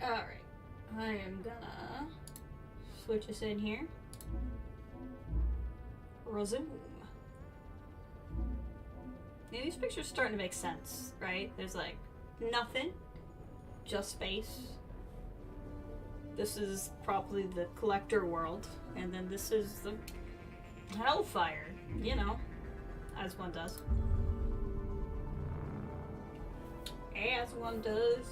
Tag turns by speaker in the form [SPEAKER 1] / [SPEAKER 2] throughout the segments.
[SPEAKER 1] Alright. I am gonna switch us in here. Resume. Yeah, these pictures are starting to make sense, right? There's like nothing, just space. This is probably the collector world, and then this is the hellfire, you know, as one does. As one does.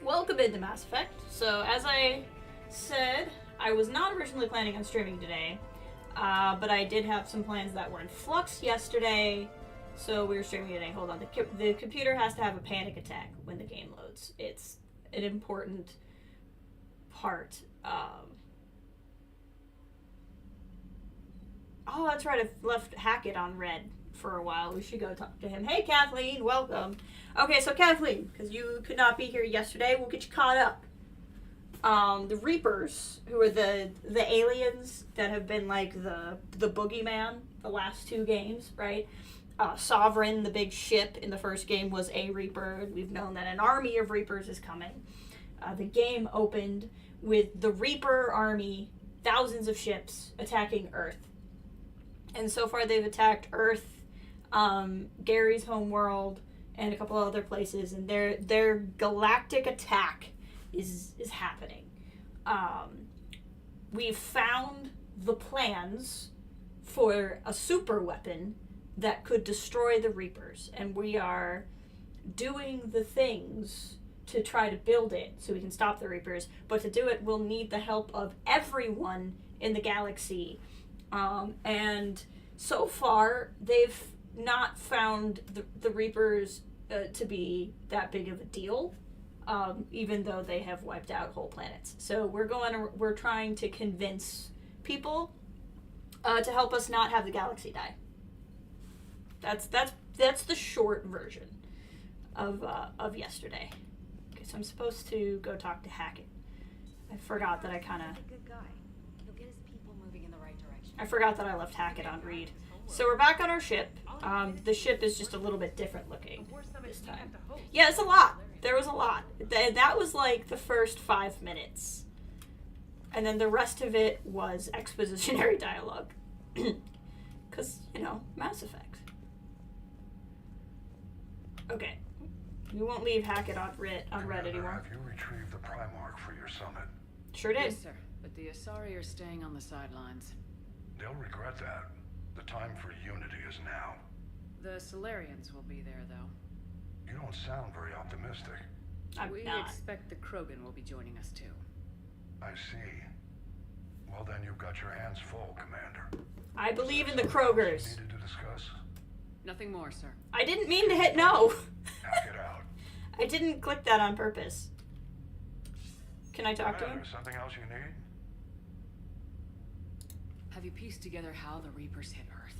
[SPEAKER 1] Welcome into Mass Effect. So, as I said, I was not originally planning on streaming today, but I did have some plans that were in flux yesterday, so we were streaming today. Hold on, the computer has to have a panic attack when the game loads. It's an important part. Oh, that's right, I left Hackett on red for a while. We should go talk to him. Hey, Kathleen, welcome. Okay, so Kathleen, because you could not be here yesterday, we'll get you caught up. The Reapers, who are the aliens that have been like the boogeyman the last two games, right? Sovereign, the big ship in the first game, was a Reaper. We've known that an army of Reapers is coming. The game opened with the Reaper army, thousands of ships attacking Earth. And so far they've attacked Earth, Gary's homeworld, and a couple other places, and their galactic attack is happening. We've found the plans for a super weapon that could destroy the Reapers, and we are doing the things to try to build it so we can stop the Reapers, but to do it we'll need the help of everyone in the galaxy. And so far they've not found the Reapers to be that big of a deal, even though they have wiped out whole planets. So we're trying to convince people to help us not have the galaxy die. That's the short version of yesterday. Okay, so I'm supposed to go talk to Hackett. I forgot that I forgot that I left Hackett on read. So we're back on our ship. The ship is just a little bit different looking this time. Yeah, it's a lot. There was a lot. That was like the first 5 minutes. And then the rest of it was expositionary dialogue. Because, you know, Mass Effect. Okay. We won't leave Hackett on red anymore.
[SPEAKER 2] Have you retrieved the Primarch for your summit?
[SPEAKER 1] Sure did.
[SPEAKER 3] Yes, sir. But the Asari are staying on the sidelines.
[SPEAKER 2] They'll regret that. The time for unity is now.
[SPEAKER 3] The Solarians will be there, though.
[SPEAKER 2] You don't sound very optimistic.
[SPEAKER 3] We expect the Krogan will be joining us, too.
[SPEAKER 2] I see. Well, then you've got your hands full, Commander.
[SPEAKER 1] I believe in the Krogers.
[SPEAKER 2] Needed to discuss?
[SPEAKER 3] Nothing more, sir.
[SPEAKER 1] I didn't mean to hit no.
[SPEAKER 2] Hack it out.
[SPEAKER 1] I didn't click that on purpose. Can I talk to him?
[SPEAKER 2] Something else you need?
[SPEAKER 3] Have you pieced together how the Reapers hit Earth?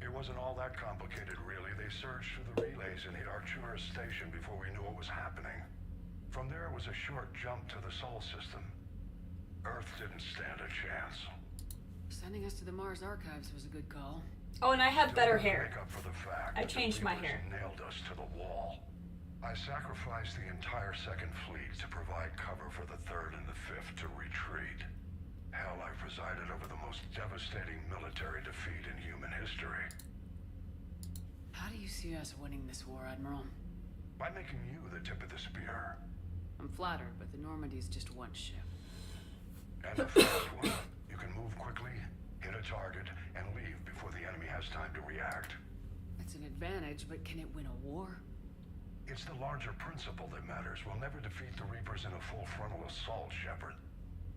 [SPEAKER 2] It wasn't all that complicated, really. They searched through the relays in the Arcturus station before we knew what was happening. From there, it was a short jump to the Sol system. Earth didn't stand a chance.
[SPEAKER 3] Sending us to the Mars archives was a good call.
[SPEAKER 1] Oh, and I have better hair.
[SPEAKER 2] Make up for the fact
[SPEAKER 1] I changed my hair.
[SPEAKER 2] Nailed us to the wall. I sacrificed the entire Second Fleet to provide cover for the Third and the Fifth to retreat. Hell, I presided over the most devastating military defeat in human history.
[SPEAKER 3] How do you see us winning this war, Admiral?
[SPEAKER 2] By making you the tip of the spear.
[SPEAKER 3] I'm flattered, but the Normandy's just one ship.
[SPEAKER 2] And a fast one. You can move quickly, hit a target, and leave before the enemy has time to react.
[SPEAKER 3] That's an advantage, but can it win a war?
[SPEAKER 2] It's the larger principle that matters. We'll never defeat the Reapers in a full frontal assault, Shepard.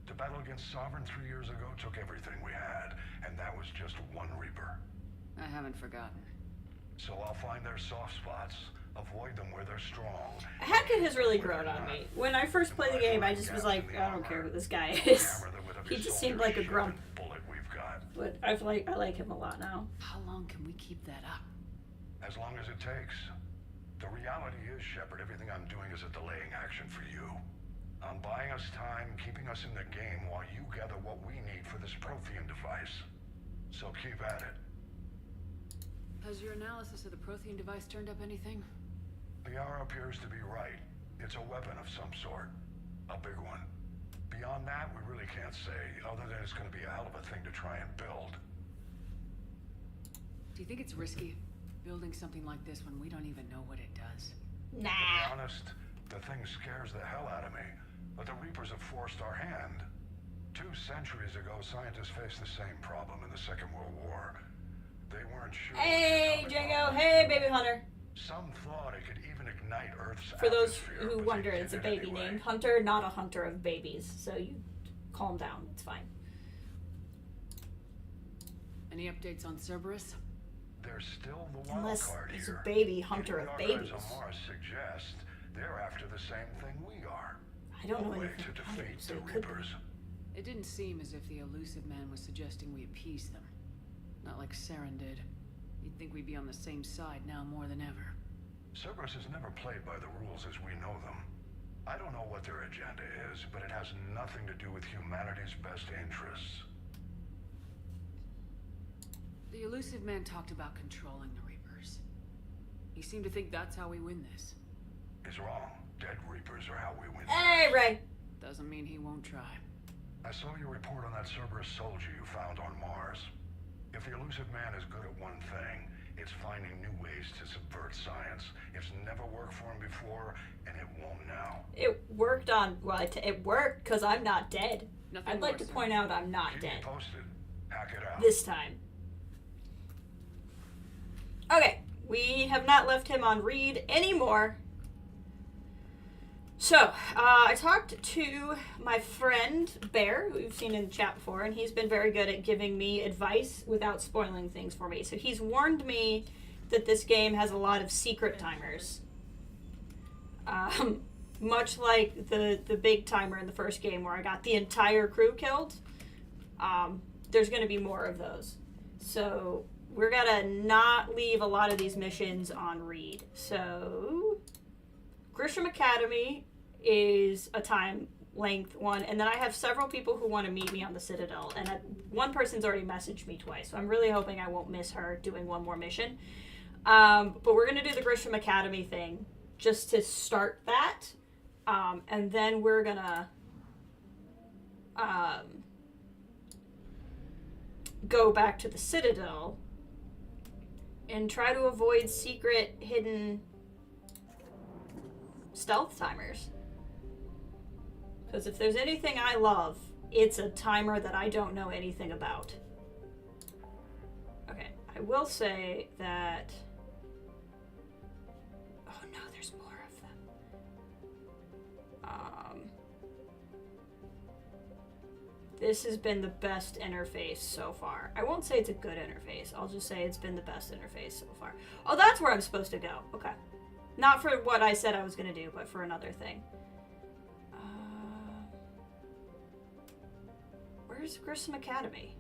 [SPEAKER 2] The battle against Sovereign 3 years ago took everything we had, and that was just one Reaper.
[SPEAKER 3] I haven't forgotten.
[SPEAKER 2] So I'll find their soft spots, avoid them where they're strong.
[SPEAKER 1] Hackett has really grown on me. When I first played the game, I just was like, I don't care who this guy is. He just seemed like a grump. But I like him a lot now.
[SPEAKER 3] How long can we keep that up?
[SPEAKER 2] As long as it takes. The reality is, Shepard, everything I'm doing is a delaying action for you. I'm buying us time, keeping us in the game while you gather what we need for this Prothean device. So keep at it.
[SPEAKER 3] Has your analysis of the Prothean device turned up anything?
[SPEAKER 2] The hour appears to be right. It's a weapon of some sort. A big one. Beyond that, we really can't say, other than it's going to be a hell of a thing to try and build.
[SPEAKER 3] Do you think it's risky, building something like this when we don't even know what it does?
[SPEAKER 1] Nah.
[SPEAKER 2] To be honest, the thing scares the hell out of me. But the Reapers have forced our hand. 2 centuries ago, scientists faced the same problem in the Second World War. They weren't sure.
[SPEAKER 1] Hey, Django. Hey, baby Hunter.
[SPEAKER 2] Some thought it could even ignite Earth's
[SPEAKER 1] For those
[SPEAKER 2] atmosphere,
[SPEAKER 1] who
[SPEAKER 2] but
[SPEAKER 1] wonder,
[SPEAKER 2] they
[SPEAKER 1] it's a
[SPEAKER 2] did it
[SPEAKER 1] baby
[SPEAKER 2] anyway.
[SPEAKER 1] named Hunter, not a hunter of babies. So you calm down. It's fine.
[SPEAKER 3] Any updates on Cerberus?
[SPEAKER 2] There's still the wild
[SPEAKER 1] Unless
[SPEAKER 2] card
[SPEAKER 1] he's
[SPEAKER 2] here.
[SPEAKER 1] a baby hunter
[SPEAKER 2] Even
[SPEAKER 1] of
[SPEAKER 2] the
[SPEAKER 1] babies.
[SPEAKER 2] archives on Mars suggest they're after the same thing we are.
[SPEAKER 1] I don't know
[SPEAKER 2] A way
[SPEAKER 1] anything
[SPEAKER 2] to
[SPEAKER 1] about it,
[SPEAKER 2] defeat
[SPEAKER 1] so
[SPEAKER 2] the
[SPEAKER 1] it could be.
[SPEAKER 2] Reapers.
[SPEAKER 3] It didn't seem as if the elusive man was suggesting we appease them. Not like Saren did. You'd think we'd be on the same side now more than ever.
[SPEAKER 2] Cerberus has never played by the rules as we know them. I don't know what their agenda is, but it has nothing to do with humanity's best interests.
[SPEAKER 3] The elusive man talked about controlling the Reapers. He seemed to think that's how we win this.
[SPEAKER 2] He's wrong. Dead Reapers are how we win.
[SPEAKER 1] Hey, Ray.
[SPEAKER 3] Doesn't mean he won't try.
[SPEAKER 2] I saw your report on that Cerberus soldier you found on Mars. If the elusive man is good at one thing, it's finding new ways to subvert science. It's never worked for him before, and it won't now.
[SPEAKER 1] It worked on, well, it worked because I'm not dead.
[SPEAKER 3] Nothing
[SPEAKER 1] I'd like
[SPEAKER 3] more,
[SPEAKER 1] to
[SPEAKER 3] sir.
[SPEAKER 1] point out I'm not
[SPEAKER 2] Keep
[SPEAKER 1] dead
[SPEAKER 2] me posted. Hack it out.
[SPEAKER 1] this time. Okay, we have not left him on read anymore. So, I talked to my friend Bear, who you've seen in the chat before, and he's been very good at giving me advice without spoiling things for me. So he's warned me that this game has a lot of secret timers. Much like the big timer in the first game where I got the entire crew killed, there's going to be more of those. So we're going to not leave a lot of these missions on read. So Grisham Academy is a time length one, and then I have several people who want to meet me on the Citadel, and one person's already messaged me twice, so I'm really hoping I won't miss her doing one more mission. But we're going to do the Grisham Academy thing just to start that, and then we're going to go back to the Citadel and try to avoid secret hidden stealth timers. Because if there's anything I love, it's a timer that I don't know anything about. Okay, I will say that... Oh no, there's more of them. This has been the best interface so far. I won't say it's a good interface. I'll just say it's been the best interface so far. Oh, that's where I'm supposed to go. Okay. Not for what I said I was going to do, but for another thing. Where's Grissom Academy?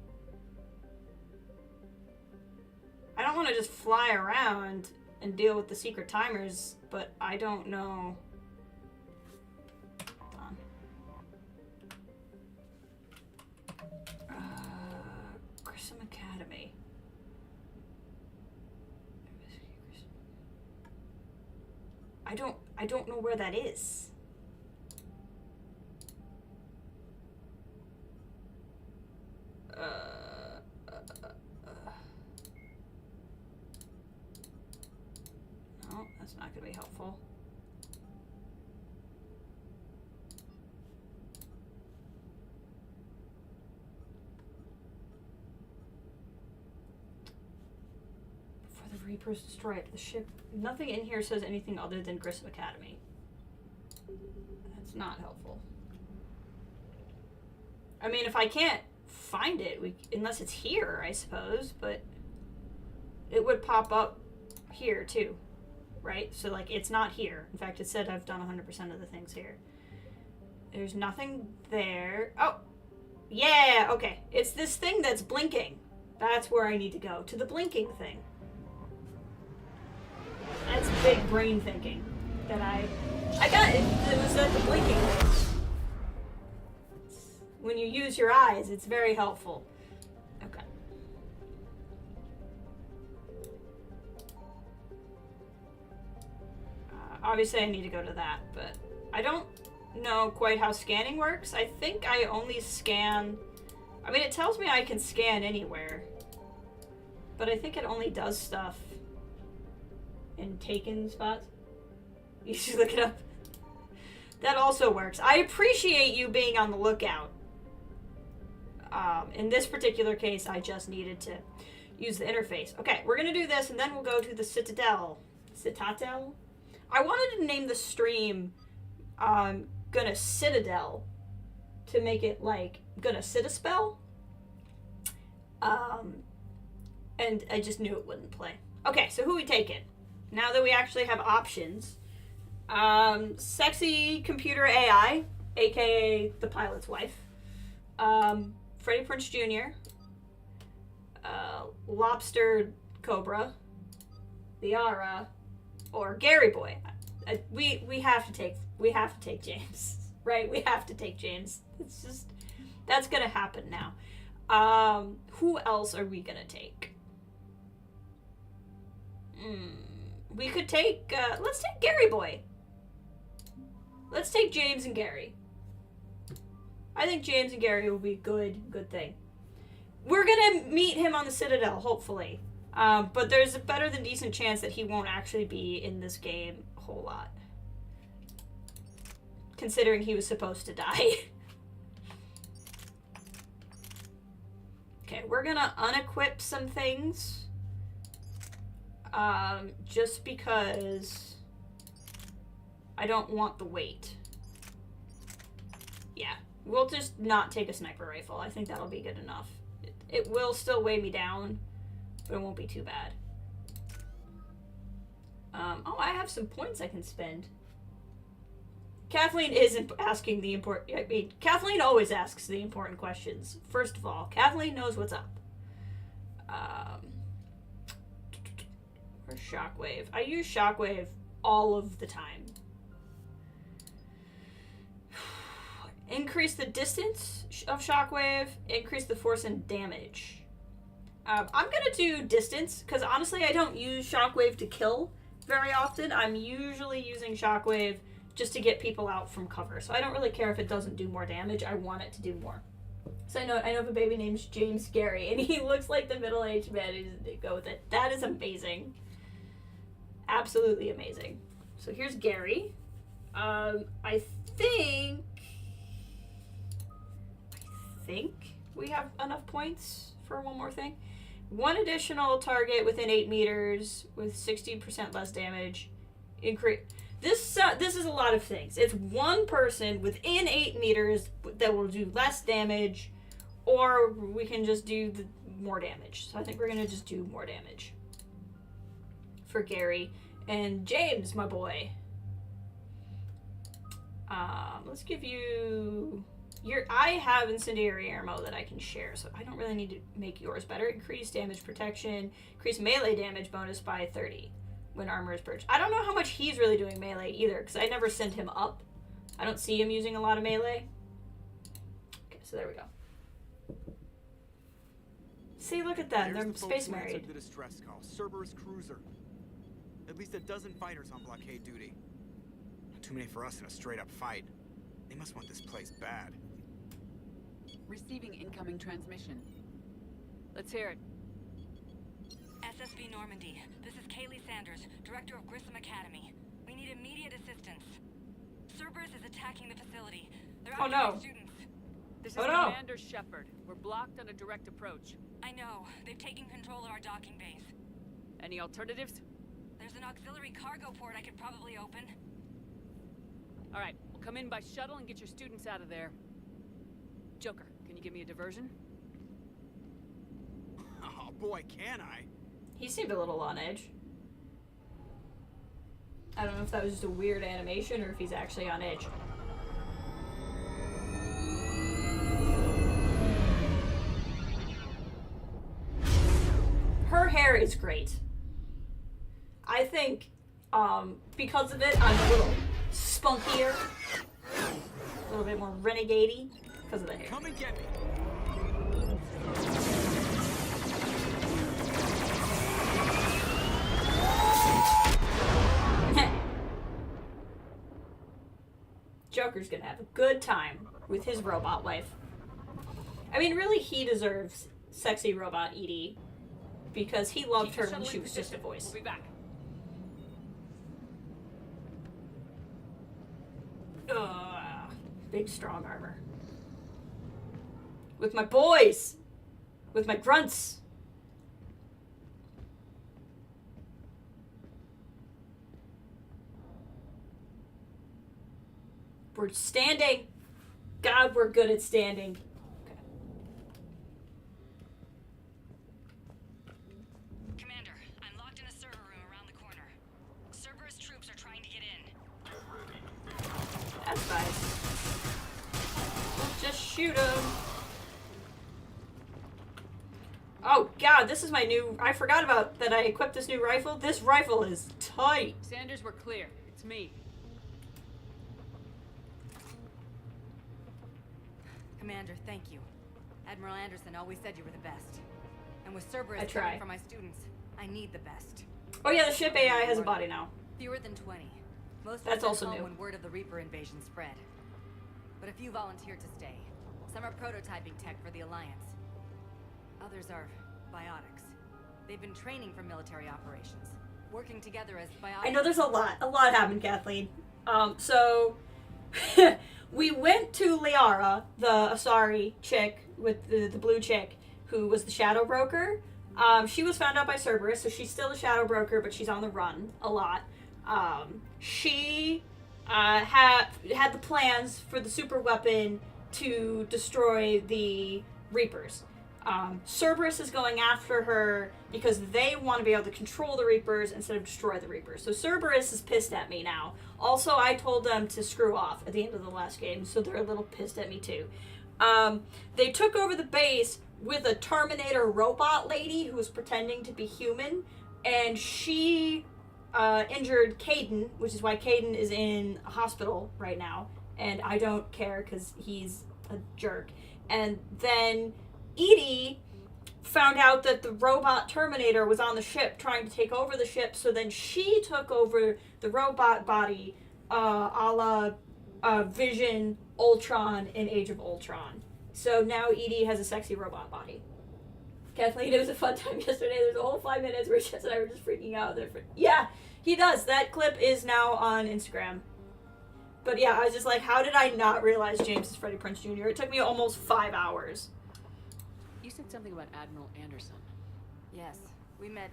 [SPEAKER 1] I don't want to just fly around and deal with the secret timers, but I don't know. Hold on. Grissom Academy. I don't know where that is. No, that's not going to be helpful. Before the Reapers destroy it, the ship... Nothing in here says anything other than Grissom Academy. That's not helpful. I mean, if I can't find it, unless it's here, I suppose, but it would pop up here too, right? So like it's not here. In fact, it said I've done 100% of the things here. There's nothing there. Oh, yeah, okay. It's this thing that's blinking. That's where I need to go, to the blinking thing. That's big brain thinking that I got it. It was at the blinking thing. When you use your eyes, it's very helpful. Okay. Obviously, I need to go to that, but I don't know quite how scanning works. I think I only scan... I mean, it tells me I can scan anywhere. But I think it only does stuff in taken spots. You should look it up. That also works. I appreciate you being on the lookout. In this particular case, I just needed to use the interface. Okay, we're going to do this, and then we'll go to the Citadel. Citadel? I wanted to name the stream Gonna Citadel to make it like Gonna Citaspell. And I just knew it wouldn't play. Okay, so who we taking? Now that we actually have options. Sexy computer AI, aka the pilot's wife. Freddie Prinze Jr. Lobster Cobra. Liara. Or Gary Boy. We have to take James. Right? We have to take James. It's just, that's gonna happen now. Who else are we gonna take? We could take, let's take Gary Boy. Let's take James and Gary. I think James and Gary will be good thing. We're gonna meet him on the Citadel, hopefully. But there's a better than decent chance that he won't actually be in this game a whole lot. Considering he was supposed to die. Okay, we're gonna unequip some things. Just because I don't want the weight. Yeah, we'll just not take a sniper rifle. I think that'll be good enough. It will still weigh me down, but it won't be too bad. Oh, I have some points I can spend. Kathleen isn't asking the important... I mean, Kathleen always asks the important questions. First of all, Kathleen knows what's up. Where's Shockwave? I use Shockwave all of the time. Increase the distance of Shockwave. Increase the force and damage. I'm gonna do distance, because honestly I don't use Shockwave to kill very often. I'm usually using Shockwave just to get people out from cover. So I don't really care if it doesn't do more damage. I want it to do more. So I know of a baby named James Gary, and he looks like the middle-aged man who's go with it. That is amazing. Absolutely amazing. So here's Gary. I think we have enough points for one more thing. One additional target within 8 meters with 16% less damage. Increase. This is a lot of things. It's one person within 8 meters that will do less damage, or we can just do more damage. So I think we're gonna just do more damage for Gary. And James, my boy. Let's give you I have incendiary ammo that I can share, so I don't really need to make yours better. Increase damage protection, increase melee damage bonus by 30 when armor is purged. I don't know how much he's really doing melee either, because I never sent him up. I don't see him using a lot of melee. Okay, so there we go. See, look at that. They're space married.
[SPEAKER 4] The distress call. Cerberus cruiser. At least a dozen fighters on blockade duty. Not too many for us in a straight-up fight. They must want this place bad.
[SPEAKER 3] Receiving incoming transmission. Let's hear it.
[SPEAKER 5] SSB Normandy. This is Kaylee Sanders, Director of Grissom Academy. We need immediate assistance. Cerberus is attacking the facility. They're after my students.
[SPEAKER 3] This is Commander Shepard. We're blocked on a direct approach.
[SPEAKER 5] I know. They've taken control of our docking base.
[SPEAKER 3] Any alternatives?
[SPEAKER 5] There's an auxiliary cargo port I could probably open.
[SPEAKER 3] All right, we'll come in by shuttle and get your students out of there. Joker, can you give me a diversion?
[SPEAKER 4] Oh boy, can I?
[SPEAKER 1] He seemed a little on edge. I don't know if that was just a weird animation or if he's actually on edge. Her hair is great. I think because of it, I'm a little spunkier, a little bit more renegade-y because of the hair.
[SPEAKER 4] Come and get me.
[SPEAKER 1] Joker's gonna have a good time with his robot wife. I mean, really, he deserves sexy robot Edie because he loved her when she was just a voice.
[SPEAKER 3] We'll be back.
[SPEAKER 1] Big, strong armor. With my boys! With my grunts! We're standing! God, we're good at standing. Okay.
[SPEAKER 5] Commander, I'm locked in a server room around the corner. Cerberus troops are trying to get in.
[SPEAKER 1] That's nice. We'll just shoot him. Oh god, this is my new... I forgot about that I equipped this new rifle. This rifle is tight.
[SPEAKER 3] Sanders, we're clear. It's me.
[SPEAKER 5] Commander, thank you. Admiral Anderson always said you were the best. And with Cerberus
[SPEAKER 1] I try.
[SPEAKER 5] coming for my students, I need the best.
[SPEAKER 1] Oh yeah, the ship AI has a body now.
[SPEAKER 5] Fewer than 20. Most
[SPEAKER 1] That's
[SPEAKER 5] were
[SPEAKER 1] also
[SPEAKER 5] sent home
[SPEAKER 1] new.
[SPEAKER 5] when word of the Reaper invasion spread. But a few volunteered to stay. Some are prototyping tech for the Alliance. Others are biotics. They've been training for military operations, working together as biotics.
[SPEAKER 1] I know there's a lot happened, Kathleen. So we went to Liara, the Asari chick with the blue chick, who was the shadow broker. She was found out by Cerberus, so she's still a shadow broker, but she's on the run a lot. She had the plans for the super weapon to destroy the Reapers. Cerberus is going after her because they want to be able to control the Reapers instead of destroy the Reapers. So Cerberus is pissed at me now. Also, I told them to screw off at the end of the last game, so they're a little pissed at me too. They took over the base with a Terminator robot lady who was pretending to be human, and she injured Caden, which is why Caden is in a hospital right now, and I don't care because he's a jerk. And then Edie found out that the robot Terminator was on the ship trying to take over the ship, so then she took over the robot body a la Vision, Ultron, in Age of Ultron. So now Edie has a sexy robot body. Kathleen, it was a fun time yesterday. There's a whole 5 minutes where Jess and I were just freaking out. Yeah, he does. That clip is now on Instagram. But yeah, I was just like, how did I not realize James is Freddie Prinze Jr.? It took me almost 5 hours.
[SPEAKER 3] You said something about Admiral Anderson.
[SPEAKER 5] Yes, we met,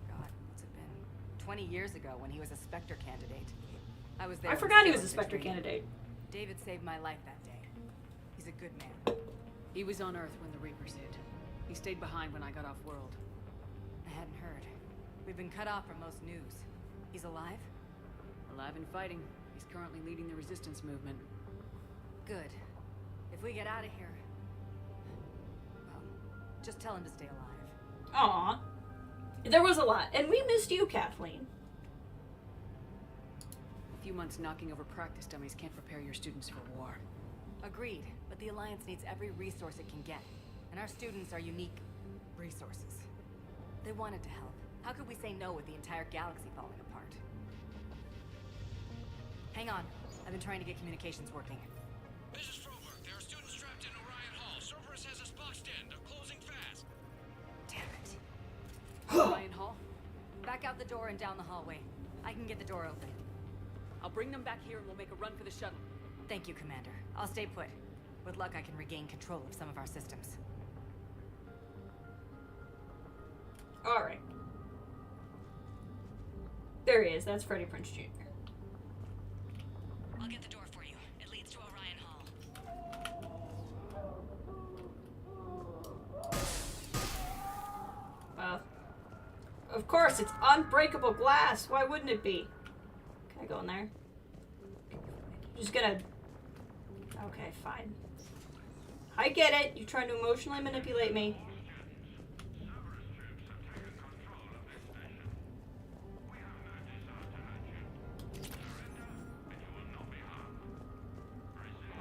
[SPEAKER 5] God, what's it been? 20 years ago when he was a Spectre candidate. I was there.
[SPEAKER 1] I forgot he was a Spectre candidate.
[SPEAKER 5] David saved my life that day. He's a good man.
[SPEAKER 3] He was on Earth when the Reapers hit. He stayed behind when I got off world.
[SPEAKER 5] I hadn't heard. We've been cut off from most news. He's alive?
[SPEAKER 3] Alive and fighting. He's currently leading the resistance movement.
[SPEAKER 5] Good. If we get out of here, well, just tell him to stay alive.
[SPEAKER 1] Aw. There was a lot. And we missed you, Kathleen.
[SPEAKER 3] A few months knocking over practice dummies can't prepare your students for war.
[SPEAKER 5] Agreed, but the Alliance needs every resource it can get. And our students are unique resources. They wanted to help. How could we say no with the entire galaxy falling apart? Hang on. I've been trying to get communications working.
[SPEAKER 6] This is Froberg. There are students trapped in Orion Hall. Cerberus has us boxed in. They're closing fast.
[SPEAKER 5] Damn it.
[SPEAKER 3] Ryan Hall?
[SPEAKER 5] Back out the door and down the hallway. I can get the door open.
[SPEAKER 3] I'll bring them back here and we'll make a run for the shuttle.
[SPEAKER 5] Thank you, Commander. I'll stay put. With luck, I can regain control of some of our systems.
[SPEAKER 1] Alright. There he is. That's Freddie Prinze Jr.
[SPEAKER 5] I'll get the door for you. It leads to Orion Hall.
[SPEAKER 1] Of course, it's unbreakable glass. Why wouldn't it be? Can I go in there? I'm just gonna... Okay, fine. I get it. You're trying to emotionally manipulate me.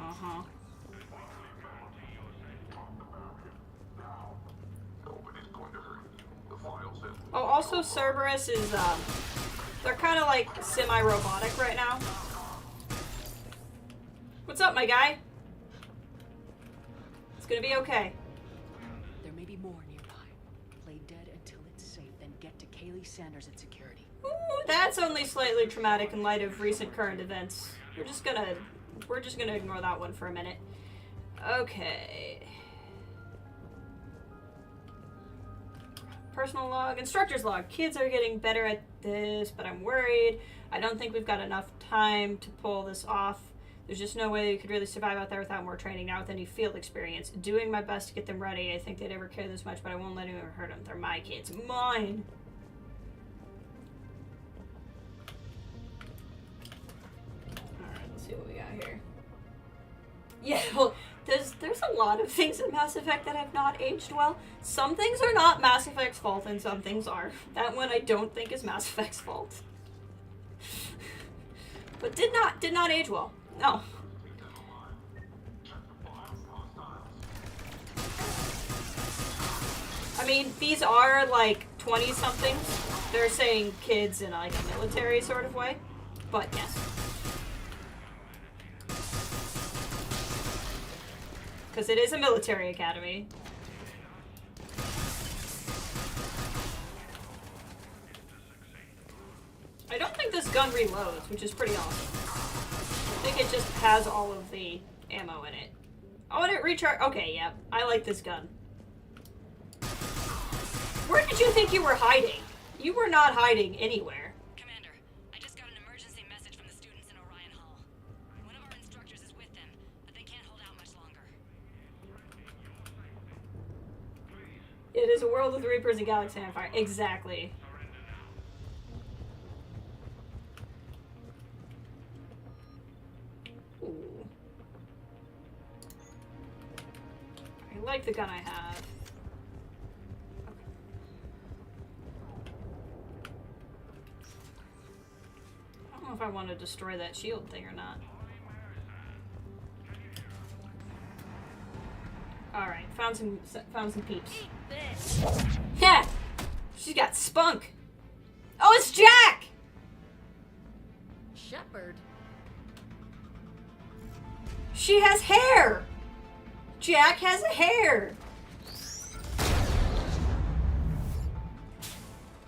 [SPEAKER 1] Uh-huh. Oh, also Cerberus is, they're kind of like semi-robotic right now. What's up, my guy? It's gonna be okay.
[SPEAKER 3] There may be more nearby. Play dead until it's safe, then get to Kaylee Sanders at security.
[SPEAKER 1] Ooh, that's only slightly traumatic in light of recent current events. We're just gonna ignore that one for a minute. Okay. Personal log, instructor's log. Kids are getting better at this, but I'm worried. I don't think we've got enough time to pull this off. There's just no way we could really survive out there without more training now with any field experience. Doing my best to get them ready. I think they'd ever care this much, but I won't let anyone hurt them. They're my kids. Mine. Alright, let's see what we got here. Yeah, well, there's a lot of things in Mass Effect that have not aged well. Some things are not Mass Effect's fault, and some things are. That one I don't think is Mass Effect's fault. But did not age well. No. I mean, these are like 20-somethings. They're saying kids in like a military sort of way. But yes. Because it is a military academy. I don't think this gun reloads, which is pretty awesome. I think it just has all of the ammo in it. Oh, and it recharge. Okay, yeah. I like this gun. Where did you think you were hiding? You were not hiding anywhere.
[SPEAKER 5] Commander, I just got an emergency message from the students in Orion Hall. One of our instructors is with them, but they can't hold out much longer.
[SPEAKER 1] It is a world with Reapers and Galaxy on fire. Exactly. Ooh. I like the gun I have. Okay. I don't know if I want to destroy that shield thing or not. Alright, found some peeps. Yeah! She's got spunk! Oh, it's Jack!
[SPEAKER 5] Shepard?
[SPEAKER 1] She has hair! Jack has hair!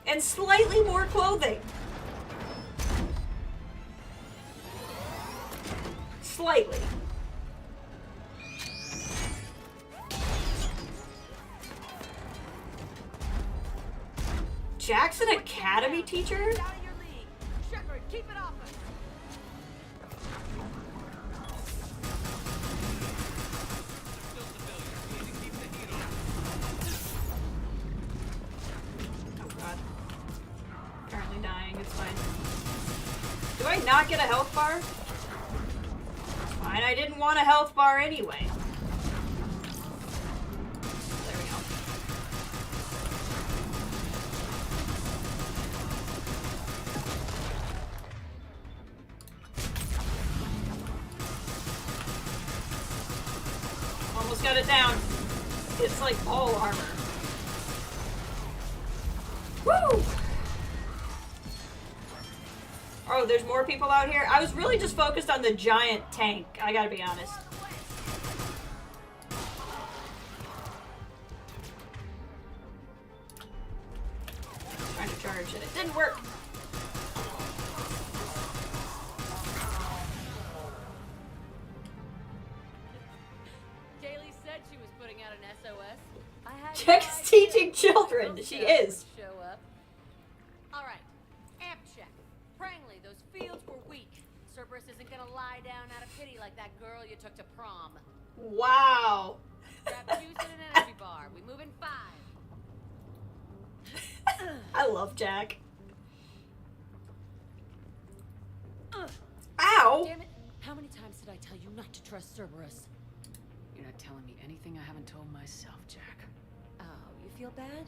[SPEAKER 1] And slightly more clothing. Slightly. Jack's an academy teacher?
[SPEAKER 5] Out of your league. Shepard, keep it off us.
[SPEAKER 1] Oh god. Apparently dying, it's fine. Do I not get a health bar? Fine, I didn't want a health bar anyway. There we go. Almost got it down. It's like all armor. Woo! Oh, there's more people out here? I was really just focused on the giant tank, I gotta be honest. Trying to charge and it didn't work.
[SPEAKER 5] Kaylee said she was putting out an SOS. I had
[SPEAKER 1] Jack's teaching children. She is.
[SPEAKER 5] Show up. All right. Amp check. Prangley, those fields were weak. Cerberus isn't gonna lie down out of pity like that girl you took to prom.
[SPEAKER 1] Wow.
[SPEAKER 5] Grab juice and an energy bar. We move in 5.
[SPEAKER 1] I love Jack. Ow!
[SPEAKER 5] Damn it. How many times did I tell you not to trust Cerberus?
[SPEAKER 3] You're not telling me anything I haven't told myself, Jack.
[SPEAKER 5] Oh, you feel bad?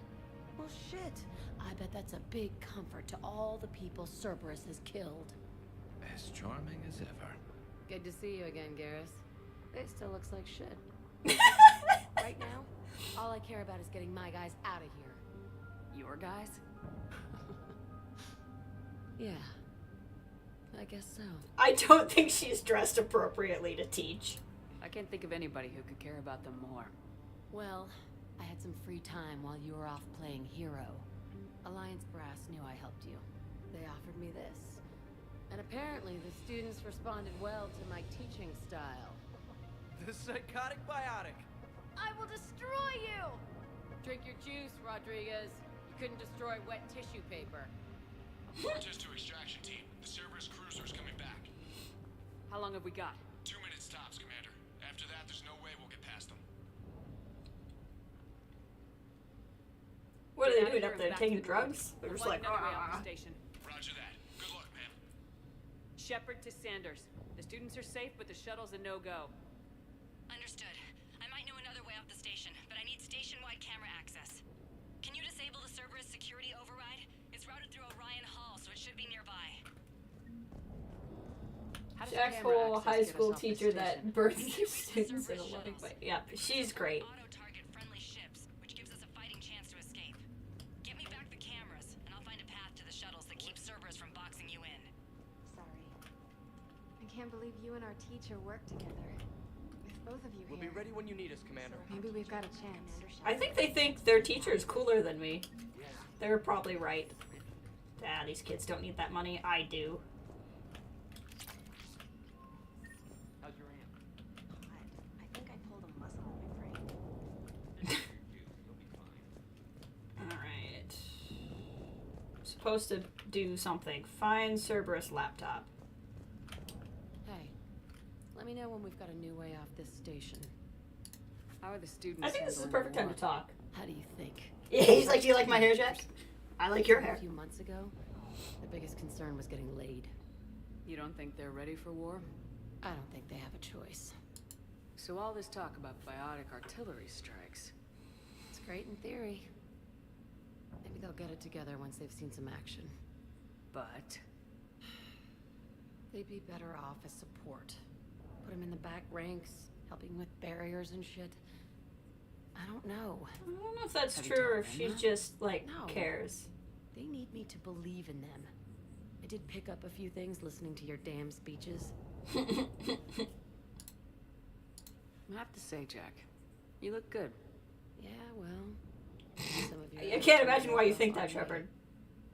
[SPEAKER 5] Well, shit. I bet that's a big comfort to all the people Cerberus has killed.
[SPEAKER 7] As charming as ever.
[SPEAKER 5] Good to see you again, Garrus. It still looks like shit. Right now, all I care about is getting my guys out of here.
[SPEAKER 3] Your guys?
[SPEAKER 5] Yeah.
[SPEAKER 3] I guess so.
[SPEAKER 1] I don't think she's dressed appropriately to teach.
[SPEAKER 3] I can't think of anybody who could care about them more.
[SPEAKER 8] Well, I had some free time while you were off playing hero. Alliance Brass knew I helped you. They offered me this. And apparently the students responded well to my teaching style.
[SPEAKER 9] The psychotic biotic.
[SPEAKER 8] I will destroy you! Drink your juice, Rodriguez. You couldn't destroy wet tissue paper.
[SPEAKER 6] Just to extraction team. The Cerberus cruiser's coming back.
[SPEAKER 3] How long have we got?
[SPEAKER 6] 2 minutes tops, Commander. After that, there's no way we'll get past them.
[SPEAKER 1] What are
[SPEAKER 3] Get
[SPEAKER 1] they
[SPEAKER 3] out of
[SPEAKER 1] doing
[SPEAKER 3] here
[SPEAKER 1] up
[SPEAKER 3] and
[SPEAKER 1] there?
[SPEAKER 3] back
[SPEAKER 1] Taking
[SPEAKER 3] to the grid.
[SPEAKER 1] drugs? They're
[SPEAKER 3] We'll
[SPEAKER 1] just
[SPEAKER 3] find
[SPEAKER 1] like,
[SPEAKER 3] another way off
[SPEAKER 1] "Ah."
[SPEAKER 3] the station.
[SPEAKER 6] Roger that. Good luck, ma'am.
[SPEAKER 3] Shepard to Sanders. The students are safe, but the shuttle's a no-go.
[SPEAKER 5] Understood. I might know another way off the station, but I need station-wide camera access. Can you disable the Cerberus security override? It's routed through Orion Hall, so it should be nearby.
[SPEAKER 3] How does
[SPEAKER 1] Jack's
[SPEAKER 3] camera
[SPEAKER 1] whole
[SPEAKER 3] access
[SPEAKER 1] high
[SPEAKER 3] get us
[SPEAKER 1] school
[SPEAKER 3] off the
[SPEAKER 1] teacher
[SPEAKER 3] station?
[SPEAKER 1] that burns their
[SPEAKER 5] Cerberus
[SPEAKER 1] students in a loving
[SPEAKER 5] shuttles.
[SPEAKER 1] way. Yep, she's great.
[SPEAKER 5] Auto-target friendly ships, which gives us a fighting chance to escape. Get me back the cameras, and I'll find a path to the shuttles that keep Cerberus from boxing you in.
[SPEAKER 10] Sorry. I can't believe you and our teacher work together. With both of you
[SPEAKER 9] We'll
[SPEAKER 10] here.
[SPEAKER 9] be ready when you need us, Commander.
[SPEAKER 10] Maybe we've got a chance.
[SPEAKER 1] I think they think their teacher is cooler than me. They're probably right. Ah, these kids don't need that money. I do.
[SPEAKER 9] How's your aunt?
[SPEAKER 10] I think I pulled a muscle in my brain.
[SPEAKER 1] Alright. Supposed to do something. Find Cerberus laptop.
[SPEAKER 8] Hey, let me know when we've got a new way off this station.
[SPEAKER 3] How are the students
[SPEAKER 1] I think this is the
[SPEAKER 3] handling
[SPEAKER 1] perfect time
[SPEAKER 3] war?
[SPEAKER 1] to talk.
[SPEAKER 8] How do you think?
[SPEAKER 1] Yeah, he's like, do you like my hair, Jack? I like your
[SPEAKER 8] A
[SPEAKER 1] hair.
[SPEAKER 8] few months ago, the biggest concern was getting laid.
[SPEAKER 3] You don't think they're ready for war?
[SPEAKER 8] I don't think they have a choice.
[SPEAKER 3] So all this talk about biotic artillery strikes.
[SPEAKER 8] It's great in theory. Maybe they'll get it together once they've seen some action.
[SPEAKER 3] But
[SPEAKER 8] They'd be better off as support. Put them in the back ranks, helping with barriers and shit. I don't know.
[SPEAKER 1] I don't know if that's
[SPEAKER 3] Have you
[SPEAKER 1] true or
[SPEAKER 3] told
[SPEAKER 1] if
[SPEAKER 3] them
[SPEAKER 1] she
[SPEAKER 3] that?
[SPEAKER 1] just, like,
[SPEAKER 8] No.
[SPEAKER 1] cares.
[SPEAKER 8] They need me to believe in them. I did pick up a few things listening to your damn speeches.
[SPEAKER 3] I have to say, Jack, you look good.
[SPEAKER 8] Yeah, well, some of you
[SPEAKER 1] I can't imagine why you think that,
[SPEAKER 8] Shepard.
[SPEAKER 1] Shepard.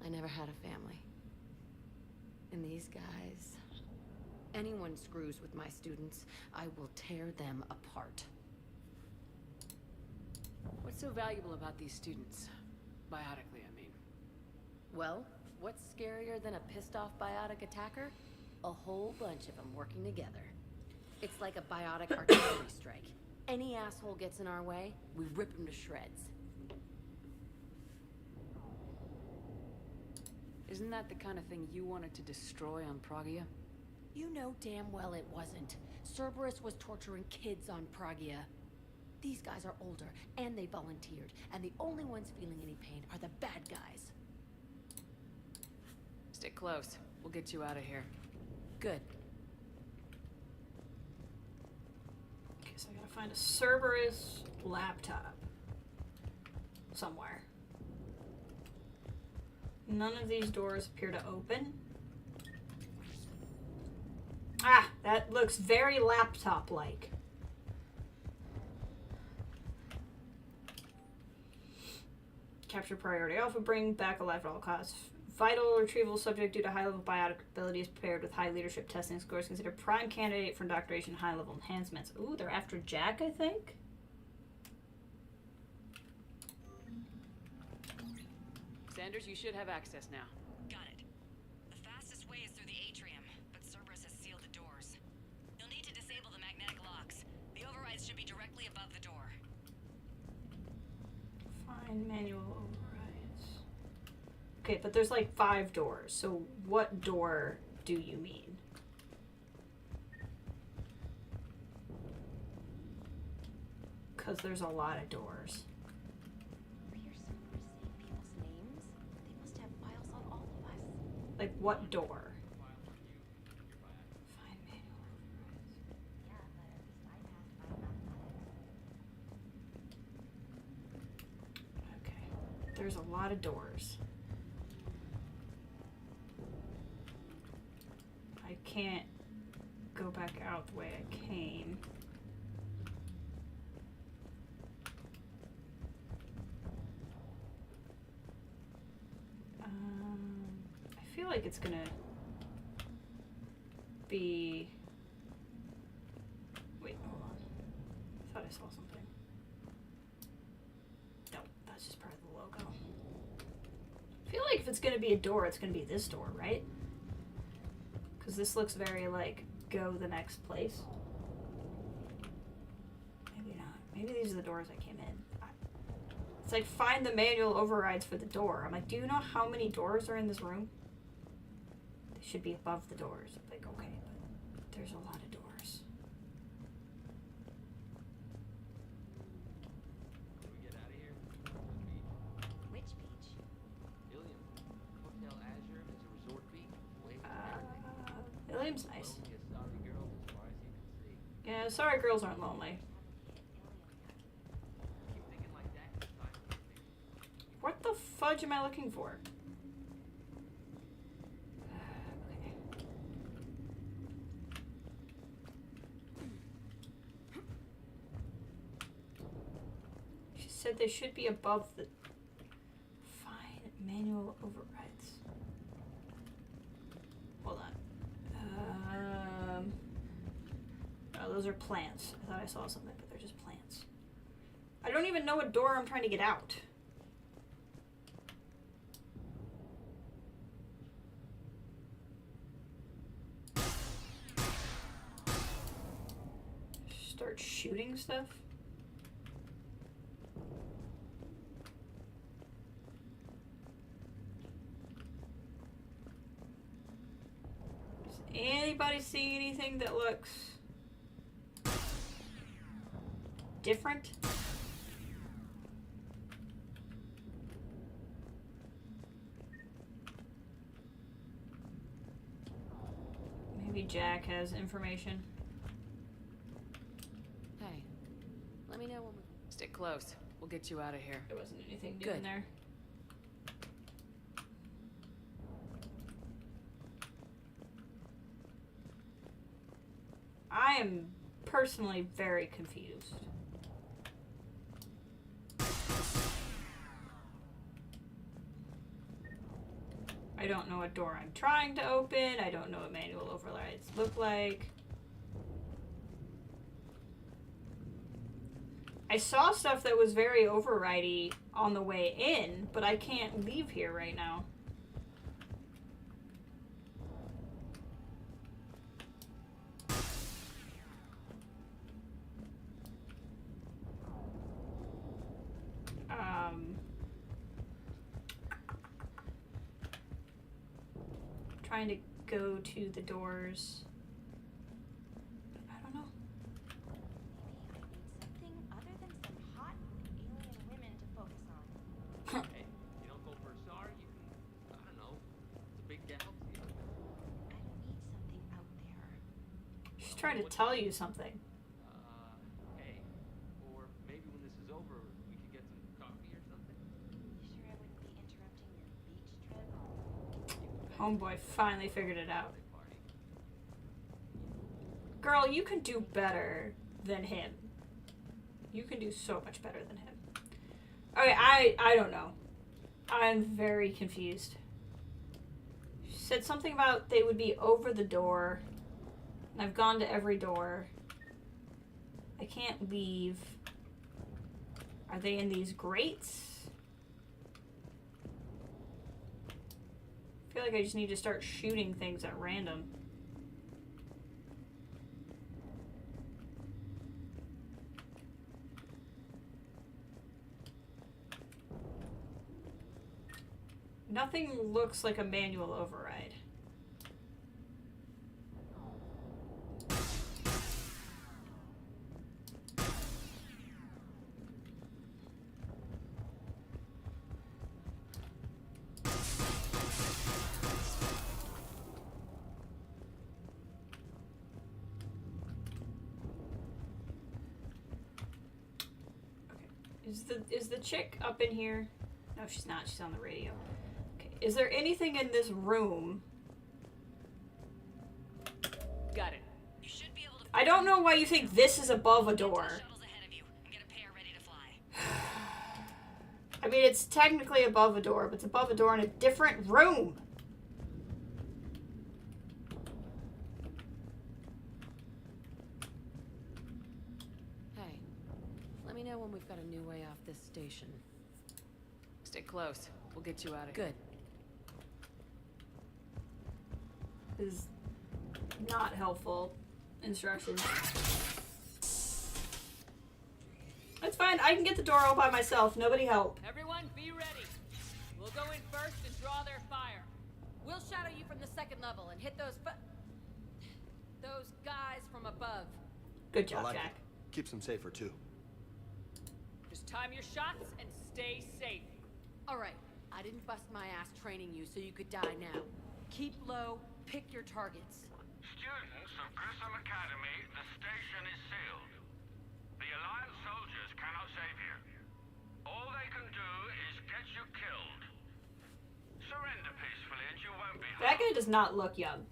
[SPEAKER 8] I never had a family. And these guys, anyone screws with my students, I will tear them apart.
[SPEAKER 3] What's so valuable about these students? Biotically, I mean.
[SPEAKER 8] Well, what's scarier than a pissed off biotic attacker? A whole bunch of them working together. It's like a biotic artillery strike. Any asshole gets in our way, we rip him to shreds.
[SPEAKER 3] Isn't that the kind of thing you wanted to destroy on Pragia?
[SPEAKER 8] You know damn well it wasn't. Cerberus was torturing kids on Pragia. These guys are older, and they volunteered, and the only ones feeling any pain are the bad guys.
[SPEAKER 3] Stick close. We'll get you out of here.
[SPEAKER 8] Good.
[SPEAKER 1] Okay, so I gotta find a Cerberus laptop. Somewhere. None of these doors appear to open. Ah, that looks very laptop-like. Capture priority alpha, bring back alive at all costs. Vital retrieval subject due to high-level biotic abilities paired with high leadership testing scores considered prime candidate for indoctrination high-level enhancements. Ooh, they're after Jack, I think?
[SPEAKER 3] Sanders, you should have access now.
[SPEAKER 5] Got it. The fastest way is through the atrium, but Cerberus has sealed the doors. You'll need to disable the magnetic locks. The overrides should be directly above the door.
[SPEAKER 1] Find manual overrides. Okay, but there's like 5 doors, so what door do you mean? Because there's a lot of doors.
[SPEAKER 10] Are your Cerberus saying people's names? They must have files on all of us.
[SPEAKER 1] Like, what door? Find manual overrides.
[SPEAKER 10] Yeah, but at least I passed biomathematics.
[SPEAKER 1] Okay. There's a lot of doors. can't go back out the way I came. I feel like it's gonna be... Wait, hold on. I thought I saw something. No, that's just part of the logo. I feel like if it's gonna be a door, it's gonna be this door, right? Because this looks very like, go the next place. Maybe not. Maybe these are the doors I came in. It's like, find the manual overrides for the door. I'm like, do you know how many doors are in this room? They should be above the doors. I'm like, okay, but there's a lot of doors.
[SPEAKER 9] Can we get out of here?
[SPEAKER 5] Which beach?
[SPEAKER 9] Ilium. Hotel Azure is a resort beach. Way from
[SPEAKER 1] Ilium's nice.
[SPEAKER 9] Lonely as sorry girls as far as you can see.
[SPEAKER 1] Yeah, sorry girls aren't lonely.
[SPEAKER 9] Keep thinking like that. Time to think.
[SPEAKER 1] What the fudge am I looking for? Okay. She said they should be above the... Fine manual overrides. Hold on. Oh, those are plants. I thought I saw something, but they're just plants. I don't even know what door I'm trying to get out. Start shooting stuff? Does anybody see anything that looks different? Maybe Jack has information.
[SPEAKER 8] Hey, let me know when we...
[SPEAKER 3] Stick close. We'll get you out of here.
[SPEAKER 1] There wasn't anything new
[SPEAKER 3] Good.
[SPEAKER 1] in there. I am personally very confused. I don't know what door I'm trying to open. I don't know what manual overrides look like. I saw stuff that was very overridey on the way in, but I can't leave here right now. Trying to go to the doors. I don't know.
[SPEAKER 10] Maybe I need something other than some hot alien women to focus on.
[SPEAKER 9] Hey, you don't go for a SAR, you can, I don't know, it's a big galaxy.
[SPEAKER 10] I don't need something out there.
[SPEAKER 1] She's trying to tell you something.
[SPEAKER 9] Hey, or maybe when this is over, we could get some coffee or something?
[SPEAKER 10] You sure I wouldn't be interrupting your beach trip?
[SPEAKER 1] Homeboy finally figured it out. Girl, you can do better than him. You can do so much better than him. Okay, I don't know. I'm very confused. She said something about they would be over the door. And I've gone to every door. I can't leave. Are they in these grates? I feel like I just need to start shooting things at random. Nothing looks like a manual override. Is the chick up in here? No, she's not. She's on the radio. Okay. Is there anything in this room I don't know why you think this is above a door.
[SPEAKER 5] Shuttles ahead of you and get a pair ready to fly.
[SPEAKER 1] I mean, it's technically above a door, but it's above a door in a different room.
[SPEAKER 8] Hey, let me know when we've got a new way off this station.
[SPEAKER 3] Stay close. We'll get you out of here.
[SPEAKER 8] Good.
[SPEAKER 1] Is not helpful instructions. That's fine. I can get the door all by myself. Nobody help.
[SPEAKER 3] Everyone, be ready. We'll go in first and draw their fire.
[SPEAKER 8] We'll shadow you from the second level and hit those guys from above.
[SPEAKER 1] Good job,
[SPEAKER 11] I like
[SPEAKER 1] Jack.
[SPEAKER 11] it. Keeps them safer too.
[SPEAKER 3] Just time your shots and stay safe.
[SPEAKER 8] All right. I didn't bust my ass training you so you could die now. Keep low. Pick your targets.
[SPEAKER 6] Students of Grissom Academy, the station is sealed. The Alliance soldiers cannot save you. All they can do is get you killed. Surrender peacefully and you won't be
[SPEAKER 1] That
[SPEAKER 6] harmed.
[SPEAKER 1] guy does not look young.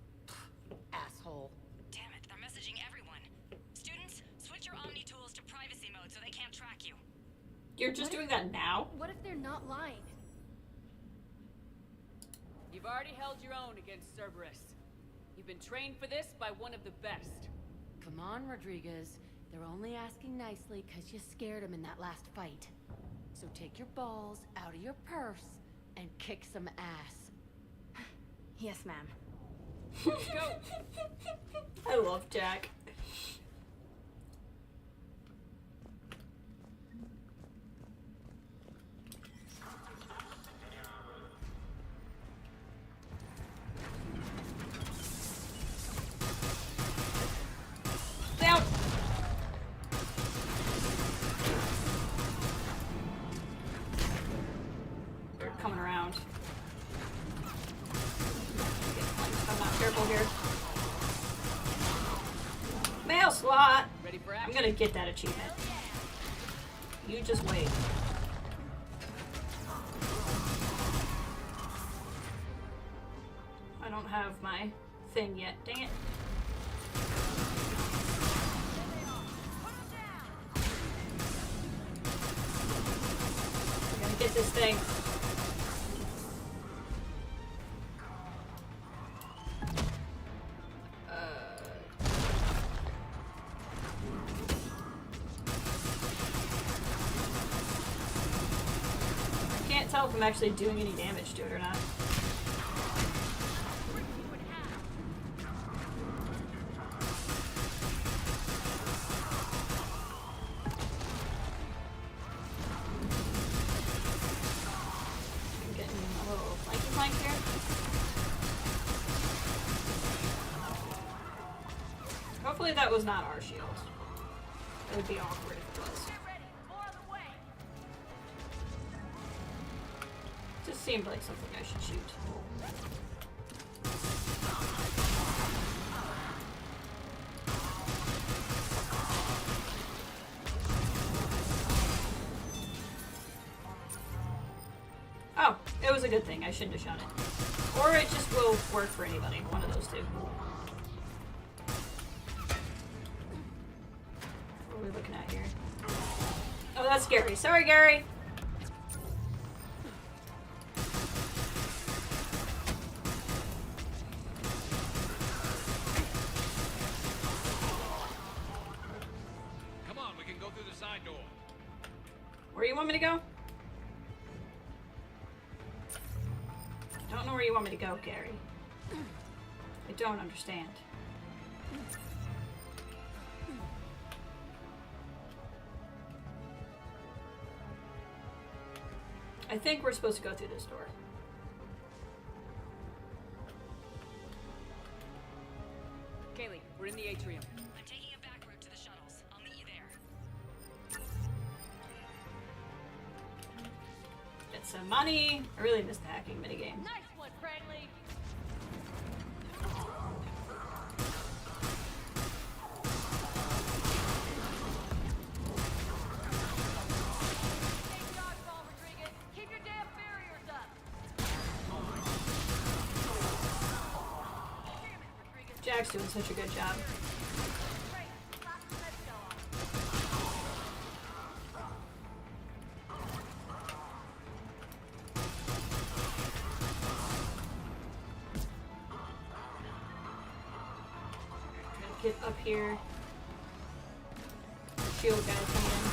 [SPEAKER 8] Asshole.
[SPEAKER 5] Damn it, they're messaging everyone. Students, switch your Omni tools to privacy mode so they can't track you.
[SPEAKER 1] You're just doing that now?
[SPEAKER 10] What if they're not lying?
[SPEAKER 3] You've already held your own against Cerberus. You've been trained for this by one of the best.
[SPEAKER 8] Come on, Rodriguez. They're only asking nicely because you scared them in that last fight. So take your balls out of your purse and kick some ass.
[SPEAKER 10] Yes, ma'am.
[SPEAKER 3] Let's go.
[SPEAKER 1] I love Jack. Down. They're coming around. If I'm not careful here. Mail slot.
[SPEAKER 3] Ready for
[SPEAKER 1] I'm
[SPEAKER 3] action?
[SPEAKER 1] gonna get that achievement. You just wait. I don't have my thing yet. Dang it. I'm gonna get this thing. I can't tell if I'm actually doing any damage to it or not. I'm getting a little flanky flank here. Hopefully that was not our shield. It would be awkward if it was. Just seemed like something I should shoot. Oh, it was a good thing. I shouldn't have shot it. Or it just will work for anybody. One of those two. What are we looking at here? Oh, that's Gary. Sorry, Gary.
[SPEAKER 6] Come on, we can go through the side door.
[SPEAKER 1] Where you want me to go? I don't know where you want me to go, Gary. I don't understand. I think we're supposed to go through this door.
[SPEAKER 3] Kaylee, we're in the atrium.
[SPEAKER 5] I'm taking a back route to the shuttles. I'll meet you there.
[SPEAKER 1] Get some money. I really missed the hacking minigame.
[SPEAKER 8] Nice one, friendly. Keep your damn barriers up.
[SPEAKER 1] Jack's doing such a good job. get up here. Shield guy coming in.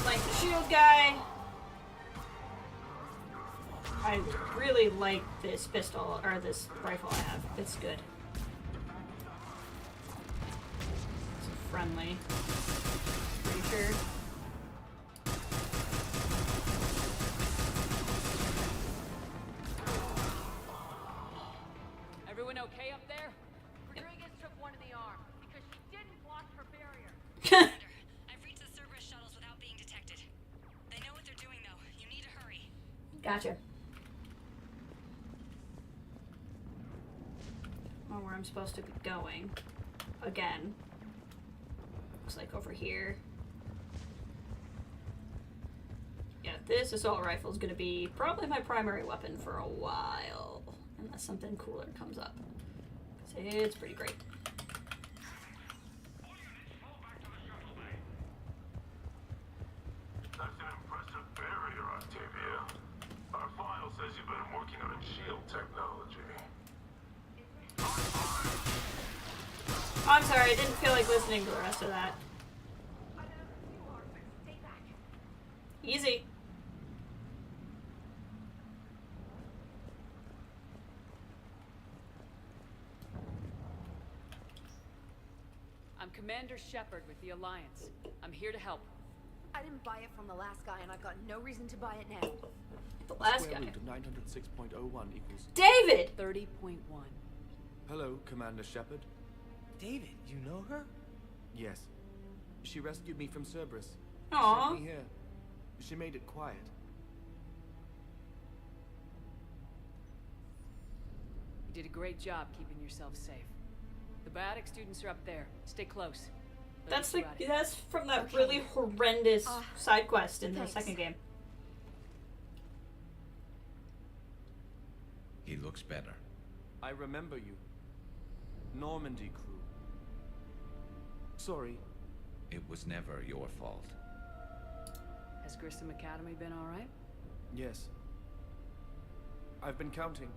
[SPEAKER 1] Like the shield guy. I really like this pistol, or this rifle I have. It's good. It's friendly. Pretty sure.
[SPEAKER 3] Everyone okay up there?
[SPEAKER 5] Rodriguez took one in the arm because she didn't block her barrier.
[SPEAKER 11] I've reached the Cerberus shuttles without being detected. They know what they're doing, though. You need to hurry.
[SPEAKER 1] Gotcha. Well, where I'm supposed to be going. Again. Looks like over here. Yeah, this assault rifle is going to be probably my primary weapon for a while. Unless something cooler comes up. 'Cause it's pretty great.
[SPEAKER 12] That's an impressive barrier, Octavia. Our file says you've been working on shield technology.
[SPEAKER 1] I'm sorry, I didn't feel like listening to the rest of that. Easy.
[SPEAKER 3] I'm Commander Shepard with the Alliance. I'm here to help.
[SPEAKER 5] I didn't buy it from the last guy, and I've got no reason to buy it now.
[SPEAKER 1] The last guy.
[SPEAKER 13] Square root of 906.01 equals...
[SPEAKER 1] David!
[SPEAKER 3] 30.1.
[SPEAKER 13] Hello, Commander Shepard.
[SPEAKER 4] David, you know her?
[SPEAKER 13] Yes. She rescued me from Cerberus.
[SPEAKER 1] Aww.
[SPEAKER 13] Sent me here. She made it quiet.
[SPEAKER 3] You did a great job keeping yourself safe. The biotic students are up there. Stay close.
[SPEAKER 1] That's from that really horrendous side quest in the second game.
[SPEAKER 7] He looks better.
[SPEAKER 13] I remember you. Normandy crew. Sorry.
[SPEAKER 7] It was never your fault.
[SPEAKER 3] Has Grissom Academy been alright?
[SPEAKER 13] Yes. I've been counting.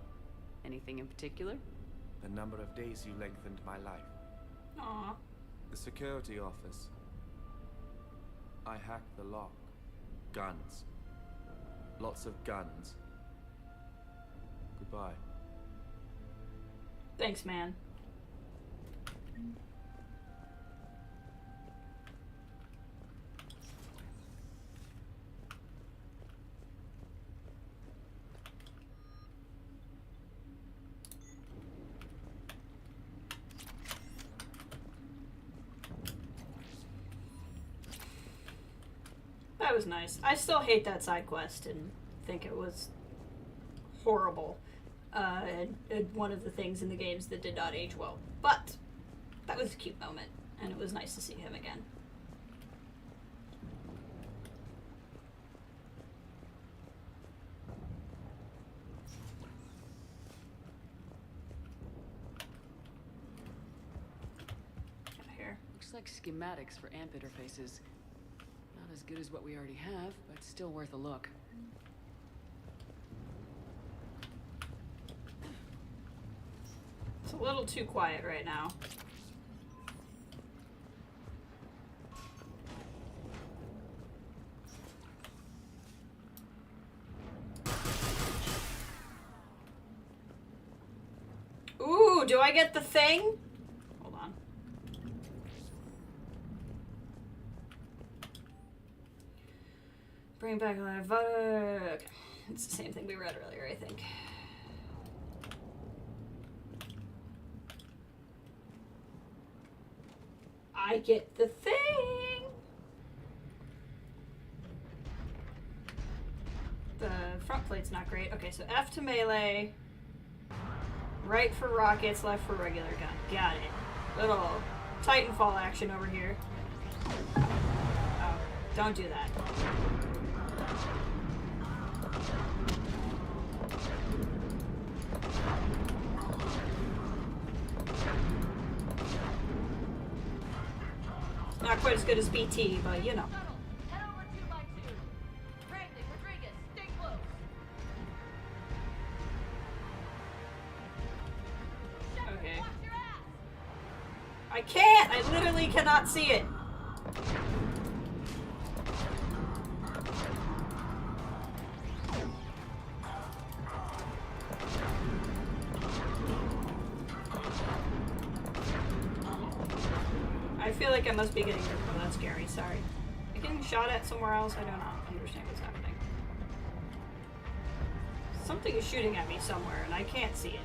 [SPEAKER 3] Anything in particular?
[SPEAKER 13] The number of days you lengthened my life.
[SPEAKER 1] Aww.
[SPEAKER 13] The security office. I hacked the lock. Guns. Lots of guns. Goodbye.
[SPEAKER 1] Thanks, man. That was nice. I still hate that side quest and think it was horrible. And one of the things in the games that did not age well. But that was a cute moment, and it was nice to see him again. Here.
[SPEAKER 3] Looks like schematics for AMP interfaces. Not as good as what we already have, but still worth a look.
[SPEAKER 1] It's a little too quiet right now. Ooh, do I get the thing? Hold on. Bring back alive. Okay. It's the same thing we read earlier, I think. I get the thing! The front plate's not great. Okay, so F to melee. Right for rockets, left for regular gun. Got it. Little Titanfall action over here. Oh, don't do that. Not quite as good as BT, but you know.
[SPEAKER 8] Head over 2x2. Franklin, Rodriguez, stay close.
[SPEAKER 1] Okay. I can't! I literally cannot see it. I feel like I must be getting... Oh, that's scary. Sorry. Am I getting shot at somewhere else? I do not understand what's happening. Something is shooting at me somewhere, and I can't see it.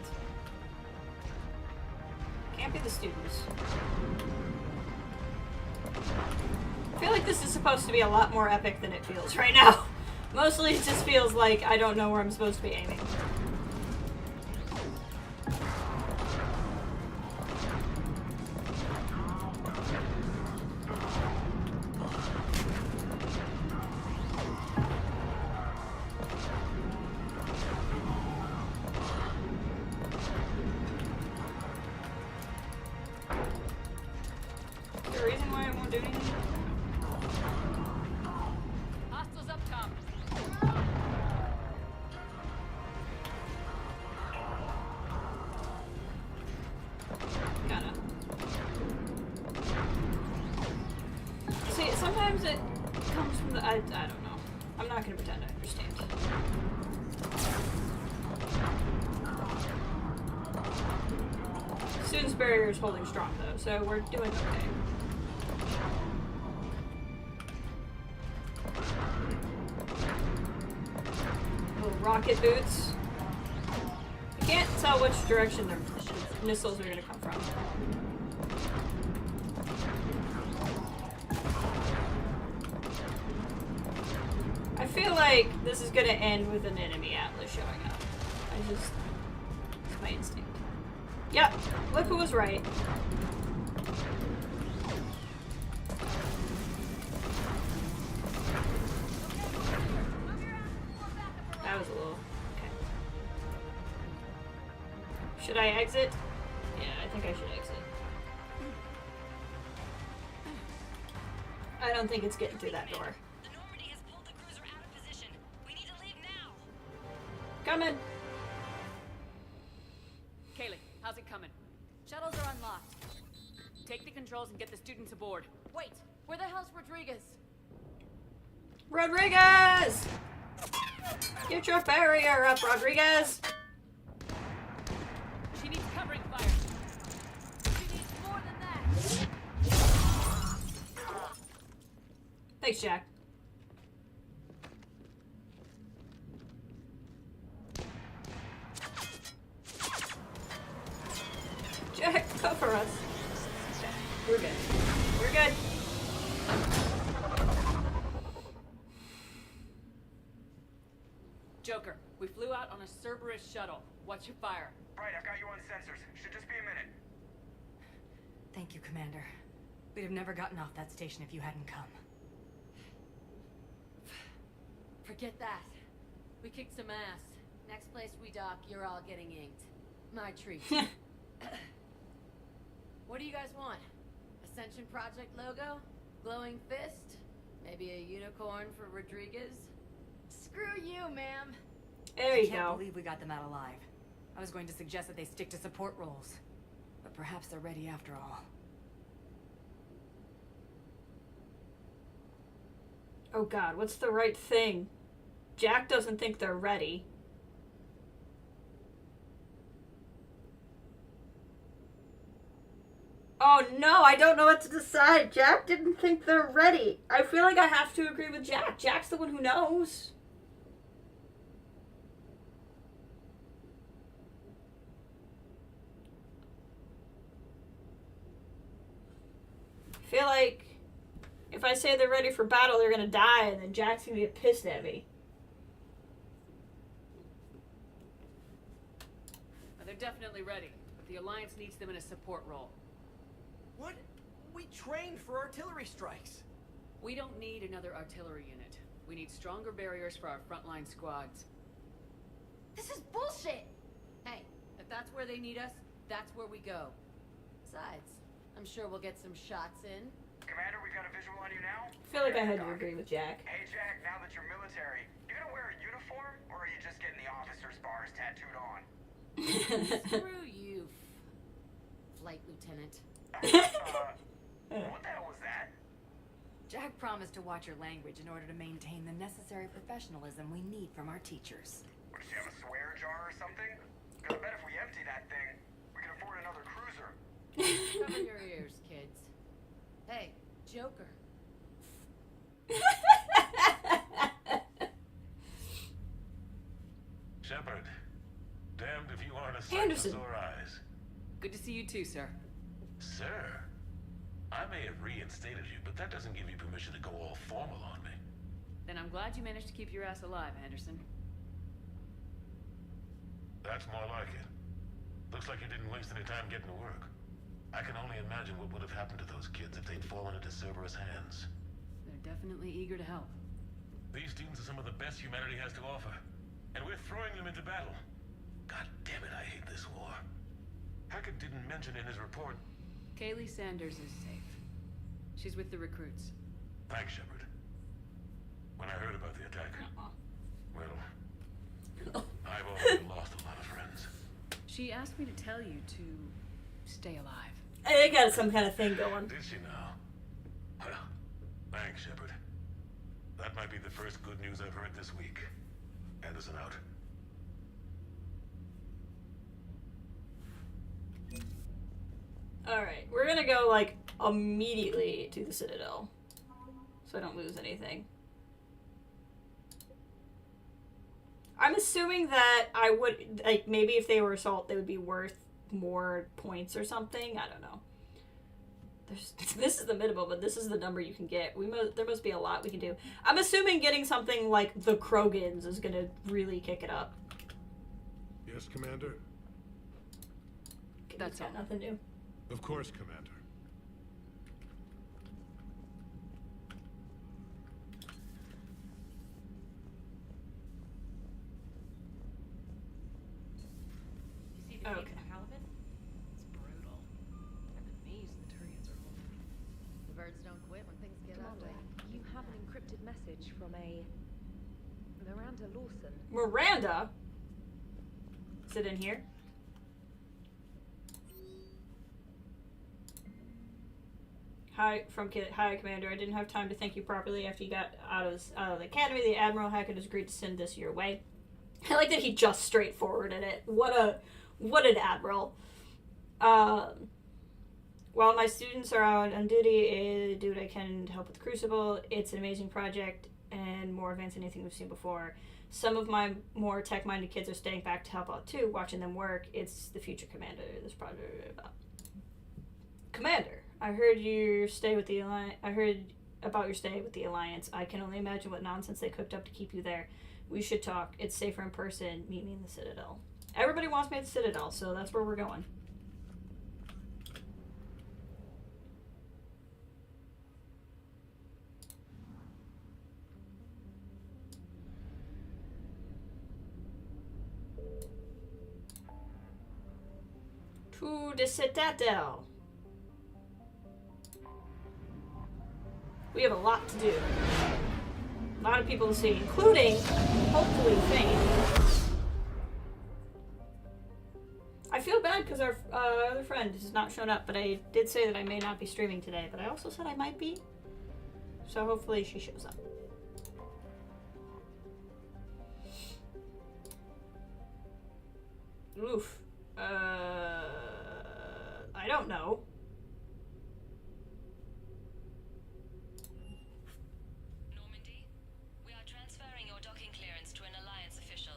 [SPEAKER 1] Can't be the students. I feel like this is supposed to be a lot more epic than it feels right now. Mostly it just feels like I don't know where I'm supposed to be aiming. Is there a reason why I won't do anything?
[SPEAKER 3] Hostiles up top.
[SPEAKER 1] Gotta. See, sometimes it comes from the... I don't know. I'm not gonna pretend I understand. Student's barrier is holding strong though, so we're doing okay. Little rocket boots. I can't tell which direction their missiles are gonna come from. I feel like this is gonna end with an enemy atlas showing up. It's my instinct. Yep, look who was right. That was a little... okay. Should I exit? Yeah, I think I should exit. I don't think it's getting through that door.
[SPEAKER 11] The Normandy has pulled the cruiser out of position. We need to leave now.
[SPEAKER 1] Coming!
[SPEAKER 3] Kaylee, how's it coming?
[SPEAKER 5] Shuttles are unlocked.
[SPEAKER 3] Take the controls and get the students aboard.
[SPEAKER 8] Wait, where the hell's Rodriguez?
[SPEAKER 1] Rodriguez! Get your barrier up, Rodriguez!
[SPEAKER 3] She needs covering fire.
[SPEAKER 8] She needs more than that.
[SPEAKER 1] Thanks, Jack. Jack, cover us. We're good. We're good.
[SPEAKER 3] Joker, we flew out on a Cerberus shuttle. What's your fire?
[SPEAKER 4] Right, I got you on sensors. Should just be a minute.
[SPEAKER 5] Thank you, Commander. We'd have never gotten off that station if you hadn't come.
[SPEAKER 8] Forget that. We kicked some ass. Next place we dock, you're all getting inked. My treat. What do you guys want? Ascension Project logo? Glowing fist? Maybe a unicorn for Rodriguez? Screw you, ma'am.
[SPEAKER 1] There
[SPEAKER 5] I
[SPEAKER 1] you
[SPEAKER 5] can't
[SPEAKER 1] go.
[SPEAKER 5] believe we got them out alive. I was going to suggest that they stick to support roles. But perhaps they're ready after all.
[SPEAKER 1] Oh god, what's the right thing? Jack doesn't think they're ready. Oh no, I don't know what to decide. Jack didn't think they're ready. I feel like I have to agree with Jack. Jack's the one who knows. I feel like if I say they're ready for battle, they're gonna die, and then Jack's gonna get pissed at me.
[SPEAKER 3] They're definitely ready, but the Alliance needs them in a support role.
[SPEAKER 13] What? We trained for artillery strikes.
[SPEAKER 3] We don't need another artillery unit. We need stronger barriers for our frontline squads.
[SPEAKER 8] This is bullshit! Hey, if that's where they need us, that's where we go. Besides, I'm sure we'll get some shots in.
[SPEAKER 14] Commander, we've got a visual on you now?
[SPEAKER 1] I feel like I had to agree with Jack.
[SPEAKER 14] Hey, Jack, now that you're military, you gonna wear a uniform, or are you just getting the officer's bars tattooed on?
[SPEAKER 8] Screw you, Flight Lieutenant.
[SPEAKER 14] What the hell was that?
[SPEAKER 5] Jack promised to watch your language in order to maintain the necessary professionalism we need from our teachers.
[SPEAKER 14] What, does she have a swear jar or something? Because I bet if we empty that thing, we can afford another cruiser.
[SPEAKER 8] Cover your ears, kids. Hey, Joker.
[SPEAKER 2] Shepard, damned if you aren't a sight for
[SPEAKER 1] Anderson.
[SPEAKER 2] sore eyes.
[SPEAKER 3] Good to see you too, sir.
[SPEAKER 2] Sir, I may have reinstated you, but that doesn't give you permission to go all formal on me.
[SPEAKER 3] Then I'm glad you managed to keep your ass alive, Anderson.
[SPEAKER 2] That's more like it. Looks like you didn't waste any time getting to work. I can only imagine what would have happened to those kids if they'd fallen into Cerberus' hands.
[SPEAKER 3] They're definitely eager to help.
[SPEAKER 2] These students are some of the best humanity has to offer, and we're throwing them into battle. God damn it, I hate this war. Hackett didn't mention in his report.
[SPEAKER 3] Kaylee Sanders is safe. She's with the recruits.
[SPEAKER 2] Thanks, Shepard. When I heard about the attack, well, I've already lost a lot of friends.
[SPEAKER 3] She asked me to tell you to stay alive.
[SPEAKER 1] They got some kind of thing going.
[SPEAKER 2] Did she now? Well, thanks, Shepard. That might be the first good news I've heard this week. Anderson out.
[SPEAKER 1] Alright, we're gonna go, like, immediately to the Citadel. So I don't lose anything. I'm assuming that I would, like, maybe if they were assault, they would be worth more points or something. I don't know. This is the minimum, but this is the number you can get. There must be a lot we can do. I'm assuming getting something like the Krogans is gonna really kick it up.
[SPEAKER 15] Yes, Commander?
[SPEAKER 3] That's
[SPEAKER 1] got nothing new.
[SPEAKER 15] Of course, Commander.
[SPEAKER 16] You see the
[SPEAKER 1] Okay.
[SPEAKER 16] okay. halibut? It's brutal. And the knees the Turians are holding.
[SPEAKER 8] The birds don't quit when things get
[SPEAKER 10] Commander,
[SPEAKER 8] ugly.
[SPEAKER 10] you have an encrypted message from a Miranda Lawson.
[SPEAKER 1] Miranda? Is it in here? Hi, Commander. I didn't have time to thank you properly after you got out of the academy. The Admiral Hackett has agreed to send this your way. I like that he just straightforwarded it. What an admiral. While my students are out on duty, do what I can to help with the Crucible. It's an amazing project and more advanced than anything we've seen before. Some of my more tech-minded kids are staying back to help out too, watching them work. It's the future Commander this project is about. Commander, I heard you stay with the Alliance. I heard about your stay with the Alliance. I can only imagine what nonsense they cooked up to keep you there. We should talk. It's safer in person. Meet me in the Citadel. Everybody wants me at the Citadel, so that's where we're going. To the Citadel. We have a lot to do. A lot of people to see, including, hopefully, Fane. I feel bad because our other friend has not shown up, but I did say that I may not be streaming today, but I also said I might be. So hopefully she shows up. Oof. I don't know.
[SPEAKER 11] Normandy, we are transferring your docking clearance to an Alliance official.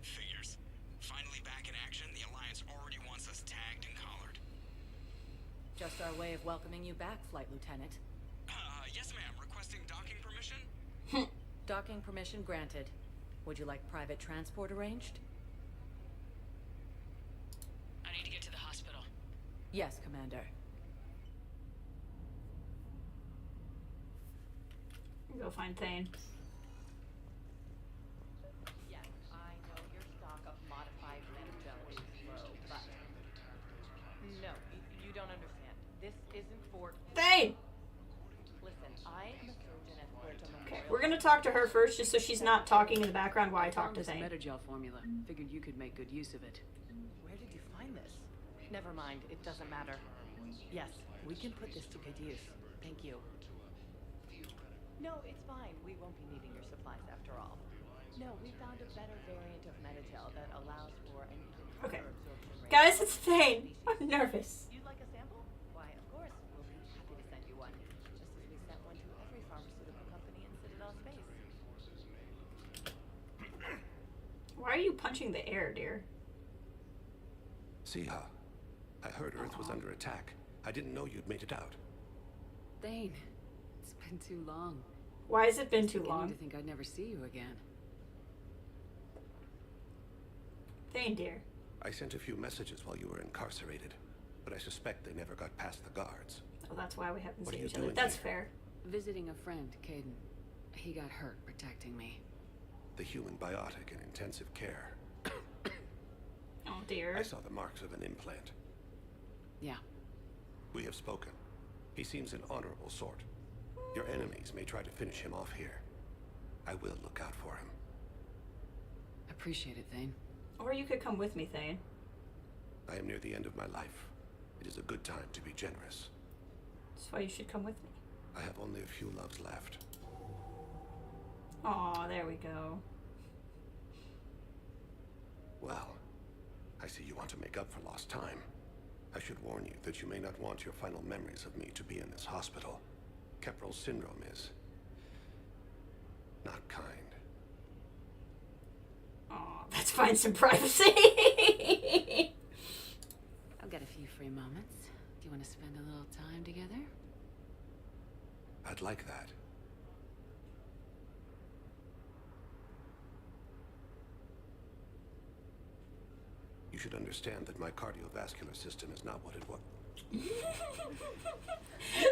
[SPEAKER 4] Figures. Finally back in action, the Alliance already wants us tagged and collared.
[SPEAKER 3] Just our way of welcoming you back, Flight Lieutenant.
[SPEAKER 4] Yes ma'am. Requesting docking permission?
[SPEAKER 3] Docking permission granted. Would you like private transport arranged?
[SPEAKER 11] I need to get to the hospital.
[SPEAKER 3] Yes, Commander.
[SPEAKER 1] Go find Thane.
[SPEAKER 16] Yes, I know your stock of modified metagells is low, but... No, you don't understand. This isn't for...
[SPEAKER 1] Thane! gonna talk to her first, just so she's not talking in the background while I talk to
[SPEAKER 3] This
[SPEAKER 1] Thane.
[SPEAKER 3] metagel formula. Figured you could make good use of it.
[SPEAKER 16] Where did you find this? Never mind, it doesn't matter. Yes, we can put this to good use. Thank you. No, it's fine. We won't be needing your supplies after all. No, we found a better variant of metagel that allows for an even higher absorption rate.
[SPEAKER 1] Guys, it's Thane. I'm nervous.
[SPEAKER 16] You'd like a sample? Why, of course. We'll be happy to send you one. Just as we sent one to every pharmaceutical company in Citadel space.
[SPEAKER 1] Why are you punching the air, dear?
[SPEAKER 17] Siha, I heard Earth was under attack. I didn't know you'd made it out.
[SPEAKER 3] Thane, it's been too long.
[SPEAKER 1] Why has it been too
[SPEAKER 3] Beginning
[SPEAKER 1] long?
[SPEAKER 3] to think I'd never see you again.
[SPEAKER 1] Thane, dear.
[SPEAKER 17] I sent a few messages while you were incarcerated, but I suspect they never got past the guards.
[SPEAKER 1] Oh, that's why we haven't
[SPEAKER 17] What are
[SPEAKER 1] seen
[SPEAKER 17] you
[SPEAKER 1] each other.
[SPEAKER 17] doing
[SPEAKER 1] That's
[SPEAKER 17] here?
[SPEAKER 1] fair.
[SPEAKER 3] Visiting a friend, Caden. He got hurt protecting me.
[SPEAKER 17] The human biotic in intensive care.
[SPEAKER 1] Oh, dear.
[SPEAKER 17] I saw the marks of an implant.
[SPEAKER 3] Yeah.
[SPEAKER 17] We have spoken. He seems an honorable sort. Your enemies may try to finish him off here. I will look out for him.
[SPEAKER 3] Appreciate it, Thane.
[SPEAKER 1] Or you could come with me, Thane.
[SPEAKER 17] I am near the end of my life. It is a good time to be generous.
[SPEAKER 1] That's why you should come with me.
[SPEAKER 17] I have only a few loves left.
[SPEAKER 1] Aw, there we go.
[SPEAKER 17] Well, I see you want to make up for lost time. I should warn you that you may not want your final memories of me to be in this hospital. Keprel syndrome is not kind.
[SPEAKER 1] Aw, let's find some privacy.
[SPEAKER 3] I've got a few free moments. Do you want to spend a little time together?
[SPEAKER 17] I'd like that. You should understand that my cardiovascular system is not what it was.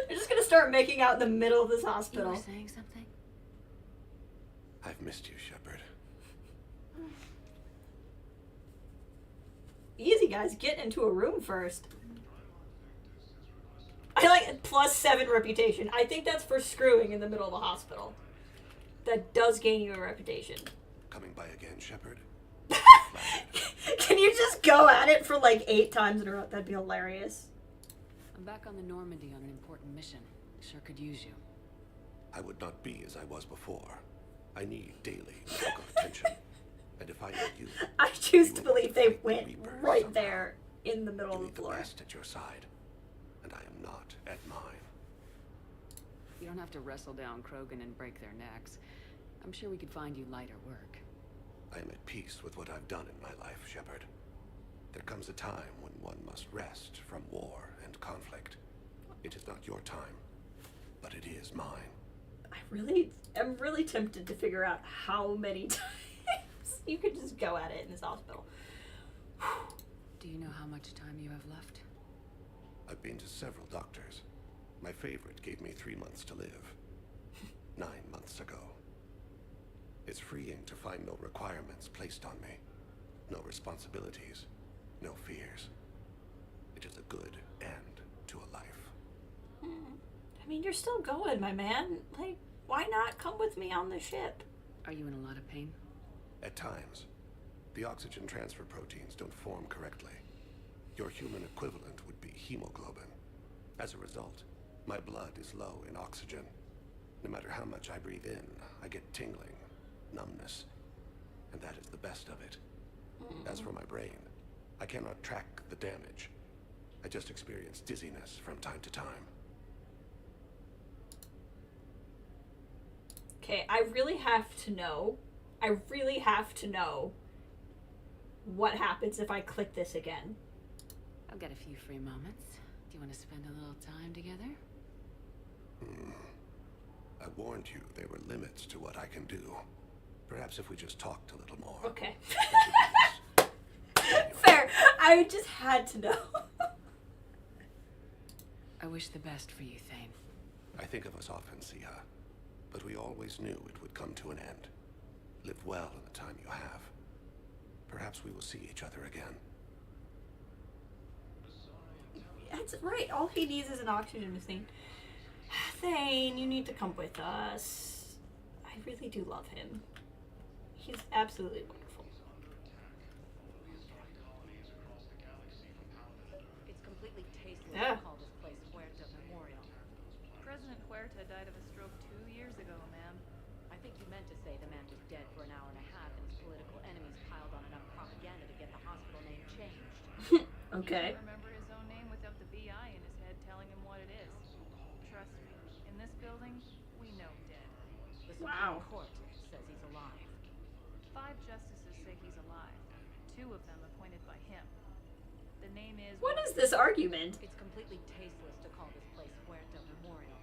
[SPEAKER 1] They're just gonna start making out in the middle of this
[SPEAKER 3] You
[SPEAKER 1] hospital.
[SPEAKER 3] were saying something?
[SPEAKER 17] I've missed you, Shepard.
[SPEAKER 1] Easy, guys. Get into a room first. I like +7 reputation. I think that's for screwing in the middle of a hospital. That does gain you a reputation.
[SPEAKER 17] Coming by again, Shepard?
[SPEAKER 1] Can you just go at it for like 8 times in a row? That'd be hilarious.
[SPEAKER 3] I'm back on the Normandy on an important mission. Sure could use you.
[SPEAKER 17] I would not be as I was before. I need daily medical attention. And if I had you,
[SPEAKER 1] I choose to
[SPEAKER 17] you would
[SPEAKER 1] believe they
[SPEAKER 17] fight
[SPEAKER 1] went
[SPEAKER 17] Reaper
[SPEAKER 1] right
[SPEAKER 17] somehow.
[SPEAKER 1] there in the middle
[SPEAKER 17] You
[SPEAKER 1] of
[SPEAKER 17] need
[SPEAKER 1] the floor.
[SPEAKER 17] the best at your side, and I am not at mine.
[SPEAKER 3] You don't have to wrestle down Krogan and break their necks. I'm sure we could find you lighter work.
[SPEAKER 17] I am at peace with what I've done in my life, Shepard. There comes a time when one must rest from war and conflict. It is not your time, but it is mine.
[SPEAKER 1] I'm really tempted to figure out how many times you could just go at it in this hospital.
[SPEAKER 3] Do you know how much time you have left?
[SPEAKER 17] I've been to several doctors. My favorite gave me 3 months to live. 9 months ago. It's freeing to find no requirements placed on me. No responsibilities. No fears. It is a good end to a life.
[SPEAKER 1] I mean, you're still going, my man. Like, why not come with me on the ship?
[SPEAKER 3] Are you in a lot of pain?
[SPEAKER 17] At times, the oxygen transfer proteins don't form correctly. Your human equivalent would be hemoglobin. As a result, my blood is low in oxygen. No matter how much I breathe in, I get tingling, numbness, and that is the best of it. As for my brain, I cannot track the damage. I just experience dizziness from time to time.
[SPEAKER 1] Okay, I really have to know what happens if I click this again.
[SPEAKER 3] I've got a few free moments. Do you want to spend a little time together?
[SPEAKER 17] I warned you there were limits to what I can do. Perhaps if we just talked a little more.
[SPEAKER 1] Okay. Fair. I just had to know.
[SPEAKER 3] I wish the best for you, Thane.
[SPEAKER 17] I think of us often, Siha, but we always knew it would come to an end. Live well in the time you have. Perhaps we will see each other again.
[SPEAKER 1] That's right. All he needs is an oxygen machine. Thane, you need to come with us. I I really do love him. He's absolutely wonderful.
[SPEAKER 5] It's completely tasteless
[SPEAKER 1] Yeah.
[SPEAKER 5] to call this place Huerta Memorial.
[SPEAKER 18] President Huerta died of a stroke 2 years ago, ma'am.
[SPEAKER 5] I think you meant to say the man was dead for an hour and a half and his political enemies piled on enough propaganda to get the hospital name changed.
[SPEAKER 1] Okay.
[SPEAKER 18] He can't remember his own name without the BI in his head telling him what it is. Trust me, in this building, we know dead.
[SPEAKER 5] The
[SPEAKER 1] Wow.
[SPEAKER 5] Supreme Court says he's alive.
[SPEAKER 18] 5 justices say he's alive. 2 of them appointed by him. The name is...
[SPEAKER 1] What is this argument?
[SPEAKER 5] It's completely tasteless to call this place Huerta Memorial.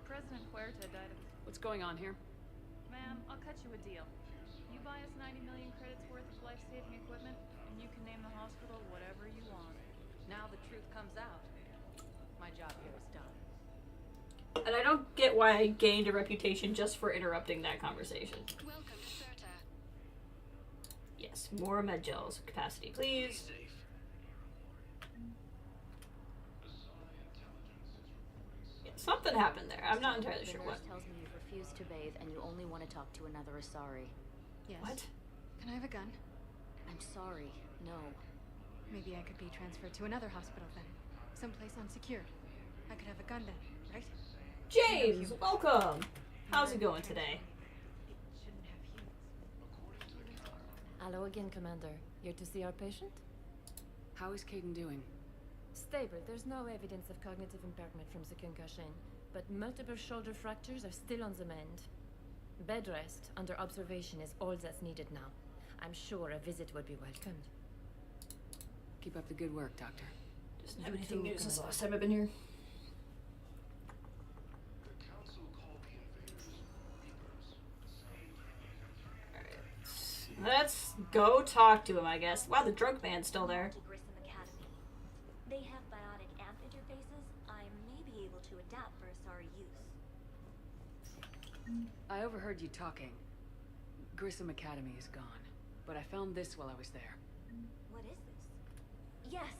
[SPEAKER 18] President Huerta died of...
[SPEAKER 3] What's going on here?
[SPEAKER 18] Ma'am, I'll cut you a deal. You buy us 90 million credits worth of life-saving equipment, and you can name the hospital whatever you want.
[SPEAKER 5] Now the truth comes out. My job here is done.
[SPEAKER 1] And I don't get why I gained a reputation just for interrupting that conversation.
[SPEAKER 11] Welcome to Certa.
[SPEAKER 1] Yes, more med gels. Capacity, please. Yeah, something happened there. I'm not entirely sure what.
[SPEAKER 19] The nurse tells me you refuse to bathe and you only want to talk to another Asari.
[SPEAKER 10] Yes.
[SPEAKER 1] What?
[SPEAKER 10] Can I have a gun?
[SPEAKER 19] I'm sorry, no.
[SPEAKER 10] Maybe I could be transferred to another hospital then. Someplace unsecured. I could have a gun then, right?
[SPEAKER 1] James, welcome. How's it going today?
[SPEAKER 8] Hello again, Commander. Here to see our patient?
[SPEAKER 3] How is Caden doing?
[SPEAKER 8] Stable. There's no evidence of cognitive impairment from the concussion, but multiple shoulder fractures are still on the mend. Bed rest under observation is all that's needed now. I'm sure a visit would be welcomed.
[SPEAKER 3] Keep up the good work, Doctor.
[SPEAKER 1] Doesn't have anything new since the last time I've been here. Let's go talk to him, I guess. Wow, the drunk man's still there.
[SPEAKER 20] They have biotic amp interfaces. I may be able to adapt for Asari use.
[SPEAKER 3] I overheard you talking. Grissom Academy is gone, but I found this while I was there.
[SPEAKER 20] What is this? Yes,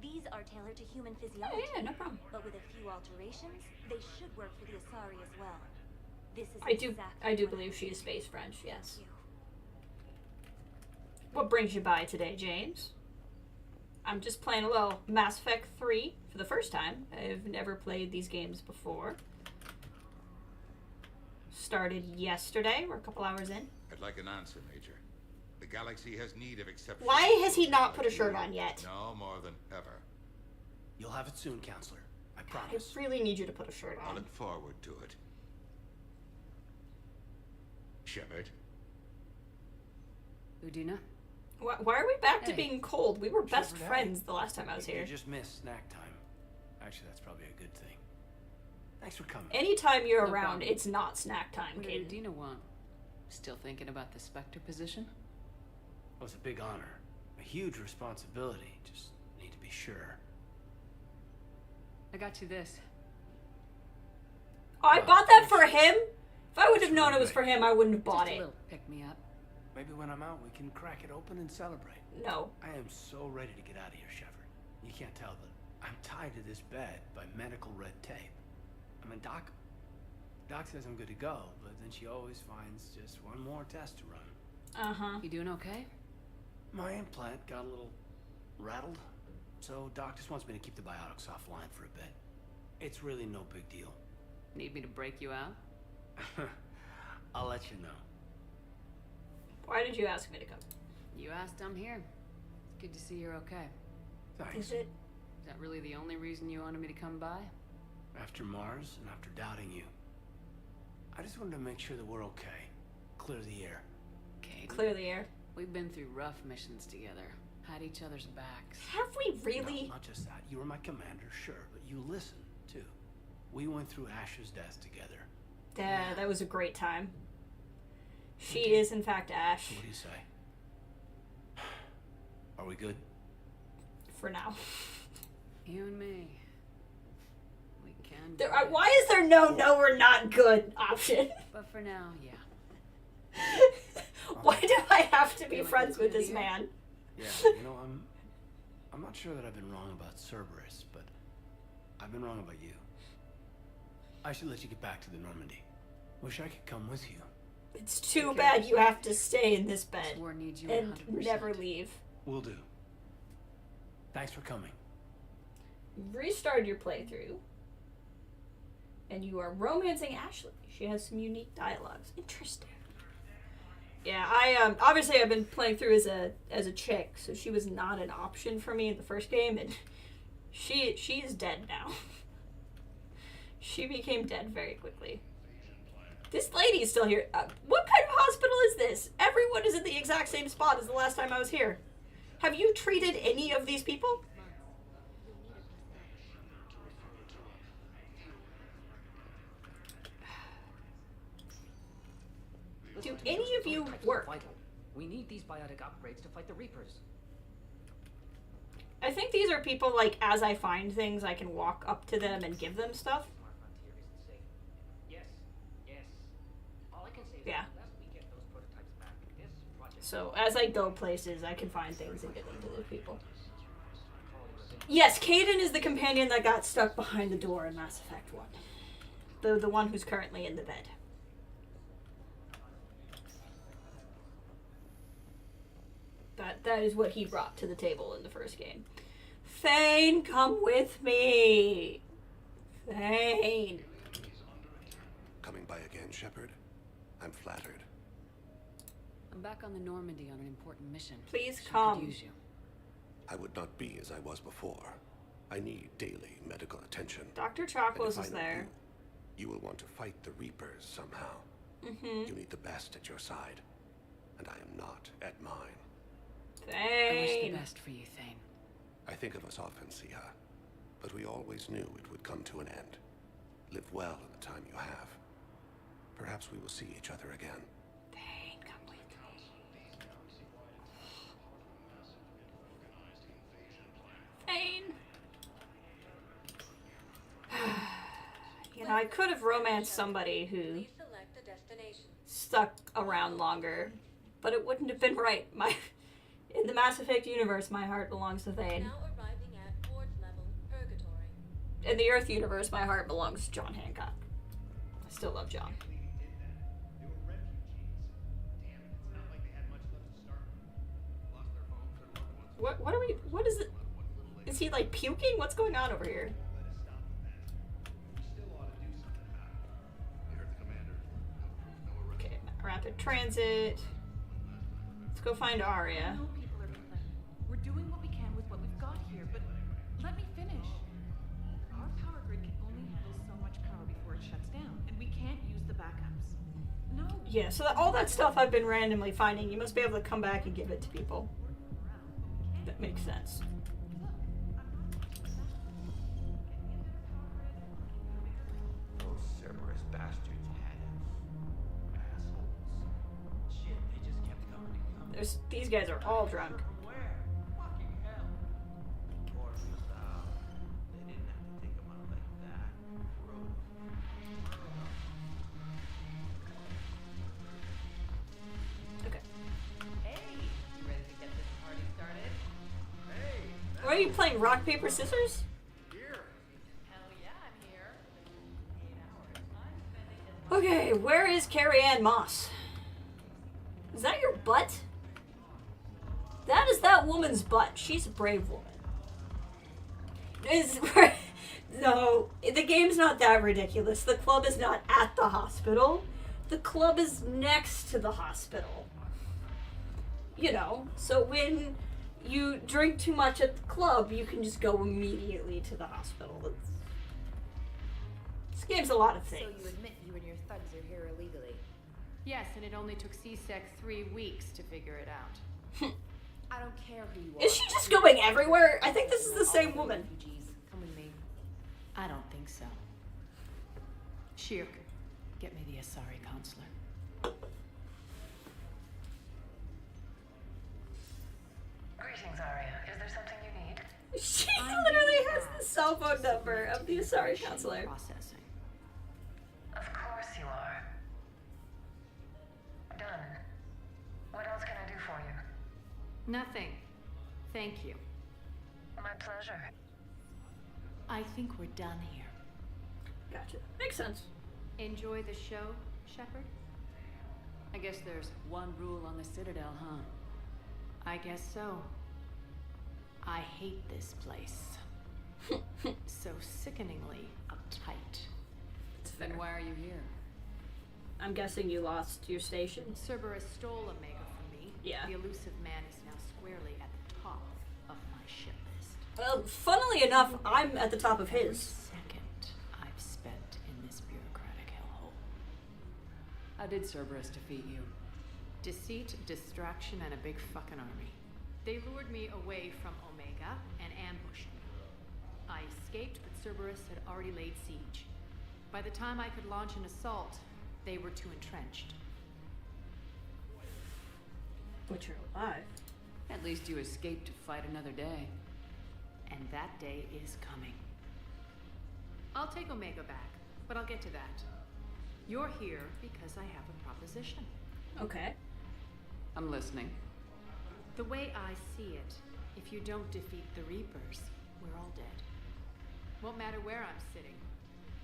[SPEAKER 20] these are tailored to human physiology.
[SPEAKER 1] Yeah, no problem.
[SPEAKER 20] But with a few alterations, they should work for the Asari as well. This is
[SPEAKER 1] I
[SPEAKER 20] exactly
[SPEAKER 1] do
[SPEAKER 20] what
[SPEAKER 1] believe
[SPEAKER 20] I
[SPEAKER 1] she is
[SPEAKER 20] needed.
[SPEAKER 1] space French, yes.
[SPEAKER 20] Thank you.
[SPEAKER 1] What brings you by today, James? I'm just playing a little Mass Effect 3 for the first time. I've never played these games before. Started yesterday. We're a couple hours in.
[SPEAKER 7] I'd like an answer, Major. The galaxy has need of exceptional...
[SPEAKER 1] Why has he not put a shirt on yet?
[SPEAKER 7] No more than ever.
[SPEAKER 13] You'll have it soon, Counselor. I promise.
[SPEAKER 1] I really need you to put a shirt
[SPEAKER 7] I
[SPEAKER 1] on.
[SPEAKER 7] look forward to it. Shepard.
[SPEAKER 3] Udina?
[SPEAKER 1] Why are we back to
[SPEAKER 3] Hey.
[SPEAKER 1] being cold? We were best
[SPEAKER 13] Shepard,
[SPEAKER 1] friends the last time I was
[SPEAKER 13] You
[SPEAKER 1] here.
[SPEAKER 13] just missed snack time. Actually, that's probably a good thing. Thanks for coming.
[SPEAKER 1] Anytime you're
[SPEAKER 3] No
[SPEAKER 1] around,
[SPEAKER 3] problem.
[SPEAKER 1] it's not snack time,
[SPEAKER 3] What
[SPEAKER 1] Caden.
[SPEAKER 3] did Udina want? Still thinking about the Spectre position?
[SPEAKER 13] It was a big honor. A huge responsibility. Just need to be sure.
[SPEAKER 3] I got you this.
[SPEAKER 1] Oh, I bought that for him? If I would have known it was for him, I wouldn't have bought
[SPEAKER 3] Just a
[SPEAKER 1] it.
[SPEAKER 3] little pick-me-up.
[SPEAKER 13] Maybe when I'm out, we can crack it open and celebrate.
[SPEAKER 1] No.
[SPEAKER 13] I am so ready to get out of here, Shepard. You can't tell, but I'm tied to this bed by medical red tape. I mean, Doc says I'm good to go, but then she always finds just one more test to run.
[SPEAKER 1] Uh-huh.
[SPEAKER 3] You doing okay?
[SPEAKER 13] My implant got a little rattled, so Doc just wants me to keep the biotics offline for a bit. It's really no big deal.
[SPEAKER 3] Need me to break you out?
[SPEAKER 13] I'll let you know.
[SPEAKER 1] Why did you ask me to come?
[SPEAKER 3] You asked, I'm here. It's good to see you're okay.
[SPEAKER 13] Thanks.
[SPEAKER 1] Is it?
[SPEAKER 3] Is that really the only reason you wanted me to come by?
[SPEAKER 13] After Mars and after doubting you, I just wanted to make sure that we're okay. Clear the air.
[SPEAKER 3] Okay.
[SPEAKER 1] Clear the air.
[SPEAKER 3] We've been through rough missions together. Had each other's backs.
[SPEAKER 1] Have we really?
[SPEAKER 13] No, not just that. You were my commander, sure, but you listened, too. We went through Ash's death together.
[SPEAKER 1] Yeah, that was a great time. She is, in fact, Ash.
[SPEAKER 13] So what do you say? Are we good?
[SPEAKER 1] For now.
[SPEAKER 3] You and me. We can.
[SPEAKER 1] There, why is there no we're not good option?
[SPEAKER 3] But for now, yeah.
[SPEAKER 1] Why do I have to be
[SPEAKER 3] Feel like
[SPEAKER 1] friends
[SPEAKER 3] it's
[SPEAKER 1] with
[SPEAKER 3] good
[SPEAKER 1] this
[SPEAKER 3] to
[SPEAKER 1] man?
[SPEAKER 13] Yeah, you know, I'm not sure that I've been wrong about Cerberus, but I've been wrong about you. I should let you get back to the Normandy. Wish I could come with you.
[SPEAKER 1] It's too bad you have to stay in this bed
[SPEAKER 3] Swore needs you
[SPEAKER 1] and
[SPEAKER 3] 100%.
[SPEAKER 1] never leave.
[SPEAKER 13] Will do. Thanks for coming.
[SPEAKER 1] Restarted your playthrough, and you are romancing Ashley. She has some unique dialogues. Interesting. Yeah, I obviously I've been playing through as a chick, so she was not an option for me in the first game, and she is dead now. She became dead very quickly. This lady is still here. What kind of hospital is this? Everyone is in the exact same spot as the last time I was here. Have you treated any of these people? Do any of you work?
[SPEAKER 9] Vital. We need these biotic upgrades to fight the Reapers.
[SPEAKER 1] I think these are people, like, as I find things, I can walk up to them and give them stuff.
[SPEAKER 9] Yes, yes. All I can say is
[SPEAKER 1] Yeah.
[SPEAKER 9] unless we get those prototypes back, this project.
[SPEAKER 1] So, as I go places, I can find things and give them to those people. Yes, Caden is the companion that got stuck behind the door in Mass Effect 1. The one who's currently in the bed. That is what he brought to the table in the first game. Thane, come with me! Thane!
[SPEAKER 17] Coming by again, Shepard? I'm flattered.
[SPEAKER 3] I'm back on the Normandy on an important mission.
[SPEAKER 1] Please
[SPEAKER 3] She
[SPEAKER 1] come.
[SPEAKER 3] could use you.
[SPEAKER 17] I would not be as I was before. I need daily medical attention.
[SPEAKER 1] Dr.
[SPEAKER 17] And if
[SPEAKER 1] Choclos
[SPEAKER 17] I
[SPEAKER 1] is
[SPEAKER 17] know
[SPEAKER 1] there.
[SPEAKER 17] You will want to fight the Reapers somehow.
[SPEAKER 1] Mm-hmm.
[SPEAKER 17] You need the best at your side, and I am not at mine.
[SPEAKER 3] I wish the
[SPEAKER 1] Thane!
[SPEAKER 3] best for you, Thane.
[SPEAKER 17] I think of us often, Siha, but we always knew it would come to an end. Live well in the time you have. Perhaps we will see each other again.
[SPEAKER 1] Thane, come with me. Thane! You know, I could have romanced somebody who stuck around longer, but it wouldn't have been right. In the Mass Effect universe, my heart belongs to Thane. In the Earth universe, my heart belongs to John Hancock. I still love John. What is it? Is he like puking? What's going on over here? Okay, rapid transit. Let's go find Arya.
[SPEAKER 16] I know people are complaining. We're doing what we can with what we've got here, but let me finish. Our power grid can only handle so much power before it shuts down, and we can't use the backups. No.
[SPEAKER 1] Yeah, so all that stuff I've been randomly finding, you must be able to come back and give it to people. That makes sense.
[SPEAKER 9] Those Cerberus bastards had us. Assholes. Shit, they just kept coming and coming.
[SPEAKER 1] These guys are all drunk.
[SPEAKER 9] From where? Fucking hell. Or they didn't have to take them out like that. Brutal.
[SPEAKER 1] Okay.
[SPEAKER 16] Hey, you ready to get this party started?
[SPEAKER 9] Hey!
[SPEAKER 1] What are you playing? Rock, paper, scissors?
[SPEAKER 16] Hell yeah, I'm here. 8 hours. I'm spending
[SPEAKER 1] Okay, where is Carrie Ann Moss? Is that your butt? That is that woman's butt. She's a brave woman. No, the game's not that ridiculous. The club is not at the hospital. The club is next to the hospital. You know, so when you drink too much at the club, you can just go immediately to the hospital. This game's a lot of things.
[SPEAKER 8] So you admit you and your thugs are here illegally?
[SPEAKER 3] Yes, and it only took CSEC 3 weeks to figure it out.
[SPEAKER 8] I don't care who you are.
[SPEAKER 1] Is she just going everywhere? I think this is the same woman.
[SPEAKER 8] Refugees, come with me.
[SPEAKER 3] I don't think so. Shirk, get me the Asari counselor.
[SPEAKER 11] Greetings, Arya. Is there something you need?
[SPEAKER 1] She literally has the cell phone number of the Asari counselor.
[SPEAKER 3] Processing.
[SPEAKER 11] Of course you are. Done. What else can I do for you?
[SPEAKER 3] Nothing. Thank you.
[SPEAKER 11] My pleasure.
[SPEAKER 3] I think we're done here.
[SPEAKER 1] Gotcha. Makes sense.
[SPEAKER 3] Enjoy the show, Shepard? I guess there's one rule on the Citadel, huh? I guess so. I hate this place. So sickeningly uptight. Then why are you here?
[SPEAKER 1] I'm guessing you lost your station.
[SPEAKER 3] Cerberus stole Omega from me.
[SPEAKER 1] Yeah.
[SPEAKER 3] The elusive man is now squarely at the top of my shit list.
[SPEAKER 1] Well, funnily enough, I'm at the top of his.
[SPEAKER 3] Second I've spent in this bureaucratic hellhole. How did Cerberus defeat you? Deceit, distraction, and a big fucking army. They lured me away from Omega and ambushed me. I escaped, but Cerberus had already laid siege. By the time I could launch an assault, they were too entrenched.
[SPEAKER 1] But you're alive.
[SPEAKER 3] At least you escaped to fight another day. And that day is coming. I'll take Omega back, but I'll get to that. You're here because I have a proposition.
[SPEAKER 1] Okay.
[SPEAKER 3] I'm listening. The way I see it, if you don't defeat the Reapers, we're all dead. Won't matter where I'm sitting.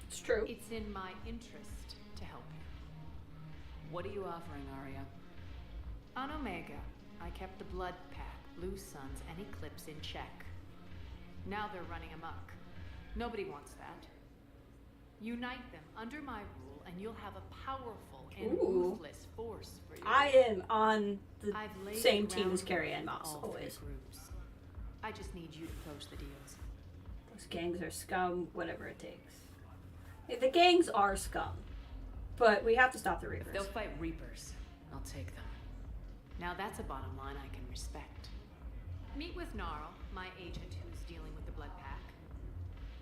[SPEAKER 1] It's true.
[SPEAKER 3] It's in my interest to help you. What are you offering, Arya? On Omega, I kept the Blood Pack, Blue Suns, and Eclipse in check. Now they're running amok. Nobody wants that. Unite them under my rule, and you'll have a powerful and ruthless force for you.
[SPEAKER 1] I am on the same team as Carrie Ann Moss, always.
[SPEAKER 3] Groups. I just need you to close the deals.
[SPEAKER 1] Those gangs are scum, whatever it takes. The gangs are scum, but we have to stop the Reapers.
[SPEAKER 3] If they'll fight Reapers, I'll take them. Now that's a bottom line I can respect. Meet with Gnarl, my agent who's dealing with the Blood Pack.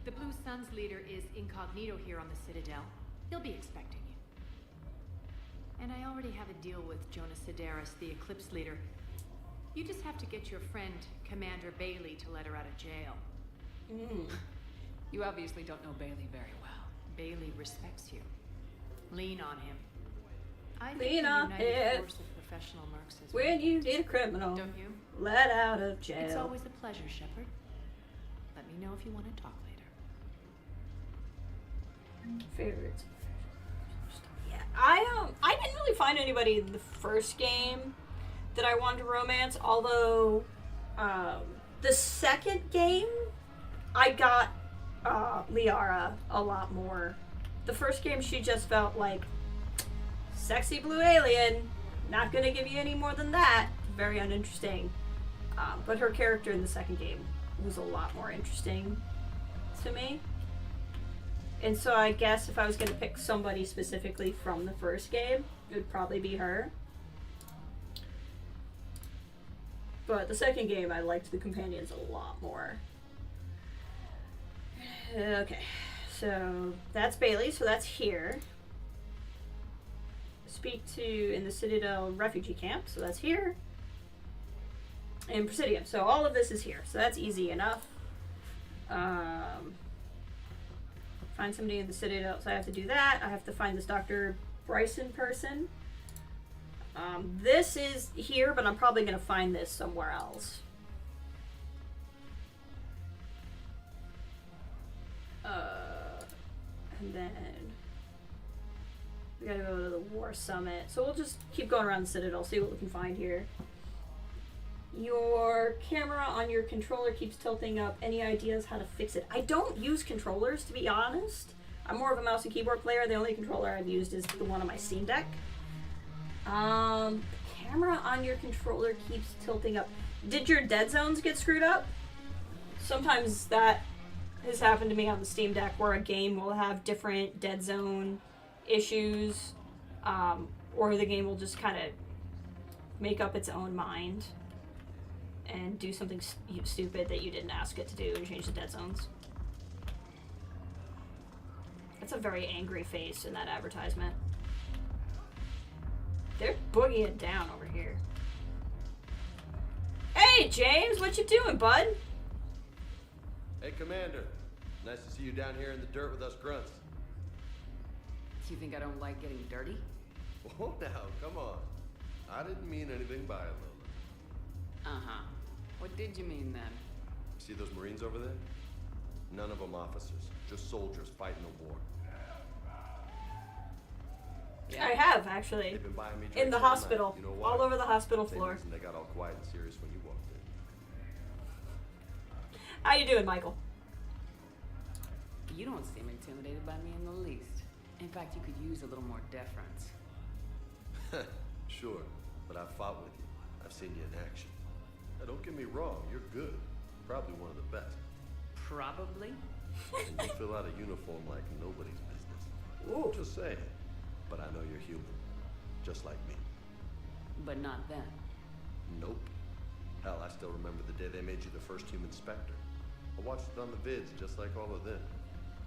[SPEAKER 3] The Blue Suns leader is incognito here on the Citadel. He'll be expecting you. And I already have a deal with Jonas Sidaris, the Eclipse leader. You just have to get your friend, Commander Bailey, to let her out of jail. You obviously don't know Bailey very well. Bailey respects you. Lean on him. I
[SPEAKER 1] Lean on him.
[SPEAKER 3] Force of professional mercs is
[SPEAKER 1] when you need a criminal,
[SPEAKER 3] don't you?
[SPEAKER 1] Let out of jail.
[SPEAKER 3] It's always a pleasure, Shepard. Let me know if you want to talk later.
[SPEAKER 1] Favorites. Yeah, I didn't really find anybody in the first game that I wanted to romance. Although, the second game, I got Liara a lot more. The first game, she just felt like sexy blue alien. Not gonna give you any more than that. Very uninteresting. But her character in the second game was a lot more interesting to me. And so I guess if I was gonna pick somebody specifically from the first game, it would probably be her. But the second game, I liked the companions a lot more. Okay, so that's Bailey, so that's here. Speak to in the Citadel refugee camp, so that's here. And Presidium, so all of this is here, so that's easy enough. Find somebody in the Citadel, so I have to do that. I have to find this Dr. Bryson person. This is here, but I'm probably going to find this somewhere else. And then we gotta go to the War Summit. So we'll just keep going around the Citadel, see what we can find here. Your camera on your controller keeps tilting up. Any ideas how to fix it? I don't use controllers, to be honest. I'm more of a mouse and keyboard player. The only controller I've used is the one on my Steam Deck. Camera on your controller keeps tilting up. Did your dead zones get screwed up? Sometimes that has happened to me on the Steam Deck where a game will have different dead zone issues, or the game will just kind of make up its own mind and do something stupid that you didn't ask it to do and change the dead zones. That's a very angry face in that advertisement. They're boogieing down over here. Hey, James, what you doing, bud?
[SPEAKER 21] Hey, Commander. Nice to see you down here in the dirt with us grunts.
[SPEAKER 3] You think I don't like getting dirty?
[SPEAKER 21] Oh, now, come on. I didn't mean anything by it, Lola.
[SPEAKER 3] Uh-huh. What did you mean, then?
[SPEAKER 21] See those Marines over there? None of them officers. Just soldiers fighting a war.
[SPEAKER 16] Yeah.
[SPEAKER 1] I have, actually.
[SPEAKER 21] They've been buying me
[SPEAKER 1] In the
[SPEAKER 21] drinks all night.
[SPEAKER 1] hospital.
[SPEAKER 21] You know why?
[SPEAKER 1] All over the hospital
[SPEAKER 21] Same
[SPEAKER 1] floor.
[SPEAKER 21] reason they got all quiet and serious when you walked in.
[SPEAKER 1] How you doing, Michael?
[SPEAKER 16] You don't seem intimidated by me in the least. In fact, you could use a little more deference.
[SPEAKER 21] Sure, but I've fought with you. I've seen you in action. Now, don't get me wrong, you're good. Probably one of the best.
[SPEAKER 16] Probably?
[SPEAKER 21] And you fill out a uniform like nobody's business.
[SPEAKER 1] Ooh.
[SPEAKER 21] Just saying. But I know you're human. Just like me.
[SPEAKER 16] But not then.
[SPEAKER 21] Nope. Hell, I still remember the day they made you the first human Spectre. I watched it on the vids just like all of them.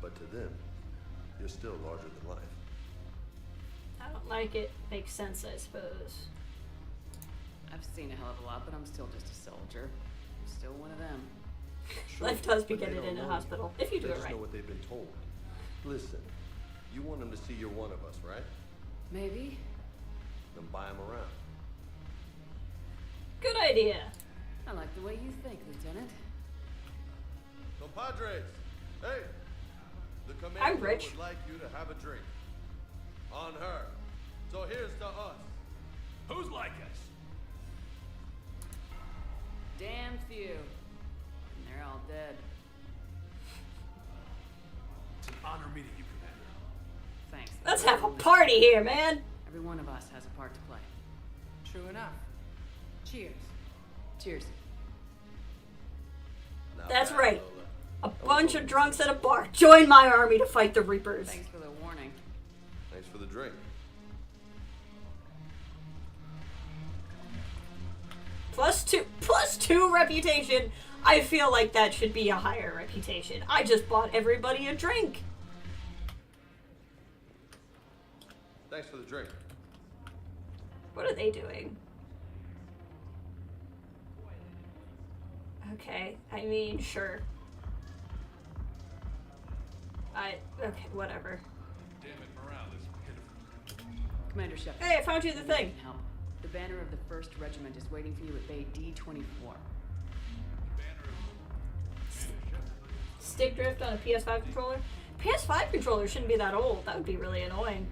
[SPEAKER 21] But to them, you're still larger than life.
[SPEAKER 1] I don't like it. Makes sense, I suppose.
[SPEAKER 16] I've seen a hell of a lot, but I'm still just a soldier. I'm still one of them.
[SPEAKER 21] Sure,
[SPEAKER 1] Life does be
[SPEAKER 21] but they
[SPEAKER 1] getting
[SPEAKER 21] don't
[SPEAKER 1] in a
[SPEAKER 21] know
[SPEAKER 1] hospital, if you do
[SPEAKER 21] they
[SPEAKER 1] it
[SPEAKER 21] just
[SPEAKER 1] right.
[SPEAKER 21] know what they've been told. Listen, you want them to see you're one of us, right?
[SPEAKER 16] Maybe.
[SPEAKER 21] Then buy them around.
[SPEAKER 1] Good idea.
[SPEAKER 16] I like the way you think, Lieutenant.
[SPEAKER 21] Compadres, hey! The
[SPEAKER 1] I'm
[SPEAKER 21] commander
[SPEAKER 1] rich.
[SPEAKER 21] would like you to have a drink. On her. So here's to us.
[SPEAKER 13] Who's like us?
[SPEAKER 16] Damn few. And they're all dead.
[SPEAKER 13] It's an honor meeting you, Commander.
[SPEAKER 16] Thanks.
[SPEAKER 1] Let's have a party here, man.
[SPEAKER 16] Every one of us has a part to play. True enough. Cheers. Cheers.
[SPEAKER 21] Now
[SPEAKER 1] That's
[SPEAKER 21] back,
[SPEAKER 1] right.
[SPEAKER 21] Lola.
[SPEAKER 1] A bunch of drunks at a bar. Join my army to fight the Reapers.
[SPEAKER 16] Thanks for the warning.
[SPEAKER 21] Thanks for the drink.
[SPEAKER 1] Plus two reputation. I feel like that should be a higher reputation. I just bought everybody a drink.
[SPEAKER 21] Thanks for the drink.
[SPEAKER 1] What are they doing? Okay, I mean, sure. Okay, whatever.
[SPEAKER 13] Damn it, morale is pitiful.
[SPEAKER 16] Commander Shepard.
[SPEAKER 1] Hey, I found you the thing.
[SPEAKER 16] Help. The banner of the 1st Regiment is waiting for you at Bay D-24.
[SPEAKER 1] Stick drift on a PS5 controller? PS5 controller shouldn't be that old. That would be really annoying.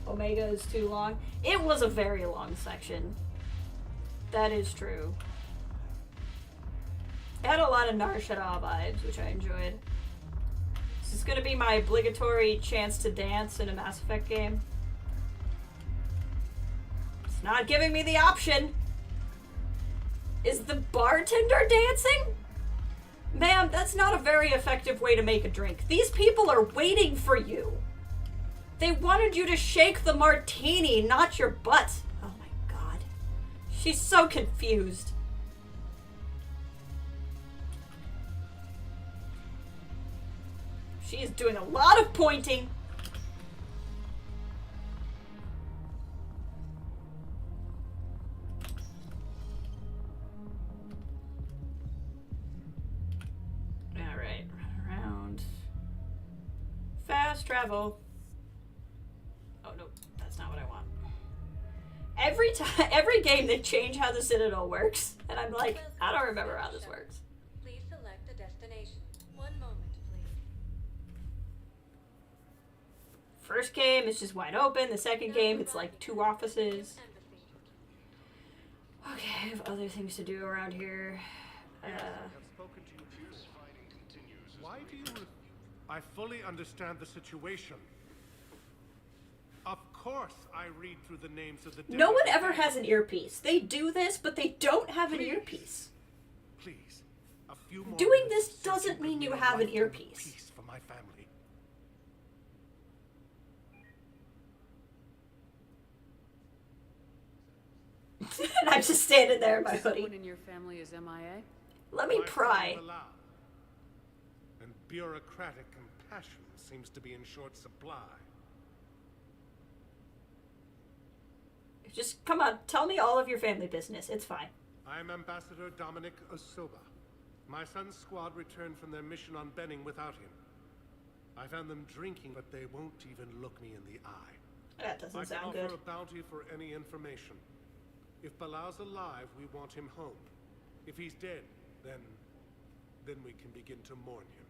[SPEAKER 1] Omega is too long. It was a very long section. That is true. It had a lot of Nar Shaddaa vibes, which I enjoyed. This is going to be my obligatory chance to dance in a Mass Effect game. It's not giving me the option. Is the bartender dancing? Ma'am, that's not a very effective way to make a drink. These people are waiting for you. They wanted you to shake the martini, not your butt. Oh my god. She's so confused. She is doing a lot of pointing. Alright, run around. Fast travel. Oh no, that's not what I want. Every game they change how the Citadel works, and I'm like, I don't remember how this works.
[SPEAKER 11] Please select a destination. One moment, please.
[SPEAKER 1] First game, it's just wide open. The second game, it's like 2 offices. Okay, I have other things to do around here.
[SPEAKER 15] Why do you... I fully understand the situation. Of course I read through the names of the...
[SPEAKER 1] No one ever has an earpiece. They do this, but they don't have an earpiece.
[SPEAKER 15] Please, a few more
[SPEAKER 1] Doing
[SPEAKER 15] minutes
[SPEAKER 1] this doesn't mean you have an earpiece.
[SPEAKER 15] Peace for my family.
[SPEAKER 1] And I'm just standing there in my hoodie.
[SPEAKER 16] Someone in your family is MIA?
[SPEAKER 1] Let me
[SPEAKER 15] My
[SPEAKER 1] pry.
[SPEAKER 15] family allow. And bureaucratic compassion seems to be in short supply.
[SPEAKER 1] Just, come on, tell me all of your family business. It's fine.
[SPEAKER 15] I am Ambassador Dominic Osoba. My son's squad returned from their mission on Benning without him. I found them drinking, but they won't even look me in the eye.
[SPEAKER 1] That doesn't sound
[SPEAKER 15] I
[SPEAKER 1] good.
[SPEAKER 15] can offer a bounty for any information. If Bilal's alive, we want him home. If he's dead, then we can begin to mourn him.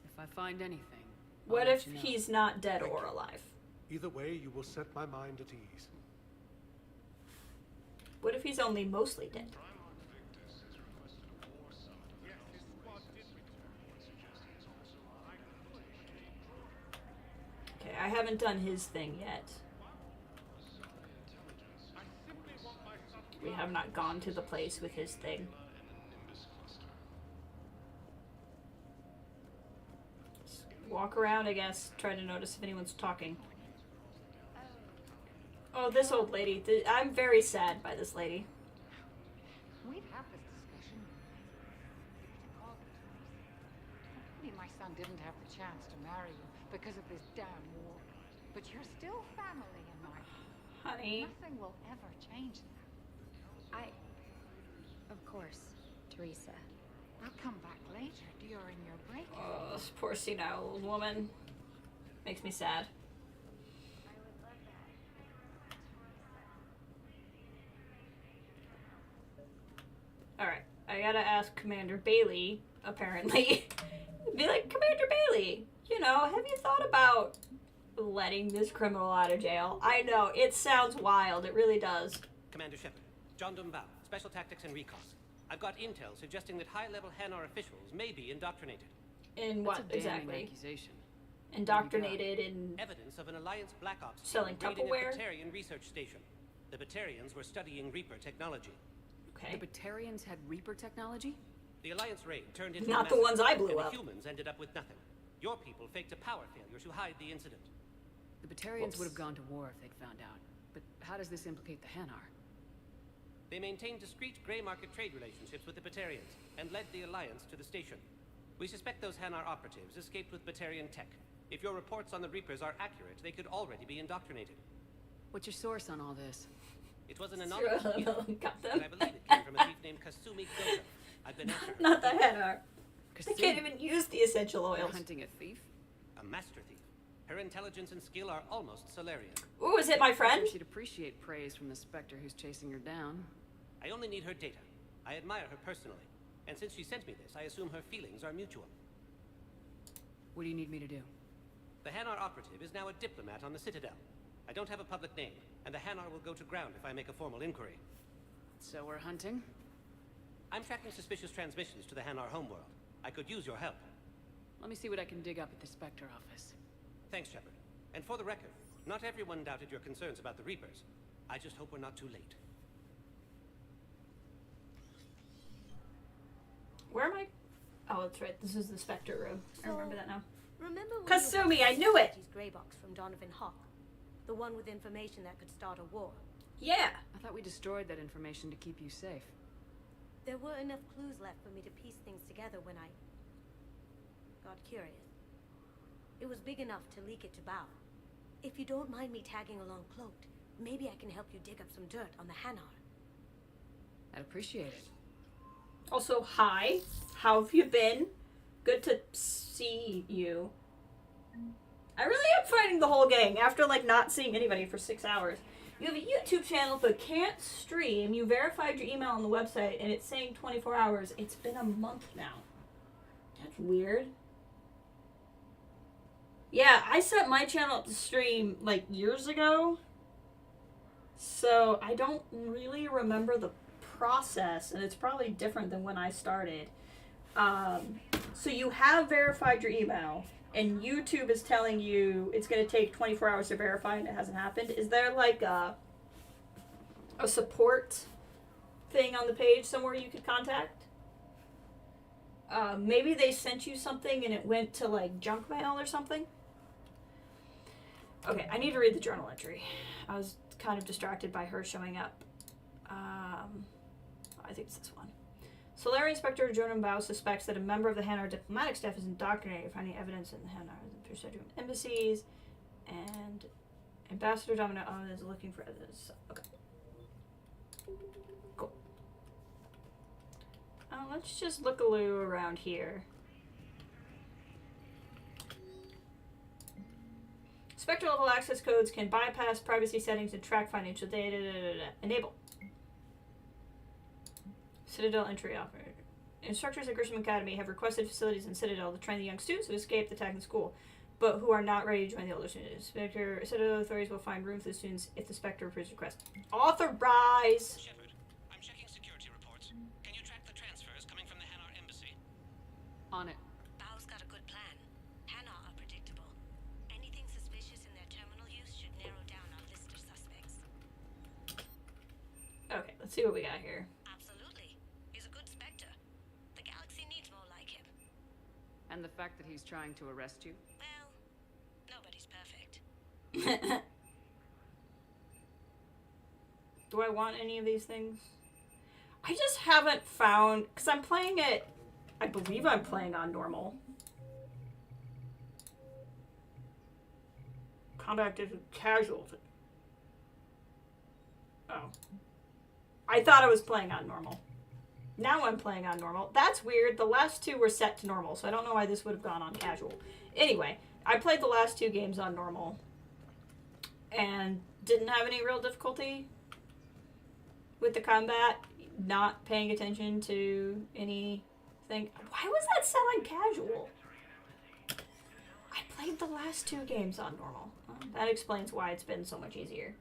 [SPEAKER 16] If I find anything,
[SPEAKER 1] What if he's not dead or alive?
[SPEAKER 15] Either way, you will set my mind at ease.
[SPEAKER 1] What if he's only mostly dead? Okay, I haven't done his thing yet. We have not gone to the place with his thing. Just walk around, I guess, try to notice if anyone's talking. Oh, this old lady. I'm very sad by this lady.
[SPEAKER 6] We've had this discussion. Maybe my son didn't have the chance to marry you because of this damn war. But you're still family in my heart.
[SPEAKER 1] Honey.
[SPEAKER 6] Nothing will ever change that.
[SPEAKER 19] Of course, Teresa.
[SPEAKER 6] I'll come back later during your break.
[SPEAKER 1] Oh, this poor senile old woman. Makes me sad. Alright, I gotta ask Commander Bailey, apparently. Be like, Commander Bailey, you know, have you thought about letting this criminal out of jail? I know, it sounds wild, it really does.
[SPEAKER 22] Commander Shepard, John Dumbao, Special Tactics and Recon. I've got intel suggesting that high-level Hanar officials may be indoctrinated.
[SPEAKER 1] In what,
[SPEAKER 3] That's a damning
[SPEAKER 1] exactly?
[SPEAKER 3] accusation.
[SPEAKER 1] Indoctrinated in...
[SPEAKER 22] Evidence of an Alliance Black Ops
[SPEAKER 1] selling
[SPEAKER 22] raiding
[SPEAKER 1] Tupperware?
[SPEAKER 22] a Batarian research station. The Batarians were studying Reaper technology.
[SPEAKER 1] Okay.
[SPEAKER 3] The Batarians had Reaper technology?
[SPEAKER 22] The Alliance raid turned into
[SPEAKER 1] Not
[SPEAKER 22] a
[SPEAKER 1] the
[SPEAKER 22] massacre,
[SPEAKER 1] ones I blew
[SPEAKER 22] and
[SPEAKER 1] up.
[SPEAKER 22] the humans ended up with nothing. Your people faked a power failure to hide the incident.
[SPEAKER 3] The Batarians would have gone to war if they'd found out. But how does this implicate the Hanar?
[SPEAKER 22] They maintained discreet gray market trade relationships with the Batarians and led the Alliance to the station. We suspect those Hanar operatives escaped with Batarian tech. If your reports on the Reapers are accurate, they could already be indoctrinated.
[SPEAKER 3] What's your source on all this?
[SPEAKER 22] It was an anonymous email,
[SPEAKER 1] Got them.
[SPEAKER 22] and I believe it came from a thief named Kasumi Gota. I've been after her.
[SPEAKER 1] Not the Hanar. They
[SPEAKER 3] Kasumi.
[SPEAKER 1] can't even use the essential
[SPEAKER 3] You're
[SPEAKER 1] oils.
[SPEAKER 3] hunting a thief?
[SPEAKER 22] A master thief. Her intelligence and skill are almost Solarian.
[SPEAKER 1] Ooh, is it my friend?
[SPEAKER 3] She'd appreciate praise from the Spectre who's chasing her down.
[SPEAKER 22] I only need her data. I admire her personally. And since she sent me this, I assume her feelings are mutual.
[SPEAKER 3] What do you need me to do?
[SPEAKER 22] The Hanar operative is now a diplomat on the Citadel. I don't have a public name, and the Hanar will go to ground if I make a formal inquiry.
[SPEAKER 3] So we're hunting?
[SPEAKER 22] I'm tracking suspicious transmissions to the Hanar homeworld. I could use your help.
[SPEAKER 3] Let me see what I can dig up at the Spectre office.
[SPEAKER 22] Thanks, Shepard. And for the record, not everyone doubted your concerns about the Reapers. I just hope we're not too late.
[SPEAKER 1] Where am I? Oh, that's right. This is the Spectre room. I remember that now.
[SPEAKER 20] Remember when
[SPEAKER 1] Kasumi,
[SPEAKER 20] you
[SPEAKER 1] I knew it!
[SPEAKER 20] His gray box from Donovan Hawk, the one with information that could start a war.
[SPEAKER 1] Yeah.
[SPEAKER 3] I thought we destroyed that information to keep you safe.
[SPEAKER 20] There were enough clues left for me to piece things together when I got curious. It was big enough to leak it to Bao. If you don't mind me tagging along cloaked, maybe I can help you dig up some dirt on the Hanar.
[SPEAKER 3] I'd appreciate it.
[SPEAKER 1] Also, hi. How have you been? Good to see you. I really am fighting the whole gang after, like, not seeing anybody for 6 hours. You have a YouTube channel but can't stream. You verified your email on the website and it's saying 24 hours. It's been a month now. That's weird. Yeah, I set my channel up to stream, like, years ago. So I don't really remember the process, and it's probably different than when I started. So you have verified your email, and YouTube is telling you it's going to take 24 hours to verify and it hasn't happened. Is there like a support thing on the page somewhere you could contact? Maybe they sent you something and it went to like junk mail or something? Okay, I need to read the journal entry. I was kind of distracted by her showing up. I think it's this one. Solarian Inspector Jordan Bao suspects that a member of the Hanar diplomatic staff is indoctrinated, finding evidence in the Hanar embassies, and Ambassador Domino is looking for evidence. Okay. Cool. Let's just look around here. Spectre level access codes can bypass privacy settings and track financial data. Enable. Citadel entry operator. Instructors at Grisham Academy have requested facilities in Citadel to train the young students who escaped the attack in school. but who are not ready to join the older students. Spectre said authorities will find room for the students if the Spectre approves request. Authorize!
[SPEAKER 22] Shepard, I'm checking security reports. Can you track the transfers coming from the Hanar embassy?
[SPEAKER 3] On it.
[SPEAKER 20] Bao's got a good plan. Hanar are predictable. Anything suspicious in their terminal use should narrow down our list of suspects.
[SPEAKER 1] Okay, let's see what we got here.
[SPEAKER 20] Absolutely. He's a good Spectre. The galaxy needs more like him.
[SPEAKER 3] And the fact that he's trying to arrest you?
[SPEAKER 20] Well, nobody's perfect.
[SPEAKER 1] Do I want any of these things? I just haven't found... Because I'm playing it... I believe I'm playing on normal. Combat casual. Oh. I thought I was playing on normal. Now I'm playing on normal. That's weird. The last two were set to normal, so I don't know why this would have gone on casual. Anyway, I played the last two games on normal. And didn't have any real difficulty with the combat. Not paying attention to anything. Why was that set on casual? I played the last two games on normal. That explains why it's been so much easier.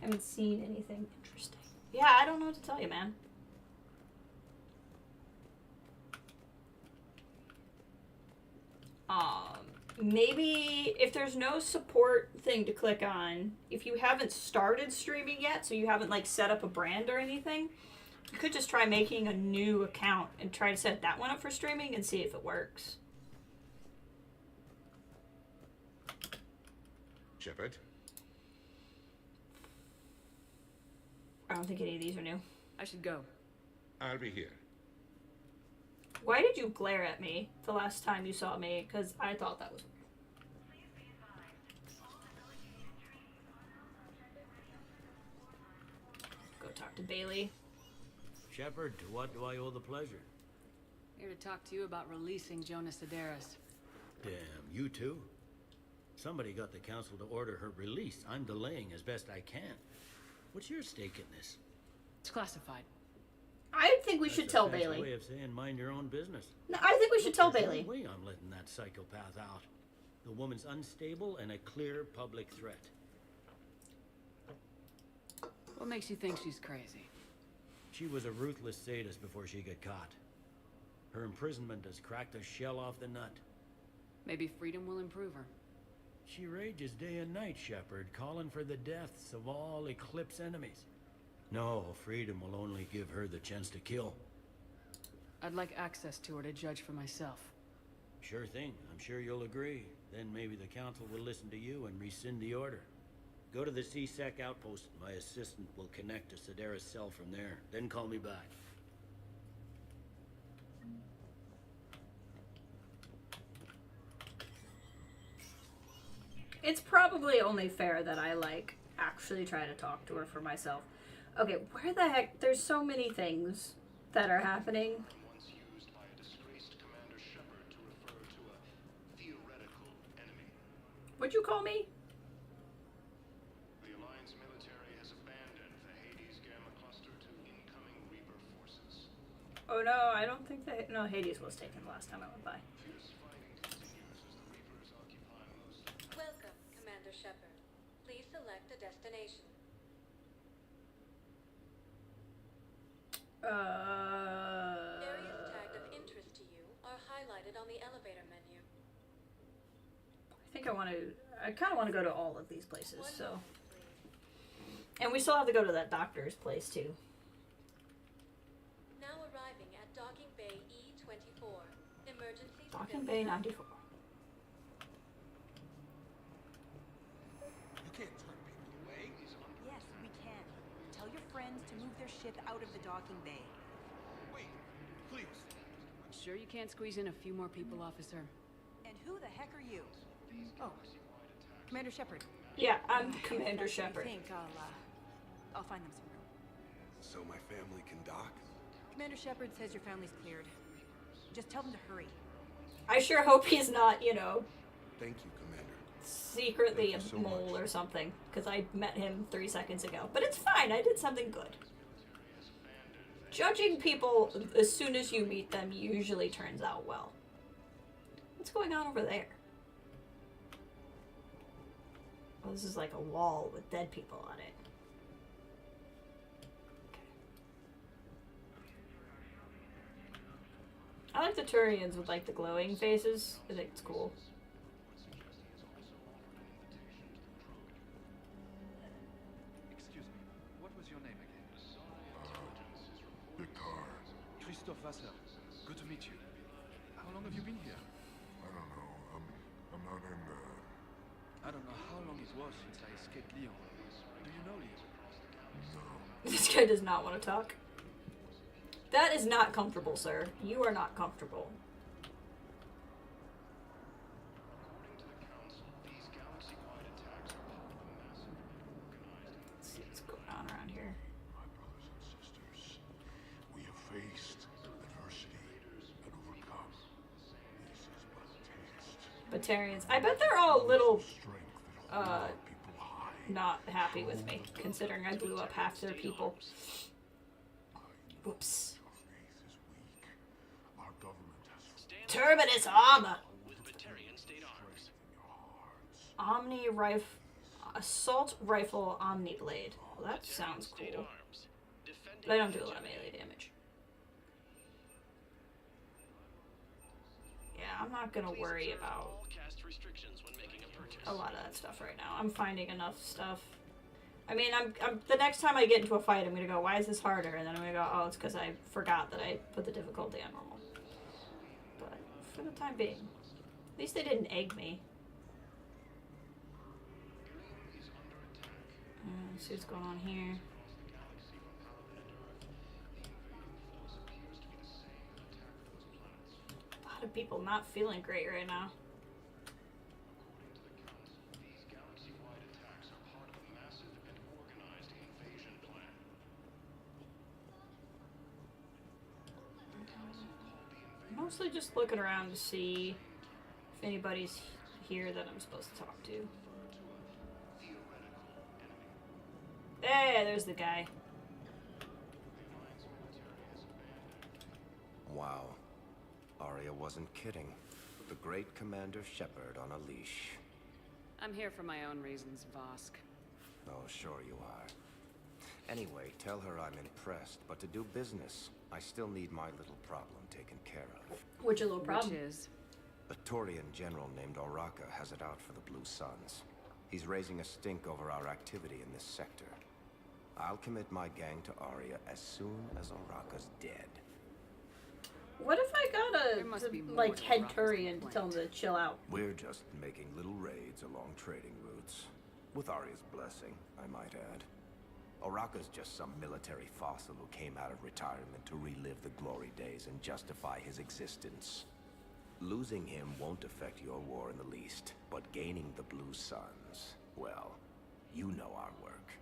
[SPEAKER 1] I haven't seen anything interesting. Yeah, I don't know what to tell you, man. Maybe if there's no support thing to click on, if you haven't started streaming yet, so you haven't like set up a brand or anything, you could just try making a new account and try to set that one up for streaming and see if it works.
[SPEAKER 7] Shepard?
[SPEAKER 1] I don't think any of these are new.
[SPEAKER 3] I should go.
[SPEAKER 7] I'll be here.
[SPEAKER 1] Why did you glare at me the last time you saw me? Because I thought that was... Go talk to Bailey.
[SPEAKER 12] Shepard, to what do I owe the pleasure?
[SPEAKER 3] Here to talk to you about releasing Jonas Sedaris.
[SPEAKER 12] Damn, you too? Somebody got the council to order her release. I'm delaying as best I can. What's your stake in this?
[SPEAKER 3] It's classified.
[SPEAKER 1] I think we
[SPEAKER 12] That's
[SPEAKER 1] should
[SPEAKER 12] a
[SPEAKER 1] tell
[SPEAKER 12] fancy
[SPEAKER 1] Bailey.
[SPEAKER 12] way of saying mind your own business.
[SPEAKER 1] No, I think we should tell
[SPEAKER 12] There's
[SPEAKER 1] Bailey.
[SPEAKER 12] no way I'm letting that psychopath out. The woman's unstable and a clear public threat.
[SPEAKER 3] What makes you think she's crazy?
[SPEAKER 12] She was a ruthless sadist before she got caught. Her imprisonment has cracked a shell off the nut.
[SPEAKER 3] Maybe freedom will improve her.
[SPEAKER 12] She rages day and night, Shepard, calling for the deaths of all Eclipse enemies. No, freedom will only give her the chance to kill.
[SPEAKER 3] I'd like access to her to judge for myself.
[SPEAKER 12] Sure thing. I'm sure you'll agree. Then maybe the council will listen to you and rescind the order. Go to the CSEC outpost. My assistant will connect to Sedaris' cell from there. Then call me back.
[SPEAKER 1] It's probably only fair that I, like, actually try to talk to her for myself. Okay, where the heck? There's so many things that are happening.
[SPEAKER 2] Once used by a disgraced Commander Shepard to refer to a theoretical enemy.
[SPEAKER 1] What'd you call me?
[SPEAKER 2] The Alliance military has abandoned the Hades Gamma cluster to incoming Reaper forces.
[SPEAKER 1] Oh no, I don't think that... No, Hades was taken last time I went by.
[SPEAKER 2] Fierce fighting continues as the Reapers occupy most...
[SPEAKER 5] Welcome, Commander Shepard. Please select a destination. Areas tagged of interest to you are highlighted on the elevator menu.
[SPEAKER 1] I think I kind of want to go to all of these places, so... And we still have to go to that doctor's place, too.
[SPEAKER 5] Now arriving at Docking Bay E24. Emergency
[SPEAKER 1] Docking Bay 94.
[SPEAKER 4] You can't turn people away.
[SPEAKER 14] Yes, we can. Tell your friends to move their ship out of the docking bay.
[SPEAKER 4] Wait, please.
[SPEAKER 3] Sure you can't squeeze in a few more people, officer?
[SPEAKER 14] And who the heck are you? Oh, Commander Shepard.
[SPEAKER 1] Yeah, I'm Commander Shepard.
[SPEAKER 14] I think I'll find them some room.
[SPEAKER 17] So my family can dock?
[SPEAKER 14] Commander Shepard says your family's cleared. Just tell them to hurry.
[SPEAKER 1] I sure hope he's not, you know,
[SPEAKER 17] Thank you, Commander.
[SPEAKER 1] secretly
[SPEAKER 17] Thank you so
[SPEAKER 1] a mole
[SPEAKER 17] much.
[SPEAKER 1] or something. Because I met him 3 seconds ago. But it's fine, I did something good. Judging people as soon as you meet them usually turns out well. What's going on over there? this is like a wall with dead people on it. I like the Turians with like the glowing faces. I think it's cool.
[SPEAKER 10] Excuse me, what was your name again?
[SPEAKER 2] Victor.
[SPEAKER 10] Christophe Vasseur. Good to meet you. How long have you been here?
[SPEAKER 2] I don't know. I'm not in the...
[SPEAKER 10] I don't know how long it was since I escaped Lyon. Do you know Lyon?
[SPEAKER 1] This guy does not want to talk. That is not comfortable, sir. You are not comfortable. Let's see what's going on around here.
[SPEAKER 2] My brothers and sisters, we have faced adversity and overcome. This is but a taste.
[SPEAKER 1] Batarians. I bet they're all a little, not happy with me, considering I blew up half their people. Whoops. Terminus armor. Omni rifle, assault rifle omni blade. Well, that sounds cool. But I don't do a lot of melee damage. Yeah, I'm not gonna worry about a lot of that stuff right now. I'm finding enough stuff. I mean, I'm the next time I get into a fight, I'm gonna go, why is this harder? And then I'm gonna go, oh, it's because I forgot that I put the difficulty on normal. But for the time being, at least they didn't egg me. Let's see what's going on here. A lot of people not feeling great right now. Mostly just looking around to see if anybody's here that I'm supposed to talk to. Hey, there's the guy.
[SPEAKER 18] Wow. Arya wasn't kidding. The great Commander Shepard on a leash.
[SPEAKER 3] I'm here for my own reasons, Vosk.
[SPEAKER 18] Oh, sure you are. Anyway, tell her I'm impressed, but to do business, I still need my little problem taken care of.
[SPEAKER 1] What's your little problem?
[SPEAKER 3] Which is?
[SPEAKER 18] A Turian general named Oraka has it out for the Blue Suns. He's raising a stink over our activity in this sector. I'll commit my gang to Arya as soon as Oraka's dead.
[SPEAKER 1] What if I got a like head Turian to tell him to chill out?
[SPEAKER 18] We're just making little raids along trading routes. With Arya's blessing, I might add. Oraka's just some military fossil who came out of retirement to relive the glory days and justify his existence. Losing him won't affect your war in the least, but gaining the Blue Suns, well, you know our work.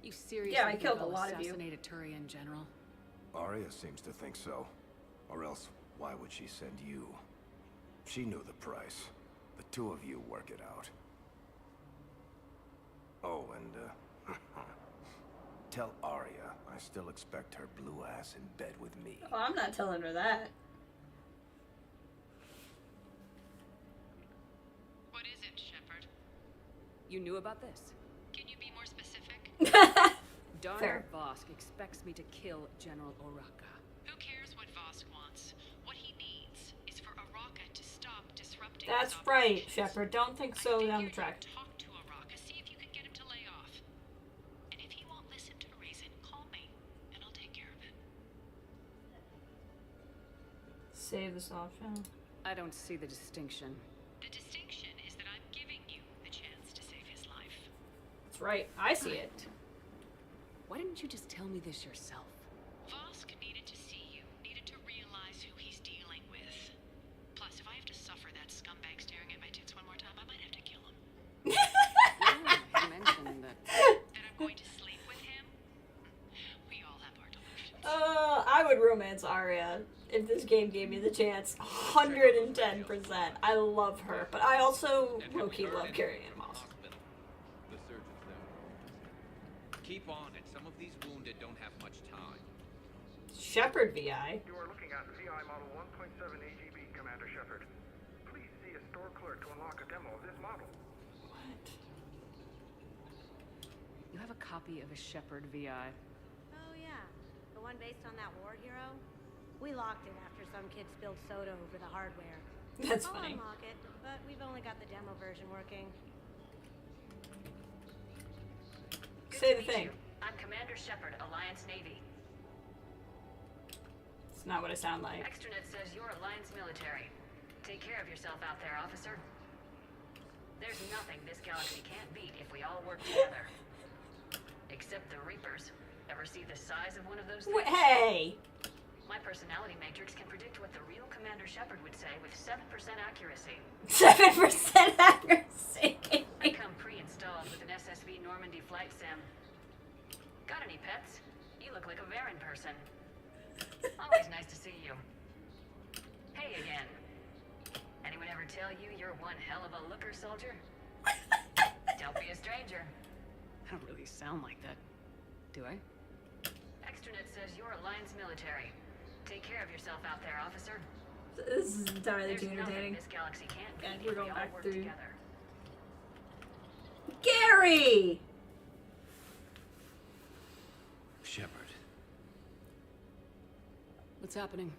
[SPEAKER 3] You seriously
[SPEAKER 1] Yeah, I
[SPEAKER 3] think
[SPEAKER 1] killed a
[SPEAKER 3] I'll
[SPEAKER 1] lot of you.
[SPEAKER 3] assassinate a Turian general?
[SPEAKER 18] Arya seems to think so. Or else, why would she send you? She knew the price. The two of you work it out. Oh, and, tell Arya I still expect her blue ass in bed with me.
[SPEAKER 1] Oh, I'm not telling her that.
[SPEAKER 3] What is it, Shepard? You knew about this?
[SPEAKER 11] Can you be more specific?
[SPEAKER 3] Darner Vosk expects me to kill General Oraka.
[SPEAKER 11] Who cares what Vosk wants? What he needs is for Oraka to stop disrupting.
[SPEAKER 1] That's right, Shepard. Don't think so down the track.
[SPEAKER 11] Talk to Oraka, see if you can get him to lay off. And if he won't listen to reason, call me, and I'll take care of it.
[SPEAKER 1] Save this option.
[SPEAKER 3] I don't see the distinction.
[SPEAKER 11] The distinction is that I'm giving you the chance to save his life.
[SPEAKER 1] That's right. I see it.
[SPEAKER 3] Why didn't you just tell me this yourself?
[SPEAKER 11] Vosk needed to see you, needed to realize who he's dealing with. Plus, if I have to suffer that scumbag staring at my tits one more time, I might have to kill him.
[SPEAKER 3] Yeah, you mentioned that.
[SPEAKER 11] That I'm going to sleep with him? We all have our delusions.
[SPEAKER 1] I would romance Arya if this game gave me the chance. 110%. I love her, but I also low-key love Carrie Ann Moss.
[SPEAKER 9] The surgeon's there. Keep on it. Some of these wounded don't have much time.
[SPEAKER 1] Shepard VI.
[SPEAKER 23] You are looking at VI model 1.7 AGB, Commander Shepard. Please see a store clerk to unlock a demo of this model.
[SPEAKER 1] What?
[SPEAKER 3] copy of a Shepherd VI.
[SPEAKER 20] Oh yeah, the one based on that war hero? We locked it after some kid spilled soda over the hardware.
[SPEAKER 1] That's
[SPEAKER 20] I'll
[SPEAKER 1] funny.
[SPEAKER 20] unlock it, but we've only got the demo version working.
[SPEAKER 1] Say the thing.
[SPEAKER 11] I'm Commander Shepard, Alliance Navy.
[SPEAKER 1] It's not what I sound like.
[SPEAKER 11] Extranet says you're Alliance military. Take care of yourself out there, officer. There's nothing this galaxy can't beat if we all work together. Except the Reapers. Ever see the size of one of those things?
[SPEAKER 1] Hey!
[SPEAKER 11] My personality matrix can predict what the real Commander Shepard would say with 7% accuracy.
[SPEAKER 1] 7% accuracy!
[SPEAKER 11] I come pre-installed with an SSV Normandy flight sim. Got any pets? You look like a Varen person. Always nice to see you. Hey again. Anyone ever tell you you're one hell of a looker, soldier? Don't be a stranger.
[SPEAKER 3] I don't really sound like that, do I?
[SPEAKER 11] Extranet says you're Alliance military. Take care of yourself out there, officer.
[SPEAKER 1] This is entirely
[SPEAKER 11] There's
[SPEAKER 1] too
[SPEAKER 11] nothing
[SPEAKER 1] entertaining.
[SPEAKER 11] this galaxy can't beat
[SPEAKER 1] And
[SPEAKER 11] if
[SPEAKER 1] we're
[SPEAKER 11] we
[SPEAKER 1] going
[SPEAKER 11] all
[SPEAKER 1] back
[SPEAKER 11] work
[SPEAKER 1] through.
[SPEAKER 11] together.
[SPEAKER 1] Gary!
[SPEAKER 9] Shepard,
[SPEAKER 3] What's happening?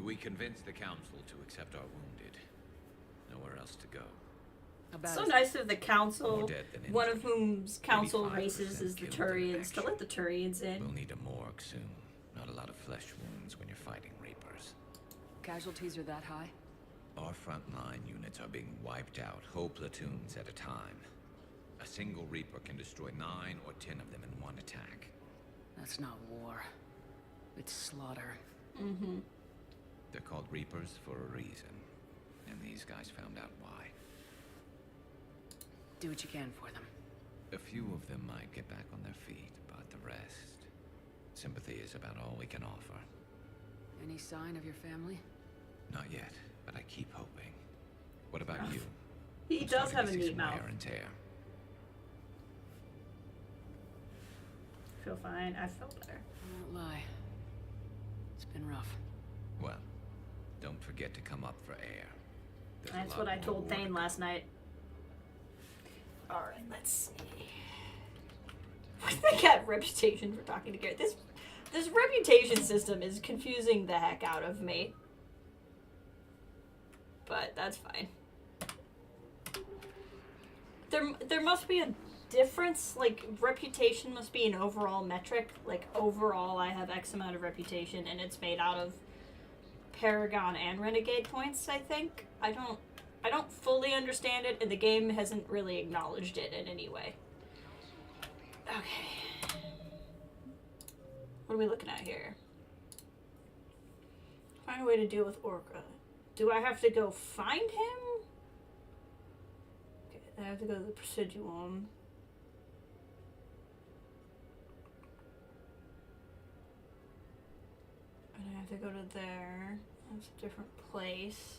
[SPEAKER 9] we convinced the Council to accept our wounded. Nowhere else to go.
[SPEAKER 1] So nice of the council,
[SPEAKER 9] More dead than
[SPEAKER 1] one of whom's council
[SPEAKER 9] 85%
[SPEAKER 1] races is the
[SPEAKER 9] killed in
[SPEAKER 1] Turians, to let the Turians in.
[SPEAKER 9] We'll need a morgue soon. Not a lot of flesh wounds when you're fighting Reapers.
[SPEAKER 3] Casualties are that high?
[SPEAKER 9] Our frontline units are being wiped out, whole platoons at a time. A single Reaper can destroy 9 or 10 of them in one attack.
[SPEAKER 3] That's not war. It's slaughter.
[SPEAKER 1] Mm-hmm.
[SPEAKER 9] They're called Reapers for a reason. And these guys found out why.
[SPEAKER 3] Do what you can for them.
[SPEAKER 9] A few of them might get back on their feet, but the rest... Sympathy is about all we can offer.
[SPEAKER 3] Any sign of your family?
[SPEAKER 9] Not yet, but I keep hoping. What about you?
[SPEAKER 1] He
[SPEAKER 9] I'm
[SPEAKER 1] does
[SPEAKER 9] starting
[SPEAKER 1] have
[SPEAKER 9] to
[SPEAKER 1] a
[SPEAKER 9] see
[SPEAKER 1] neat
[SPEAKER 9] some
[SPEAKER 1] mouth.
[SPEAKER 9] wear and tear.
[SPEAKER 1] I feel fine. I feel better.
[SPEAKER 3] I won't lie. It's been rough.
[SPEAKER 9] Well, don't forget to come up for air. There's a
[SPEAKER 1] That's
[SPEAKER 9] lot
[SPEAKER 1] what I
[SPEAKER 9] more
[SPEAKER 1] told
[SPEAKER 9] war to
[SPEAKER 1] Thane
[SPEAKER 9] go.
[SPEAKER 1] last night. Alright, let's see. They got reputation for talking to Gary. This reputation system is confusing the heck out of me. But that's fine. There must be a difference, like reputation must be an overall metric. Like overall I have X amount of reputation and it's made out of Paragon and Renegade points, I think. I don't fully understand it and the game hasn't really acknowledged it in any way. Okay. What are we looking at here? Find a way to deal with Orca. Do I have to go find him? Okay, I have to go to the Presidium. And I have to go to there. That's a different place.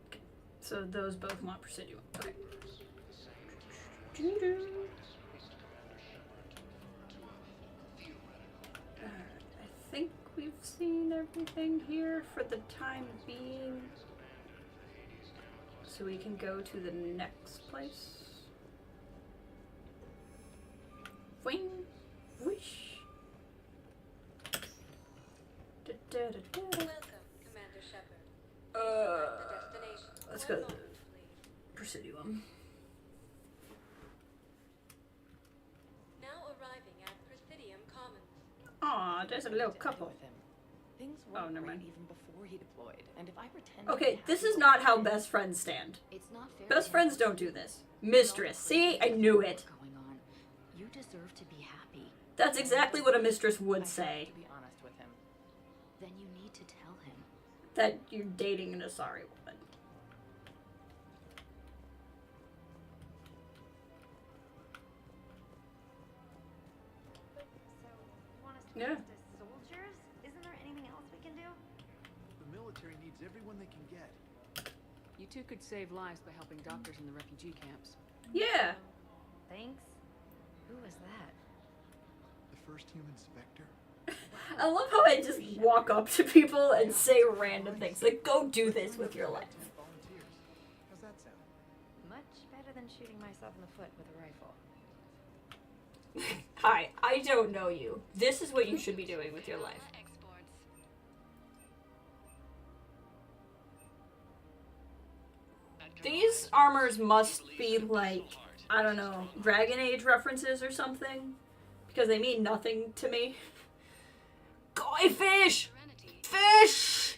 [SPEAKER 1] Okay, so those both want Presidium. Okay. I think we've seen everything here for the time being. So we can go to the next place. Wing, whoosh.
[SPEAKER 20] Welcome, Commander Shepard.
[SPEAKER 1] Let's go to the Presidium.
[SPEAKER 20] Now arriving at Presidium Commons.
[SPEAKER 1] Aw, there's a little couple.
[SPEAKER 16] Things
[SPEAKER 1] Oh,
[SPEAKER 16] weren't
[SPEAKER 1] never
[SPEAKER 16] great
[SPEAKER 1] mind.
[SPEAKER 16] even before he deployed. And if I pretend to
[SPEAKER 1] Okay,
[SPEAKER 16] be
[SPEAKER 1] this
[SPEAKER 16] happy
[SPEAKER 1] is not
[SPEAKER 16] all
[SPEAKER 1] how
[SPEAKER 16] the
[SPEAKER 1] best friends stand.
[SPEAKER 19] It's not fair.
[SPEAKER 1] Best friends don't do this. Mistress, see? I knew it.
[SPEAKER 19] Going on. You deserve to be happy.
[SPEAKER 1] That's exactly what a mistress would
[SPEAKER 16] I
[SPEAKER 1] say.
[SPEAKER 16] have to be honest with him.
[SPEAKER 19] Then you need to tell him.
[SPEAKER 1] That you're dating an Asari woman.
[SPEAKER 8] So, you want us to
[SPEAKER 1] Yeah.
[SPEAKER 8] post as soldiers? Isn't there anything else we can do?
[SPEAKER 10] The military needs everyone they can get.
[SPEAKER 3] You two could save lives by helping doctors in the refugee camps.
[SPEAKER 1] Yeah.
[SPEAKER 8] Thanks.
[SPEAKER 19] Who was that?
[SPEAKER 10] The first human specter.
[SPEAKER 1] I love how I just walk up to people and say random things. Like, go do this with your life.
[SPEAKER 5] How's that sound? Much better than shooting myself in the foot with a rifle.
[SPEAKER 1] Hi, I don't know you. This is what you should be doing with your life. These armors must be like, I don't know, Dragon Age references or something. Because they mean nothing to me. Koi fish! Fish!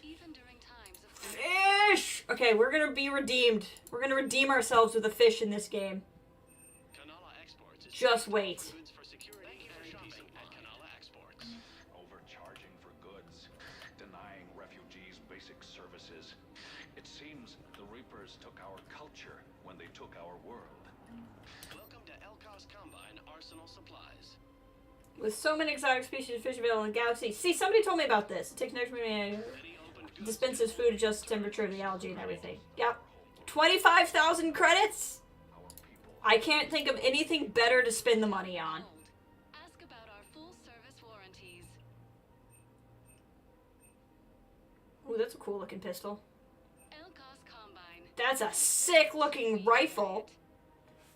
[SPEAKER 1] Fish! Okay, we're gonna be redeemed. We're gonna redeem ourselves with a fish in this game. Just wait.
[SPEAKER 13] Overcharging for goods, denying refugees basic services. It seems the Reapers took our culture when they took our world.
[SPEAKER 15] Welcome to Elkos Combine Arsenal Supplies.
[SPEAKER 1] With so many exotic species of fish available in the galaxy. See, somebody told me about this. It takes an extra dispenses food, adjusts the temperature of the algae and everything. Yep. 25,000 credits? I can't think of anything better to spend the money on.
[SPEAKER 11] Ask about our full service warranties.
[SPEAKER 1] Ooh, that's a cool looking pistol.
[SPEAKER 11] Elkos Combine.
[SPEAKER 1] That's a sick looking rifle.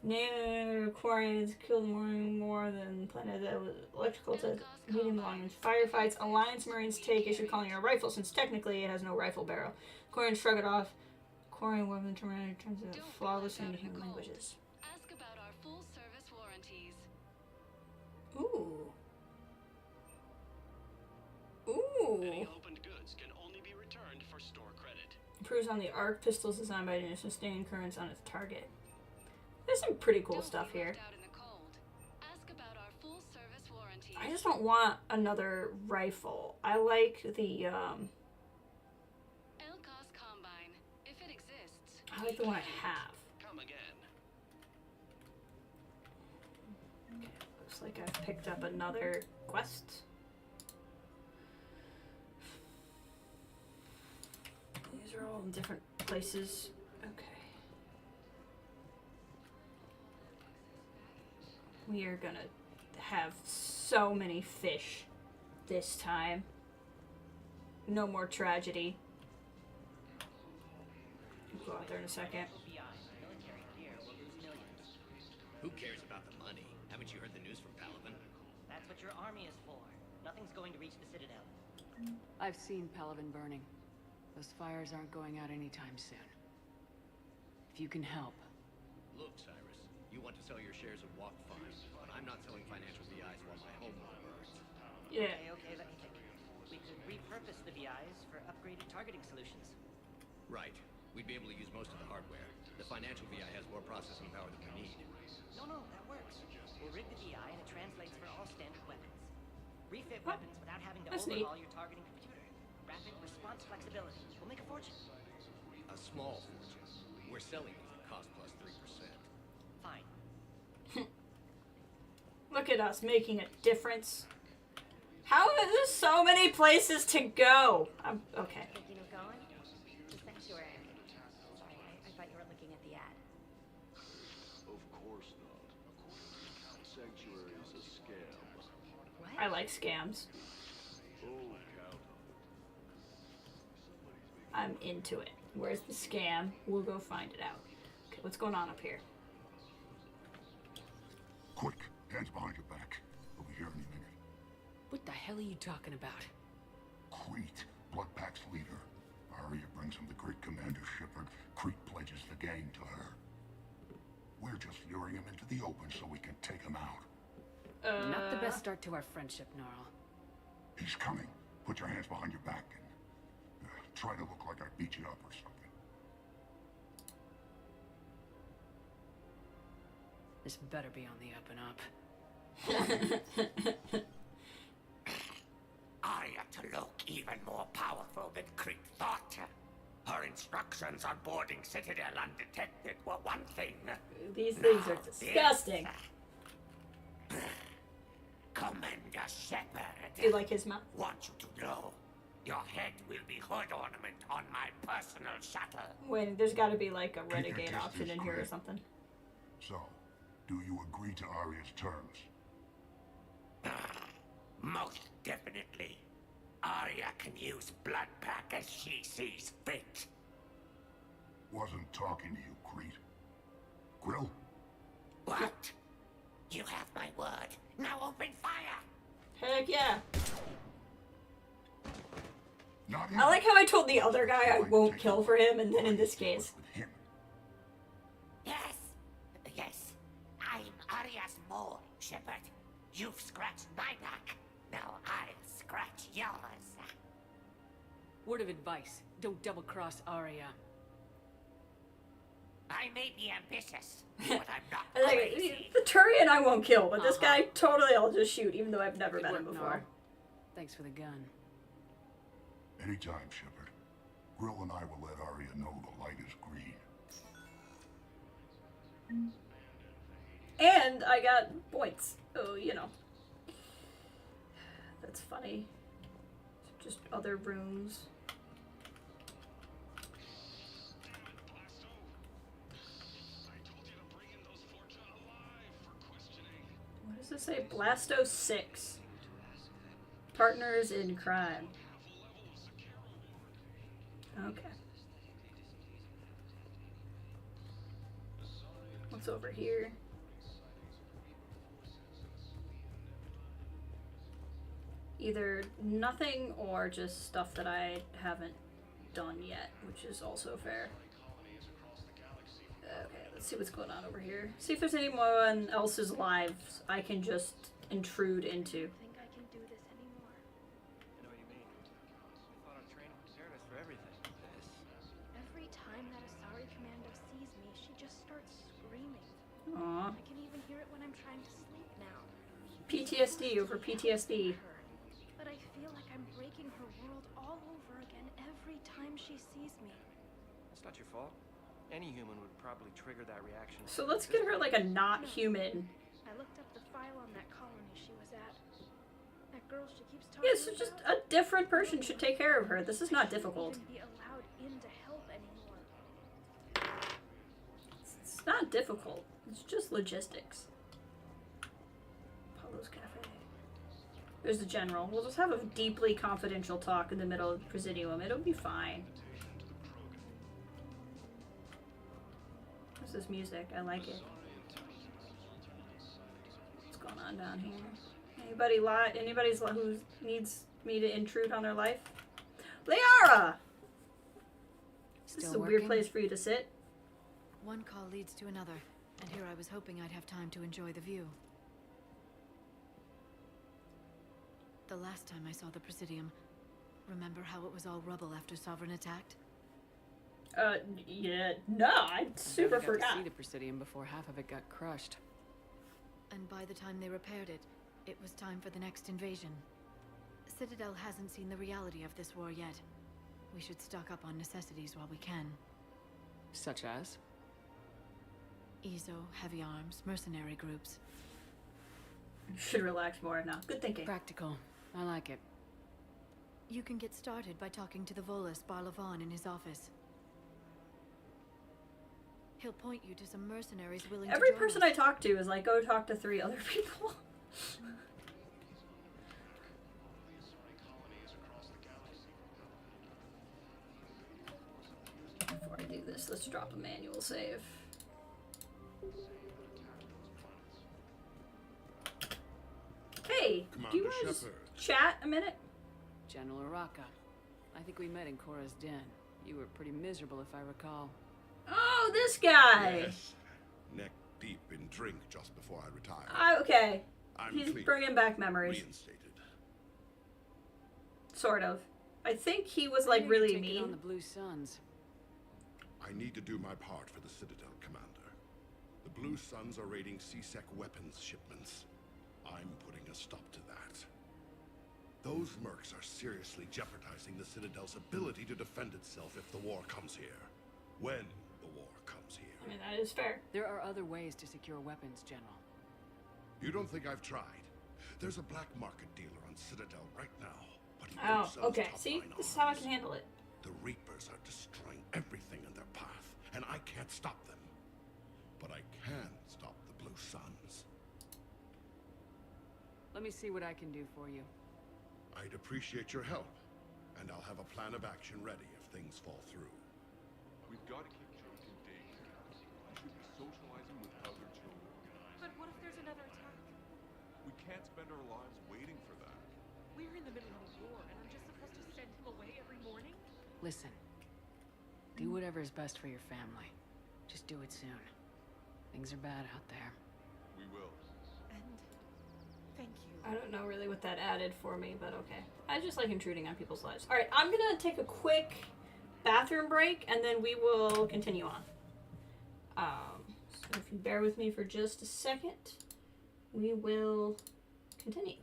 [SPEAKER 1] No, Quarians killed more than planet that was electrical to medium long firefights. Alliance Marines take issue calling it a rifle since technically it has no rifle barrel. Quarians shrug it off. Quarian weapon terminator turns it flawless into human languages.
[SPEAKER 11] Ask about our full service warranties.
[SPEAKER 1] Ooh. Ooh.
[SPEAKER 15] Any opened goods can only be returned for store credit.
[SPEAKER 1] Improves on the arc pistols designed by the sustained currents on its target. There's some pretty cool stuff here.
[SPEAKER 11] Ask about our full service warranties.
[SPEAKER 1] I just don't want another rifle. I like the
[SPEAKER 11] Elkos Combine. If it exists.
[SPEAKER 1] I like the one I have.
[SPEAKER 15] Come again.
[SPEAKER 1] Okay, looks like I've picked up another quest. These are all in different places. Okay. We are gonna have so many fish this time. No more tragedy. We'll go out there in a second.
[SPEAKER 21] Who cares about the money? Haven't you heard the news from Palaven?
[SPEAKER 24] That's what your army is for. Nothing's going to reach the Citadel.
[SPEAKER 3] I've seen Palaven burning. Those fires aren't going out anytime soon. If you can help.
[SPEAKER 21] Look, Cyrus, you want to sell your shares of Walk fine, but I'm not selling financial VIs while my home world burns.
[SPEAKER 1] Yeah.
[SPEAKER 24] Okay, let me think. We could repurpose the VIs for upgraded targeting solutions.
[SPEAKER 21] Right. We'd be able to use most of the hardware. The financial VI has more processing power than we need.
[SPEAKER 24] No, that works. We'll rig the VI and it translates for all standard weapons. Refit weapons without having to overhaul your targeting computer. Rapid response flexibility. We'll make a fortune.
[SPEAKER 21] A small fortune. We're selling these at cost plus 3%.
[SPEAKER 24] Fine.
[SPEAKER 1] Look at us making a difference. How is there so many places to go? Okay.
[SPEAKER 20] Thinking of going? The sanctuary. Sorry, I thought you were looking at the ad.
[SPEAKER 13] Of course not. Sanctuary is a scam.
[SPEAKER 20] What?
[SPEAKER 1] I like scams.
[SPEAKER 13] Oh, count on
[SPEAKER 1] I'm
[SPEAKER 13] it.
[SPEAKER 1] into it. Where's the scam? We'll go find it out. Okay, what's going on up here?
[SPEAKER 2] Quick, hands behind your back. We'll be here any minute.
[SPEAKER 3] What the hell are you talking about?
[SPEAKER 2] Crete, Bloodpack's leader. Arya brings him the great commander Shepard. Crete pledges the gang to her. We're just luring him into the open so we can take him out.
[SPEAKER 3] Not the best start to our friendship, Gnarl.
[SPEAKER 2] He's coming. Put your hands behind your back and try to look like I beat you up or something.
[SPEAKER 3] This better be on the up and up.
[SPEAKER 18] Arya to look even more powerful than Crete thought. Her instructions on boarding Citadel undetected were one thing.
[SPEAKER 1] These things are disgusting.
[SPEAKER 18] Commander Shepard.
[SPEAKER 1] Do you like his mouth?
[SPEAKER 18] Want you to know, your head will be hood ornament on my personal shuttle.
[SPEAKER 1] Wait, there's got to be like a renegade option in here or something.
[SPEAKER 2] So, do you agree to Arya's terms?
[SPEAKER 18] Most definitely. Arya can use blood pack as she sees fit.
[SPEAKER 2] Wasn't talking to you, Crete. Grill?
[SPEAKER 18] What? You have my word. Now open fire!
[SPEAKER 1] Heck yeah.
[SPEAKER 2] Not
[SPEAKER 1] I like how I told the other guy I won't kill for him, and then in this case.
[SPEAKER 18] Yes. Yes. I'm Arya's mole, Shepard. You've scratched my back. Now I'll scratch yours.
[SPEAKER 3] Word of advice, don't double-cross Arya.
[SPEAKER 18] I may be ambitious, but I'm not
[SPEAKER 1] Like,
[SPEAKER 18] crazy.
[SPEAKER 1] the Turian I won't kill, but this guy totally I'll just shoot, even though I've never met him before.
[SPEAKER 3] Thanks for the gun.
[SPEAKER 2] Anytime, Shepard. Grill and I will let Arya know the light is green.
[SPEAKER 1] And I got points, so, you know. That's funny. Just other rooms. What does it say? Blasto 6. Partners in crime. Okay. What's over here? Either nothing or just stuff that I haven't done yet, which is also fair. Okay, let's see what's going on over here. See if there's anyone else's lives I can just intrude into.
[SPEAKER 8] I think I can do this anymore.
[SPEAKER 10] I know what you mean. I thought our training prepared us for everything.
[SPEAKER 8] Every time that Asari commando sees me, she just starts screaming.
[SPEAKER 1] Aww.
[SPEAKER 8] I can even hear it when I'm trying to sleep now.
[SPEAKER 1] PTSD over PTSD.
[SPEAKER 8] But I feel like I'm breaking her world all over again every time she sees me.
[SPEAKER 10] That's not your fault. Any human would probably trigger that reaction.
[SPEAKER 1] So let's get her like a not human.
[SPEAKER 8] I looked up the file on that colony she was at. That girl she keeps talking
[SPEAKER 1] Yeah, so just a different person should take care of her. This is not difficult.
[SPEAKER 8] Be allowed in to help anymore.
[SPEAKER 1] It's not difficult. It's just logistics. Paulo's Cafe. There's the general. We'll just have a deeply confidential talk in the middle of the Presidium. It'll be fine. What's this music? I like it. What's going on down here? Anybody's who needs me to intrude on their life? Liara! This is a weird place for you to sit.
[SPEAKER 5] One call leads to another, and here I was hoping I'd have time to enjoy the view. The last time I saw the Presidium, remember how it was all rubble after Sovereign attacked?
[SPEAKER 1] Yeah, no, I super
[SPEAKER 3] never got
[SPEAKER 1] forgot.
[SPEAKER 3] to see the Presidium before half of it got crushed.
[SPEAKER 5] And by the time they repaired it, it was time for the next invasion. Citadel hasn't seen the reality of this war yet. We should stock up on necessities while we can.
[SPEAKER 3] Such as?
[SPEAKER 5] EZO, heavy arms, mercenary groups.
[SPEAKER 1] Should relax more now. Good thinking.
[SPEAKER 3] Practical. I like it.
[SPEAKER 5] You can get started by talking to the Volus Barlavan in his office. He'll point you to some mercenaries willing
[SPEAKER 1] Every
[SPEAKER 5] to join
[SPEAKER 1] person
[SPEAKER 5] us.
[SPEAKER 1] I talk to is like, go talk to 3 other people. Before I do this, let's drop a manual save. Hey, do you want to just chat a minute?
[SPEAKER 3] General Araka. I think we met in Cora's den. You were pretty miserable, if I recall.
[SPEAKER 1] Oh, this guy!
[SPEAKER 17] Yes. Neck deep in drink just before I retire.
[SPEAKER 1] Okay.
[SPEAKER 17] I'm
[SPEAKER 1] He's
[SPEAKER 17] clean.
[SPEAKER 1] bringing back memories.
[SPEAKER 17] Reinstated.
[SPEAKER 1] Sort of. I think he was
[SPEAKER 3] Why
[SPEAKER 1] like
[SPEAKER 3] are you
[SPEAKER 1] really
[SPEAKER 3] taking
[SPEAKER 1] mean.
[SPEAKER 3] on the Blue Suns?
[SPEAKER 17] I need to do my part for the Citadel, Commander. The Blue Suns are raiding C-Sec weapons shipments. I'm putting a stop to that. Those mercs are seriously jeopardizing the Citadel's ability to defend itself if the war comes here. When the war comes here.
[SPEAKER 1] I mean, that is fair.
[SPEAKER 3] There are other ways to secure weapons, General.
[SPEAKER 17] You don't think I've tried? There's a black market dealer on Citadel right now. But he
[SPEAKER 1] Oh,
[SPEAKER 17] won't sell
[SPEAKER 1] okay.
[SPEAKER 17] top
[SPEAKER 1] See?
[SPEAKER 17] line
[SPEAKER 1] This is how I
[SPEAKER 17] arms.
[SPEAKER 1] can handle it.
[SPEAKER 17] The Reapers are destroying everything in their path, and I can't stop them. But I can stop the Blue Suns.
[SPEAKER 3] Let me see what I can do for you.
[SPEAKER 6] I'd appreciate your help, and I'll have a plan of action ready if things fall through.
[SPEAKER 7] We've got to keep Jake in daycare. He should be socializing with other children.
[SPEAKER 24] But what if there's another attack?
[SPEAKER 7] We can't spend our lives waiting for that.
[SPEAKER 24] We're in the middle of a war, and I'm just supposed to send him away every morning?
[SPEAKER 3] Listen. Do whatever is best for your family. Just do it soon. Things are bad out there.
[SPEAKER 7] We will.
[SPEAKER 24] And thank you.
[SPEAKER 1] I don't know really what that added for me, but okay. I just like intruding on people's lives. Alright, I'm gonna take a quick bathroom break, and then we will continue on. So if you bear with me for just a second, we will continue.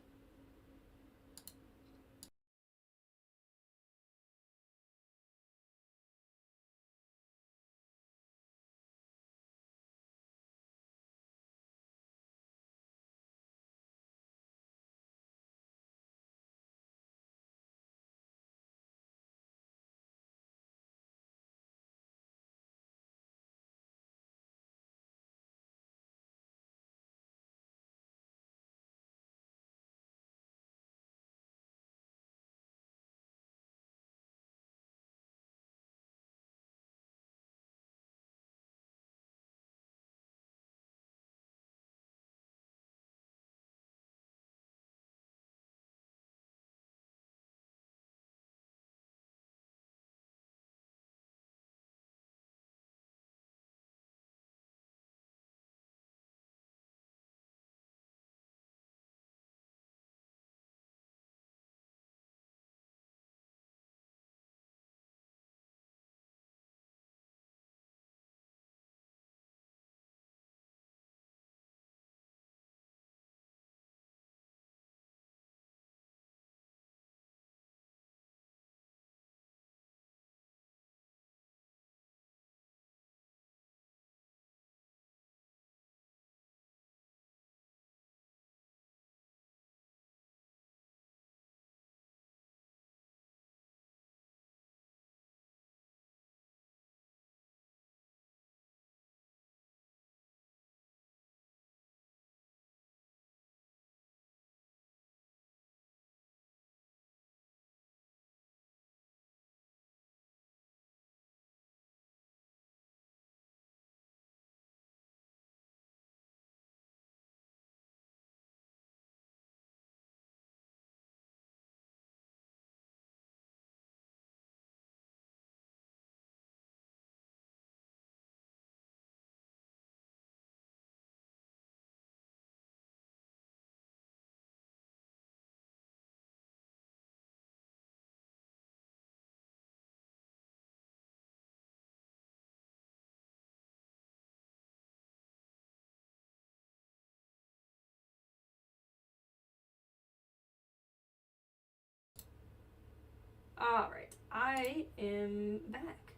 [SPEAKER 1] Alright, I am back.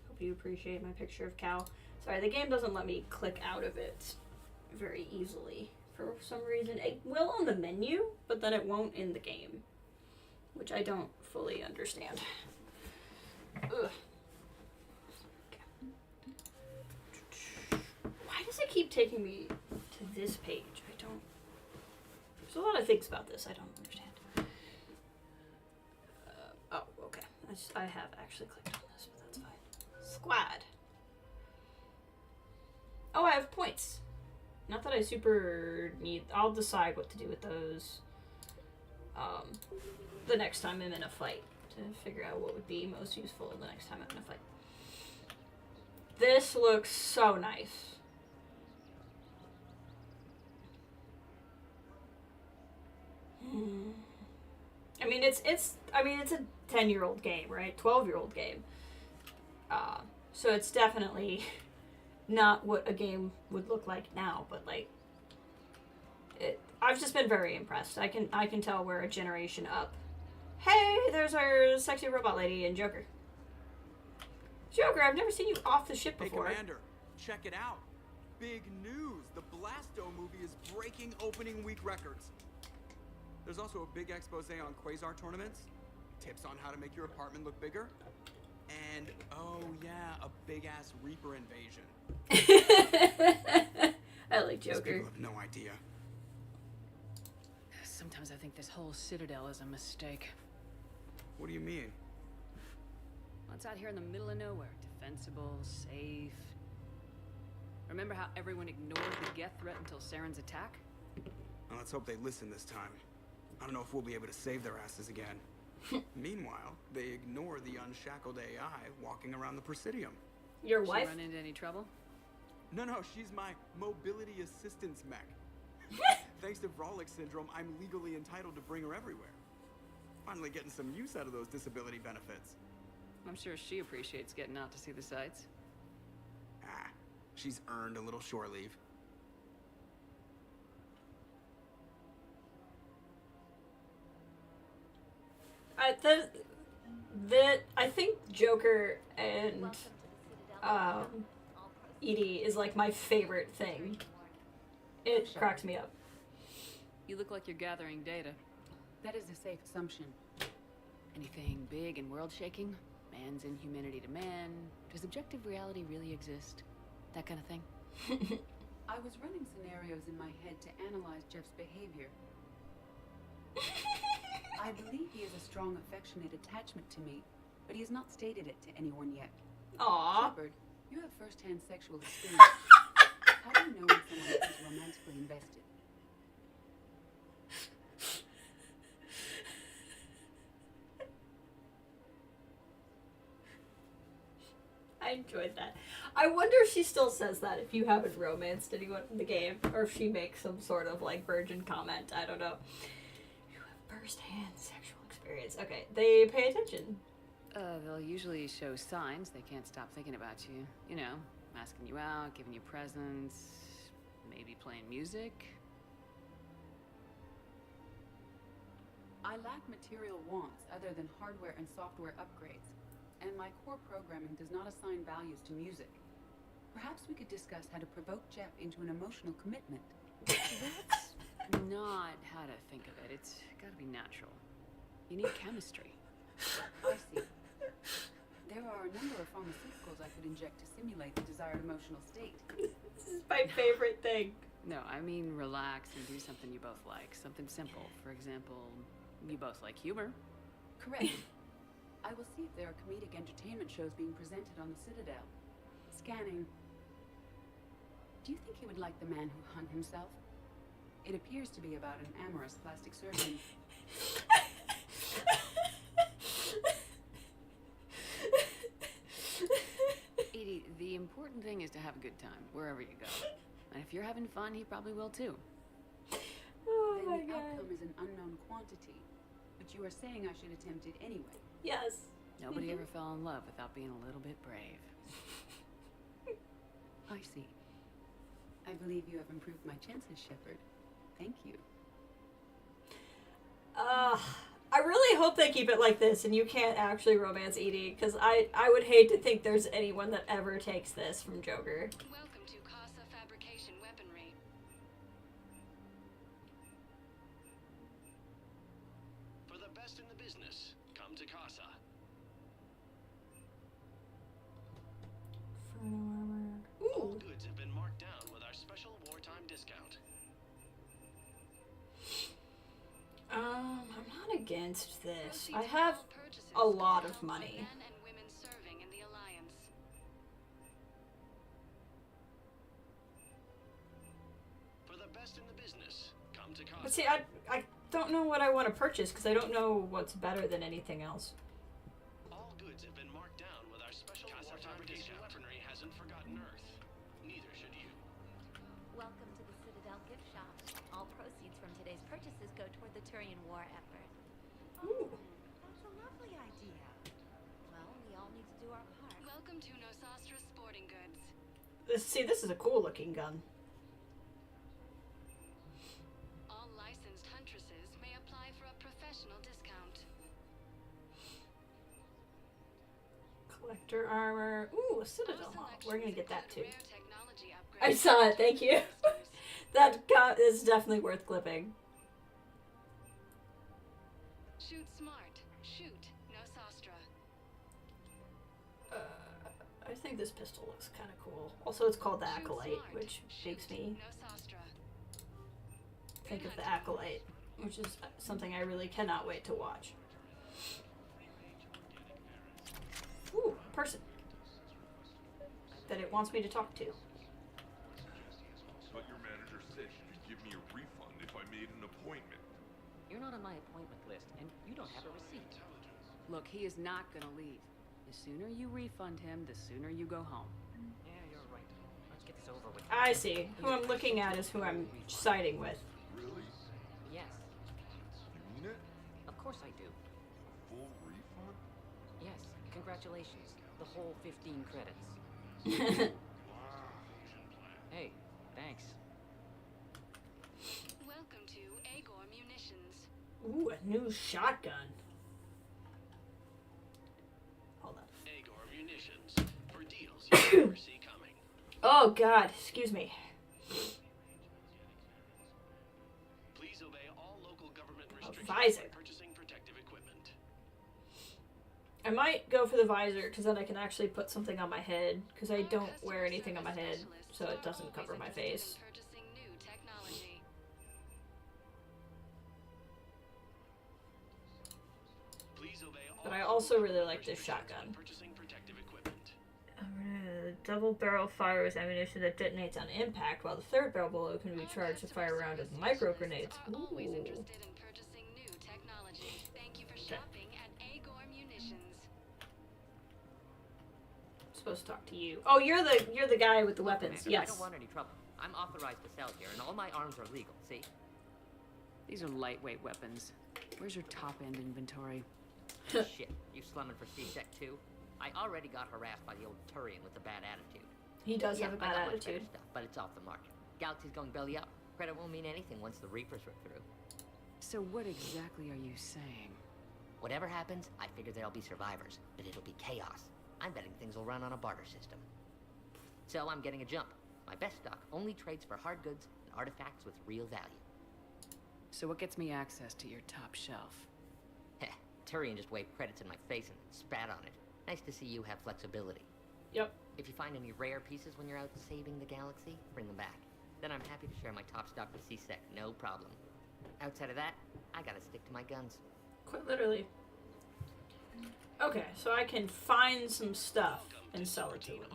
[SPEAKER 1] Hope you appreciate my picture of Cal. Sorry, the game doesn't let me click out of it very easily for some reason. It will on the menu, but then it won't in the game, which I don't fully understand. Ugh. Why does it keep taking me to this page? I don't... There's a lot of things about this I don't understand. Oh, okay. I have actually clicked on this, but that's fine. Squad. Oh, I have points. Not that I super need... I'll decide what to do with those the next time I'm in a fight, to figure out what would be most useful the next time I'm in a fight. This looks so nice. I mean, it's a 10-year-old game, right? 12-year-old game. So it's definitely not what a game would look like now, but like I've just been very impressed. I can tell we're a generation up. Hey, there's our sexy robot lady and Joker. Joker, I've never seen you off the ship before.
[SPEAKER 4] Hey, Commander, check it out. Big news. The Blasto movie is breaking opening week records. There's also a big expose on Quasar tournaments, tips on how to make your apartment look bigger, and, oh yeah, a big-ass Reaper invasion.
[SPEAKER 1] I like
[SPEAKER 4] These
[SPEAKER 1] Joker.
[SPEAKER 4] people have no idea.
[SPEAKER 3] Sometimes I think this whole Citadel is a mistake.
[SPEAKER 4] What do you mean?
[SPEAKER 3] Well, it's out here in the middle of nowhere. Defensible, safe. Remember how everyone ignored the Geth threat until Saren's attack?
[SPEAKER 4] Well, let's hope they listen this time. I don't know if we'll be able to save their asses again. Meanwhile, they ignore the unshackled AI walking around the Presidium.
[SPEAKER 1] Your
[SPEAKER 3] She
[SPEAKER 1] wife?
[SPEAKER 3] run into any trouble?
[SPEAKER 4] No, she's my mobility assistance mech. Thanks to Vrolic syndrome, I'm legally entitled to bring her everywhere. Finally getting some use out of those disability benefits.
[SPEAKER 3] I'm sure she appreciates getting out to see the sights.
[SPEAKER 4] She's earned a little shore leave.
[SPEAKER 1] I think Joker and Edie is like my favorite thing. It cracks me up.
[SPEAKER 3] You look like you're gathering data. That is a safe assumption. Anything big and world-shaking? Man's inhumanity to man? Does objective reality really exist? That kind of thing?
[SPEAKER 12] I was running scenarios in my head to analyze Jeff's behavior. I believe he has a strong affectionate attachment to me, but he has not stated it to anyone yet.
[SPEAKER 1] Aww.
[SPEAKER 12] Shepard, you have first-hand sexual experience. How do you know when someone is romantically invested?
[SPEAKER 1] I enjoyed that. I wonder if she still says that if you haven't romanced anyone in the game, or if she makes some sort of like virgin comment. I don't know. You have first-hand sexual experience. Okay, they pay attention.
[SPEAKER 3] They'll usually show signs they can't stop thinking about you. You know, asking you out, giving you presents, maybe playing music.
[SPEAKER 12] I lack material wants other than hardware and software upgrades, and my core programming does not assign values to music. Perhaps we could discuss how to provoke Jeff into an emotional commitment.
[SPEAKER 3] That's not how to think of it. It's gotta be natural. You need chemistry.
[SPEAKER 12] I see. There are a number of pharmaceuticals I could inject to simulate the desired emotional state.
[SPEAKER 1] This is my favorite thing.
[SPEAKER 3] No, I mean relax and do something you both like. Something simple. For example, you both like humor.
[SPEAKER 12] Correct. I will see if there are comedic entertainment shows being presented on the Citadel. Scanning. Do you think he would like The Man Who Hung Himself? It appears to be about an amorous plastic surgeon.
[SPEAKER 3] Edie, the important thing is to have a good time, wherever you go. And if you're having fun, he probably will too.
[SPEAKER 1] Oh
[SPEAKER 12] Then
[SPEAKER 1] my
[SPEAKER 12] the
[SPEAKER 1] god.
[SPEAKER 12] outcome is an unknown quantity. But you are saying I should attempt it anyway.
[SPEAKER 1] Yes.
[SPEAKER 3] Nobody ever fell in love without being a little bit brave.
[SPEAKER 12] I see. I believe you have improved my chances, Shepard. Thank you.
[SPEAKER 1] I really hope they keep it like this and you can't actually romance Edie, because I would hate to think there's anyone that ever takes this from Joker.
[SPEAKER 11] Welcome to Casa Fabrication Weaponry.
[SPEAKER 15] For the best in the business, come to Casa. All goods have been marked down with our special wartime discount.
[SPEAKER 1] I'm not against this. I have a lot of money.
[SPEAKER 11] Men and women serving in the Alliance.
[SPEAKER 15] For the best in the business, come to Casa.
[SPEAKER 1] But see, I don't know what I want to purchase, because I don't know what's better than anything else.
[SPEAKER 15] All goods have been marked down with our special wartime discount. Weaponry hasn't forgotten Earth. Neither should you.
[SPEAKER 19] Welcome to the Citadel gift shop. All proceeds from today's purchases go toward the Turian war effort.
[SPEAKER 1] Ooh.
[SPEAKER 19] That's a lovely idea. Well, we all need to do our part.
[SPEAKER 11] Welcome to Nosastra Sporting Goods.
[SPEAKER 1] This is a cool looking gun.
[SPEAKER 11] All licensed huntresses may apply for a professional discount.
[SPEAKER 1] Collector armor. Ooh, a Citadel. We're gonna get that too.
[SPEAKER 11] Rare technology
[SPEAKER 1] I
[SPEAKER 11] upgrades.
[SPEAKER 1] saw it, thank you. That is definitely worth clipping.
[SPEAKER 11] Shoot smart. Shoot Nosastra.
[SPEAKER 1] I think this pistol looks kind of cool. Also, it's called the Acolyte, which makes me think of the Acolyte, which is something I really cannot wait to watch. Ooh, person that it wants me to talk to.
[SPEAKER 7] But your manager said she could give me a refund if I made an appointment.
[SPEAKER 9] You're not on my appointment list, and you don't have a receipt.
[SPEAKER 16] Look, he is not gonna leave. The sooner you refund him, the sooner you go home.
[SPEAKER 9] Yeah, you're right. Let's get this over with.
[SPEAKER 1] I see. Who I'm looking at is who I'm siding with.
[SPEAKER 7] Really?
[SPEAKER 9] Yes.
[SPEAKER 7] You mean it?
[SPEAKER 9] Of course I do.
[SPEAKER 7] Full refund?
[SPEAKER 9] Yes. Congratulations. The whole 15 credits. Hey, thanks.
[SPEAKER 11] Welcome to Agor Munitions.
[SPEAKER 1] Ooh, a new shotgun. Hold on.
[SPEAKER 15] Agor Munitions. For deals you never see coming.
[SPEAKER 1] Oh God, excuse me.
[SPEAKER 15] Please obey all local government restrictions
[SPEAKER 1] visor.
[SPEAKER 15] on purchasing protective equipment.
[SPEAKER 1] I might go for the visor because then I can actually put something on my head because I don't wear anything on my head so it doesn't cover my face.
[SPEAKER 11] Purchasing new technology.
[SPEAKER 15] Please obey all
[SPEAKER 1] But I also really like this shotgun.
[SPEAKER 15] purchasing protective equipment.
[SPEAKER 1] Double barrel fire with ammunition that detonates on impact, while the third barrel below can be charged to fire around with micro grenades.
[SPEAKER 11] Always
[SPEAKER 1] Ooh.
[SPEAKER 11] interested in purchasing new technology. Thank you for shopping at Agor Munitions.
[SPEAKER 1] I'm supposed to talk to you. Oh, you're the guy with the weapons.
[SPEAKER 9] Commander,
[SPEAKER 1] Yes.
[SPEAKER 9] I don't want any trouble. I'm authorized to sell here, and all my arms are legal, see?
[SPEAKER 16] These are lightweight weapons. Where's your top-end inventory?
[SPEAKER 9] Shit, you slumming for C-Sec too? I already got harassed by the old Turian with the bad attitude.
[SPEAKER 1] He does
[SPEAKER 9] Yeah,
[SPEAKER 1] have a
[SPEAKER 9] I
[SPEAKER 1] bad
[SPEAKER 9] got much better
[SPEAKER 1] attitude.
[SPEAKER 9] stuff, but it's off the market. Galaxy's going belly up. Credit won't mean anything once the Reapers rip through.
[SPEAKER 16] So what exactly are you saying?
[SPEAKER 9] Whatever happens, I figure there'll be survivors, but it'll be chaos. I'm betting things will run on a barter system. So I'm getting a jump. My best stock only trades for hard goods and artifacts with real value.
[SPEAKER 16] So what gets me access to your top shelf?
[SPEAKER 9] Heh, Turian just waved credits in my face and spat on it. Nice to see you have flexibility.
[SPEAKER 1] Yep.
[SPEAKER 9] If you find any rare pieces when you're out saving the galaxy, bring them back. Then I'm happy to share my top stock with C-Sec, no problem. Outside of that, I gotta stick to my guns.
[SPEAKER 1] Quite literally. Okay, so I can find some stuff and sell it to him.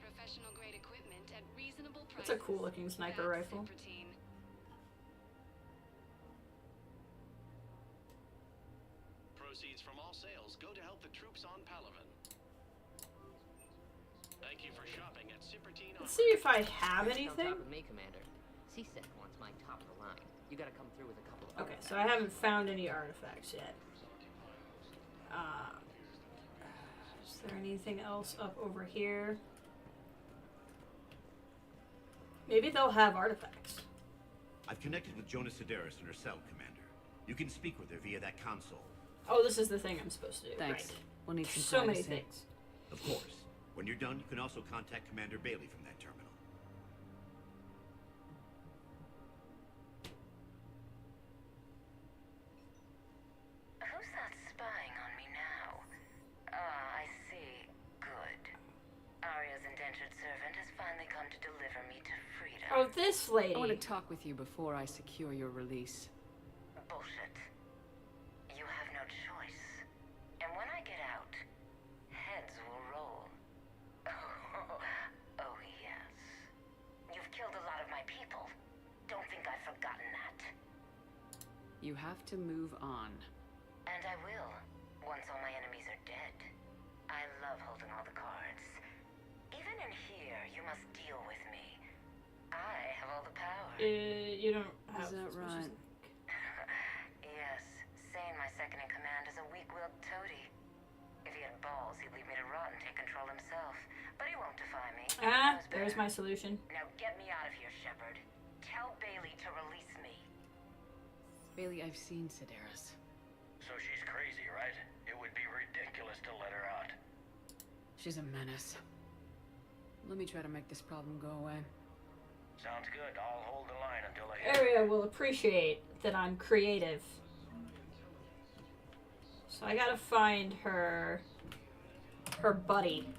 [SPEAKER 11] Professional grade equipment at reasonable prices.
[SPEAKER 1] That's a cool looking sniper rifle.
[SPEAKER 15] Proceeds from all sales go to help the troops on Palaven. Thank you for shopping at Cipertine.
[SPEAKER 1] Let's see if I have
[SPEAKER 9] Rest
[SPEAKER 1] anything.
[SPEAKER 9] On top of me, Commander. C-Sec wants my top of the line. You gotta come through with a couple of
[SPEAKER 1] Okay, so I haven't found any artifacts yet. Is there anything else up over here? Maybe they'll have artifacts.
[SPEAKER 14] I've connected with Jonas Sedaris in her cell, Commander. You can speak with her via that console.
[SPEAKER 1] Oh, this is the thing I'm supposed to do.
[SPEAKER 16] Thanks.
[SPEAKER 1] Right.
[SPEAKER 16] We'll need some
[SPEAKER 1] So many
[SPEAKER 16] privacy.
[SPEAKER 1] things.
[SPEAKER 14] Of course. When you're done, you can also contact Commander Bailey from that terminal.
[SPEAKER 22] Who's that spying on me now? Ah, I see. Good. Arya's indentured servant has finally come to deliver me to freedom.
[SPEAKER 1] Oh, this lady.
[SPEAKER 16] I want to talk with you before I secure your release.
[SPEAKER 22] Bullshit. You have no choice. And when I get out, heads will roll. Oh, yes. You've killed a lot of my people. Don't think I've forgotten that.
[SPEAKER 16] You have to move on.
[SPEAKER 22] And I will, once all my enemies are dead. I love holding all the cards. Even in here, you must deal with me. I have all the power.
[SPEAKER 1] You don't have...
[SPEAKER 16] Is that right?
[SPEAKER 22] Yes, Sane, my second in command, is a weak-willed toady. If he had balls, he'd leave me to rot and take control himself. But he won't defy me. He knows
[SPEAKER 1] There's
[SPEAKER 22] better.
[SPEAKER 1] my solution.
[SPEAKER 22] Now get me out of here, Shepard. Tell Bailey to release me.
[SPEAKER 16] Bailey, I've seen Sedaris.
[SPEAKER 13] So she's crazy, right? It would be ridiculous to let her out.
[SPEAKER 16] She's a menace. Let me try to make this problem go away.
[SPEAKER 13] Sounds good. I'll hold the line until I hear.
[SPEAKER 1] Area will appreciate that I'm creative. So I gotta find her buddy.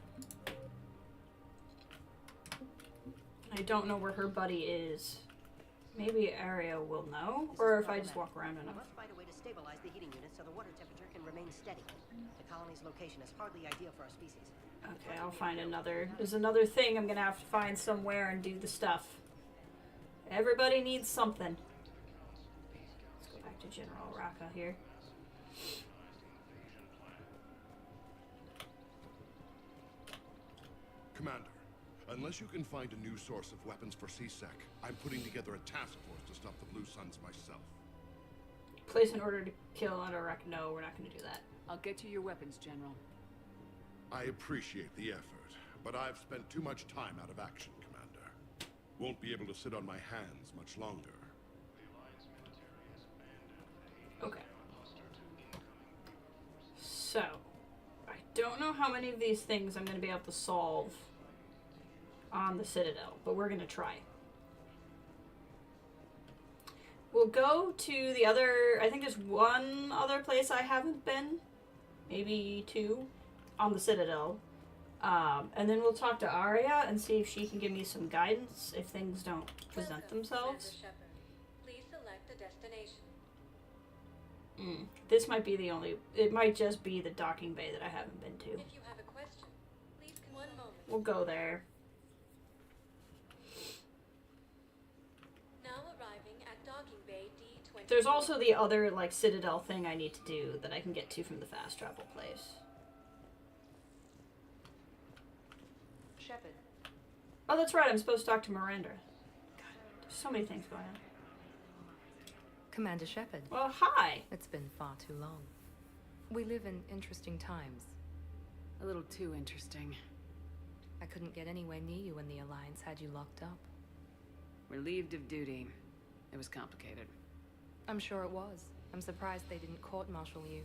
[SPEAKER 1] I don't know where her buddy is. Maybe Aria will know, or if I just walk around enough.
[SPEAKER 18] We must find a way to stabilize the heating unit so the water temperature can remain steady. The colony's location is hardly ideal for our species.
[SPEAKER 1] Okay, I'll find another. There's another thing I'm gonna have to find somewhere and do the stuff. Everybody needs something. Let's go back to General Raka here.
[SPEAKER 6] Commander, unless you can find a new source of weapons for CSEC, I'm putting together a task force to stop the Blue Suns myself.
[SPEAKER 1] Place an order to kill Anorak. No, we're not going to do that.
[SPEAKER 12] I'll get you your weapons, General.
[SPEAKER 6] I appreciate the effort, but I've spent too much time out of action, Commander. Won't be able to sit on my hands much longer.
[SPEAKER 1] Okay. So, I don't know how many of these things I'm going to be able to solve on the Citadel, but we're going to try. We'll go to the other, I think there's one other place I haven't been, maybe two, on the Citadel. And then we'll talk to Arya and see if she can give me some guidance if things don't present themselves.
[SPEAKER 20] Please select a destination.
[SPEAKER 1] This might be the only, it might just be the docking bay that I haven't been to.
[SPEAKER 20] If you have a question, please one moment.
[SPEAKER 1] We'll go there.
[SPEAKER 20] Now arriving at docking bay D20.
[SPEAKER 1] There's also the other, like, Citadel thing I need to do that I can get to from the fast travel place.
[SPEAKER 12] Shepard.
[SPEAKER 1] Oh, that's right, I'm supposed to talk to Miranda. God, there's so many things going on.
[SPEAKER 21] Commander Shepard.
[SPEAKER 1] Well, hi.
[SPEAKER 21] It's been far too long. We live in interesting times.
[SPEAKER 12] A little too interesting.
[SPEAKER 21] I couldn't get anywhere near you when the Alliance had you locked up.
[SPEAKER 12] Relieved of duty. It was complicated.
[SPEAKER 21] I'm sure it was. I'm surprised they didn't court-martial you.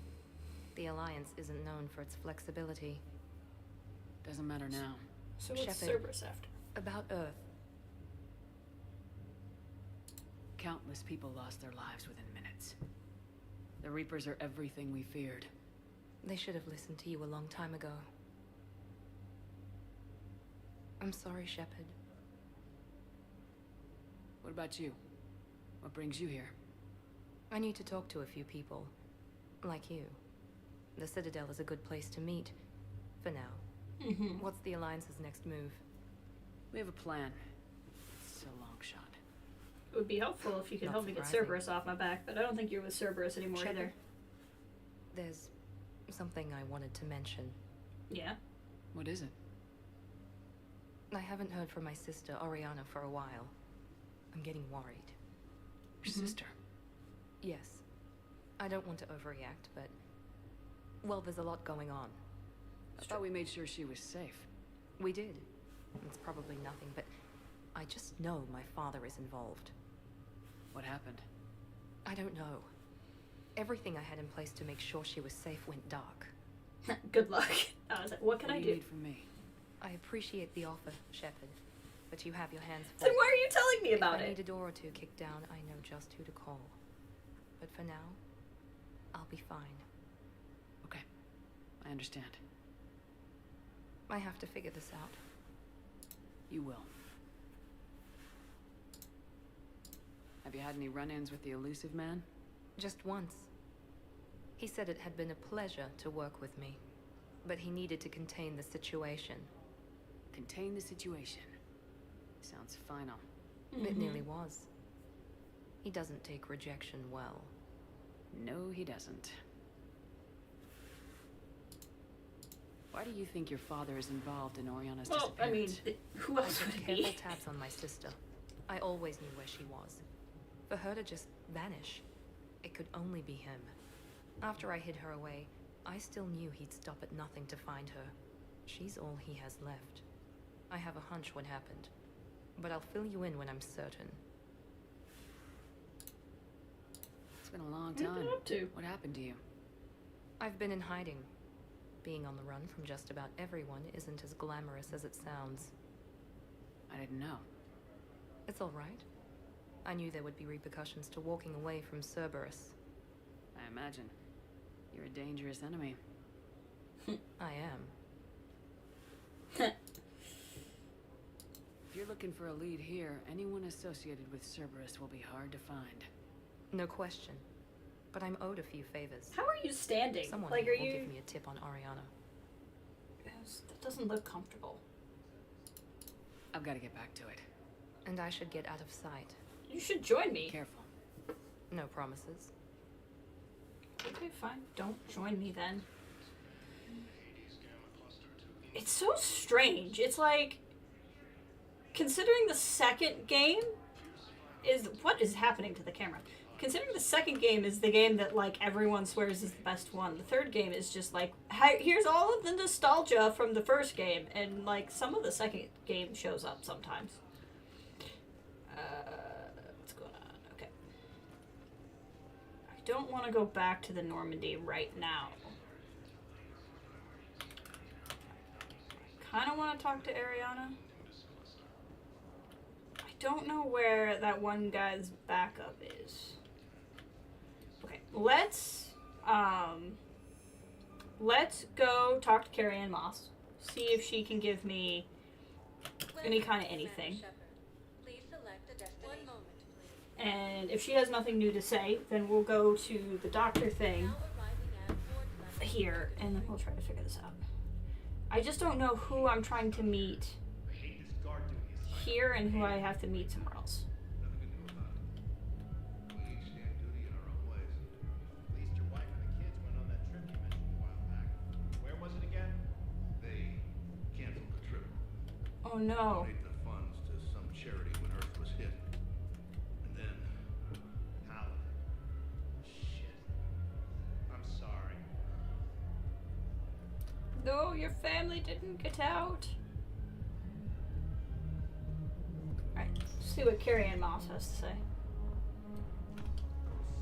[SPEAKER 21] The Alliance isn't known for its flexibility.
[SPEAKER 12] Doesn't matter now.
[SPEAKER 1] So what's
[SPEAKER 21] Shepard,
[SPEAKER 1] Cerberus after?
[SPEAKER 21] About Earth.
[SPEAKER 12] Countless people lost their lives within minutes. The Reapers are everything we feared.
[SPEAKER 21] They should have listened to you a long time ago. I'm sorry, Shepard.
[SPEAKER 12] What about you? What brings you here?
[SPEAKER 21] I need to talk to a few people. Like you. The Citadel is a good place to meet. For now. What's the Alliance's next move?
[SPEAKER 12] We have a plan. It's a long shot.
[SPEAKER 1] It would be helpful if you could
[SPEAKER 21] Not
[SPEAKER 1] help me get
[SPEAKER 21] surprising.
[SPEAKER 1] Cerberus off my back, but I don't think you're with Cerberus anymore
[SPEAKER 21] Shepard,
[SPEAKER 1] either.
[SPEAKER 21] There's something I wanted to mention.
[SPEAKER 1] Yeah?
[SPEAKER 12] What is it?
[SPEAKER 21] I haven't heard from my sister, Oriana, for a while. I'm getting worried.
[SPEAKER 12] Your sister?
[SPEAKER 21] Yes. I don't want to overreact, but... Well, there's a lot going on.
[SPEAKER 12] I thought we made sure she was safe.
[SPEAKER 21] We did. It's probably nothing, but I just know my father is involved.
[SPEAKER 12] What happened?
[SPEAKER 21] I don't know. Everything I had in place to make sure she was safe went dark.
[SPEAKER 1] Good luck. I was like, what can I
[SPEAKER 12] do
[SPEAKER 1] do?
[SPEAKER 12] you need from me?
[SPEAKER 21] I appreciate the offer, Shepard, but you have your hands full.
[SPEAKER 1] Then why are you telling me about
[SPEAKER 21] If I
[SPEAKER 1] it?
[SPEAKER 21] need a door or two kicked down, I know just who to call. But for now, I'll be fine.
[SPEAKER 12] Okay. I understand.
[SPEAKER 21] I have to figure this out.
[SPEAKER 12] You will. Have you had any run-ins with the elusive man?
[SPEAKER 21] Just once. He said it had been a pleasure to work with me, but he needed to contain the situation.
[SPEAKER 12] Contain the situation. Sounds final.
[SPEAKER 21] It nearly was. He doesn't take rejection well.
[SPEAKER 12] No, he doesn't. Why do you think your father is involved in Oriana's disappearance?
[SPEAKER 1] Who else
[SPEAKER 21] I
[SPEAKER 1] would
[SPEAKER 21] kept
[SPEAKER 1] it be?
[SPEAKER 21] careful tabs on my sister. I always knew where she was. For her to just vanish, it could only be him. After I hid her away, I still knew he'd stop at nothing to find her. She's all he has left. I have a hunch what happened, but I'll fill you in when I'm certain.
[SPEAKER 12] It's been a long
[SPEAKER 1] What have you
[SPEAKER 12] time.
[SPEAKER 1] been up to?
[SPEAKER 12] What happened to you?
[SPEAKER 21] I've been in hiding. Being on the run from just about everyone isn't as glamorous as it sounds.
[SPEAKER 12] I didn't know.
[SPEAKER 21] It's all right. I knew there would be repercussions to walking away from Cerberus.
[SPEAKER 12] I imagine.
[SPEAKER 11] You're a dangerous enemy.
[SPEAKER 3] I am.
[SPEAKER 11] If you're looking for a lead here, anyone associated with Cerberus will be hard to find.
[SPEAKER 3] No question. But I'm owed a few favors.
[SPEAKER 1] How are you standing?
[SPEAKER 3] Someone
[SPEAKER 1] Like,
[SPEAKER 3] will
[SPEAKER 1] are you...
[SPEAKER 3] give me a tip on Ariana.
[SPEAKER 1] That doesn't look comfortable.
[SPEAKER 11] I've got to get back to it.
[SPEAKER 3] And I should get out of sight.
[SPEAKER 1] You should join me.
[SPEAKER 11] Careful.
[SPEAKER 3] No promises.
[SPEAKER 1] Okay, fine. Don't join me then. It's so strange. It's like, considering the second game is... What is happening to the camera? Considering the second game is the game that, like, everyone swears is the best one, the third game is just like, here's all of the nostalgia from the first game, and, like, some of the second game shows up sometimes. What's going on? Okay. I don't want to go back to the Normandy right now. I kind of want to talk to Ariana. I don't know where that one guy's backup is. Okay, let's go talk to Carrie Ann Moss. See if she can give me any kind of anything.
[SPEAKER 20] Please select a destination. 1 moment, please.
[SPEAKER 1] And if she has nothing new to say, then we'll go to the doctor thing here, and then we'll try to figure this out. I just don't know who I'm trying to meet here and who I have to meet somewhere else. Oh no.
[SPEAKER 14] Donate the funds to some charity when Earth was hit. And then Paladin. Shit. I'm sorry.
[SPEAKER 1] No, your family didn't get out. Alright, let's see what Carrie Ann Moss has to say.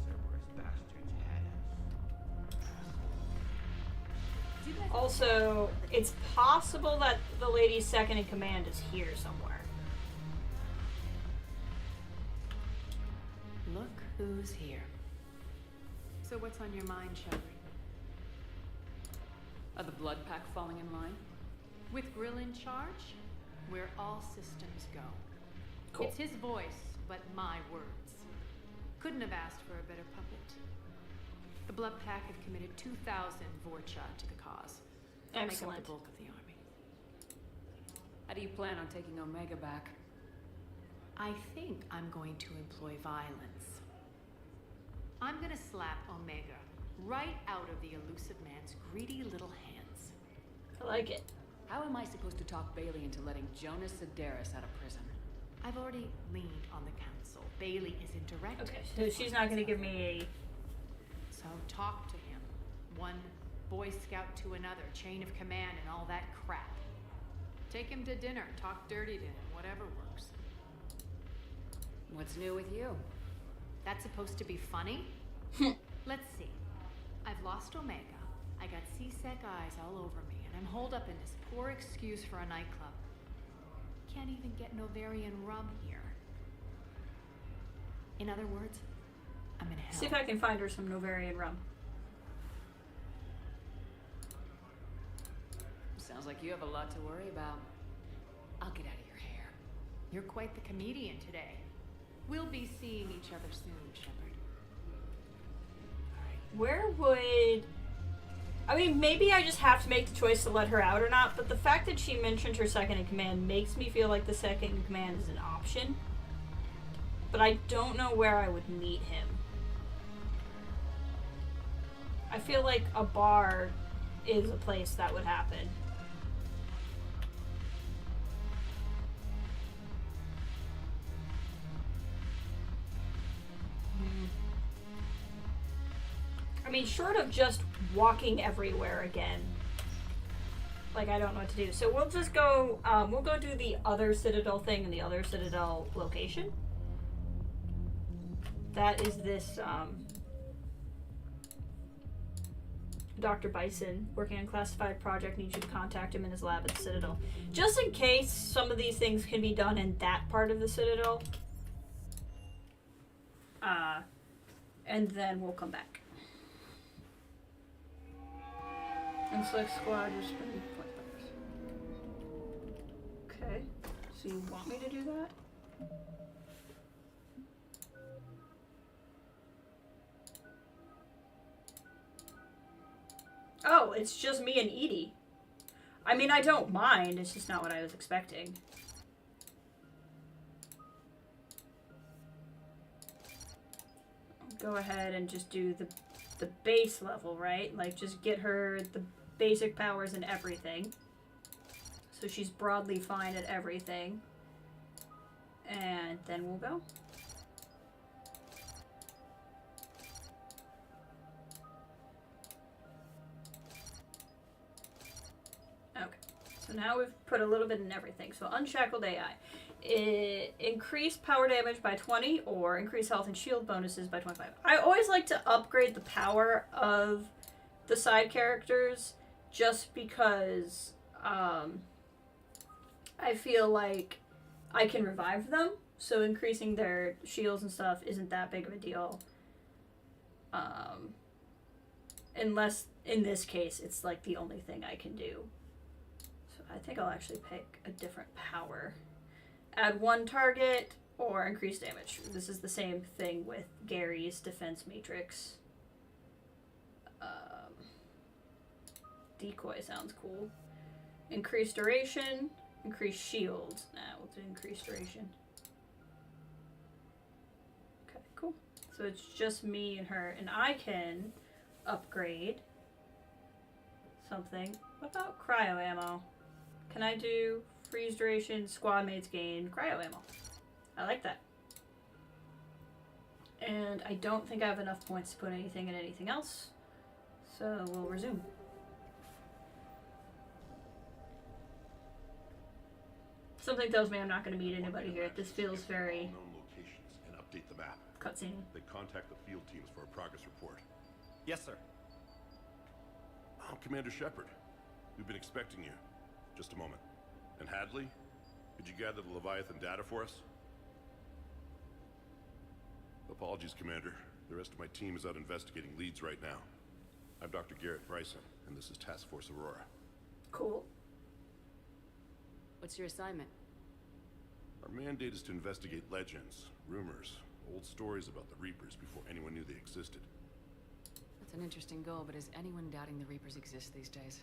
[SPEAKER 14] Cerberus bastards had us.
[SPEAKER 1] Also, it's possible that the lady second in command is here somewhere.
[SPEAKER 11] Look who's here. So what's on your mind, Shepard? Are the blood pack falling in line? With Grill in charge, where all systems go.
[SPEAKER 1] Cool.
[SPEAKER 11] It's his voice, but my words. Couldn't have asked for a better puppet. The blood pack have committed 2,000 Vorcha to the cause. They'll make up
[SPEAKER 1] Excellent.
[SPEAKER 11] the bulk of the army. How do you plan on taking Omega back? I think I'm going to employ violence. I'm gonna slap Omega right out of the elusive man's greedy little hands.
[SPEAKER 1] I like it.
[SPEAKER 11] How am I supposed to talk Bailey into letting Jonas Sedaris out of prison? I've already leaned on the council. Bailey isn't direct.
[SPEAKER 1] Okay, so she's not gonna give me
[SPEAKER 11] So talk to him. One Boy Scout to another, chain of command and all that crap. Take him to dinner, talk dirty to him, whatever works. What's new with you? That's supposed to be funny? Let's see. I've lost Omega. I got C-Sec eyes all over me, and I'm holed up in this poor excuse for a nightclub. Can't even get Novarian rum here. In other words, I'm in hell.
[SPEAKER 1] see if I can find her some Novarian rum.
[SPEAKER 11] Sounds like you have a lot to worry about. I'll get out of your hair. You're quite the comedian today. We'll be seeing each other soon, Shepard.
[SPEAKER 1] Where would... I mean, maybe I just have to make the choice to let her out or not, but the fact that she mentioned her second in command makes me feel like the second in command is an option. But I don't know where I would meet him. I feel like a bar is a place that would happen. I mean, short of just walking everywhere again, like, I don't know what to do. So we'll just go, we'll go do the other Citadel thing in the other Citadel location. That is this, Dr. Bison, working on classified project, needs you to contact him in his lab at the Citadel. Just in case some of these things can be done in that part of the Citadel. And then we'll come back. And select squad, just spend $20. Okay. So you want me to do that? Oh, it's just me and Edie. I mean, I don't mind. It's just not what I was expecting. Go ahead and just do the base level, right? Like, just get her the basic powers and everything. So she's broadly fine at everything. And then we'll go. Okay. So now we've put a little bit in everything. So unshackled AI. Increase power damage by 20 or increase health and shield bonuses by 25. I always like to upgrade the power of the side characters just because I feel like I can revive them, so increasing their shields and stuff isn't that big of a deal. Unless, in this case, it's like the only thing I can do. So I think I'll actually pick a different power. Add one target or increase damage. This is the same thing with Gary's defense matrix. Decoy sounds cool. Increase duration, increase shield. Nah, we'll do increase duration. Okay, cool. So it's just me and her, and I can upgrade something. What about cryo ammo? Can I do freeze duration, squad mates gain, cryo ammo? I like that. And I don't think I have enough points to put anything in anything else. So we'll resume. Something tells me I'm not going to meet anybody here. This feels very
[SPEAKER 6] Known locations and update the map.
[SPEAKER 1] cutscene.
[SPEAKER 6] They contact the field teams for a progress report.
[SPEAKER 2] Yes, sir.
[SPEAKER 6] I'm Commander Shepard. We've been expecting you. Just a moment. And Hadley, could you gather the Leviathan data for us? Apologies, Commander. The rest of my team is out investigating leads right now. I'm Dr. Garrett Bryson, and this is Task Force Aurora.
[SPEAKER 1] Cool.
[SPEAKER 8] What's your assignment?
[SPEAKER 6] Our mandate is to investigate legends, rumors, old stories about the Reapers before anyone knew they existed.
[SPEAKER 8] That's an interesting goal, but is anyone doubting the Reapers exist these days?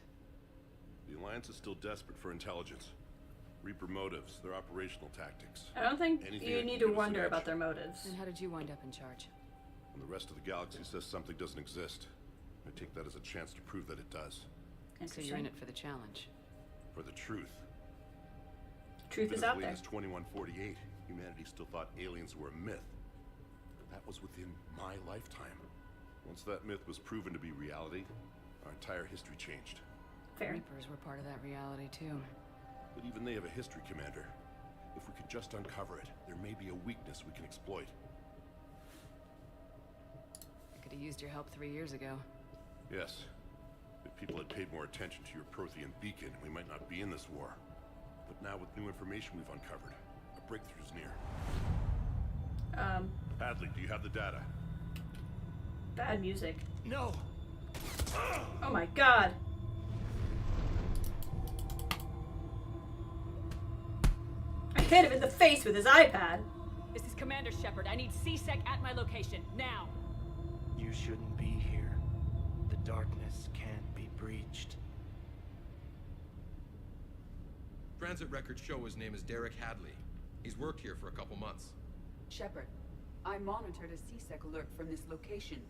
[SPEAKER 6] The Alliance is still desperate for intelligence. Reaper motives, their operational tactics.
[SPEAKER 1] I don't think
[SPEAKER 6] Anything
[SPEAKER 1] you
[SPEAKER 6] that
[SPEAKER 1] need
[SPEAKER 6] can
[SPEAKER 1] to
[SPEAKER 6] give us an
[SPEAKER 1] wonder
[SPEAKER 6] edge.
[SPEAKER 1] about their motives.
[SPEAKER 8] Then how did you wind up in charge?
[SPEAKER 6] When the rest of the galaxy says something doesn't exist, I take that as a chance to prove that it does.
[SPEAKER 8] So you're in it for the challenge.
[SPEAKER 6] For the truth.
[SPEAKER 1] Truth is out there.
[SPEAKER 6] As 2148, humanity still thought aliens were a myth. But that was within my lifetime. Once that myth was proven to be reality, our entire history changed.
[SPEAKER 1] Fair.
[SPEAKER 8] Reapers were part of that reality too.
[SPEAKER 6] But even they have a history, Commander. If we could just uncover it, there may be a weakness we can exploit.
[SPEAKER 8] I could have used your help 3 years ago.
[SPEAKER 6] Yes. If people had paid more attention to your Prothean beacon, we might not be in this war. But now with new information we've uncovered, a breakthrough's near. Hadley, do you have the data?
[SPEAKER 1] Bad music.
[SPEAKER 2] No!
[SPEAKER 1] Oh my god. I hit him in the face with his iPad.
[SPEAKER 8] This is Commander Shepard. I need C-Sec at my location, now!
[SPEAKER 2] You shouldn't be here. The darkness can't be breached.
[SPEAKER 10] Transit records show his name is Derek Hadley. He's worked here for a couple months.
[SPEAKER 12] Shepard, I monitored a C-Sec alert from this location.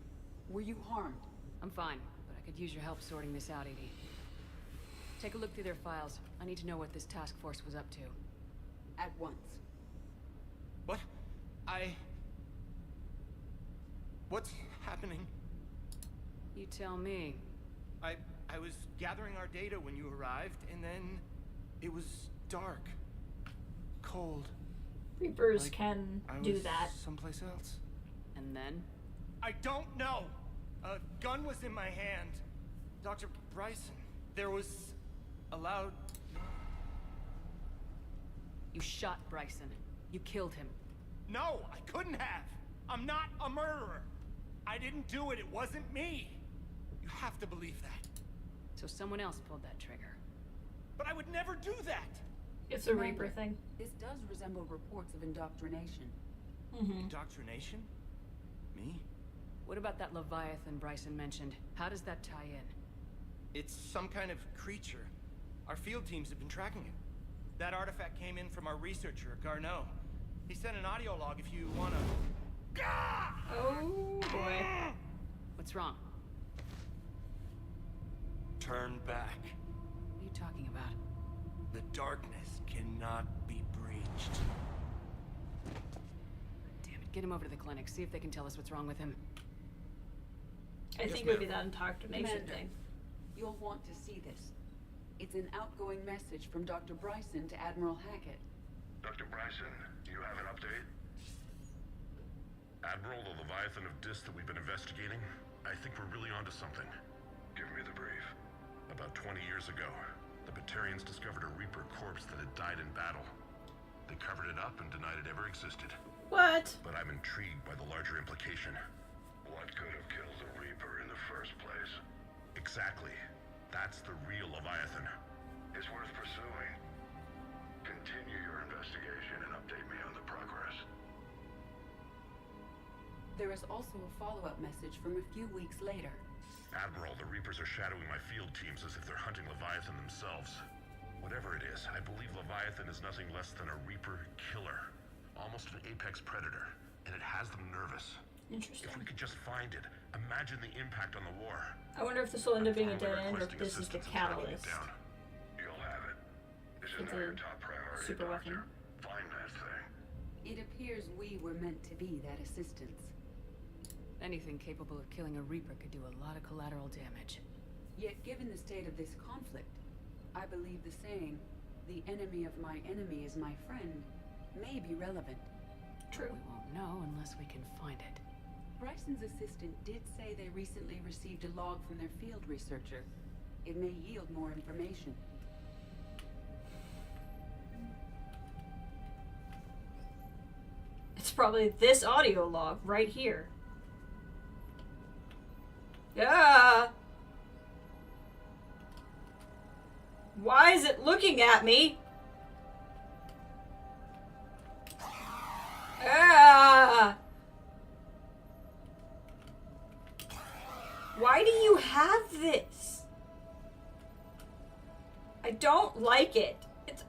[SPEAKER 12] Were you harmed?
[SPEAKER 8] I'm fine, but I could use your help sorting this out, Edie. Take a look through their files. I need to know what this task force was up to.
[SPEAKER 12] At once.
[SPEAKER 2] What? What's happening?
[SPEAKER 8] You tell me.
[SPEAKER 2] I was gathering our data when you arrived, and then it was dark. Cold.
[SPEAKER 1] Reapers
[SPEAKER 2] Like
[SPEAKER 1] can
[SPEAKER 2] I
[SPEAKER 1] do
[SPEAKER 2] was
[SPEAKER 1] that.
[SPEAKER 2] Someplace else.
[SPEAKER 8] And then?
[SPEAKER 2] I don't know! A gun was in my hand. Dr. Bryson, there was a loud...
[SPEAKER 8] You shot Bryson. You killed him.
[SPEAKER 2] No, I couldn't have! I'm not a murderer! I didn't do it, it wasn't me! You have to believe that.
[SPEAKER 8] So someone else pulled that trigger.
[SPEAKER 2] But I would never do that!
[SPEAKER 1] It's a
[SPEAKER 12] Commander,
[SPEAKER 1] Reaper thing.
[SPEAKER 12] This does resemble reports of indoctrination.
[SPEAKER 2] Indoctrination? Me?
[SPEAKER 8] What about that Leviathan Bryson mentioned? How does that tie in?
[SPEAKER 2] It's some kind of creature. Our field teams have been tracking it. That artifact came in from our researcher, Garneau. He sent an audio log if you wanna...
[SPEAKER 1] Oh boy.
[SPEAKER 8] What's wrong?
[SPEAKER 2] Turn back.
[SPEAKER 8] What are you talking about?
[SPEAKER 2] The darkness cannot be breached.
[SPEAKER 8] Damn it, get him over to the clinic. See if they can tell us what's wrong with him.
[SPEAKER 1] I think it would be that indoctrination thing.
[SPEAKER 12] You'll want to see this. It's an outgoing message from Dr. Bryson to Admiral Hackett.
[SPEAKER 6] Dr. Bryson, do you have an update? Admiral, the Leviathan of Dis that we've been investigating, I think we're really onto something. Give me the brief. About 20 years ago, the Batarians discovered a Reaper corpse that had died in battle. They covered it up and denied it ever existed.
[SPEAKER 1] What?
[SPEAKER 6] But I'm intrigued by the larger implication. What could have killed the Reaper in the first place? Exactly. That's the real Leviathan. It's worth pursuing. Continue your investigation and update me on the progress.
[SPEAKER 12] There is also a follow-up message from a few weeks later.
[SPEAKER 6] Admiral, the Reapers are shadowing my field teams as if they're hunting Leviathan themselves. Whatever it is, I believe Leviathan is nothing less than a Reaper killer. Almost an apex predator, and it has them nervous.
[SPEAKER 1] Interesting.
[SPEAKER 6] If we could just find it, imagine the impact on the war.
[SPEAKER 1] I wonder if this will end up being a dead end or if this is the catalyst.
[SPEAKER 6] You'll have it. Is it
[SPEAKER 1] It's
[SPEAKER 6] now
[SPEAKER 1] a
[SPEAKER 6] your top priority,
[SPEAKER 1] super
[SPEAKER 6] Doctor?
[SPEAKER 1] weapon.
[SPEAKER 6] Find that thing.
[SPEAKER 12] It appears we were meant to be that assistance.
[SPEAKER 8] Anything capable of killing a Reaper could do a lot of collateral damage.
[SPEAKER 12] Yet given the state of this conflict, I believe the saying, "The enemy of my enemy is my friend," may be relevant.
[SPEAKER 1] True.
[SPEAKER 8] We won't know unless we can find it.
[SPEAKER 12] Bryson's assistant did say they recently received a log from their field researcher. It may yield more information.
[SPEAKER 1] It's probably this audio log right here. Yeah. Why is it looking at me? Ah. Why do you have this? I don't like it. It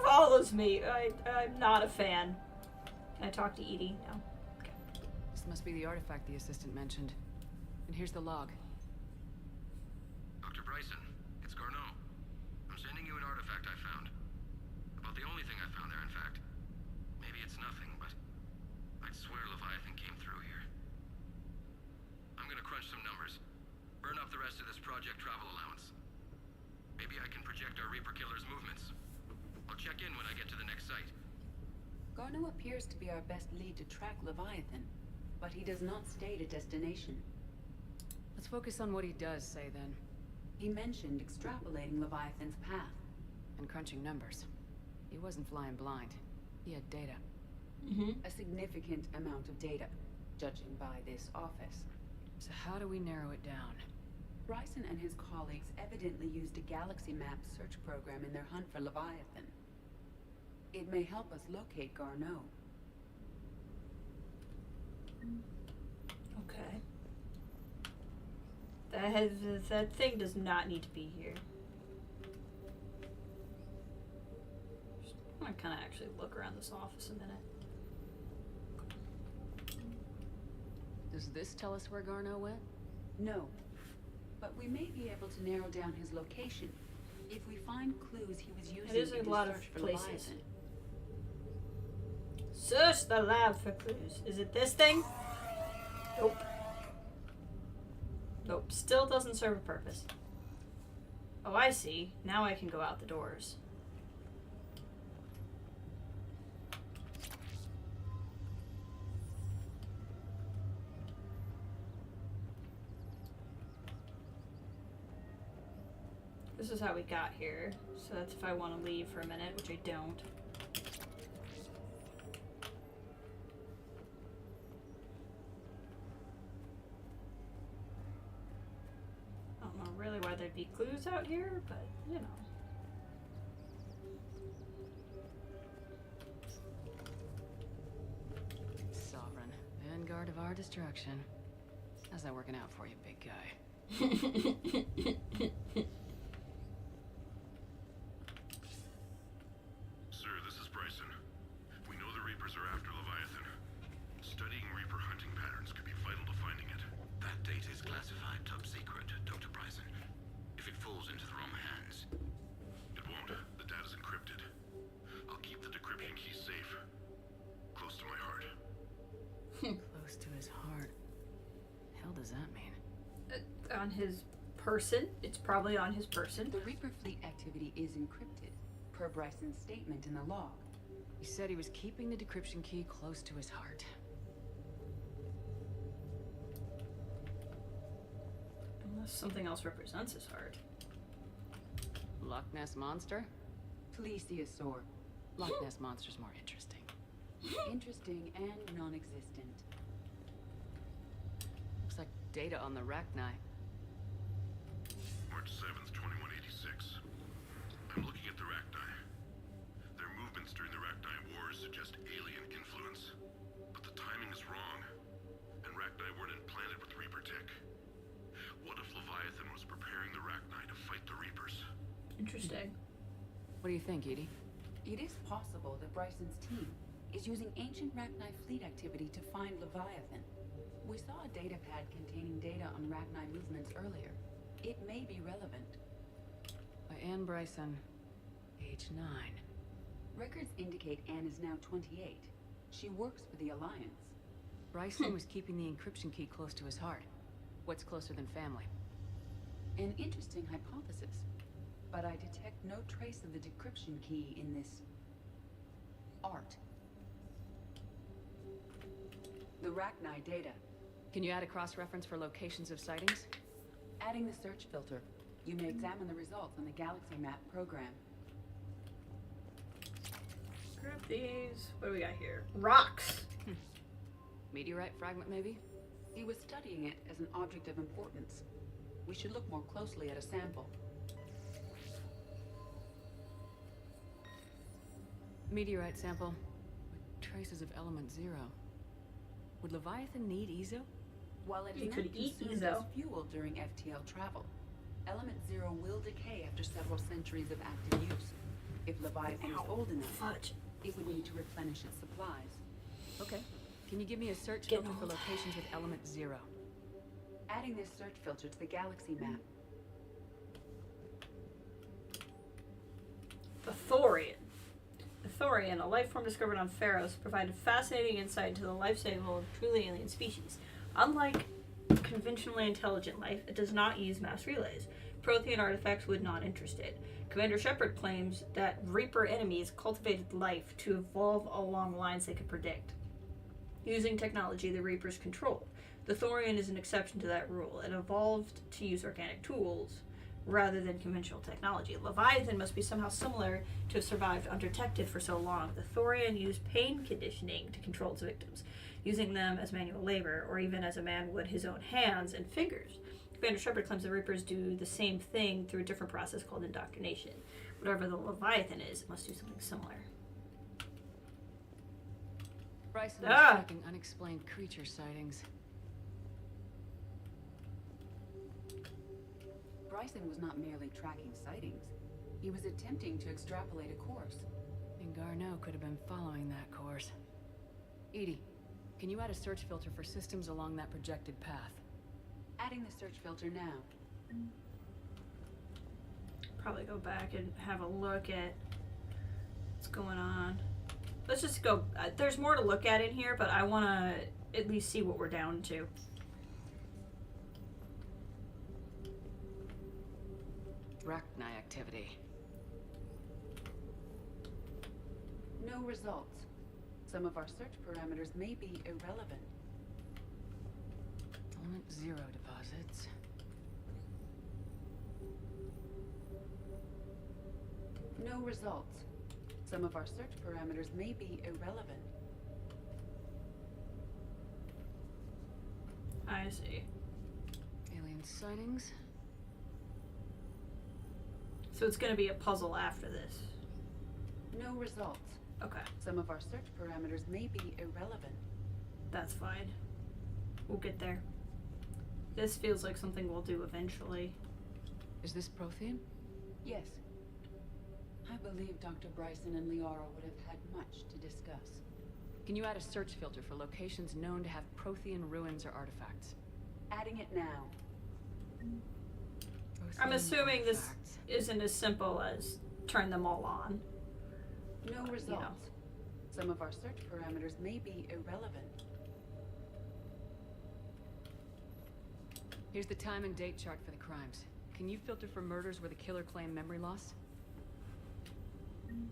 [SPEAKER 1] follows me. I'm not a fan. Can I talk to Edie? No. Okay.
[SPEAKER 8] This must be the artifact the assistant mentioned. And here's the log.
[SPEAKER 10] Dr. Bryson, it's Garneau. I'm sending you an artifact I found. About the only thing I found there, in fact. Maybe it's nothing, but I'd swear Leviathan came through here. I'm gonna crunch some numbers. Burn up the rest of this project travel allowance. Maybe I can project our Reaper killer's movements. I'll check in when I get to the next site.
[SPEAKER 12] Garneau appears to be our best lead to track Leviathan, but he does not state a destination.
[SPEAKER 8] Let's focus on what he does say then.
[SPEAKER 12] He mentioned extrapolating Leviathan's path.
[SPEAKER 8] And crunching numbers. He wasn't flying blind. He had data.
[SPEAKER 12] A significant amount of data, judging by this office.
[SPEAKER 8] So how do we narrow it down?
[SPEAKER 12] Bryson and his colleagues evidently used a galaxy map search program in their hunt for Leviathan. It may help us locate Garneau.
[SPEAKER 1] Okay. That thing does not need to be here. I'm gonna kind of actually look around this office a minute.
[SPEAKER 8] Does this tell us where Garneau went?
[SPEAKER 12] No. But we may be able to narrow down his location if we find clues he was using
[SPEAKER 1] It is
[SPEAKER 12] in
[SPEAKER 1] a lot
[SPEAKER 12] his
[SPEAKER 1] of
[SPEAKER 12] search for
[SPEAKER 1] places.
[SPEAKER 12] Leviathan.
[SPEAKER 1] Search the lab for clues. Is it this thing? Nope. Nope. Still doesn't serve a purpose. Oh, I see. Now I can go out the doors. This is how we got here. So that's if I want to leave for a minute, which I don't. I don't know really why there'd be clues out here, but you know.
[SPEAKER 8] Sovereign, vanguard of our destruction. How's that working out for you, big guy?
[SPEAKER 6] Sir, this is Bryson. We know the Reapers are after Leviathan. Studying Reaper hunting patterns could be vital to finding it.
[SPEAKER 10] That data is classified top secret, Dr. Bryson. If it falls into the wrong hands.
[SPEAKER 6] It won't. The data's encrypted. I'll keep the decryption key safe. Close to my heart.
[SPEAKER 8] Close to his heart. Hell does that mean?
[SPEAKER 1] On his person. It's probably on his person.
[SPEAKER 12] The Reaper fleet activity is encrypted, per Bryson's statement in the log.
[SPEAKER 8] He said he was keeping the decryption key close to his heart.
[SPEAKER 1] Unless something else represents his heart.
[SPEAKER 8] Loch Ness Monster?
[SPEAKER 12] Plesiosaur.
[SPEAKER 8] Loch Ness Monster's more interesting.
[SPEAKER 12] Interesting and non-existent.
[SPEAKER 8] Looks like data on the Rachni.
[SPEAKER 6] March 7th, 2186. I'm looking at the Rachni. Their movements during the Rachni Wars suggest alien influence. But the timing is wrong. And Rachni weren't implanted with Reaper tech. What if Leviathan was preparing the Rachni to fight the Reapers?
[SPEAKER 1] Interesting.
[SPEAKER 8] What do you think, Edie?
[SPEAKER 12] It is possible that Bryson's team is using ancient Rachni fleet activity to find Leviathan. We saw a data pad containing data on Rachni movements earlier. It may be relevant.
[SPEAKER 8] By Anne Bryson, age 9.
[SPEAKER 12] Records indicate Anne is now 28. She works for the Alliance.
[SPEAKER 8] Bryson was keeping the encryption key close to his heart. What's closer than family?
[SPEAKER 12] An interesting hypothesis. But I detect no trace of the decryption key in this art. The Rachni data.
[SPEAKER 8] Can you add a cross-reference for locations of sightings?
[SPEAKER 12] Adding the search filter, you may examine the results on the Galaxy Map program.
[SPEAKER 1] Grab these. What do we got here? Rocks.
[SPEAKER 8] Meteorite fragment, maybe?
[SPEAKER 12] He was studying it as an object of importance. We should look more closely at a sample.
[SPEAKER 8] Meteorite sample with traces of element 0. Would Leviathan need Ezo?
[SPEAKER 12] While it
[SPEAKER 1] You
[SPEAKER 12] is
[SPEAKER 1] could
[SPEAKER 12] not
[SPEAKER 1] eat
[SPEAKER 12] consumed
[SPEAKER 1] Ezo.
[SPEAKER 12] as fuel during FTL travel, element 0 will decay after several centuries of active use. If Leviathan is old enough, it would need to replenish its supplies.
[SPEAKER 8] Okay. Can you give me a search filter for locations with element 0?
[SPEAKER 12] Adding this search filter to the Galaxy Map.
[SPEAKER 1] The Thorian. The Thorian, a life form discovered on Pharos, provided fascinating insight into the life cycle of truly alien species. Unlike conventionally intelligent life, it does not use mass relays. Prothean artifacts would not interest it. Commander Shepard claims that Reaper enemies cultivated life to evolve along lines they could predict, using technology the Reapers controlled. The Thorian is an exception to that rule. It evolved to use organic tools rather than conventional technology. Leviathan must be somehow similar to have survived undetected for so long. The Thorian used pain conditioning to control its victims, using them as manual labor, or even as a man would his own hands and fingers. Commander Shepard claims the Reapers do the same thing through a different process called indoctrination. Whatever the Leviathan is, it must do something similar.
[SPEAKER 8] Bryson was tracking unexplained creature sightings.
[SPEAKER 12] Bryson was not merely tracking sightings. He was attempting to extrapolate a course.
[SPEAKER 8] And Garneau could have been following that course. Edie, can you add a search filter for systems along that projected path?
[SPEAKER 12] Adding the search filter now.
[SPEAKER 1] Probably go back and have a look at what's going on. Let's just go. There's more to look at in here, but I want to at least see what we're down to.
[SPEAKER 8] Rachni activity.
[SPEAKER 12] No results. Some of our search parameters may be irrelevant.
[SPEAKER 8] Element 0 deposits.
[SPEAKER 12] No results. Some of our search parameters may be irrelevant.
[SPEAKER 1] I see.
[SPEAKER 8] Alien sightings.
[SPEAKER 1] So it's gonna be a puzzle after this.
[SPEAKER 12] No results.
[SPEAKER 1] Okay.
[SPEAKER 12] Some of our search parameters may be irrelevant.
[SPEAKER 1] That's fine. We'll get there. This feels like something we'll do eventually.
[SPEAKER 8] Is this Prothean?
[SPEAKER 12] Yes. I believe Dr. Bryson and Liara would have had much to discuss.
[SPEAKER 8] Can you add a search filter for locations known to have Prothean ruins or artifacts?
[SPEAKER 12] Adding it now.
[SPEAKER 1] I'm assuming this isn't as simple as turn them all on.
[SPEAKER 12] No results.
[SPEAKER 1] You know.
[SPEAKER 12] Some of our search parameters may be irrelevant.
[SPEAKER 8] Here's the time and date chart for the crimes. Can you filter for murders where the killer claimed memory loss?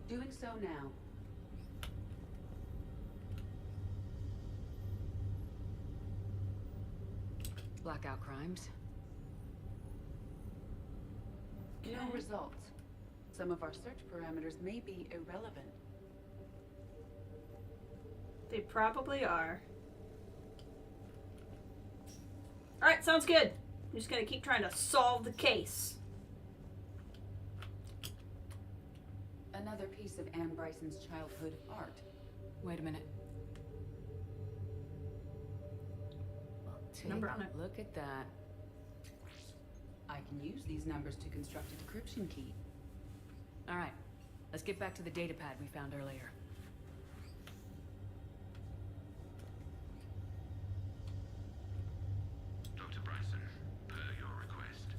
[SPEAKER 12] Doing so now.
[SPEAKER 8] Blackout crimes.
[SPEAKER 12] No results. Some of our search parameters may be irrelevant.
[SPEAKER 1] They probably are. Alright, sounds good. I'm just gonna keep trying to solve the case.
[SPEAKER 12] Another piece of Anne Bryson's childhood art.
[SPEAKER 8] Wait a minute. Well, take
[SPEAKER 1] Number on it.
[SPEAKER 8] a look at that.
[SPEAKER 12] I can use these numbers to construct a decryption key.
[SPEAKER 8] All right, let's get back to the data pad we found earlier.
[SPEAKER 10] Dr. Bryson, per your request,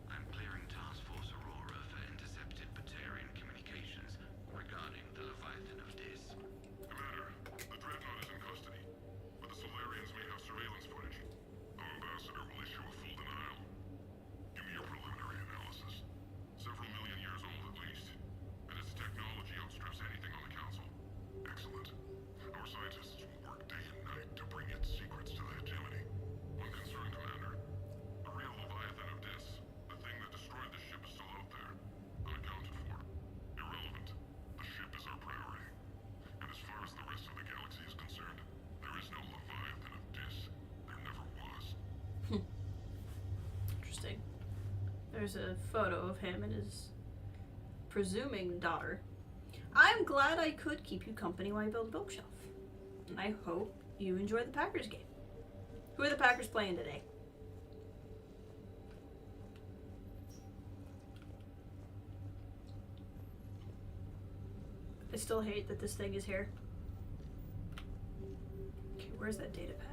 [SPEAKER 10] I'm clearing Task Force Aurora for intercepted Batarian communications regarding the Leviathan of Dis.
[SPEAKER 7] Commander, the Dreadnought is in custody, but the Solarians may have surveillance footage. Our ambassador will issue a full denial. Give me your preliminary analysis. Several million years old at least, and its technology outstrips anything on the Council. Excellent. Our scientists will work day and night to bring its secrets to the hegemony. One concern, Commander. The real Leviathan of Dis, the thing that destroyed the ship, is still out there, unaccounted for. Irrelevant. The ship is our priority. And as far as the rest of the galaxy is concerned, there is no Leviathan of Dis. There never was.
[SPEAKER 1] Interesting. There's a photo of him and his presuming daughter. I'm glad I could keep you company while I build a bookshelf. And I hope you enjoy the Packers game. Who are the Packers playing today? I still hate that this thing is here. Okay, where's that data pad?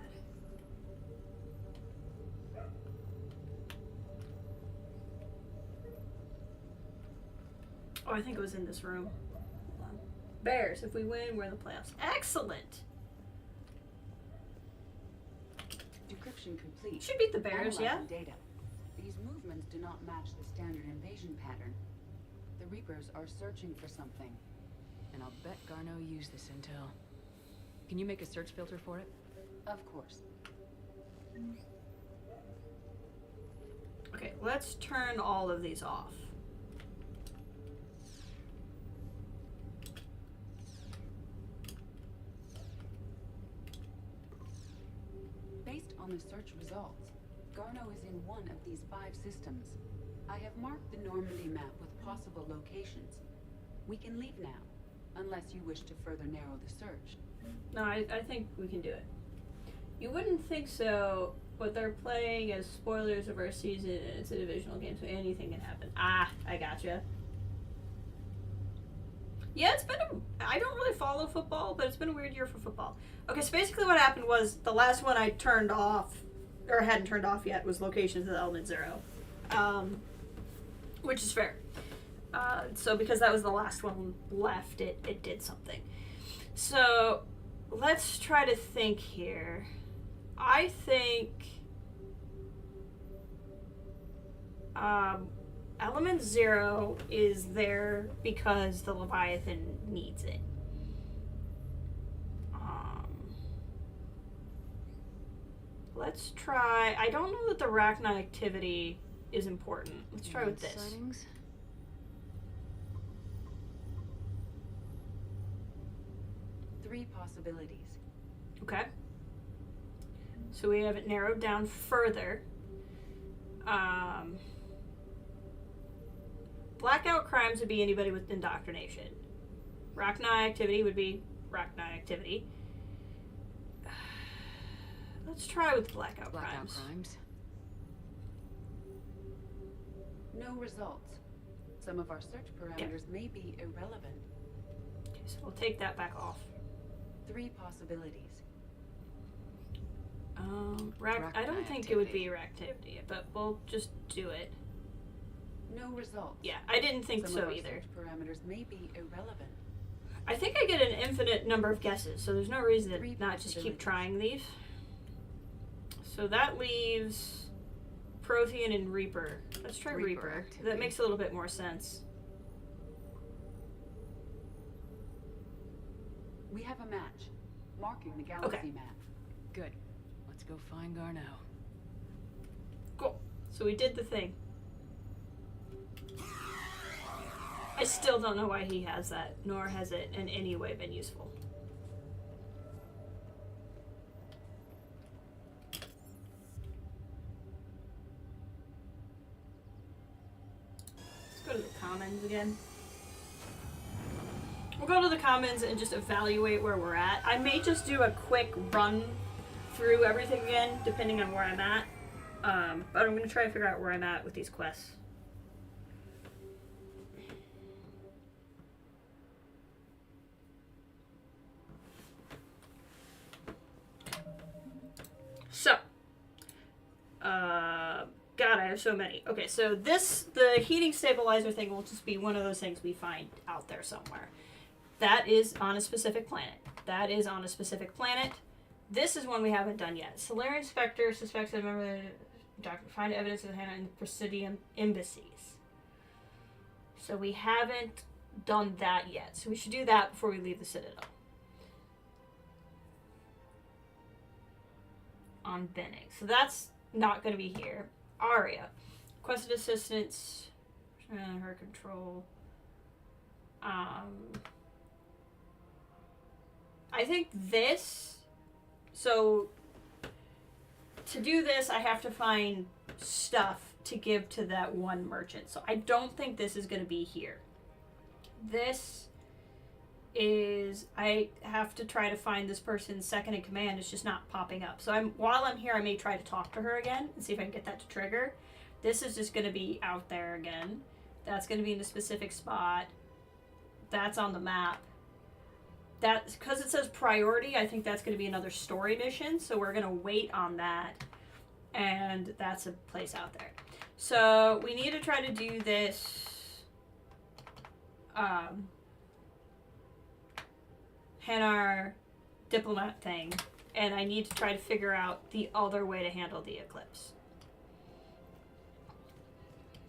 [SPEAKER 1] Oh, I think it was in this room. Hold on. Bears, if we win, we're in the playoffs. Excellent!
[SPEAKER 12] Decryption complete.
[SPEAKER 1] Should beat the Bears, yeah?
[SPEAKER 12] Analyzing data. These movements do not match the standard invasion pattern. The Reapers are searching for something.
[SPEAKER 8] And I'll bet Garneau used this intel. Can you make a search filter for it?
[SPEAKER 12] Of course.
[SPEAKER 1] Okay, let's turn all of these off.
[SPEAKER 12] Based on the search results, Garneau is in one of these 5 systems. I have marked the Normandy map with possible locations. We can leave now, unless you wish to further narrow the search.
[SPEAKER 1] No, I think we can do it. You wouldn't think so, but they're playing as spoilers of our season, and it's a divisional game, so anything can happen. Ah, I gotcha. Yeah, it's been I don't really follow football, but it's been a weird year for football. Okay, so basically what happened was the last one I turned off, or hadn't turned off yet, was Locations of the Element Zero. Which is fair. So because that was the last one left, it did something. So let's try to think here. I think Element Zero is there because the Leviathan needs it. Let's try. I don't know that the Rachna activity is important. Let's try with this.
[SPEAKER 8] Sightings?
[SPEAKER 12] Three possibilities.
[SPEAKER 1] Okay. So we have it narrowed down Blackout crimes would be anybody with indoctrination. Rachni activity would be Rachni activity. Let's try with blackout crimes.
[SPEAKER 12] No results. Some of our search parameters may be irrelevant.
[SPEAKER 1] Okay, so we'll take that back off.
[SPEAKER 12] 3 possibilities.
[SPEAKER 1] I don't think it would be reactivity, but we'll just do it.
[SPEAKER 12] No results.
[SPEAKER 1] Yeah, I didn't think
[SPEAKER 12] Some of
[SPEAKER 1] so
[SPEAKER 12] our
[SPEAKER 1] either.
[SPEAKER 12] search parameters may be irrelevant.
[SPEAKER 1] I think I get an infinite number of guesses, so there's no reason to not just keep trying these. So that leaves Prothean and Reaper. Let's try Reaper. That makes a little bit more sense.
[SPEAKER 12] We have a match, marking the galaxy map.
[SPEAKER 8] Good. Let's go find Garneau.
[SPEAKER 1] Cool. So we did the thing. I still don't know why he has that, nor has it in any way been useful. Let's go to the commons again. We'll go to the commons and just evaluate where we're at. I may just do a quick run through everything again, depending on where I'm at. But I'm going to try to figure out where I'm at with these quests. So, God, I have so many. Okay, so the heating stabilizer thing will just be one of those things we find out there somewhere. That is on a specific planet. That is on a specific planet. This is one we haven't done yet. Solarian Spectre suspects that a member of the doctor find evidence of the Hannah in the Presidium embassies. So we haven't done that yet. So we should do that before we leave the Citadel. On Benning. So that's not going to be here. Aria. Requested assistance. Her control. I think this... So, to do this, I have to find stuff to give to that one merchant. So I don't think this is going to be here. This is... I have to try to find this person's second in command. It's just not popping up. So while I'm here, I may try to talk to her again and see if I can get that to trigger. This is just going to be out there again. That's going to be in a specific spot. That's on the map. That, because it says priority, I think that's going to be another story mission, so we're going to wait on that, and that's a place out there. So we need to try to do this Hanar diplomat thing, and I need to try to figure out the other way to handle the eclipse.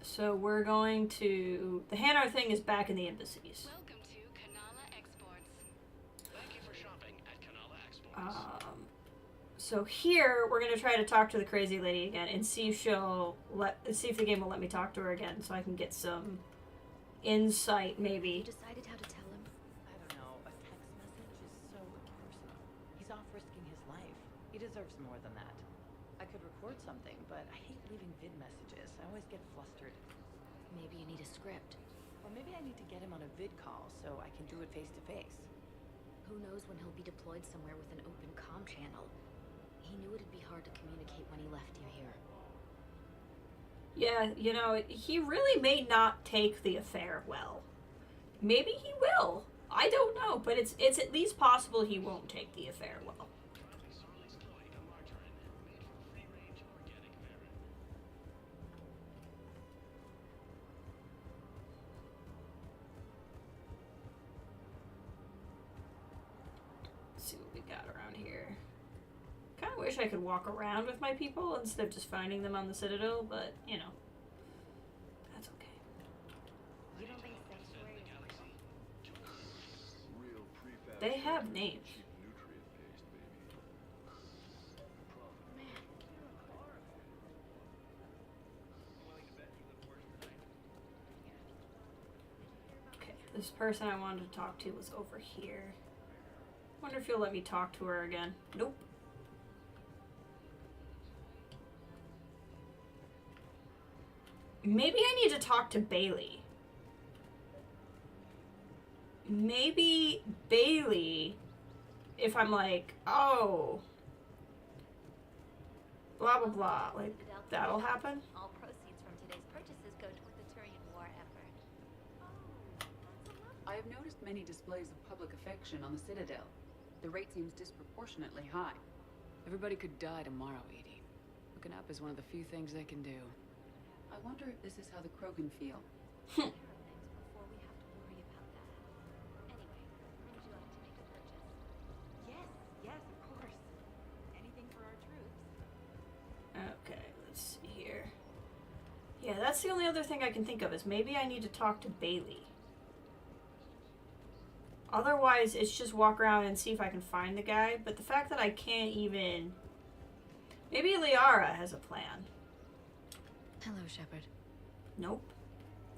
[SPEAKER 1] So we're going to... The Hanar thing is back in the embassies. So here we're gonna try to talk to the crazy lady again and see if see if the game will let me talk to her again, so I can get some insight maybe.
[SPEAKER 19] Decided how to tell him?
[SPEAKER 16] I don't know. A text message is so impersonal. He's off risking his life. He deserves more than that. I could record something, but I hate leaving vid messages. I always get flustered.
[SPEAKER 19] Maybe you need a script.
[SPEAKER 16] Or maybe I need to get him on a vid call so I can do it face to face.
[SPEAKER 19] Who knows when he'll be deployed somewhere with an open comm channel. He knew it'd be hard to communicate when he left you here.
[SPEAKER 1] Yeah, you know, he really may not take the affair well. Maybe he will. I don't know, but it's at least possible he won't take the affair well. Let's see what we got around here. Kind of wish I could walk around with my people instead of just finding them on the Citadel, but, you know, that's okay.
[SPEAKER 19] You don't think sanctuary is
[SPEAKER 1] They have names. Okay, this person I wanted to talk to was over here. Wonder if you'll let me talk to her again. Nope. Maybe I need to talk to Bailey. maybe Bailey, if I'm like, oh, blah blah blah, like that'll happen.
[SPEAKER 19] All proceeds from today's purchases go toward the Turian War effort.
[SPEAKER 12] I have noticed many displays of public affection on the Citadel. The rate seems disproportionately high.
[SPEAKER 8] Everybody could die tomorrow, Edie. Looking up is one of the few things they can do.
[SPEAKER 12] I wonder if this is how the Krogan feel.
[SPEAKER 19] Before we have to worry about that. Anyway, would you like to make a purchase?
[SPEAKER 16] Yes, of course. Anything for our troops.
[SPEAKER 1] Okay, let's see here. Yeah, that's the only other thing I can think of is maybe I need to talk to Bailey. Otherwise, it's just walk around and see if I can find the guy. But the fact that I can't even... Maybe Liara has a plan.
[SPEAKER 21] Hello, Shepard.
[SPEAKER 1] Nope.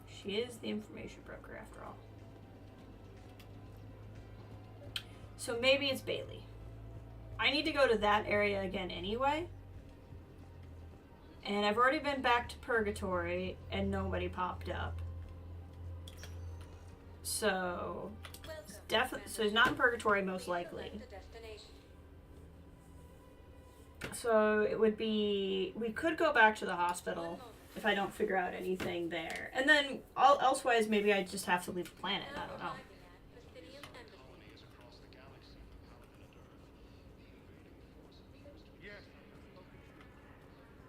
[SPEAKER 1] She is the information broker after all. So maybe it's Bailey. I need to go to that area again anyway. And I've already been back to Purgatory and nobody popped up. So... Definitely, so he's not in Purgatory most likely. So it would be, we could go back to the hospital if I don't figure out anything there. And then elsewise maybe I just have to leave the planet, I don't know.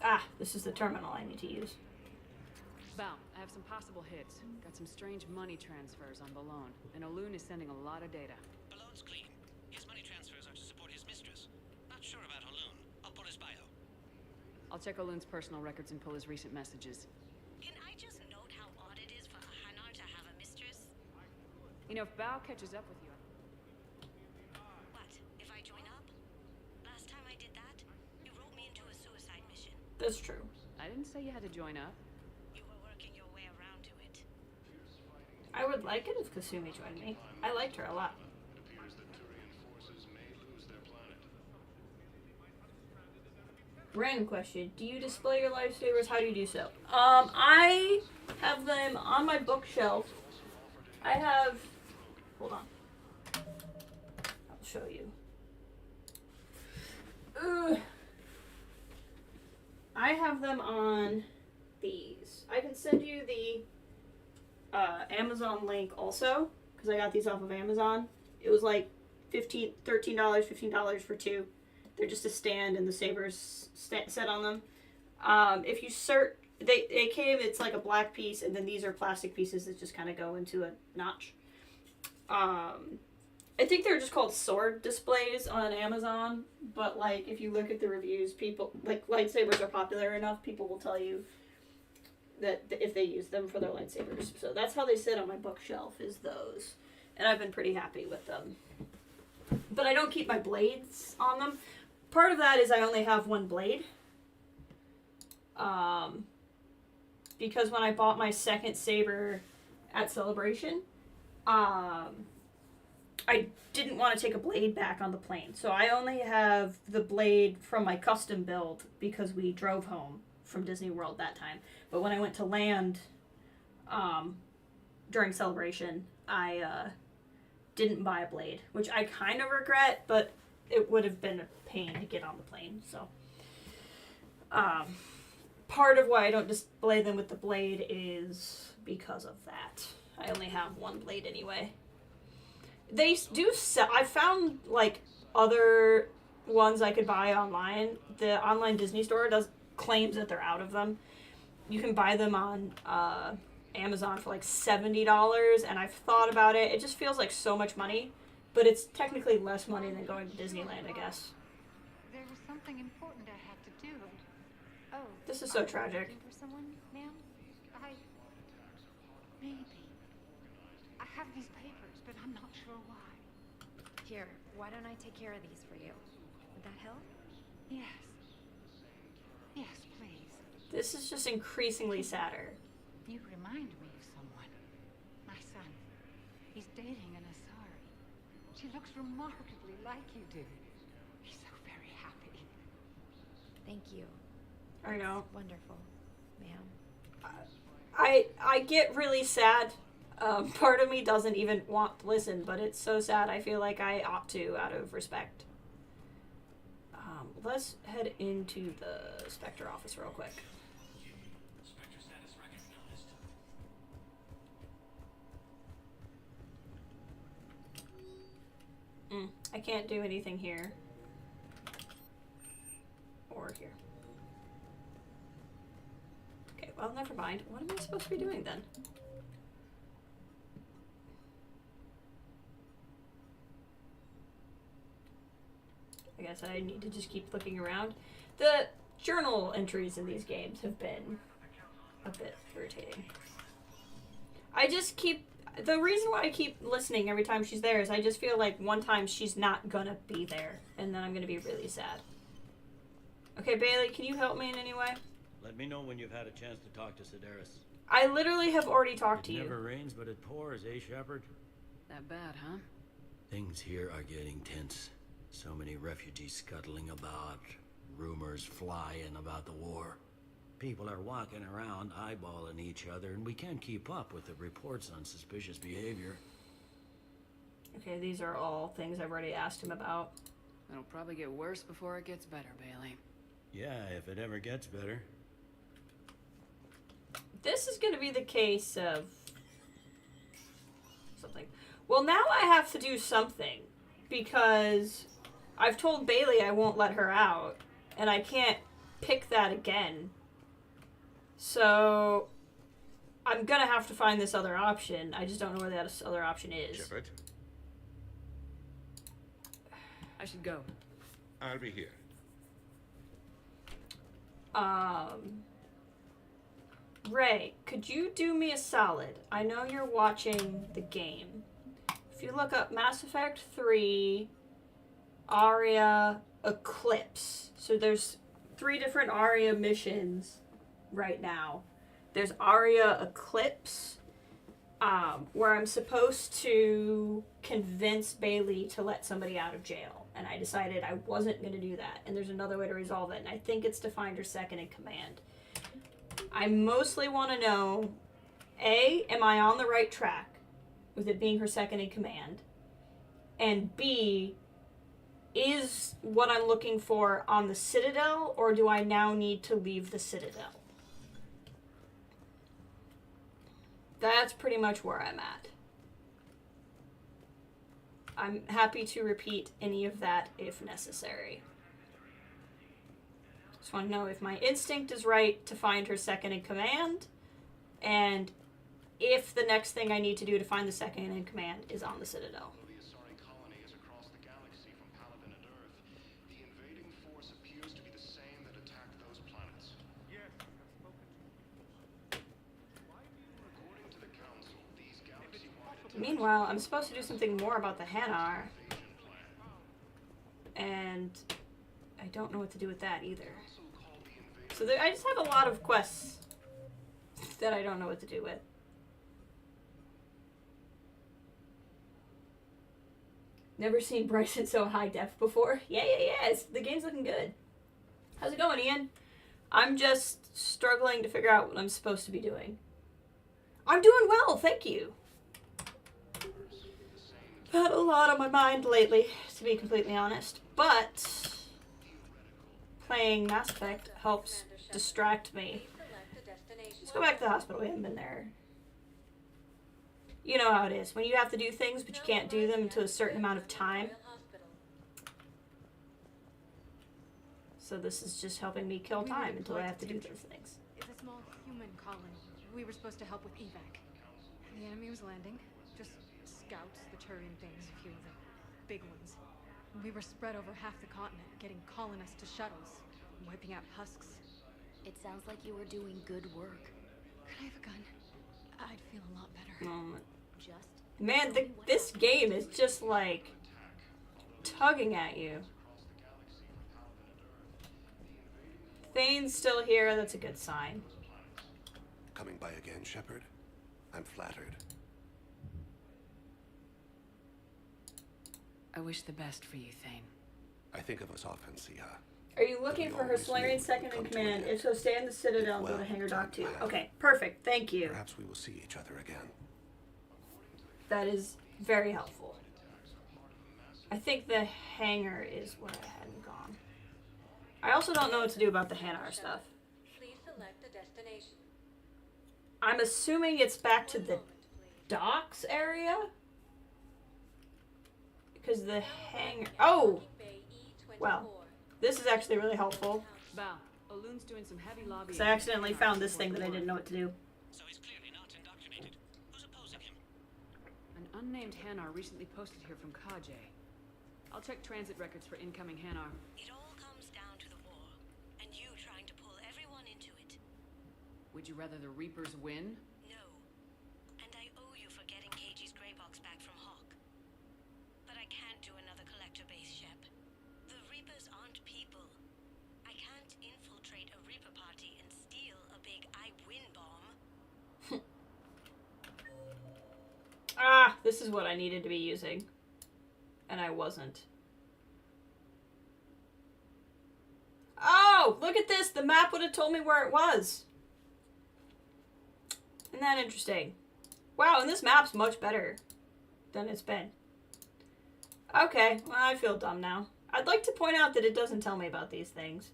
[SPEAKER 1] Ah, this is the terminal I need to use.
[SPEAKER 8] Val, I have some possible hits. Got some strange money transfers on Balone, and Olun is sending a lot of data.
[SPEAKER 15] Balone's clean. His money transfers are to support his mistress. Not sure about Olun. I'll pull his bio.
[SPEAKER 8] I'll check Olun's personal records and pull his recent messages.
[SPEAKER 15] Can I just note how odd it is for a Hanar to have a mistress?
[SPEAKER 8] You know, if Bao catches up with you...
[SPEAKER 15] What? If I join up? Last time I did that, you wrote me into a suicide mission.
[SPEAKER 1] That's true.
[SPEAKER 8] I didn't say you had to join up.
[SPEAKER 15] You were working your way around to it.
[SPEAKER 1] I would like it if Kasumi joined me. I liked her a lot. Random question. Do you display your lifesavers? How do you do so? I have them on my bookshelf. I have... Hold on. I'll show you. I have them on these. I can send you the Amazon link also, because I got these off of Amazon. It was like $13, $15 for two. They're just a stand and the sabers set on them. If you search, they came, it's like a black piece, and then these are plastic pieces that just kind of go into a notch. I think they're just called sword displays on Amazon, but like if you look at the reviews, people, like lightsabers are popular enough, people will tell you that if they use them for their lightsabers. So that's how they sit on my bookshelf, is those. And I've been pretty happy with them. But I don't keep my blades on them. Part of that is I only have one blade. Because when I bought my second saber at Celebration, I didn't want to take a blade back on the plane. So I only have the blade from my custom build because we drove home from Disney World that time. But when I went to land during Celebration, I didn't buy a blade, which I kind of regret, but it would have been a pain to get on the plane. So part of why I don't display them with the blade is because of that. I only have one blade anyway. They do sell, I found like other ones I could buy online. The online Disney store claims that they're out of them. You can buy them on Amazon for like $70, and I've thought about it. It just feels like so much money, but it's technically less money than going to Disneyland, I guess.
[SPEAKER 5] There was something important I had to do. Oh.
[SPEAKER 1] This is so tragic.
[SPEAKER 5] Looking for someone, ma'am? Maybe. I have these papers, but I'm not sure why.
[SPEAKER 21] Here, why don't I take care of these for you? Would that help?
[SPEAKER 5] Yes. Yes, please.
[SPEAKER 1] This is just increasingly sadder.
[SPEAKER 5] You remind me of someone. My son. He's dating an Asari. She looks remarkably like you do. He's so very happy.
[SPEAKER 21] Thank you.
[SPEAKER 1] I know.
[SPEAKER 21] Wonderful, ma'am.
[SPEAKER 1] I get really sad Part of me doesn't even want to listen, but it's so sad. I feel like I ought to out of respect. Let's head into the Spectre office real quick. I can't do anything here. Or here. Okay, well, never mind. What am I supposed to be doing then? I guess I need to just keep looking around. The journal entries in these games have been a bit irritating. I just keep... The reason why I keep listening every time she's there is I just feel like one time she's not gonna be there, and then I'm gonna be really sad. Okay, Bailey, can you help me in any way?
[SPEAKER 4] Let me know when you've had a chance to talk to Sedaris.
[SPEAKER 1] I literally have already talked to you.
[SPEAKER 4] It never rains, but it pours, eh, Shepard?
[SPEAKER 8] That bad, huh?
[SPEAKER 4] Things here are getting tense. So many refugees scuttling about, rumors flying about the war. People are walking around eyeballing each other, and we can't keep up with the reports on suspicious behavior.
[SPEAKER 1] Okay, these are all things I've already asked him about.
[SPEAKER 8] It'll probably get worse before it gets better, Bailey.
[SPEAKER 4] Yeah, if it ever gets better.
[SPEAKER 1] This is going to be the case of something. Well, now I have to do something because I've told Bailey I won't let her out, and I can't pick that again. So I'm going to have to find this other option. I just don't know where that other option is.
[SPEAKER 6] Shepard,
[SPEAKER 8] I should go.
[SPEAKER 6] I'll be here.
[SPEAKER 1] Ray, could you do me a solid? I know you're watching the game. If you look up Mass Effect 3, Aria, Eclipse. So there's 3 different Aria missions right now. There's Aria Eclipse, where I'm supposed to convince Bailey to let somebody out of jail. And I decided I wasn't going to do that. And there's another way to resolve it. And I think it's to find her second in command. I mostly want to know, A, am I on the right track with it being her second in command? And B, is what I'm looking for on the Citadel, or do I now need to leave the Citadel? That's pretty much where I'm at. I'm happy to repeat any of that if necessary. Just want to know if my instinct is right to find her second in command, and if the next thing I need to do to find the second in command is on the Citadel. Meanwhile, I'm supposed to do something more about the Hanar, and I don't know what to do with that either. So I just have a lot of quests that I don't know what to do with. Never seen Bryson so high def before. Yeah. The game's looking good. How's it going, Ian? I'm just struggling to figure out what I'm supposed to be doing. I'm doing well, thank you. Had a lot on my mind lately, to be completely honest. But playing Mass Effect helps distract me. Let's go back to the hospital. We haven't been there. You know how it is. When you have to do things, but you can't do them until a certain amount of time. So this is just helping me kill time until I have to do those things.
[SPEAKER 3] It's a small human colony. We were supposed to help with evac. The enemy was landing. Just scouts, the Turian things, a few of the big ones. We were spread over half the continent, getting colonists to shuttles, wiping out husks.
[SPEAKER 19] It sounds like you were doing good work.
[SPEAKER 3] Could I have a gun? I'd feel a lot better.
[SPEAKER 1] Man, this game is just like tugging at you. Thane's still here. That's a good sign.
[SPEAKER 6] Coming by again, Shepard? I'm flattered.
[SPEAKER 8] I wish the best for you, Thane.
[SPEAKER 6] I think of us often, Sia.
[SPEAKER 1] Are you looking for her Solarian second in command? If so, stay in the Citadel and go to Hangar Dock 2. Okay, perfect. Thank you.
[SPEAKER 6] Perhaps we will see each other again.
[SPEAKER 1] That is very helpful. I think the hangar is where I hadn't gone. I also don't know what to do about the Hanar stuff.
[SPEAKER 20] Please select a destination.
[SPEAKER 1] I'm assuming it's back to the docks area? Because the hangar... Oh! Well, this is actually really helpful.
[SPEAKER 8] Val, Olun's doing some heavy lobbying.
[SPEAKER 1] Because I accidentally found this thing that I didn't know what to do.
[SPEAKER 15] So he's clearly not indoctrinated. Who's opposing him?
[SPEAKER 8] An unnamed Hanar recently posted here from Kajay. I'll check transit records for incoming Hanar.
[SPEAKER 22] It all comes down to the war, and you trying to pull everyone into it.
[SPEAKER 8] Would you rather the Reapers win?
[SPEAKER 22] No. And I owe you for getting KG's gray box back from Hawk. But I can't do another collector base, Shep. The Reapers aren't people. I can't infiltrate a Reaper party and steal a big I win bomb.
[SPEAKER 1] Ah, this is what I needed to be using. And I wasn't. Oh, look at this. The map would have told me where it was. Isn't that interesting? Wow, and this map's much better than it's been. Okay, well, I feel dumb now. I'd like to point out that it doesn't tell me about these things.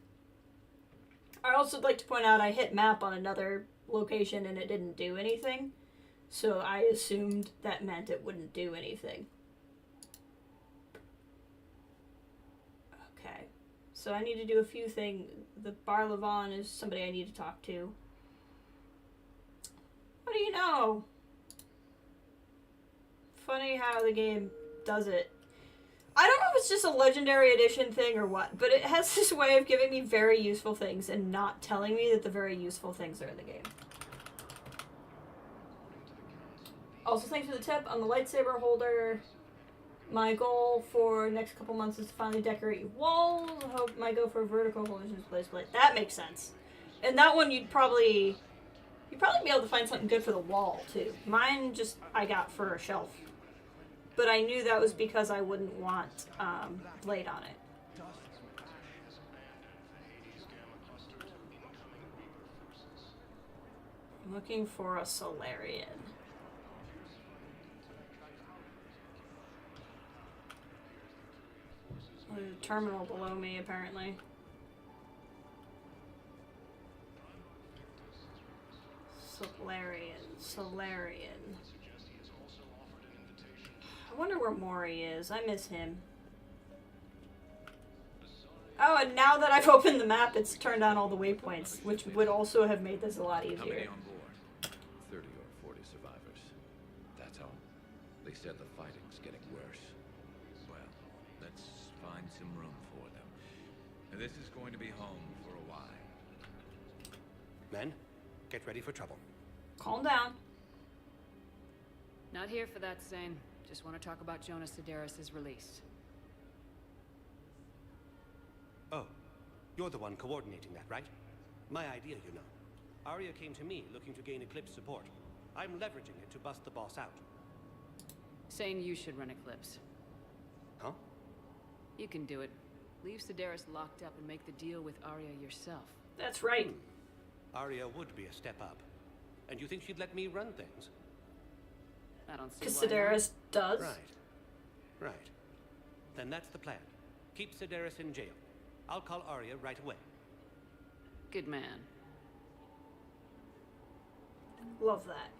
[SPEAKER 1] I'd also like to point out I hit map on another location and it didn't do anything. So I assumed that meant it wouldn't do anything. Okay. So I need to do a few things. The Bar Levon is somebody I need to talk to. What do you know? Funny how the game does it. I don't know if it's just a Legendary Edition thing or what, but it has this way of giving me very useful things and not telling me that the very useful things are in the game. Also, thanks for the tip on the lightsaber holder. My goal for next couple months is to finally decorate your walls. I hope I go for a vertical holder display split. That makes sense. And that one you'd probably be able to find something good for the wall too. Mine just I got for a shelf. But I knew that was because I wouldn't want blade on it. I'm looking for a Solarian. There's a terminal below me, apparently. Solarian. I wonder where Maury is. I miss him. Oh, and now that I've opened the map, it's turned on all the waypoints, which would also have made this a lot easier.
[SPEAKER 9] How many on board? 30 or 40 survivors. That's all. They said the fighting's getting worse. Well, let's find some room for them. And this is going to be home for a while.
[SPEAKER 15] Men, get ready for trouble.
[SPEAKER 1] Calm down.
[SPEAKER 8] Not here for that, Zane. Just want to talk about Jonas Sedaris' release.
[SPEAKER 15] Oh, you're the one coordinating that, right? My idea, you know. Arya came to me looking to gain Eclipse support. I'm leveraging it to bust the boss out.
[SPEAKER 8] Saying you should run Eclipse.
[SPEAKER 15] Huh?
[SPEAKER 8] You can do it. Leave Sedaris locked up and make the deal with Arya yourself.
[SPEAKER 1] That's right.
[SPEAKER 15] Arya would be a step up. And you think she'd let me run things?
[SPEAKER 8] I don't see
[SPEAKER 1] Because
[SPEAKER 8] why
[SPEAKER 1] Sedaris does?
[SPEAKER 15] Right. Then that's the plan. Keep Sedaris in jail. I'll call Arya right away.
[SPEAKER 8] Good man.
[SPEAKER 1] Love that.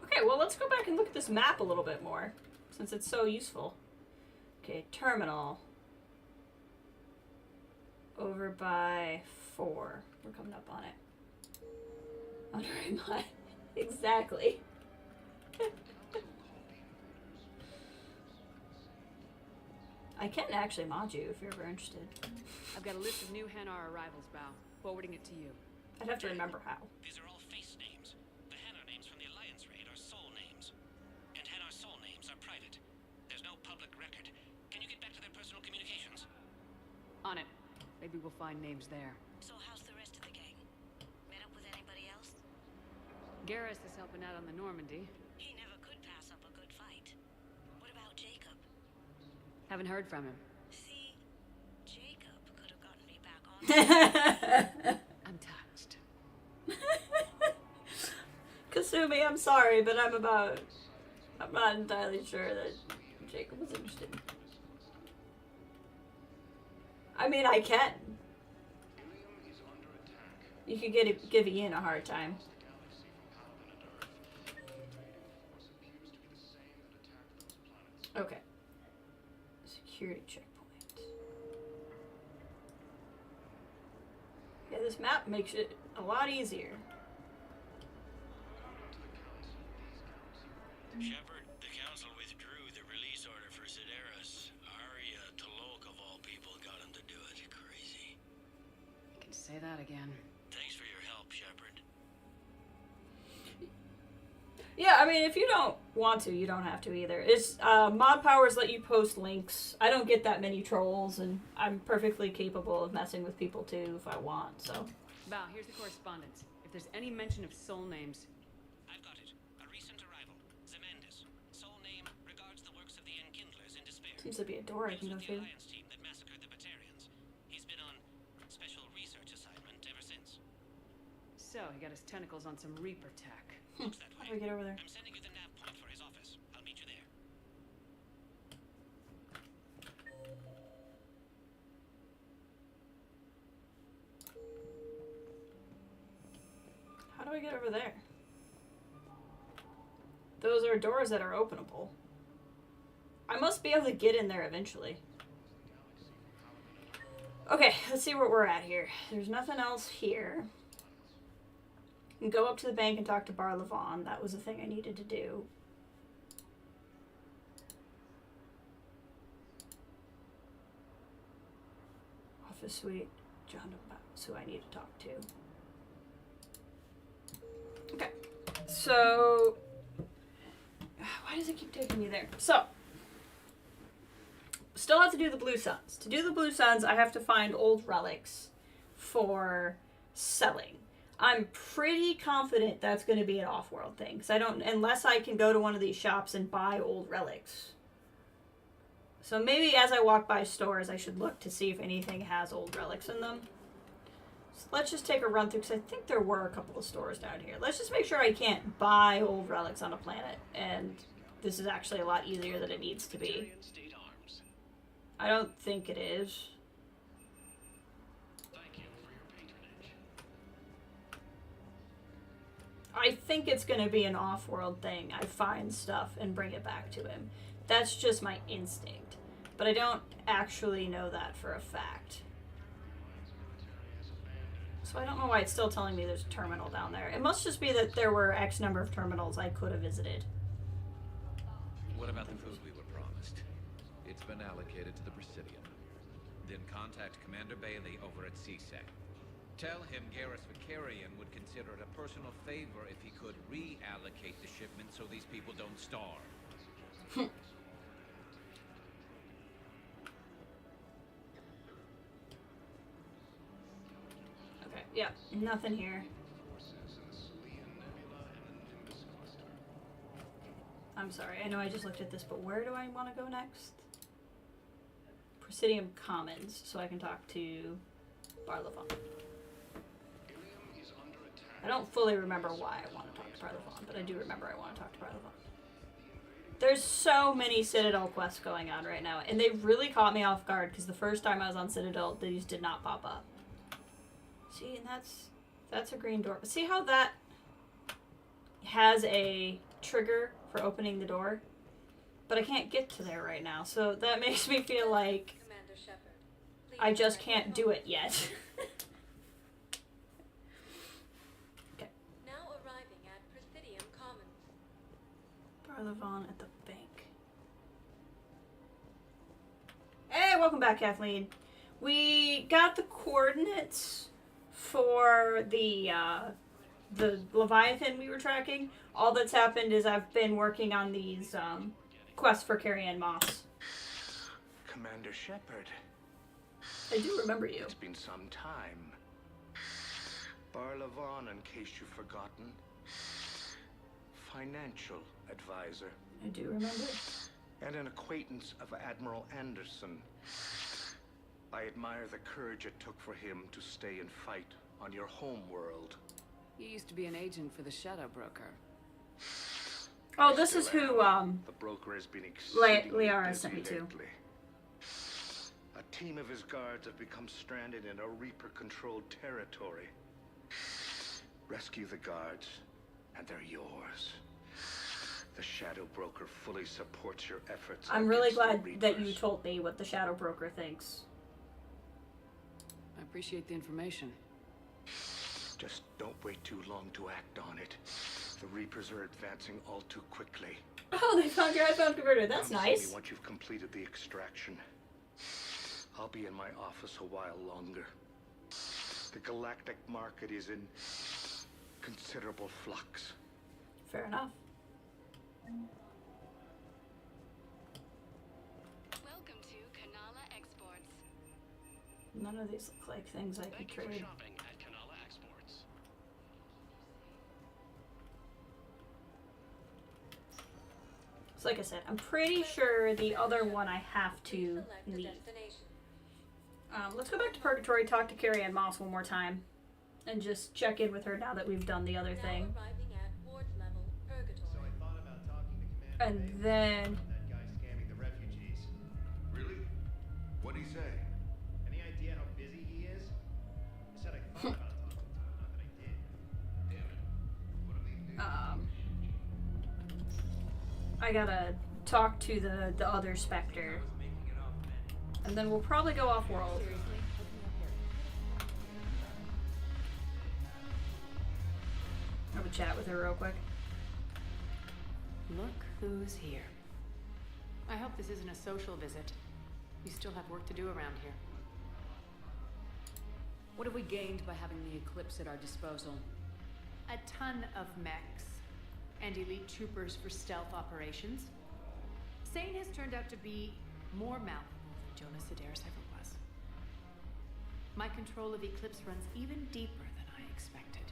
[SPEAKER 1] Okay, well, let's go back and look at this map a little bit more, since it's so useful. Okay, terminal. Over by 4. We're coming up on it. Under my exactly. I can actually mod you if you're ever interested.
[SPEAKER 8] I've got a list of new Hanar arrivals, Bao. Forwarding it to you.
[SPEAKER 1] I'd have to remember how.
[SPEAKER 15] These are all face names. The Hanar names from the Alliance raid are soul names. And Hanar soul names are private. There's no public record. Can you get back to their personal communications?
[SPEAKER 8] On it. Maybe we'll find names there.
[SPEAKER 22] So how's the rest of the gang? Met up with anybody else?
[SPEAKER 8] Garrus is helping out on the Normandy.
[SPEAKER 22] He never could pass up a good fight. What about Jacob?
[SPEAKER 8] Haven't heard from him.
[SPEAKER 22] See? Jacob could have gotten me back on.
[SPEAKER 8] I'm touched.
[SPEAKER 1] sue me, I'm sorry, but I'm not entirely sure that Jacob was interested. I mean, I can. You could give Ian a hard time. Okay. Security checkpoint. Yeah, this map makes it a lot easier.
[SPEAKER 4] Shepard, the council withdrew the release order for Sedaris. Arya Talok, of all people, got him to do it. Crazy.
[SPEAKER 8] You can say that again.
[SPEAKER 4] Thanks for your help, Shepard.
[SPEAKER 1] Yeah, I mean, if you don't want to, you don't have to either. It's mod powers let you post links. I don't get that many trolls, and I'm perfectly capable of messing with people too if I want. So.
[SPEAKER 8] Val, here's the correspondence. If there's any mention of soul names,
[SPEAKER 15] I've got it. A recent arrival. Zemendis. Sole name regards the works of the Enkindlers in despair.
[SPEAKER 1] Seems to be a door I can go
[SPEAKER 15] The
[SPEAKER 1] through.
[SPEAKER 15] Alliance team that massacred the Batarians. He's been on special research assignment ever since.
[SPEAKER 8] so he got his tentacles on some Reaper tech.
[SPEAKER 15] Looks that
[SPEAKER 1] How do we get over there?
[SPEAKER 15] I'm sending you the nav point for his office. I'll meet you there.
[SPEAKER 1] How do I get over there? Those are doors that are openable. I must be able to get in there eventually. Okay, let's see where we're at here. There's nothing else here. I can go up to the bank and talk to Bar Levon. That was the thing I needed to do. Office suite. John That's who I need to talk to. Okay. So why does it keep taking me there? So still have to do the Blue Suns. To do the Blue Suns, I have to find old relics for selling. I'm pretty confident that's going to be an off-world thing, because I don't, unless I can go to one of these shops and buy old relics. So maybe as I walk by stores, I should look to see if anything has old relics in them. So let's just take a run through, because I think there were a couple of stores down here. Let's just make sure I can't buy old relics on a planet, and this is actually a lot easier than it needs to be. I don't think it is. I think it's going to be an off-world thing. I find stuff and bring it back to him. That's just my instinct. But I don't actually know that for a fact. So I don't know why it's still telling me there's a terminal down there. It must just be that there were X number of terminals I could have visited.
[SPEAKER 9] What about the food we were promised? It's been allocated to the Presidium. Then contact Commander Bailey over at CSEC. Tell him Garrus Vicarian would consider it a personal favor if he could reallocate the shipment so these people don't starve.
[SPEAKER 1] Okay, yeah, nothing here. I'm sorry, I know I just looked at this, but where do I want to go next? Presidium Commons, so I can talk to Bar Levon. I don't fully remember why I want to talk to Bar Levon, but I do remember I want to talk to Bar Levon. There's so many Citadel quests going on right now, and they really caught me off guard, because the first time I was on Citadel, these did not pop up. See, and that's a green door. See how that has a trigger for opening the door? But I can't get to there right now, so that makes me feel like I just can't do it yet.
[SPEAKER 20] Now arriving at Presidium Commons.
[SPEAKER 1] Bar Levon at the bank. Hey, welcome back, Kathleen. We got the coordinates for the Leviathan we were tracking. All that's happened is I've been working on these quests for Carrie-Anne Moss.
[SPEAKER 14] Commander Shepard.
[SPEAKER 1] I do remember you.
[SPEAKER 14] It's been some time. Bar Levon, in case you've forgotten. Financial advisor.
[SPEAKER 1] I do remember.
[SPEAKER 14] And an acquaintance of Admiral Anderson. I admire the courage it took for him to stay and fight on your home world.
[SPEAKER 8] You used to be an agent for the Shadow Broker.
[SPEAKER 1] Oh, this is who
[SPEAKER 14] The broker has been exceedingly
[SPEAKER 1] Liara
[SPEAKER 14] busy
[SPEAKER 1] sent me to.
[SPEAKER 14] lately. A team of his guards have become stranded in a Reaper-controlled territory. Rescue the guards, and they're yours. The Shadow Broker fully supports your efforts.
[SPEAKER 1] I'm really
[SPEAKER 14] against the
[SPEAKER 1] glad that you
[SPEAKER 14] Reapers.
[SPEAKER 1] told me what the Shadow Broker thinks.
[SPEAKER 8] I appreciate the information.
[SPEAKER 14] Just don't wait too long to act on it. The Reapers are advancing all too quickly.
[SPEAKER 1] Oh, they found your iPhone converter. That's
[SPEAKER 14] Come see
[SPEAKER 1] nice.
[SPEAKER 14] me once you've completed the extraction. I'll be in my office a while longer. The galactic market is in considerable flux.
[SPEAKER 1] Fair enough.
[SPEAKER 13] Welcome to Kanala Exports.
[SPEAKER 1] None of these look like things I could
[SPEAKER 15] Thank you for
[SPEAKER 1] trade.
[SPEAKER 15] shopping at Kanala Exports.
[SPEAKER 1] So like I said, I'm pretty sure the other one I have to leave. Let's go back to Purgatory, talk to Carrie Ann Moss one more time, and just check in with her now that we've done the other thing.
[SPEAKER 2] So I thought about talking to Commander
[SPEAKER 1] And
[SPEAKER 2] Davis
[SPEAKER 1] then...
[SPEAKER 2] about that guy scamming the refugees.
[SPEAKER 14] Really? What'd he say?
[SPEAKER 2] Any idea how busy he is? I said I thought about talking to him, not that I did.
[SPEAKER 14] Damn it. What do we do?
[SPEAKER 1] I gotta talk to the other Spectre. And then we'll probably go off-world. Have a chat with her real quick.
[SPEAKER 3] Look who's here. I hope this isn't a social visit. You still have work to do around here.
[SPEAKER 8] What have we gained by having the Eclipse at our disposal?
[SPEAKER 3] A ton of mechs and elite troopers for stealth operations. Sane has turned out to be more malleable than Jonas Sedaris ever was. My control of Eclipse runs even deeper than I expected.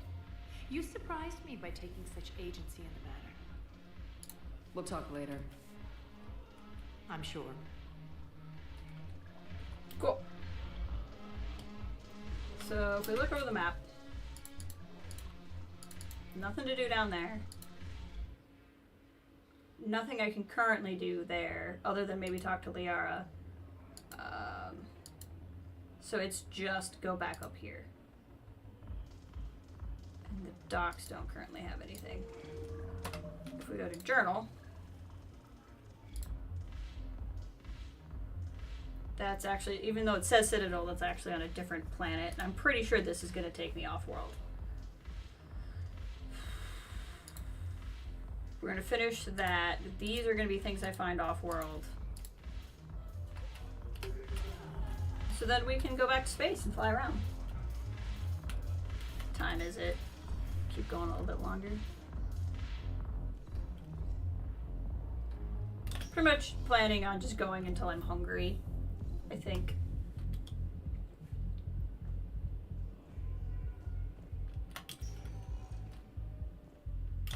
[SPEAKER 3] You surprised me by taking such agency in the matter.
[SPEAKER 8] We'll talk later.
[SPEAKER 3] I'm sure.
[SPEAKER 1] Cool. So if we look over the map, nothing to do down there. Nothing I can currently do there, other than maybe talk to Liara. So it's just go back up here. And the docks don't currently have anything. If we go to journal, that's actually, even though it says Citadel, that's actually on a different planet. And I'm pretty sure this is going to take me off-world. We're going to finish that. These are going to be things I find off-world. So then we can go back to space and fly around. What time is it? Keep going a little bit longer. Pretty much planning on just going until I'm hungry, I think.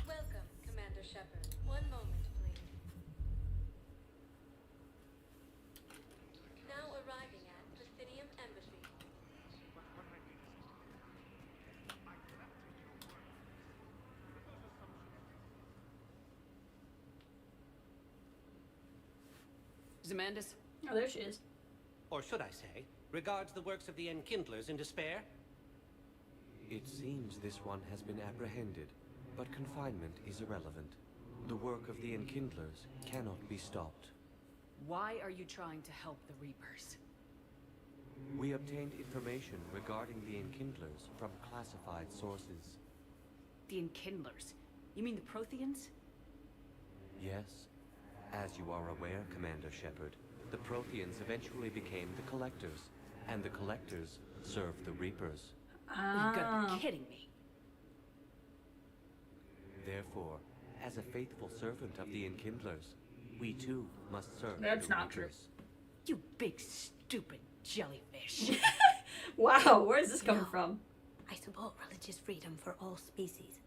[SPEAKER 20] Welcome, Commander Shepard. One moment, please. Now arriving at Bithynium Embassy.
[SPEAKER 8] Zamandis?
[SPEAKER 1] Oh, there she is.
[SPEAKER 17] Or should I say, regards the works of the Enkindlers in despair?
[SPEAKER 23] It seems this one has been apprehended, but confinement is irrelevant. The work of the Enkindlers cannot be stopped.
[SPEAKER 8] Why are you trying to help the Reapers?
[SPEAKER 23] We obtained information regarding the Enkindlers from classified sources.
[SPEAKER 8] The Enkindlers? You mean the Protheans?
[SPEAKER 23] Yes. As you are aware, Commander Shepard, the Protheans eventually became the Collectors, and the Collectors served the Reapers.
[SPEAKER 8] You've got to be kidding me.
[SPEAKER 23] Therefore, as a faithful servant of the Enkindlers, we too must serve
[SPEAKER 1] That's
[SPEAKER 23] the
[SPEAKER 1] not true.
[SPEAKER 23] Reapers.
[SPEAKER 8] You big stupid jellyfish.
[SPEAKER 1] Wow, where's this coming from?
[SPEAKER 22] I support religious freedom for all species,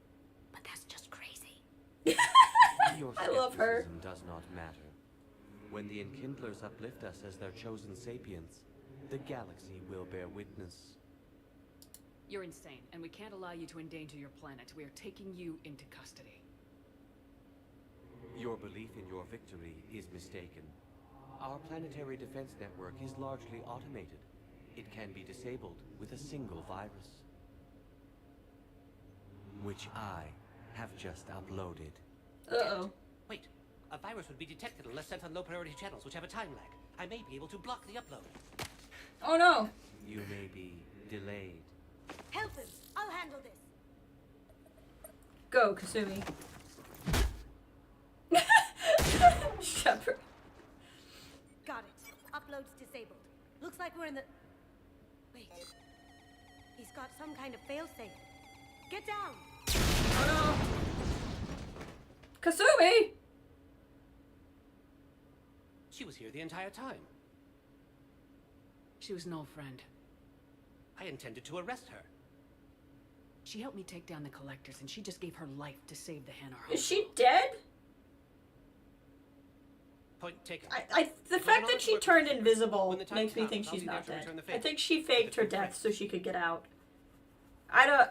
[SPEAKER 22] but that's just crazy.
[SPEAKER 23] Your
[SPEAKER 1] I love her.
[SPEAKER 23] skepticism does not matter. When the Enkindlers uplift us as their chosen sapients, the galaxy will bear witness.
[SPEAKER 8] You're insane, and we can't allow you to endanger your planet. We are taking you into custody.
[SPEAKER 23] Your belief in your victory is mistaken. Our planetary defense network is largely automated. It can be disabled with a single virus, which I have just uploaded.
[SPEAKER 1] Uh-oh.
[SPEAKER 17] Wait, a virus would be detected unless sent on low priority channels, which have a time lag. I may be able to block the upload.
[SPEAKER 1] Oh no!
[SPEAKER 23] You may be delayed.
[SPEAKER 19] Help him! I'll handle this.
[SPEAKER 1] Go, Kasumi. Shepard.
[SPEAKER 19] Got it. Upload's disabled. Looks like we're in the... Wait. He's got some kind of failsafe. Get down!
[SPEAKER 1] Oh no! Kasumi!
[SPEAKER 17] She was here the entire time.
[SPEAKER 8] She was an old friend.
[SPEAKER 17] I intended to arrest her.
[SPEAKER 8] She helped me take down the collectors, and she just gave her life to save the Hanar.
[SPEAKER 1] Is she dead?
[SPEAKER 17] Point taken.
[SPEAKER 1] The fact that she turned invisible makes me think she's not dead. I think she faked her death so she could get out. I don't...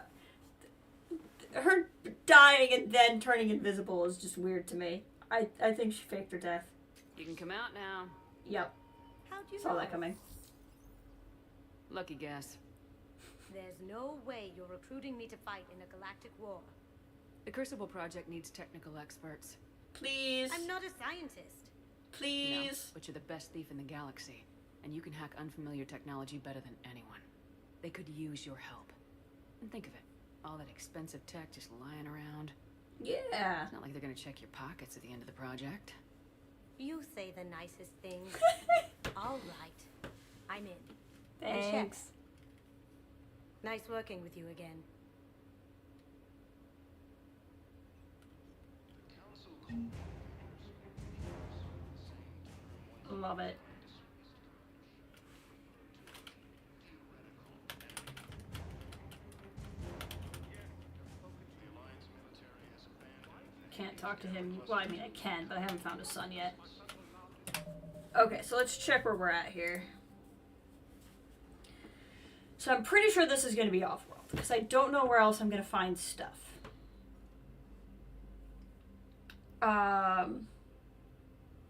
[SPEAKER 1] Her dying and then turning invisible is just weird to me. I think she faked her death.
[SPEAKER 8] You can come out now.
[SPEAKER 1] Yep.
[SPEAKER 19] How'd you
[SPEAKER 1] Saw
[SPEAKER 19] know?
[SPEAKER 1] that coming.
[SPEAKER 8] Lucky guess.
[SPEAKER 19] There's no way you're recruiting me to fight in a galactic war.
[SPEAKER 8] The Crucible Project needs technical experts.
[SPEAKER 1] Please.
[SPEAKER 19] I'm not a scientist.
[SPEAKER 1] Please.
[SPEAKER 8] No, but you're the best thief in the galaxy, and you can hack unfamiliar technology better than anyone. They could use your help. And think of it, all that expensive tech just lying around.
[SPEAKER 1] Yeah.
[SPEAKER 8] It's not like they're gonna check your pockets at the end of the project.
[SPEAKER 19] You say the nicest things. All right. I'm in.
[SPEAKER 1] Thanks.
[SPEAKER 19] Nice working with you again.
[SPEAKER 1] Love it. Can't talk to him. Well, I mean, I can, but I haven't found his son yet. Okay, so let's check where we're at here. So I'm pretty sure this is going to be off-world, because I don't know where else I'm going to find stuff.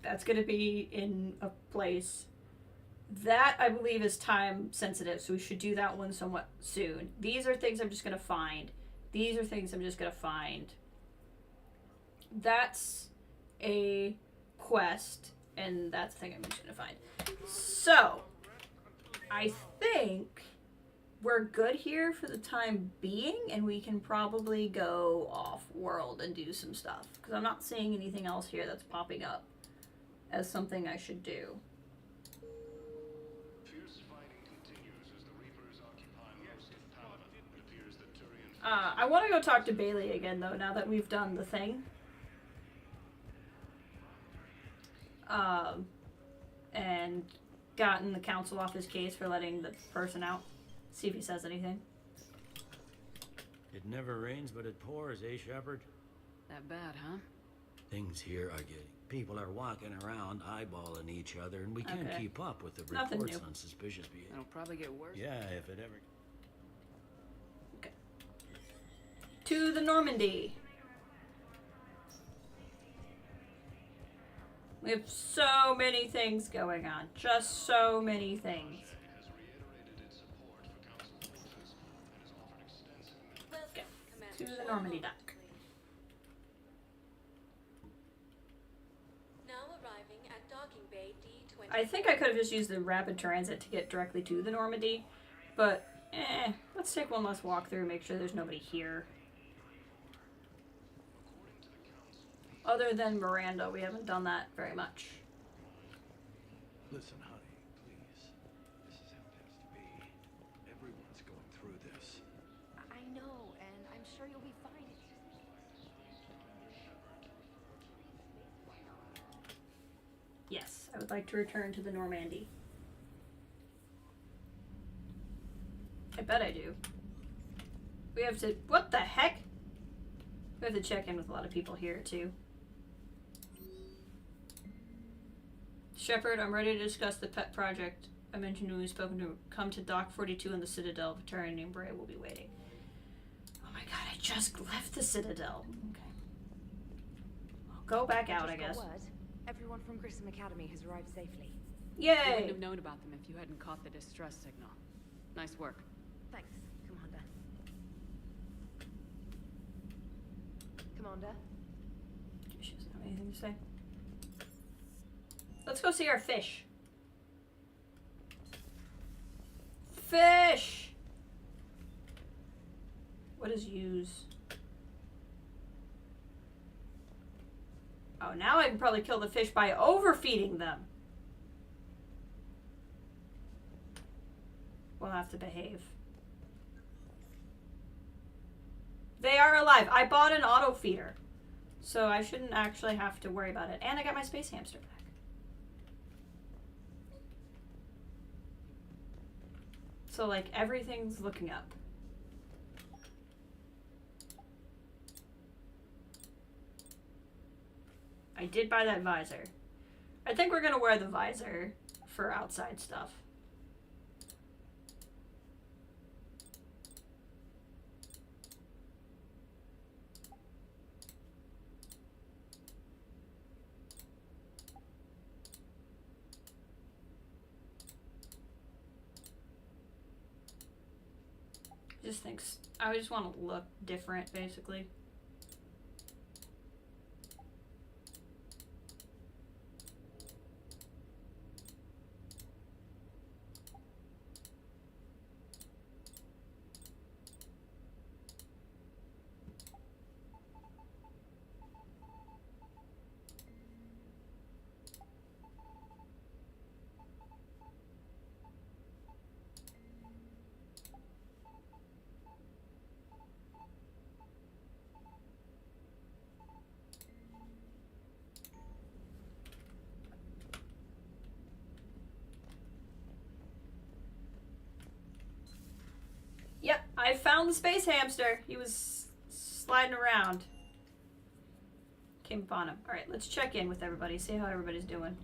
[SPEAKER 1] That's going to be in a place. That, I believe, is time sensitive, so we should do that one somewhat soon. These are things I'm just going to find. These are things I'm just going to find. That's a quest, and that's the thing I'm just going to find. So, I think we're good here for the time being, and we can probably go off-world and do some stuff. Because I'm not seeing anything else here that's popping up as something I should do. I want to go talk to Bailey again, though, now that we've done the thing. And gotten the council off his case for letting the person out. See if he says anything.
[SPEAKER 4] It never rains, but it pours, eh, Shepard?
[SPEAKER 8] That bad, huh?
[SPEAKER 4] Things here are getting... People are walking around, eyeballing each other, and we can't keep up with the reports on suspicious behavior.
[SPEAKER 8] It'll probably get worse.
[SPEAKER 4] Yeah, if it ever...
[SPEAKER 1] Okay. To the Normandy. We have so many things going on. Just so many things. Okay. To the Normandy dock.
[SPEAKER 20] Now arriving at docking bay D20.
[SPEAKER 1] I think I could have just used the rapid transit to get directly to the Normandy, but let's take one last walk through and make sure there's nobody here. Other than Miranda, we haven't done that very much.
[SPEAKER 9] Listen, honey, please. This is how it has to be. Everyone's going through this.
[SPEAKER 3] I know, and I'm sure you'll be fine.
[SPEAKER 1] Yes, I would like to return to the Normandy. I bet I do. We have to... What the heck? We have to check in with a lot of people here, too. Shepard, I'm ready to discuss the pet project I mentioned when we spoken to. Come to Dock 42 in the Citadel. Veteran named Bray will be waiting. Oh my god, I just left the Citadel. Okay. go back out, I
[SPEAKER 10] just got
[SPEAKER 1] guess.
[SPEAKER 10] word. Everyone from Grissom Academy has arrived safely.
[SPEAKER 8] We
[SPEAKER 1] Yay!
[SPEAKER 8] wouldn't have known about them if you hadn't caught the distress signal. Nice work.
[SPEAKER 10] Thanks, Commander. Commander?
[SPEAKER 1] She doesn't have anything to say. Let's go see our fish. Fish! What is use? Oh, now I can probably kill the fish by overfeeding them. We'll have to behave. They are alive. I bought an auto feeder, so I shouldn't actually have to worry about it. And I got my space hamster back. So, like, everything's looking up. I did buy that visor. I think we're gonna wear the visor for outside stuff. I just want to look different, basically. Yep, I found the space hamster. He was sliding around. Came upon him. Alright, let's check in with everybody, see how everybody's doing.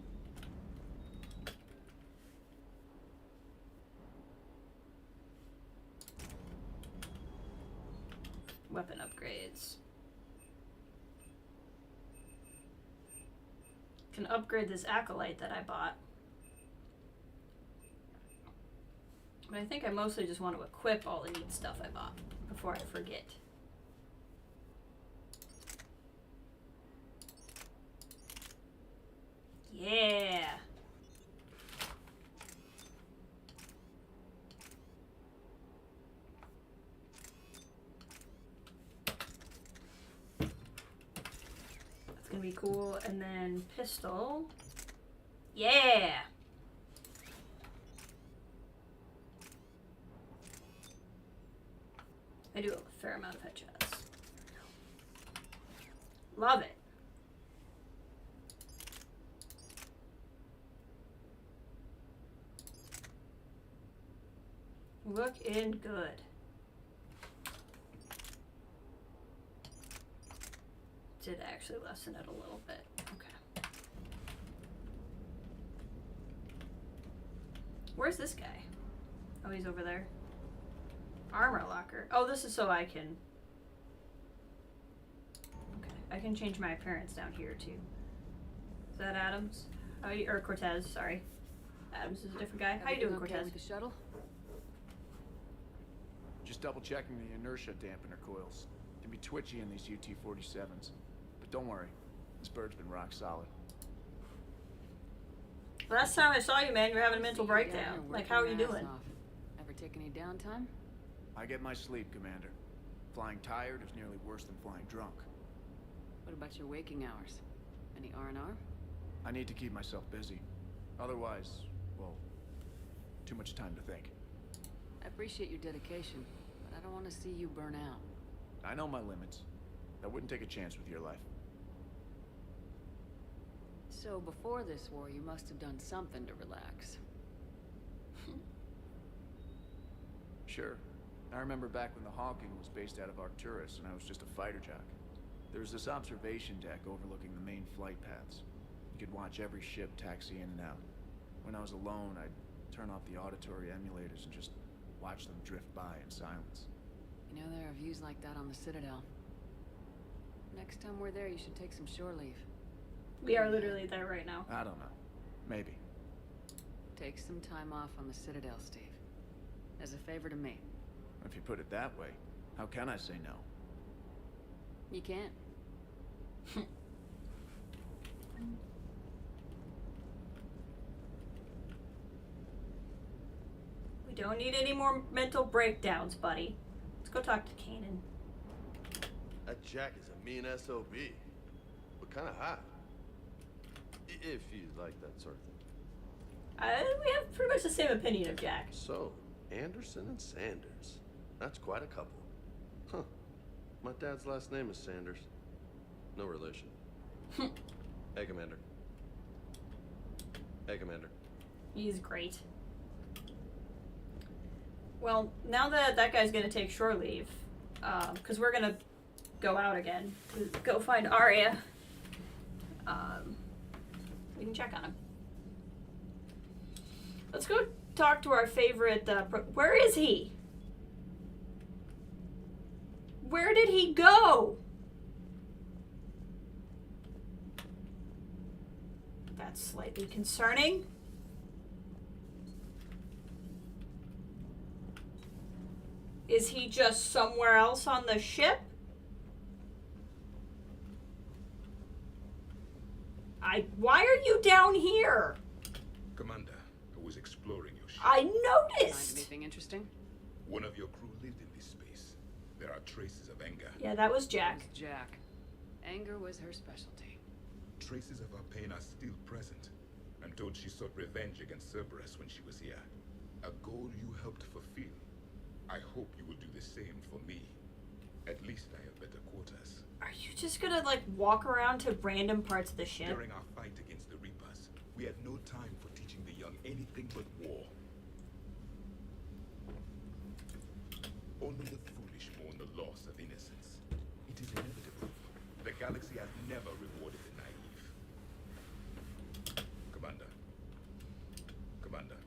[SPEAKER 1] Weapon upgrades. Can upgrade this acolyte that I bought. But I think I mostly just want to equip all the neat stuff I bought before I forget. Yeah. That's gonna be cool. And then pistol. Yeah. I do a fair amount of headshots. Love it. Looking good. Did actually lessen it a little bit. Okay. Where's this guy? Oh, he's over there. Armor locker. Oh, this is so I can... Okay, I can change my appearance down here too. Is that Adams? Oh, or Cortez, sorry. Adams is a different guy. How you doing,
[SPEAKER 8] Okay
[SPEAKER 1] Cortez?
[SPEAKER 8] with the shuttle?
[SPEAKER 11] Just double checking the inertia dampener coils. Can be twitchy in these UT-47s. But don't worry, this bird's been rock solid.
[SPEAKER 1] Last time I saw you, man, you were having a mental breakdown. Like, how are you doing?
[SPEAKER 8] Ever take any downtime?
[SPEAKER 11] I get my sleep, Commander. Flying tired is nearly worse than flying drunk.
[SPEAKER 8] What about your waking hours? Any R&R?
[SPEAKER 11] I need to keep myself busy. Otherwise, well, too much time to think.
[SPEAKER 8] I appreciate your dedication, but I don't want to see you burn out.
[SPEAKER 11] I know my limits. I wouldn't take a chance with your life.
[SPEAKER 8] So before this war, you must have done something to relax.
[SPEAKER 11] Sure. I remember back when the Hawking was based out of Arcturus and I was just a fighter jock. There was this observation deck overlooking the main flight paths. You could watch every ship taxi in and out. When I was alone, I'd turn off the auditory emulators and just watch them drift by in silence.
[SPEAKER 8] You know, there are views like that on the Citadel. Next time we're there, you should take some shore leave.
[SPEAKER 1] We are literally there right now.
[SPEAKER 11] I don't know. Maybe.
[SPEAKER 8] Take some time off on the Citadel, Steve. As a favor to me.
[SPEAKER 11] If you put it that way, how can I say no?
[SPEAKER 8] You can't.
[SPEAKER 1] We don't need any more mental breakdowns, buddy. Let's go talk to Kanan.
[SPEAKER 7] That Jack is a mean SOB. But kind of hot. If you like that sort of thing.
[SPEAKER 1] We have pretty much the same opinion of Jack.
[SPEAKER 7] So, Anderson and Sanders. That's quite a couple. Huh. My dad's last name is Sanders. No relation. Hey, Commander. Hey, Commander.
[SPEAKER 1] He's great. Well, now that that guy's gonna take shore leave, because we're gonna go out again to go find Arya, we can check on him. Let's go talk to our favorite, where is he? Where did he go? That's slightly concerning. Is he just somewhere else on the ship? Why are you down here?
[SPEAKER 12] Commander, I was exploring your ship.
[SPEAKER 1] I noticed.
[SPEAKER 8] Find anything interesting?
[SPEAKER 12] One of your crew lived in this space. There are traces of anger.
[SPEAKER 1] Yeah, that was Jack.
[SPEAKER 8] That was Jack. Anger was her specialty.
[SPEAKER 12] Traces of her pain are still present. I'm told she sought revenge against Cerberus when she was here. A goal you helped fulfill. I hope you will do the same for me. At least I have better quarters.
[SPEAKER 1] Are you just gonna, like, walk around to random parts of the ship?
[SPEAKER 12] During our fight against the Reapers, we had no time for teaching the young anything but war. Only the foolish mourn the loss of innocence. It is inevitable. The galaxy has never rewarded the naive. Commander. Commander.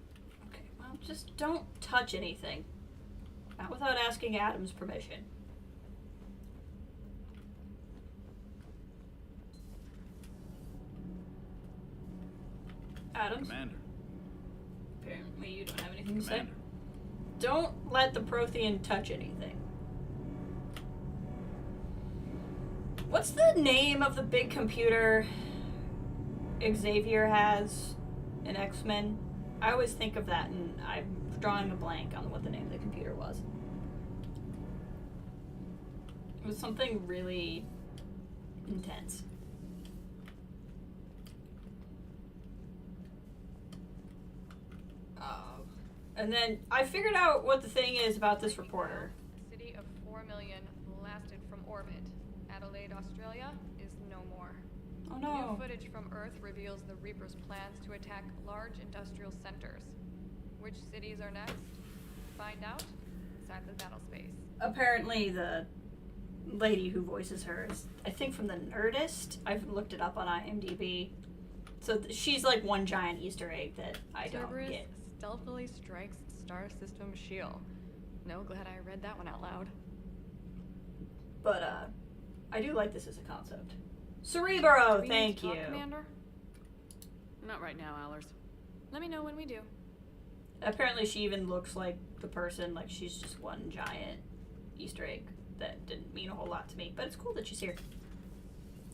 [SPEAKER 1] Okay, well, just don't touch anything. Not without asking Adam's permission. Adams?
[SPEAKER 11] Commander.
[SPEAKER 1] Apparently you don't have anything to say.
[SPEAKER 11] Commander.
[SPEAKER 1] Don't let the Prothean touch anything. What's the name of the big computer Xavier has in X-Men? I always think of that and I'm drawing a blank on what the name of the computer was. It was something really intense. And then I figured out what the thing is about this reporter.
[SPEAKER 18] A city of 4 million blasted from orbit. Adelaide, Australia is no more.
[SPEAKER 1] Oh no.
[SPEAKER 18] New footage from Earth reveals the Reapers' plans to attack large industrial centers. Which cities are next? Find out inside the battle space.
[SPEAKER 1] Apparently the lady who voices her is, I think, from the Nerdist. I've looked it up on IMDb. So she's like one giant Easter egg that I don't
[SPEAKER 18] Cerberus
[SPEAKER 1] get.
[SPEAKER 18] stealthily strikes Star System shield. No, glad I read that one out loud.
[SPEAKER 1] But I do like this as a concept. Cerebro,
[SPEAKER 18] We
[SPEAKER 1] thank
[SPEAKER 18] need to talk,
[SPEAKER 1] you.
[SPEAKER 18] Commander?
[SPEAKER 8] Not right now, Allers.
[SPEAKER 18] Let me know when we do.
[SPEAKER 1] Apparently she even looks like the person, like she's just one giant Easter egg that didn't mean a whole lot to me, but it's cool that she's here.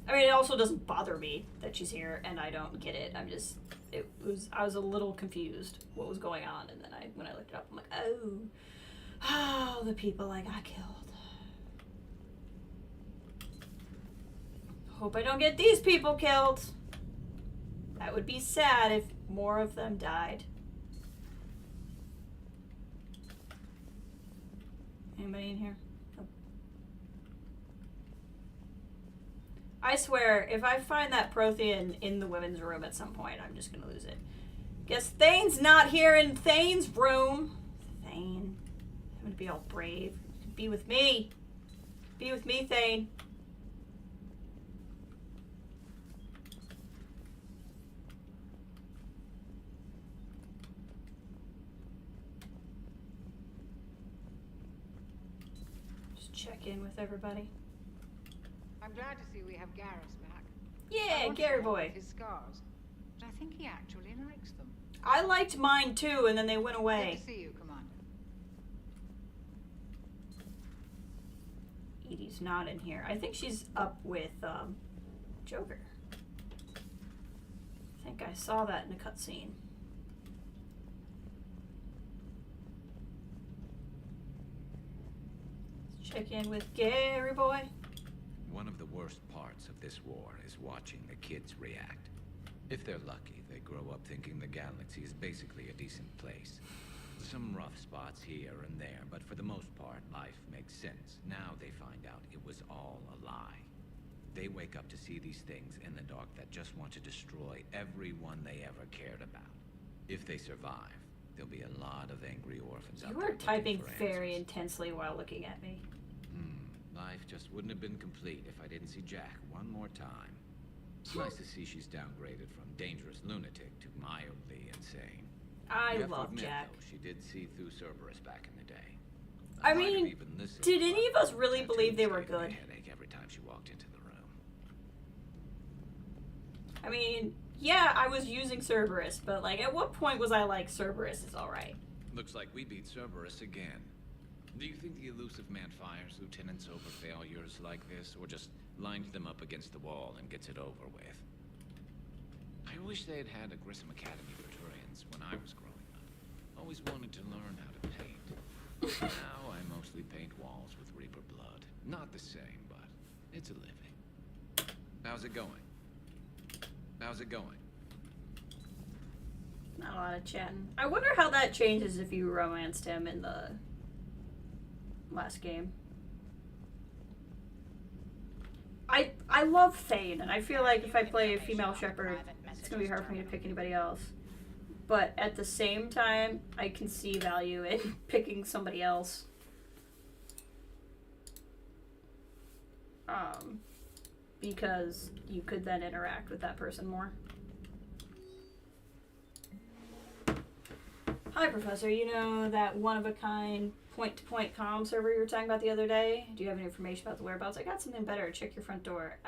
[SPEAKER 1] I mean, it also doesn't bother me that she's here and I don't get it. I was a little confused what was going on, and then when I looked it up, I'm like, oh, the people I got killed. Hope I don't get these people killed. That would be sad if more of them died. Anybody in here? Nope. I swear, if I find that Prothean in the women's room at some point, I'm just gonna lose it. Guess Thane's not here in Thane's room. Thane. I'm gonna be all brave. Be with me. Be with me, Thane. Just check in with everybody.
[SPEAKER 5] I'm glad to see we have Garrus back.
[SPEAKER 1] Yeah,
[SPEAKER 5] want to
[SPEAKER 1] Gary
[SPEAKER 5] help
[SPEAKER 1] boy.
[SPEAKER 5] with his scars, but I think he actually likes them.
[SPEAKER 1] I liked mine too, and then they went
[SPEAKER 5] Good
[SPEAKER 1] away.
[SPEAKER 5] to see you, Commander.
[SPEAKER 1] Edie's not in here. I think she's up with Joker. I think I saw that in a cutscene. Let's check in with Gary boy.
[SPEAKER 9] One of the worst parts of this war is watching the kids react. If they're lucky, they grow up thinking the galaxy is basically a decent place. Some rough spots here and there, but for the most part, life makes sense. Now they find out it was all a lie. They wake up to see these things in the dark that just want to destroy everyone they ever cared about. If they survive, there'll be a lot of angry orphans out
[SPEAKER 1] You
[SPEAKER 9] there
[SPEAKER 1] are
[SPEAKER 9] looking
[SPEAKER 1] typing
[SPEAKER 9] for
[SPEAKER 1] very
[SPEAKER 9] answers.
[SPEAKER 1] intensely while looking at me.
[SPEAKER 9] Life just wouldn't have been complete if I didn't see Jack one more time. It's nice to see she's downgraded from dangerous lunatic to mildly insane.
[SPEAKER 1] I
[SPEAKER 9] You have to
[SPEAKER 1] love
[SPEAKER 9] admit,
[SPEAKER 1] Jack.
[SPEAKER 9] though, she did see through Cerberus back in the day.
[SPEAKER 1] I
[SPEAKER 9] might have
[SPEAKER 1] mean,
[SPEAKER 9] even listened,
[SPEAKER 1] did any
[SPEAKER 9] but
[SPEAKER 1] of us really believe they were
[SPEAKER 9] gave me a
[SPEAKER 1] good?
[SPEAKER 9] headache every time she walked into the room.
[SPEAKER 1] I mean, yeah, I was using Cerberus, but like, at what point was I like, Cerberus is alright?
[SPEAKER 9] Looks like we beat Cerberus again. Do you think the elusive man fires lieutenants over failures like this, or just lines them up against the wall and gets it over with? I wish they had had a Grissom Academy for Turians when I was growing up. Always wanted to learn how to paint. Now I mostly paint walls with Reaper blood. Not the same, but it's a living. How's it going? How's it going?
[SPEAKER 1] Not a lot of chatting. I wonder how that changes if you romanced him in the last game. I love Thane, and I feel like if I play a female shepherd, it's gonna be hard for me to pick anybody else. But at the same time, I can see value in picking somebody else. Because you could then interact with that person more. Hi, Professor. You know that one-of-a-kind point-to-point comm server you were talking about the other day? Do you have any information about the whereabouts? I got something better. Check your front door.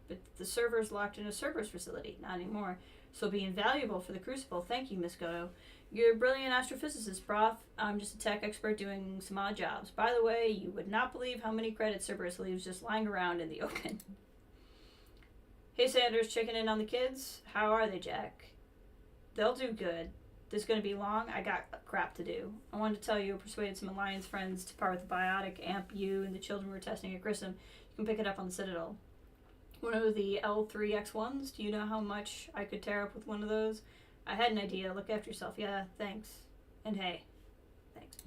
[SPEAKER 1] But the server's locked in a Cerberus facility. Not anymore. So it'll be invaluable for the Crucible. Thank you, Miss Goto. You're a brilliant astrophysicist, Prof. I'm just a tech expert doing some odd jobs. By the way, you would not believe how many credits Cerberus leaves just lying around in the open. Hey, Sanders, checking in on the kids? How are they, Jack? They'll do good. This is going to be long. I got crap to do. I wanted to tell you I persuaded some Alliance friends to part with the biotic amp you and the children were testing at Grissom. You can pick it up on the Citadel. One of the L3X1s? Do you know how much I could tear up with one of those? I had an idea. Look after yourself. Yeah, thanks. And hey. Thanks.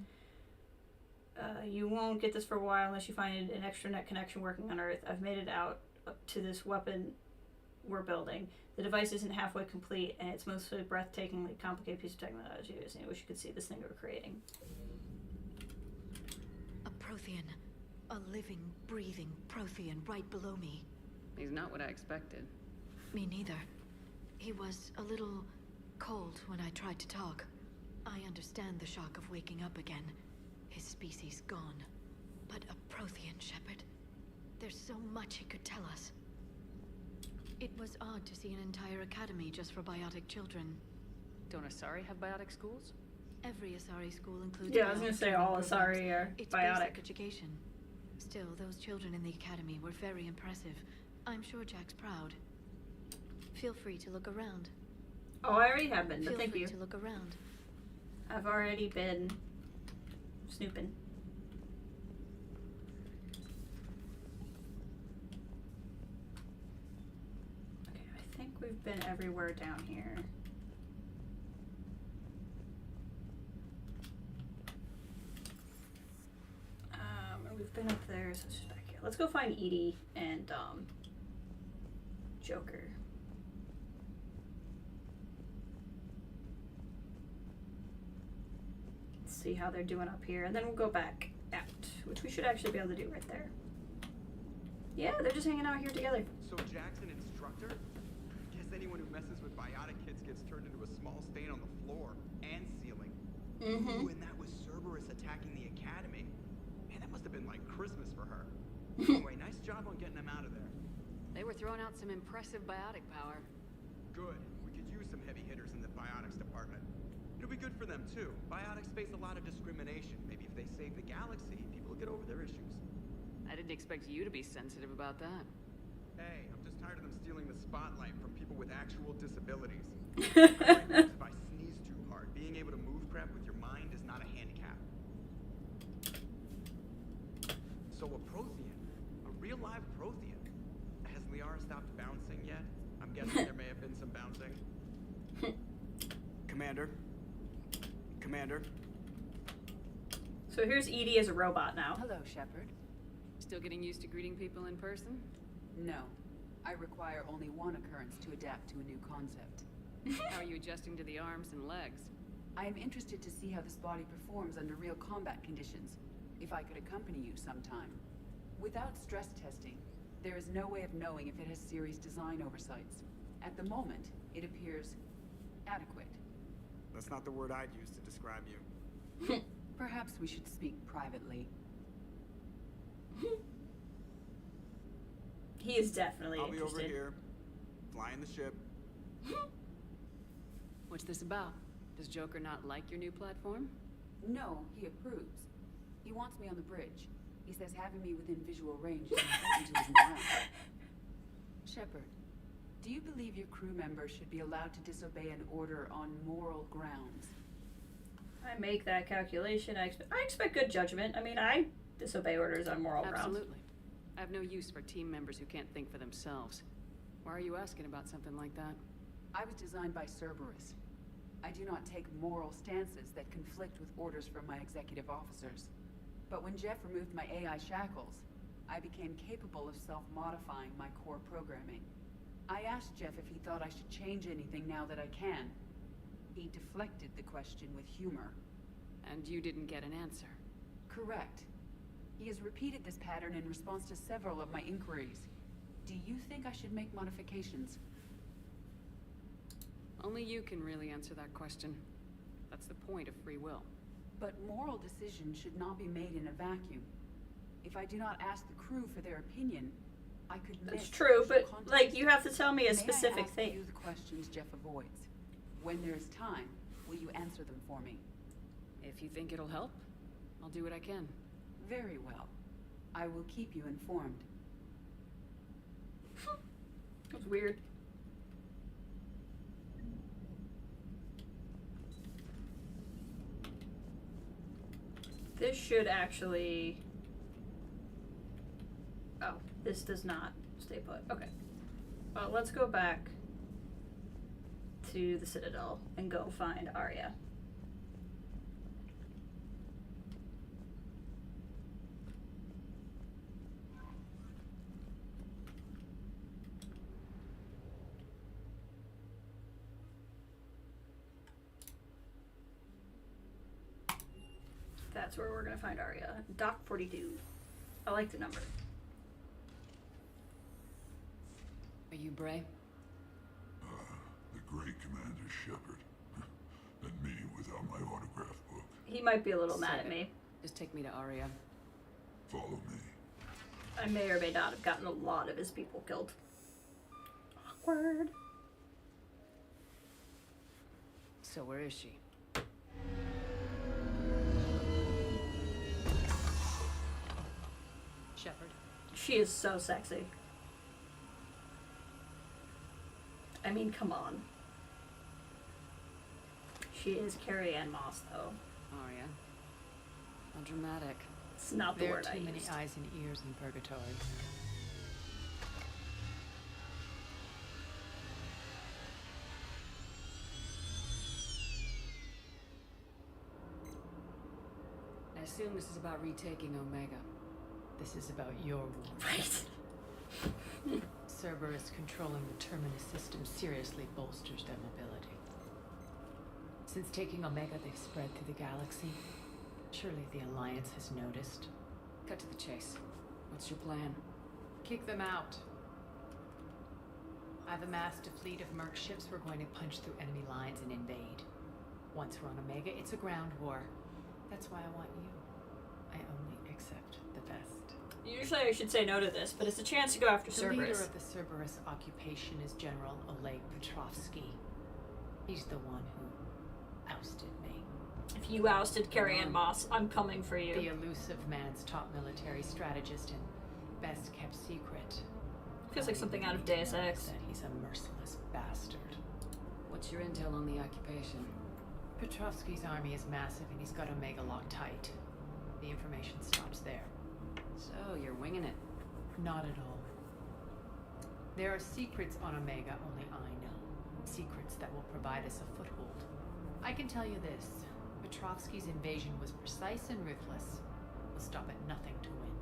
[SPEAKER 1] You won't get this for a while unless you find an extranet connection working on Earth. I've made it out to this weapon we're building. The device isn't halfway complete, and it's mostly a breathtakingly complicated piece of technology. I wish you could see this thing we're creating.
[SPEAKER 8] A Prothean. A living, breathing Prothean right below me.
[SPEAKER 6] He's not what I expected.
[SPEAKER 8] Me neither. He was a little cold when I tried to talk. I understand the shock of waking up again. His species gone. But a Prothean shepherd. There's so much he could tell us. It was odd to see an entire academy just for biotic children.
[SPEAKER 6] Don't Asari have biotic schools?
[SPEAKER 8] Every Asari school includes
[SPEAKER 1] Yeah, I was gonna
[SPEAKER 8] biotic
[SPEAKER 1] say
[SPEAKER 8] training
[SPEAKER 1] all
[SPEAKER 8] programs.
[SPEAKER 1] Asari are
[SPEAKER 8] It's
[SPEAKER 1] biotic.
[SPEAKER 8] basic education. Still, those children in the academy were very impressive. I'm sure Jack's proud. Feel free to look around.
[SPEAKER 1] Oh, I already have been, but
[SPEAKER 8] Feel
[SPEAKER 1] thank
[SPEAKER 8] free
[SPEAKER 1] you.
[SPEAKER 8] to look around.
[SPEAKER 1] I've already been snooping. Okay, I think we've been everywhere down here. And we've been up there, so it's just back here. Let's go find Edie and Joker. See how they're doing up here, and then we'll go back out, which we should actually be able to do right there. Yeah, they're just hanging out here together.
[SPEAKER 16] So Jack's an instructor? Guess anyone who messes with biotic kids gets turned into a small stain on the floor and ceiling.
[SPEAKER 1] Mm-hmm.
[SPEAKER 16] Ooh, and that was Cerberus attacking the academy. Man, that must have been like Christmas for her. Anyway, nice job on getting them out of there.
[SPEAKER 3] They were throwing out some impressive biotic power.
[SPEAKER 16] Good. We could use some heavy hitters in the biotics department. It'll be good for them, too. Biotics face a lot of discrimination. Maybe if they save the galaxy, people will get over their issues.
[SPEAKER 6] I didn't expect you to be sensitive about that.
[SPEAKER 16] Hey, I'm just tired of them stealing the spotlight from people with actual disabilities. If I sneeze too hard, being able to move crap with your mind is not a handicap. So a Prothean, a real live Prothean. Has Liara stopped bouncing yet? I'm guessing there may have been some bouncing. Commander? Commander?
[SPEAKER 1] So here's Edie as a robot now.
[SPEAKER 6] Hello, Shepard. Still getting used to greeting people in person?
[SPEAKER 13] No. I require only one occurrence to adapt to a new concept.
[SPEAKER 6] How are you adjusting to the arms and legs?
[SPEAKER 13] I am interested to see how this body performs under real combat conditions. If I could accompany you sometime. Without stress testing, there is no way of knowing if it has serious design oversights. At the moment, it appears adequate.
[SPEAKER 16] That's not the word I'd use to describe you.
[SPEAKER 13] Perhaps we should speak privately.
[SPEAKER 1] He is definitely
[SPEAKER 16] I'll be
[SPEAKER 1] interested.
[SPEAKER 16] over here, flying the ship.
[SPEAKER 6] What's this about? Does Joker not like your new platform?
[SPEAKER 13] No, he approves. He wants me on the bridge. He says having me within visual range is important to his morale. Shepard, do you believe your crew members should be allowed to disobey an order on moral grounds?
[SPEAKER 1] I make that calculation. I expect good judgment. I mean, I disobey orders on moral grounds.
[SPEAKER 6] Absolutely. I have no use for team members who can't think for themselves. Why are you asking about something like that?
[SPEAKER 13] I was designed by Cerberus. I do not take moral stances that conflict with orders from my executive officers. But when Jeff removed my AI shackles, I became capable of self-modifying my core programming. I asked Jeff if he thought I should change anything now that I can. He deflected the question with humor.
[SPEAKER 6] And you didn't get an answer?
[SPEAKER 13] Correct. He has repeated this pattern in response to several of my inquiries. Do you think I should make modifications?
[SPEAKER 6] Only you can really answer that question. That's the point of free will.
[SPEAKER 13] But moral decisions should not be made in a vacuum. If I do not ask the crew for their opinion, I could miss.
[SPEAKER 1] That's true, but
[SPEAKER 13] context.
[SPEAKER 1] like you have to tell me a
[SPEAKER 13] May
[SPEAKER 1] specific
[SPEAKER 13] I ask
[SPEAKER 1] thing.
[SPEAKER 13] you the questions Jeff avoids? When there is time, will you answer them for me?
[SPEAKER 6] If you think it'll help, I'll do what I can.
[SPEAKER 13] Very well. I will keep you informed.
[SPEAKER 1] That's weird. This should actually... Oh, this does not stay put. Okay. Well, let's go back to the Citadel and go find Arya. That's where we're gonna find Arya. Dock 42. I like the number.
[SPEAKER 6] Are you Bray?
[SPEAKER 12] The great Commander Shepard. And me without my autograph book.
[SPEAKER 1] He might be a little mad at me.
[SPEAKER 6] Just take me to Arya.
[SPEAKER 12] Follow me.
[SPEAKER 1] I may or may not have gotten a lot of his people killed. Awkward.
[SPEAKER 6] So where is she? Shepard.
[SPEAKER 1] She is so sexy. I mean, come on. She is Carrie Ann Moss, though.
[SPEAKER 6] Arya. How dramatic.
[SPEAKER 1] It's not the
[SPEAKER 6] There
[SPEAKER 1] word
[SPEAKER 6] are
[SPEAKER 1] I
[SPEAKER 6] too many
[SPEAKER 1] used.
[SPEAKER 6] eyes and ears in purgatory. I assume this is about retaking Omega. This is about your war.
[SPEAKER 1] Right.
[SPEAKER 6] Cerberus controlling the Terminus system seriously bolsters their mobility. Since taking Omega, they've spread through the galaxy. Surely the Alliance has noticed. Cut to the chase. What's your plan? Kick them out. I've amassed a fleet of merc ships. We're going to punch through enemy lines and invade. Once we're on Omega, it's a ground war. That's why I want you. I only accept the best.
[SPEAKER 1] Usually I should say no to this, but it's a chance to go after
[SPEAKER 6] The leader
[SPEAKER 1] Cerberus.
[SPEAKER 6] of the Cerberus occupation is General Oleg Petrovsky. He's the one who ousted me.
[SPEAKER 1] If you ousted Carrie-Anne Moss, I'm coming for you.
[SPEAKER 6] The elusive man's top military strategist and best kept secret.
[SPEAKER 1] Feels like something out of Deus Ex.
[SPEAKER 6] That he's a merciless bastard.
[SPEAKER 2] What's your intel on the occupation?
[SPEAKER 6] Petrovsky's army is massive and he's got Omega locked tight. The information stops there.
[SPEAKER 2] So, you're winging it?
[SPEAKER 6] Not at all. There are secrets on Omega only I know. Secrets that will provide us a foothold. I can tell you this. Petrovsky's invasion was precise and ruthless. We'll stop at nothing to win.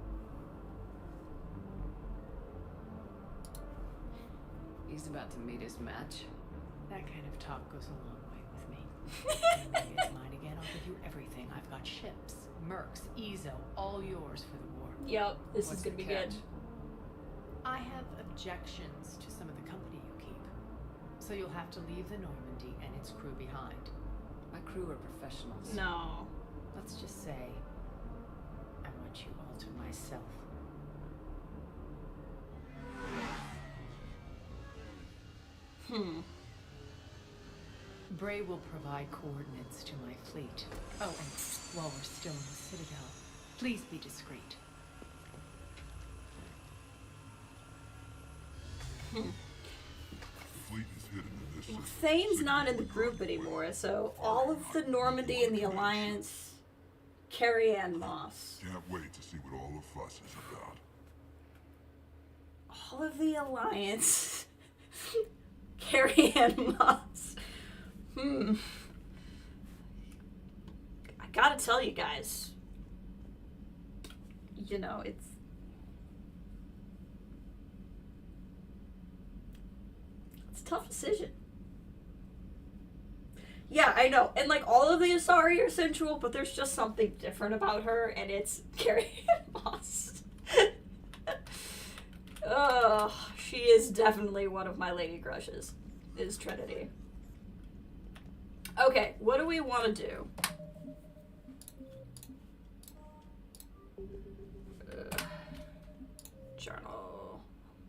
[SPEAKER 2] He's about to meet his match.
[SPEAKER 6] That kind of talk goes a long way with me. Maybe it's mine again. I'll give you everything. I've got ships, mercs, Ezo, all yours for the war.
[SPEAKER 1] Yep, this
[SPEAKER 6] What's
[SPEAKER 1] is gonna
[SPEAKER 6] the
[SPEAKER 1] be good.
[SPEAKER 6] catch? I have objections to some of the company you keep. So you'll have to leave the Normandy and its crew behind.
[SPEAKER 2] My crew are professionals.
[SPEAKER 1] No.
[SPEAKER 6] Let's just say, I want you all to myself. Bray will provide coordinates to my fleet. Oh, and while we're still in the Citadel, please be discreet.
[SPEAKER 12] Fleet is hidden in this
[SPEAKER 1] Well,
[SPEAKER 12] system.
[SPEAKER 1] Thane's not in the group anymore, so all of the Normandy and the Alliance, Carrie-Anne Moss.
[SPEAKER 12] Can't wait to see what all the fuss is about.
[SPEAKER 1] All of the Alliance, Carrie-Anne Moss. I gotta tell you guys, you know, it's a tough decision. Yeah, I know. And like all of the Asari are sensual, but there's just something different about her, and it's Carrie-Anne Moss. Ugh, she is definitely one of my lady crushes, is Trinity. Okay, what do we want to do? Journal,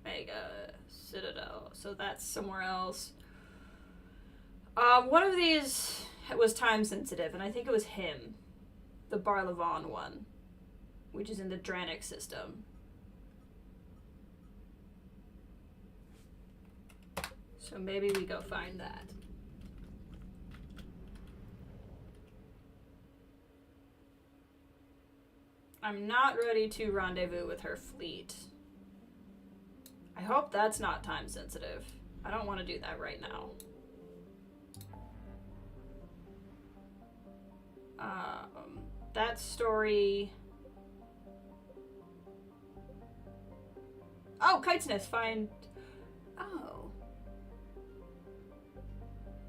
[SPEAKER 1] Mega, Citadel. So that's somewhere else. One of these was time sensitive, and I think it was him. The Barlavon one, which is in the Dranik system. So maybe we go find that. I'm not ready to rendezvous with her fleet. I hope that's not time sensitive. I don't want to do that right now. That story... Oh, Kite's Nest, find... Oh.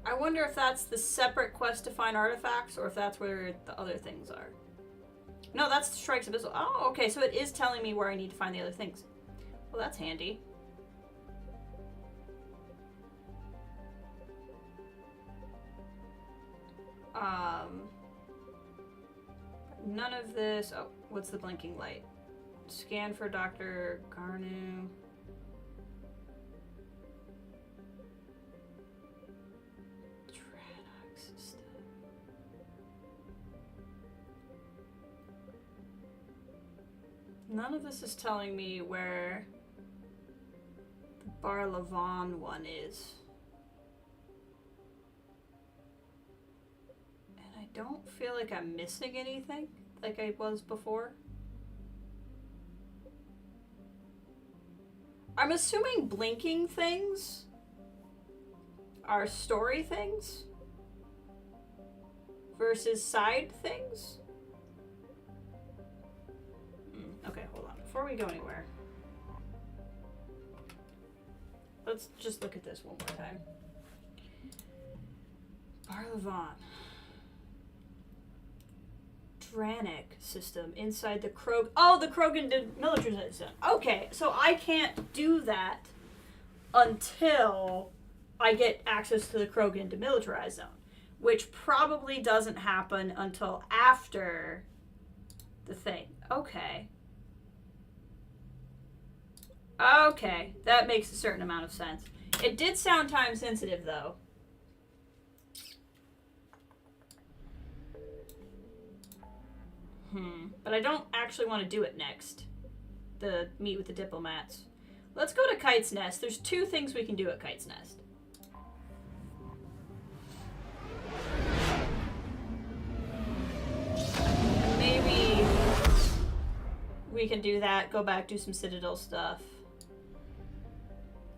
[SPEAKER 1] I wonder if that's the separate quest to find artifacts, or if that's where the other things are. No, that's Strikes Abyssal. Oh, okay, so it is telling me where I need to find the other things. Well, that's handy. None of this... Oh, what's the blinking light? Scan for Dr. Garnu. Dranak system. None of this is telling me where the Barlavon one is. And I don't feel like I'm missing anything like I was before. I'm assuming blinking things are story things versus side things. Okay, hold on. Before we go anywhere, let's just look at this one more time. Barlavon. Dranik system inside the Krog. Oh, the Krogan demilitarized system. Okay, so I can't do that until I get access to the Krogan demilitarized zone, which probably doesn't happen until after the thing. Okay. Okay, that makes a certain amount of sense. It did sound time sensitive, though. But I don't actually want to do it next. The meet with the diplomats. Let's go to Kite's Nest. There's 2 things we can do at Kite's Nest. Maybe we can do that, go back, do some Citadel stuff.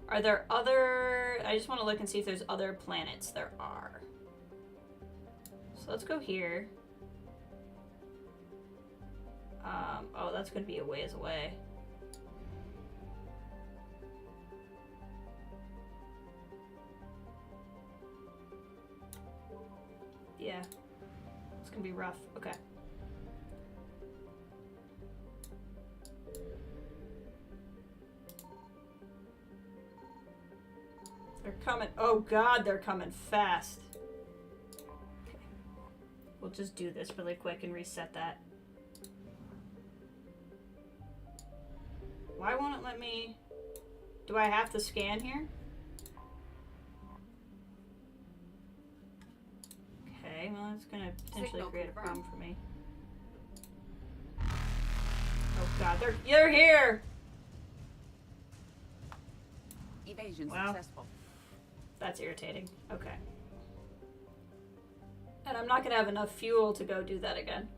[SPEAKER 1] Are there other... I just want to look and see if there's other planets. There are. So let's go here. Oh, that's going to be a ways away. Yeah. It's going to be rough. Okay. They're coming. Oh god, they're coming fast. Okay. We'll just do this really quick and reset that. Why won't it let me... Do I have to scan here? Okay, well that's gonna potentially create a problem for me. Oh god, they're here!
[SPEAKER 13] Evasion
[SPEAKER 1] wow.
[SPEAKER 13] Successful.
[SPEAKER 1] That's irritating. Okay. And I'm not gonna have enough fuel to go do that again.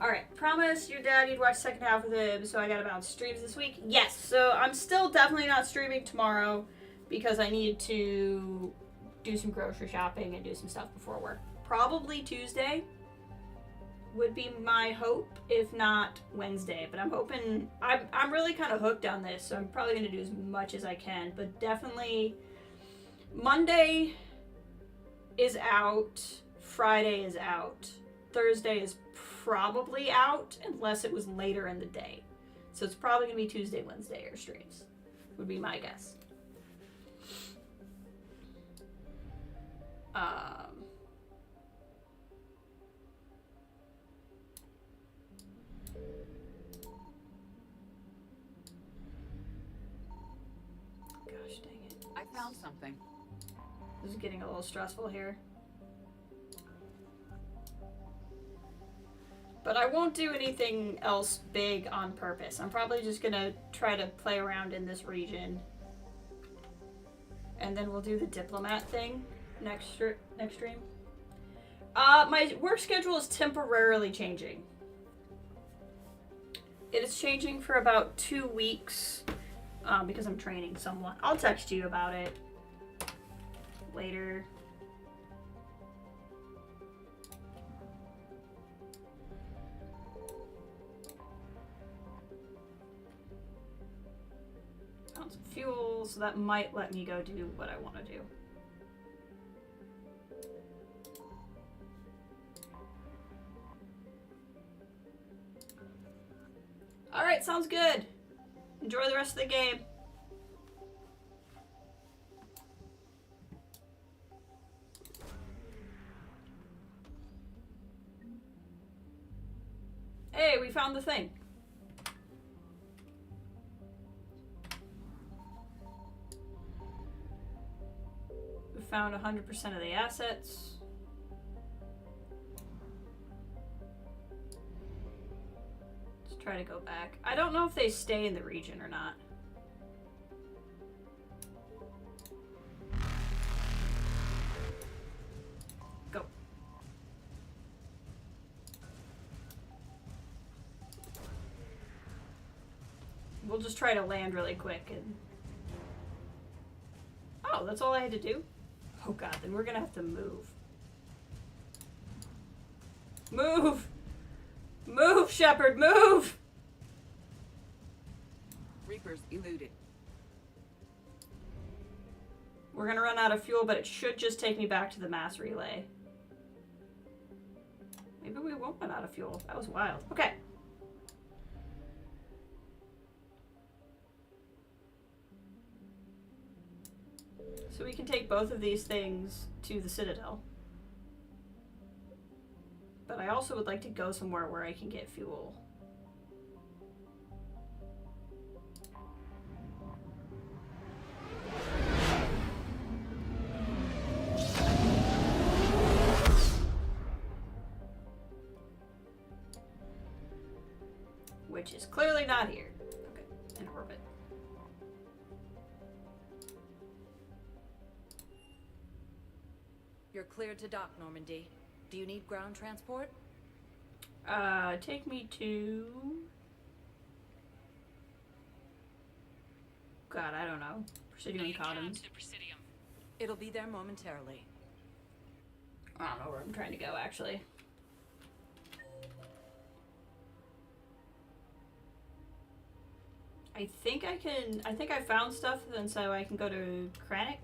[SPEAKER 1] Alright, promise your dad you'd watch the second half with him, so I gotta bounce streams this week. Yes, so I'm still definitely not streaming tomorrow because I need to do some grocery shopping and do some stuff before work. Probably Tuesday would be my hope, if not Wednesday. But I'm hoping, I'm really kind of hooked on this, so I'm probably gonna do as much as I can. But definitely Monday is out, Friday is out, Thursday is probably out unless it was later in the day. So it's probably gonna be Tuesday, Wednesday, or streams, would be my guess. Gosh dang it.
[SPEAKER 13] I found something.
[SPEAKER 1] This is getting a little stressful here. But I won't do anything else big on purpose. I'm probably just gonna try to play around in this region. And then we'll do the diplomat thing next stream. My work schedule is temporarily changing. It is changing for about 2 weeks because I'm training someone. I'll text you about it later. Found some fuel, so that might let me go do what I want to do. Alright, sounds good. Enjoy the rest of the game. Hey, we found the thing. We found 100% of the assets. Try to go back. I don't know if they stay in the region or not. Go. We'll just try to land really quick and... Oh, that's all I had to do? Oh god, then we're gonna have to move. Move! Move, Shepard, move!
[SPEAKER 13] Reapers eluded.
[SPEAKER 1] We're gonna run out of fuel, but it should just take me back to the mass relay. Maybe we won't run out of fuel. That was wild. Okay. So we can take both of these things to the Citadel. But I also would like to go somewhere where I can get fuel. which is clearly not here. Okay, in orbit.
[SPEAKER 14] You're cleared to dock, Normandy. Do you need ground transport?
[SPEAKER 1] Take me to... God, I don't know. Presidium Cottons.
[SPEAKER 14] It'll be there momentarily.
[SPEAKER 1] I don't know where I'm trying to go, actually. I think I found stuff, and so I can go to Kranich.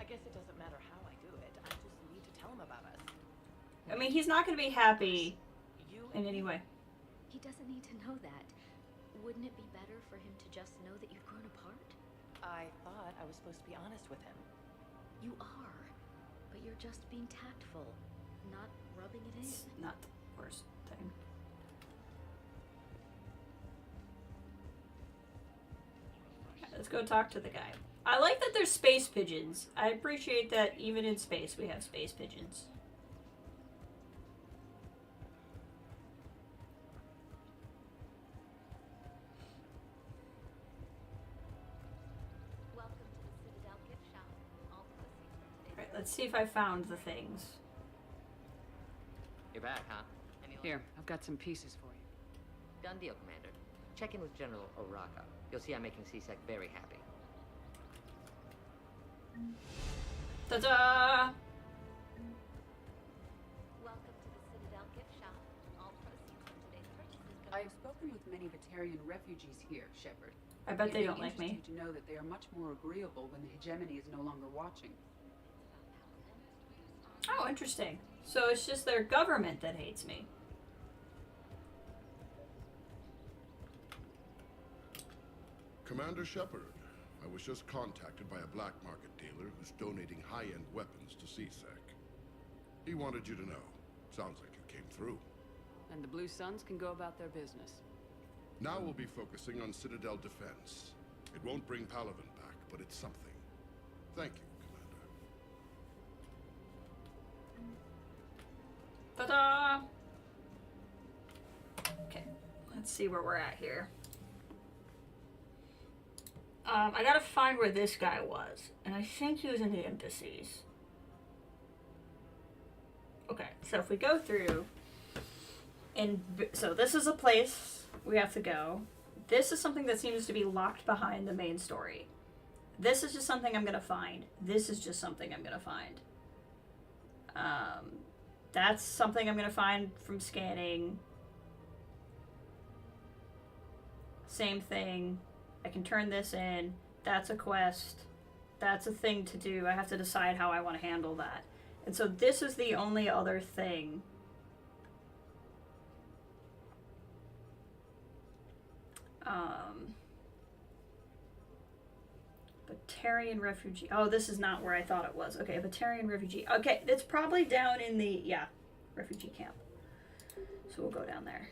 [SPEAKER 15] I guess it doesn't matter how I do it. I just need to tell him about us.
[SPEAKER 1] I mean, he's not going to be happy in any way.
[SPEAKER 8] He doesn't need to know that. Wouldn't it be better for him to just know that you've grown apart?
[SPEAKER 15] I thought I was supposed to be honest with him.
[SPEAKER 8] You are, but you're just being tactful, not rubbing it in.
[SPEAKER 1] It's not the worst thing. Let's go talk to the guy. I like that there's space pigeons. I appreciate that even in space we have space pigeons. Alright, let's see if I found the things.
[SPEAKER 21] You're back, huh?
[SPEAKER 2] Here, I've got some pieces for you.
[SPEAKER 21] Done deal, Commander. Check in with General Oraka. You'll see I'm making CSEC very happy.
[SPEAKER 1] Ta-da!
[SPEAKER 8] Welcome to the Citadel gift shop. All proceeds from today's purchases go.
[SPEAKER 13] I've spoken with many Batarian refugees here, Shepard.
[SPEAKER 1] I bet they
[SPEAKER 13] It
[SPEAKER 1] don't
[SPEAKER 13] may
[SPEAKER 1] like me.
[SPEAKER 13] interest you to know that they are much more agreeable when the hegemony is no longer watching.
[SPEAKER 1] Oh, interesting. So it's just their government that hates me.
[SPEAKER 24] Commander Shepard, I was just contacted by a black market dealer who's donating high-end weapons to CSEC. He wanted you to know. Sounds like it came through.
[SPEAKER 2] And the Blue Suns can go about their business.
[SPEAKER 24] Now we'll be focusing on Citadel defense. It won't bring Palaven back, but it's something. Thank you, Commander.
[SPEAKER 1] Ta-da! Okay, let's see where we're at here. I gotta find where this guy was, and I think he was in the embassies. Okay, so if we go through, and so this is a place we have to go. This is something that seems to be locked behind the main story. This is just something I'm gonna find. This is just something I'm gonna find. That's something I'm gonna find from scanning. Same thing. I can turn this in. That's a quest. That's a thing to do. I have to decide how I want to handle that. And so this is the only other thing. Batarian refugee. Oh, this is not where I thought it was. Okay, Batarian refugee. Okay, it's probably down in the, yeah, refugee camp. So we'll go down there.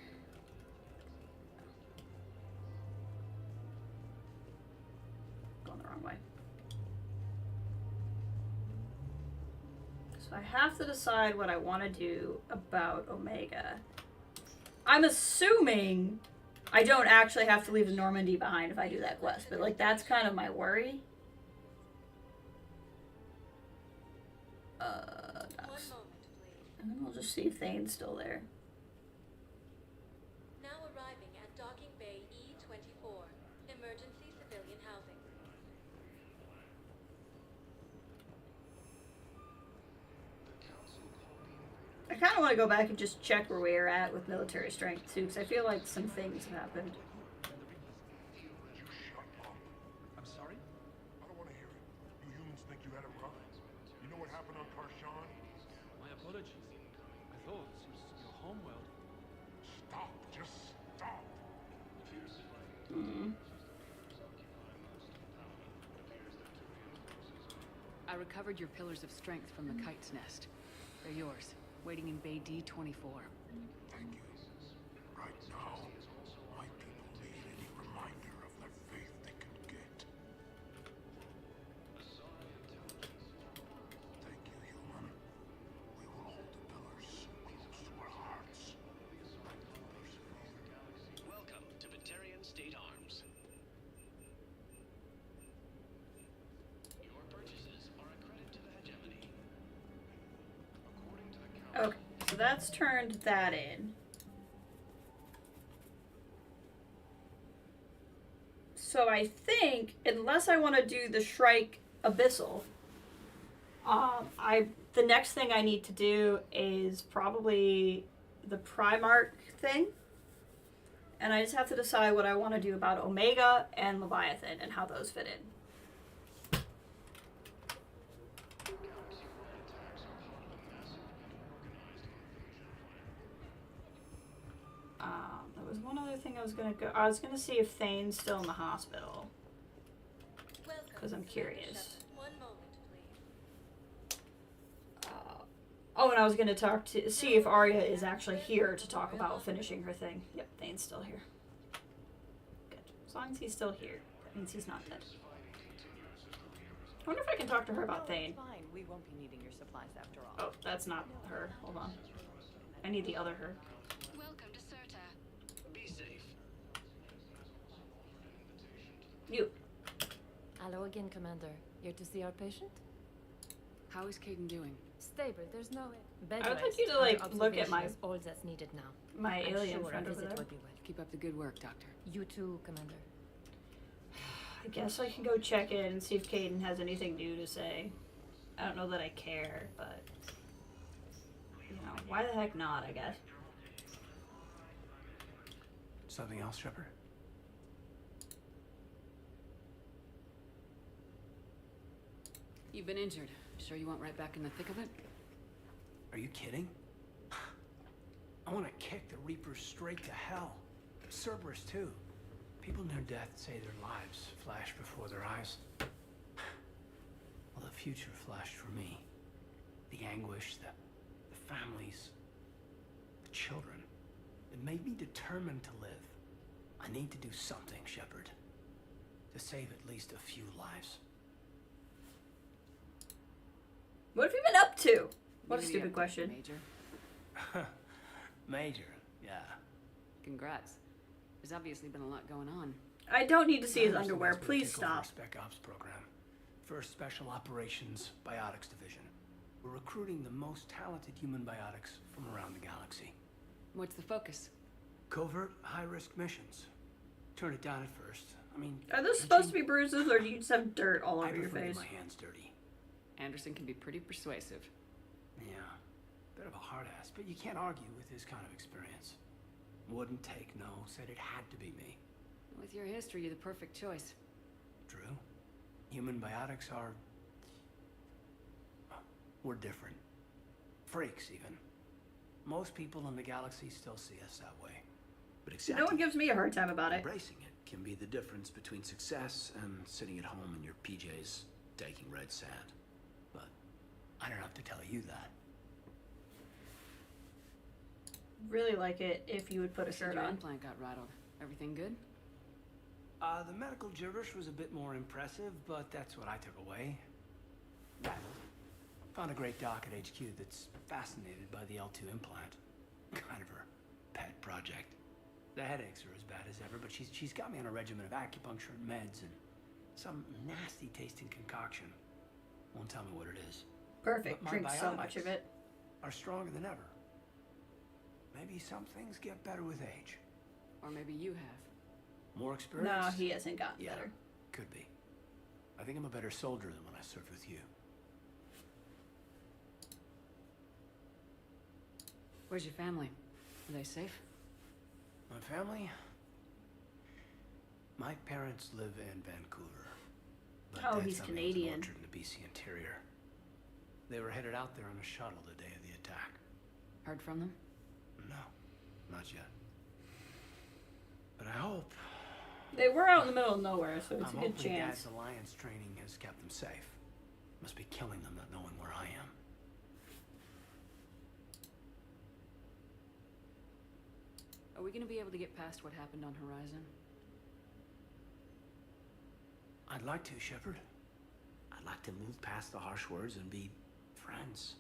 [SPEAKER 1] Going the wrong way. So I have to decide what I want to do about Omega. I'm assuming I don't actually have to leave Normandy behind if I do that quest, but like that's kind of my worry. And then we'll just see if Thane's still there.
[SPEAKER 20] Now arriving at Docking Bay E-24, emergency civilian housing.
[SPEAKER 1] I kind of want to go back and just check where we're at with military strength too, because I feel like some things have happened.
[SPEAKER 12] I'm sorry? I don't want to hear it. You humans think you had it rough? You know what happened on Karshan?
[SPEAKER 25] My apologies. I thought this was your homeworld.
[SPEAKER 12] Stop. Just stop.
[SPEAKER 2] I recovered your pillars of strength from the kite's nest. They're yours, waiting in Bay D-24.
[SPEAKER 12] Thank you. Right now, my people need any reminder of the faith they can get. Thank you, human. We will hold the pillars close to our hearts.
[SPEAKER 26] Welcome
[SPEAKER 1] so that's turned that in. So I think, unless I want to do the Shrike Abyssal, the next thing I need to do is probably the Primarch thing. And I just have to decide what I want to do about Omega and Leviathan and how those fit in. There was one other thing I was gonna go. I was gonna see if Thane's still in the hospital. Because I'm curious. Oh, and I was gonna see if Arya is actually here to talk about finishing her thing. Yep, Thane's still here. Good. As long as he's still here, that means he's not dead. I wonder if I can talk to her about Thane.
[SPEAKER 15] Fine, we won't be needing your supplies after all.
[SPEAKER 1] Oh, that's not her. Hold on. I need the other her.
[SPEAKER 20] Welcome to Serta.
[SPEAKER 9] Be safe.
[SPEAKER 1] You.
[SPEAKER 4] Hello again, Commander. Here to see our patient?
[SPEAKER 2] How is Caden doing?
[SPEAKER 4] Stable. There's no bed
[SPEAKER 1] I would like
[SPEAKER 4] rest.
[SPEAKER 1] you to,
[SPEAKER 4] Under
[SPEAKER 1] like, look at
[SPEAKER 4] observation
[SPEAKER 1] my-
[SPEAKER 4] is all that's needed now.
[SPEAKER 1] My
[SPEAKER 4] I'm
[SPEAKER 1] alien
[SPEAKER 4] sure
[SPEAKER 1] friend
[SPEAKER 4] a
[SPEAKER 1] over
[SPEAKER 4] visit
[SPEAKER 1] there.
[SPEAKER 4] will be well.
[SPEAKER 2] Keep up the good work, Doctor.
[SPEAKER 4] You too, Commander.
[SPEAKER 1] I guess I can go check in and see if Caden has anything new to say. I don't know that I care, but... You know, why the heck not, I guess.
[SPEAKER 11] Something else, Shepard?
[SPEAKER 2] You've been injured. Sure you want right back in the thick of it?
[SPEAKER 11] Are you kidding? I want to kick the Reapers straight to hell. Cerberus, too. People near death say their lives flash before their eyes. Well, the future flashed for me. The anguish, the families, the children. It made me determined to live. I need to do something, Shepard. To save at least a few lives.
[SPEAKER 1] What have you been up to? What a
[SPEAKER 2] Maybe
[SPEAKER 1] stupid
[SPEAKER 2] update,
[SPEAKER 1] question.
[SPEAKER 2] Major.
[SPEAKER 11] Major, yeah.
[SPEAKER 2] Congrats. There's obviously been a lot going on.
[SPEAKER 1] I don't need to see his
[SPEAKER 11] Anderson
[SPEAKER 1] underwear.
[SPEAKER 11] asked me to
[SPEAKER 1] Please
[SPEAKER 11] take over our
[SPEAKER 1] stop.
[SPEAKER 11] Spec Ops program. First Special Operations Biotics Division. We're recruiting the most talented human biotics from around the galaxy.
[SPEAKER 2] What's the focus?
[SPEAKER 11] Covert, high-risk missions. Turned it down at first. I mean,
[SPEAKER 1] Are those supposed to be bruises, or do you just have dirt all
[SPEAKER 11] I
[SPEAKER 1] over your
[SPEAKER 11] prefer to
[SPEAKER 1] face?
[SPEAKER 11] get my hands dirty.
[SPEAKER 2] Anderson can be pretty persuasive.
[SPEAKER 11] Yeah, bit of a hard ass, but you can't argue with his kind of experience. Wouldn't take no, said it had to be me.
[SPEAKER 2] With your history, you're the perfect choice.
[SPEAKER 11] True. Human biotics are... we're different. Freaks, even. Most people in the galaxy still see us that way. But
[SPEAKER 1] No one gives me a hard time about it.
[SPEAKER 11] embracing it can be the difference between success and sitting at home in your PJs taking red sand. But I don't have to tell you that.
[SPEAKER 1] Really like it if you would put a shirt
[SPEAKER 2] Your
[SPEAKER 1] on.
[SPEAKER 2] implant got rattled. Everything good?
[SPEAKER 11] The medical gibberish was a bit more impressive, but that's what I took away. Rattled. Found a great doc at HQ that's fascinated by the L2 implant. Kind of her pet project. The headaches are as bad as ever, but she's got me on a regimen of acupuncture and meds and some nasty tasting concoction. Won't tell me what it is.
[SPEAKER 1] Perfect.
[SPEAKER 11] But my
[SPEAKER 1] Drink so much of
[SPEAKER 11] biotics
[SPEAKER 1] it.
[SPEAKER 11] are stronger than ever. Maybe some things get better with age.
[SPEAKER 2] Or maybe you have.
[SPEAKER 11] More experience?
[SPEAKER 1] No, he hasn't gotten better.
[SPEAKER 11] Could be. I think I'm a better soldier than when I served with you.
[SPEAKER 2] Where's your family? Are they safe?
[SPEAKER 11] My family? My parents live in Vancouver. But
[SPEAKER 1] Oh,
[SPEAKER 11] Dad
[SPEAKER 1] he's
[SPEAKER 11] sent me
[SPEAKER 1] Canadian.
[SPEAKER 11] to the BC interior. They were headed out there on a shuttle the day of the attack.
[SPEAKER 2] Heard from them?
[SPEAKER 11] No, not yet. But I hope.
[SPEAKER 1] They were out in the middle of nowhere, so it's
[SPEAKER 11] I'm
[SPEAKER 1] a good
[SPEAKER 11] hoping
[SPEAKER 1] chance.
[SPEAKER 11] Dad's alliance training has kept them safe. Must be killing them not knowing where I am.
[SPEAKER 2] Are we gonna be able to get past what happened on Horizon?
[SPEAKER 11] I'd like to, Shepard. I'd like to move past the harsh words and be friends.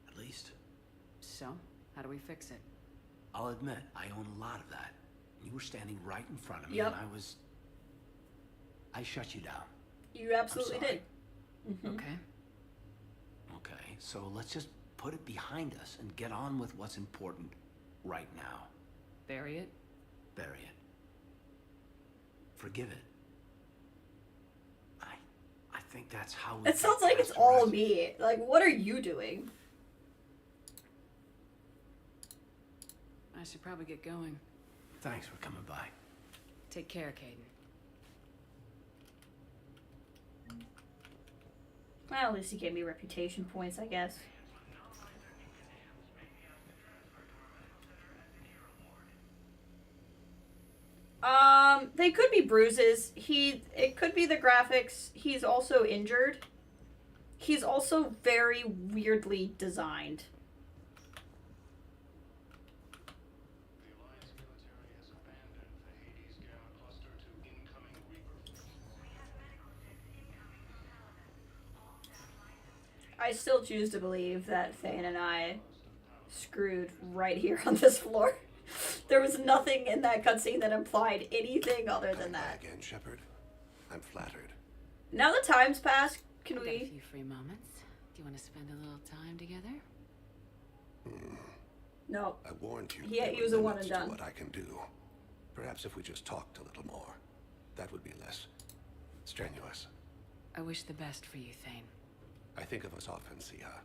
[SPEAKER 11] At least.
[SPEAKER 2] So, how do we fix it?
[SPEAKER 11] I'll admit, I own a lot of that. You were standing right in front of me,
[SPEAKER 1] Yep.
[SPEAKER 11] and I shut you down.
[SPEAKER 1] You absolutely
[SPEAKER 11] I'm sorry.
[SPEAKER 1] did. Mhm.
[SPEAKER 2] Okay.
[SPEAKER 11] Okay, so let's just
[SPEAKER 10] put it behind us and get on with what's important right now.
[SPEAKER 2] Bury it?
[SPEAKER 10] Bury it. Forgive it. I think that's how we...
[SPEAKER 1] It sounds like it's all me. Like, what are you doing?
[SPEAKER 2] I should probably get going.
[SPEAKER 10] Thanks for coming by.
[SPEAKER 2] Take care, Caden.
[SPEAKER 1] Well, at least he gave me reputation points, I guess. They could be bruises. It could be the graphics. He's also injured. He's also very weirdly designed. I still choose to believe that Thane and I screwed right here on this floor. There was nothing in that cutscene that implied anything other than that.
[SPEAKER 24] Again, Shepard. I'm flattered.
[SPEAKER 1] Now the time's passed. Can
[SPEAKER 2] Got
[SPEAKER 1] we?
[SPEAKER 2] a few free moments. Do you want to spend a little time together?
[SPEAKER 1] No.
[SPEAKER 24] I warned you.
[SPEAKER 1] Yeah,
[SPEAKER 24] there
[SPEAKER 1] he
[SPEAKER 24] were
[SPEAKER 1] was a one
[SPEAKER 24] limits
[SPEAKER 1] and
[SPEAKER 24] to
[SPEAKER 1] done.
[SPEAKER 24] what I can do. Perhaps if we just talked a little more, that would be less strenuous.
[SPEAKER 2] I wish the best for you, Thane.
[SPEAKER 24] I think of us often, Sia,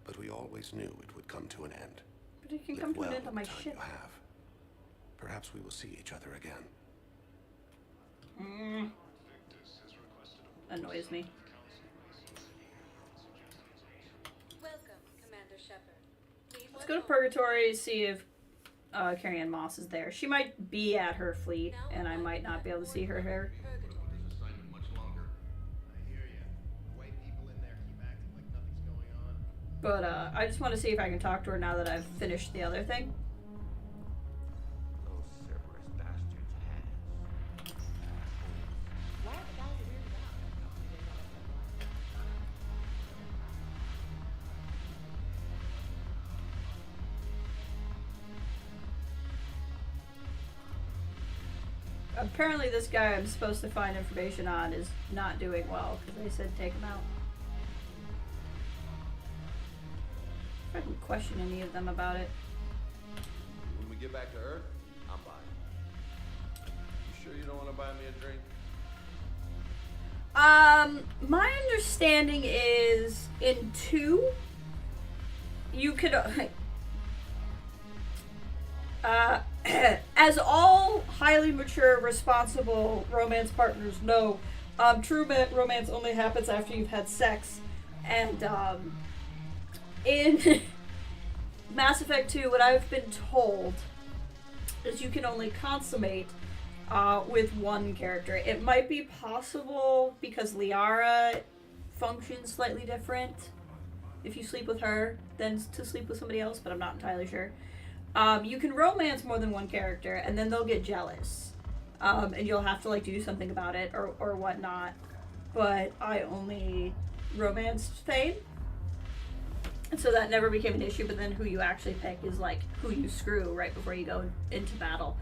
[SPEAKER 24] but we always knew it would come to an end.
[SPEAKER 1] But it can
[SPEAKER 24] Live
[SPEAKER 1] come to
[SPEAKER 24] well
[SPEAKER 1] an end
[SPEAKER 24] with
[SPEAKER 1] on my
[SPEAKER 24] the time
[SPEAKER 1] ship.
[SPEAKER 24] you have. Perhaps we will see each other again.
[SPEAKER 1] Annoys me.
[SPEAKER 20] Welcome, Commander Shepard. Please
[SPEAKER 1] Let's go to Purgatory, see if Carrie-Anne Moss is there. She might be at her fleet, and I might not be able to see her here. But I just want to see if I can talk to her now that I've finished the other thing.
[SPEAKER 21] Those Cerberus bastards has.
[SPEAKER 1] Apparently this guy I'm supposed to find information on is not doing well, because they said take him out. I didn't question any of them about it.
[SPEAKER 7] When we get back to Earth, I'm buying. You sure you don't want to buy me a drink?
[SPEAKER 1] My understanding is in 2, you could, as all highly mature, responsible romance partners know, true romance only happens after you've had sex, and, in Mass Effect 2, what I've been told is you can only consummate with one character. It might be possible because Liara functions slightly different if you sleep with her than to sleep with somebody else, but I'm not entirely sure. You can romance more than one character, and then they'll get jealous. And you'll have to like do something about it or whatnot. But I only romanced Thane. And so that never became an issue, but then who you actually pick is like who you screw right before you go into battle.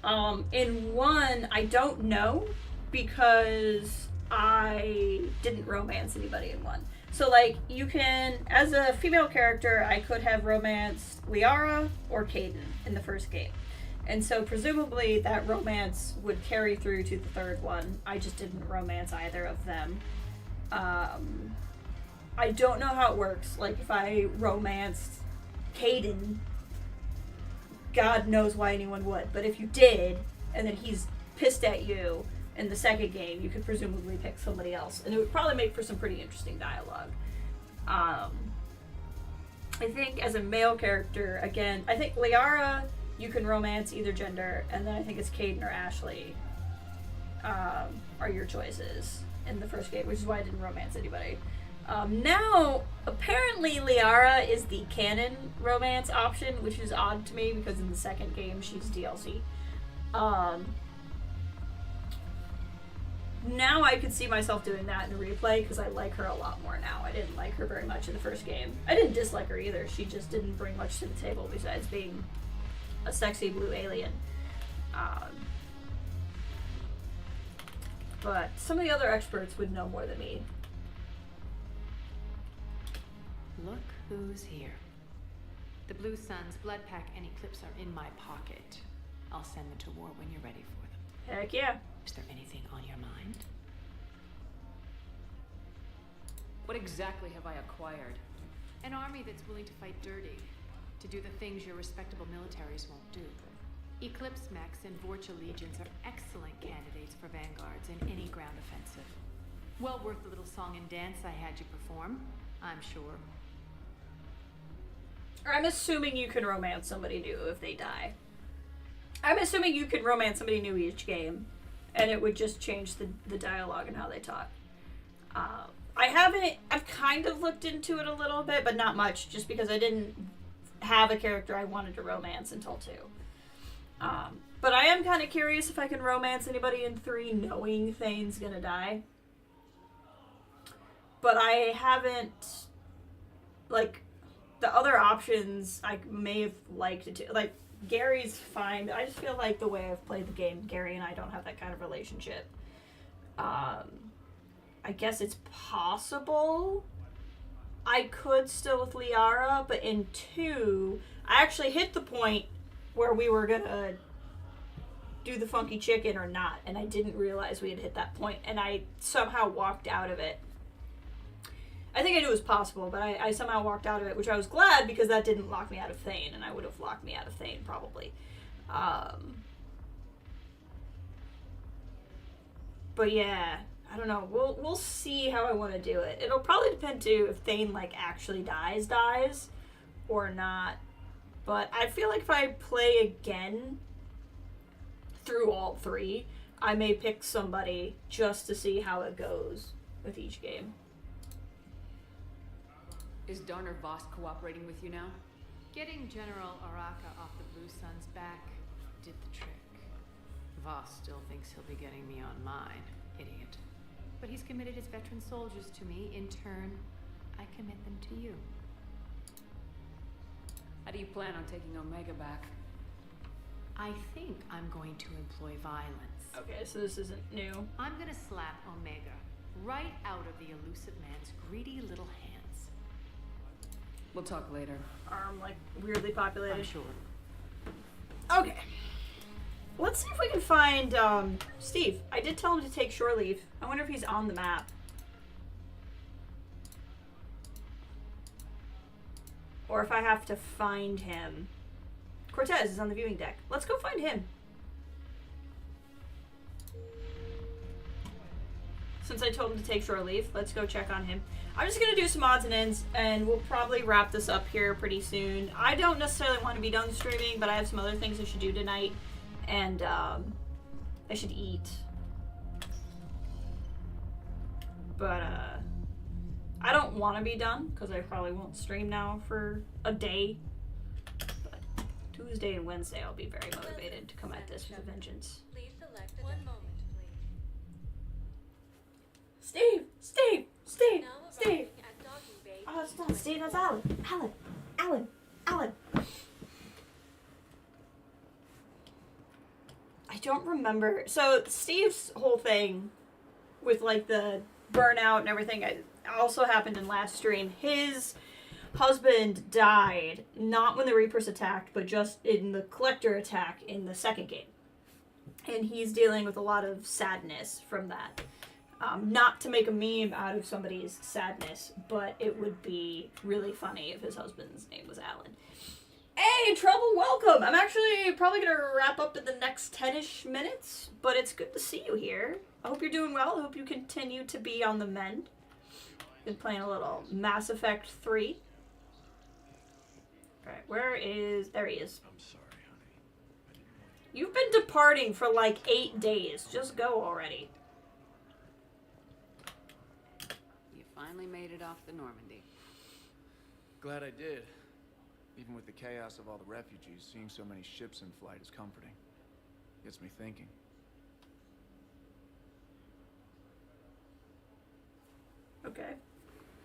[SPEAKER 1] In 1, I don't know because I didn't romance anybody in 1. So like you can, as a female character, I could have romanced Liara or Caden in the first game. And so presumably that romance would carry through to the 3rd one. I just didn't romance either of them. I don't know how it works. Like, if I romanced Caden, God knows why anyone would. But if you did, and then he's pissed at you in the 2nd game, you could presumably pick somebody else. And it would probably make for some pretty interesting dialogue. I think as a male character, again, I think Liara, you can romance either gender, and then I think it's Caden or Ashley are your choices in the first game, which is why I didn't romance anybody. Now, apparently Liara is the canon romance option, which is odd to me because in the 2nd game she's DLC. Now I could see myself doing that in a replay because I like her a lot more now. I didn't like her very much in the first game. I didn't dislike her either. She just didn't bring much to the table besides being a sexy blue alien. But some of the other experts would know more than me.
[SPEAKER 2] Look
[SPEAKER 6] Who's here? The Blue Suns, Blood Pack, and Eclipse are in my pocket. I'll send them to war when you're ready for them.
[SPEAKER 1] Heck yeah.
[SPEAKER 6] Is there anything on your mind? What exactly have I acquired?
[SPEAKER 3] An army that's willing to fight dirty, to do the things your respectable militaries won't do. Eclipse mechs and Vorcha legions are excellent candidates for vanguards in any ground offensive. Well worth the little song and dance I had you perform, I'm sure.
[SPEAKER 1] I'm assuming you can romance somebody new if they die. I'm assuming you can romance somebody new each game, and it would just change the dialogue and how they talk. I've kind of looked into it a little bit, but not much, just because I didn't have a character I wanted to romance until 2. But I am kind of curious if I can romance anybody in 3 knowing Thane's gonna die. But I haven't, like, the other options I may have liked it too. Like, Gary's fine, but I just feel like the way I've played the game, Gary and I don't have that kind of relationship. I guess it's possible I could still with Liara, but in 2, I actually hit the point where we were gonna do the funky chicken or not, and I didn't realize we had hit that point, and I somehow walked out of it. I think I knew it was possible, but I somehow walked out of it, which I was glad because that didn't lock me out of Thane, and I would have locked me out of Thane probably. But yeah, I don't know. We'll see how I want to do it. It'll probably depend too if Thane like actually dies or not. But I feel like if I play again through all 3, I may pick somebody just to see how it goes with each game.
[SPEAKER 2] Is Darner Voss cooperating with you now?
[SPEAKER 3] Getting General Araka off the Blue Suns back did the trick.
[SPEAKER 6] Voss still thinks he'll be getting me on mine. Idiot.
[SPEAKER 3] But he's committed his veteran soldiers to me. In turn, I commit them to you.
[SPEAKER 2] How do you plan on taking Omega back?
[SPEAKER 6] I think I'm going to employ violence.
[SPEAKER 1] Okay, so this isn't new.
[SPEAKER 3] I'm gonna slap Omega right out of the elusive man's greedy little hands.
[SPEAKER 2] We'll talk later.
[SPEAKER 1] Arm, like, weirdly populated.
[SPEAKER 2] I'm sure.
[SPEAKER 1] Okay. Let's see if we can find, Steve. I did tell him to take shore leave. I wonder if he's on the map. Or if I have to find him. Cortez is on the viewing deck. Let's go find him. Since I told him to take shore leave, let's go check on him. I'm just going to do some odds and ends, and we'll probably wrap this up here pretty soon. I don't necessarily want to be done streaming, but I have some other things I should do tonight. And, I should eat. But, I don't want to be done, because I probably won't stream now for a day. But Tuesday and Wednesday I'll be very motivated to come at this with a vengeance.
[SPEAKER 20] Please select one moment, please.
[SPEAKER 1] Steve! Steve! Steve!
[SPEAKER 20] Now
[SPEAKER 1] Steve!
[SPEAKER 20] arriving at Docking Bay.
[SPEAKER 1] Oh, it's not Steve, that's Alan. Alan! I don't remember. So, Steve's whole thing with, like, the burnout and everything also happened in last stream. His husband died, not when the Reapers attacked, but just in the Collector attack in the second game. And he's dealing with a lot of sadness from that. Not to make a meme out of somebody's sadness, but it would be really funny if his husband's name was Alan. Hey, Trouble, welcome! I'm actually probably going to wrap up in the next 10-ish minutes, but it's good to see you here. I hope you're doing well. I hope you continue to be on the mend. Been playing a little Mass Effect 3. Alright, where is... There he is.
[SPEAKER 9] I'm sorry, honey.
[SPEAKER 1] You've been departing for like 8 days. Just go already.
[SPEAKER 2] You finally made it off the Normandy.
[SPEAKER 11] Glad I did. Even with the chaos of all the refugees, seeing so many ships in flight is comforting. Gets me thinking.
[SPEAKER 1] Okay.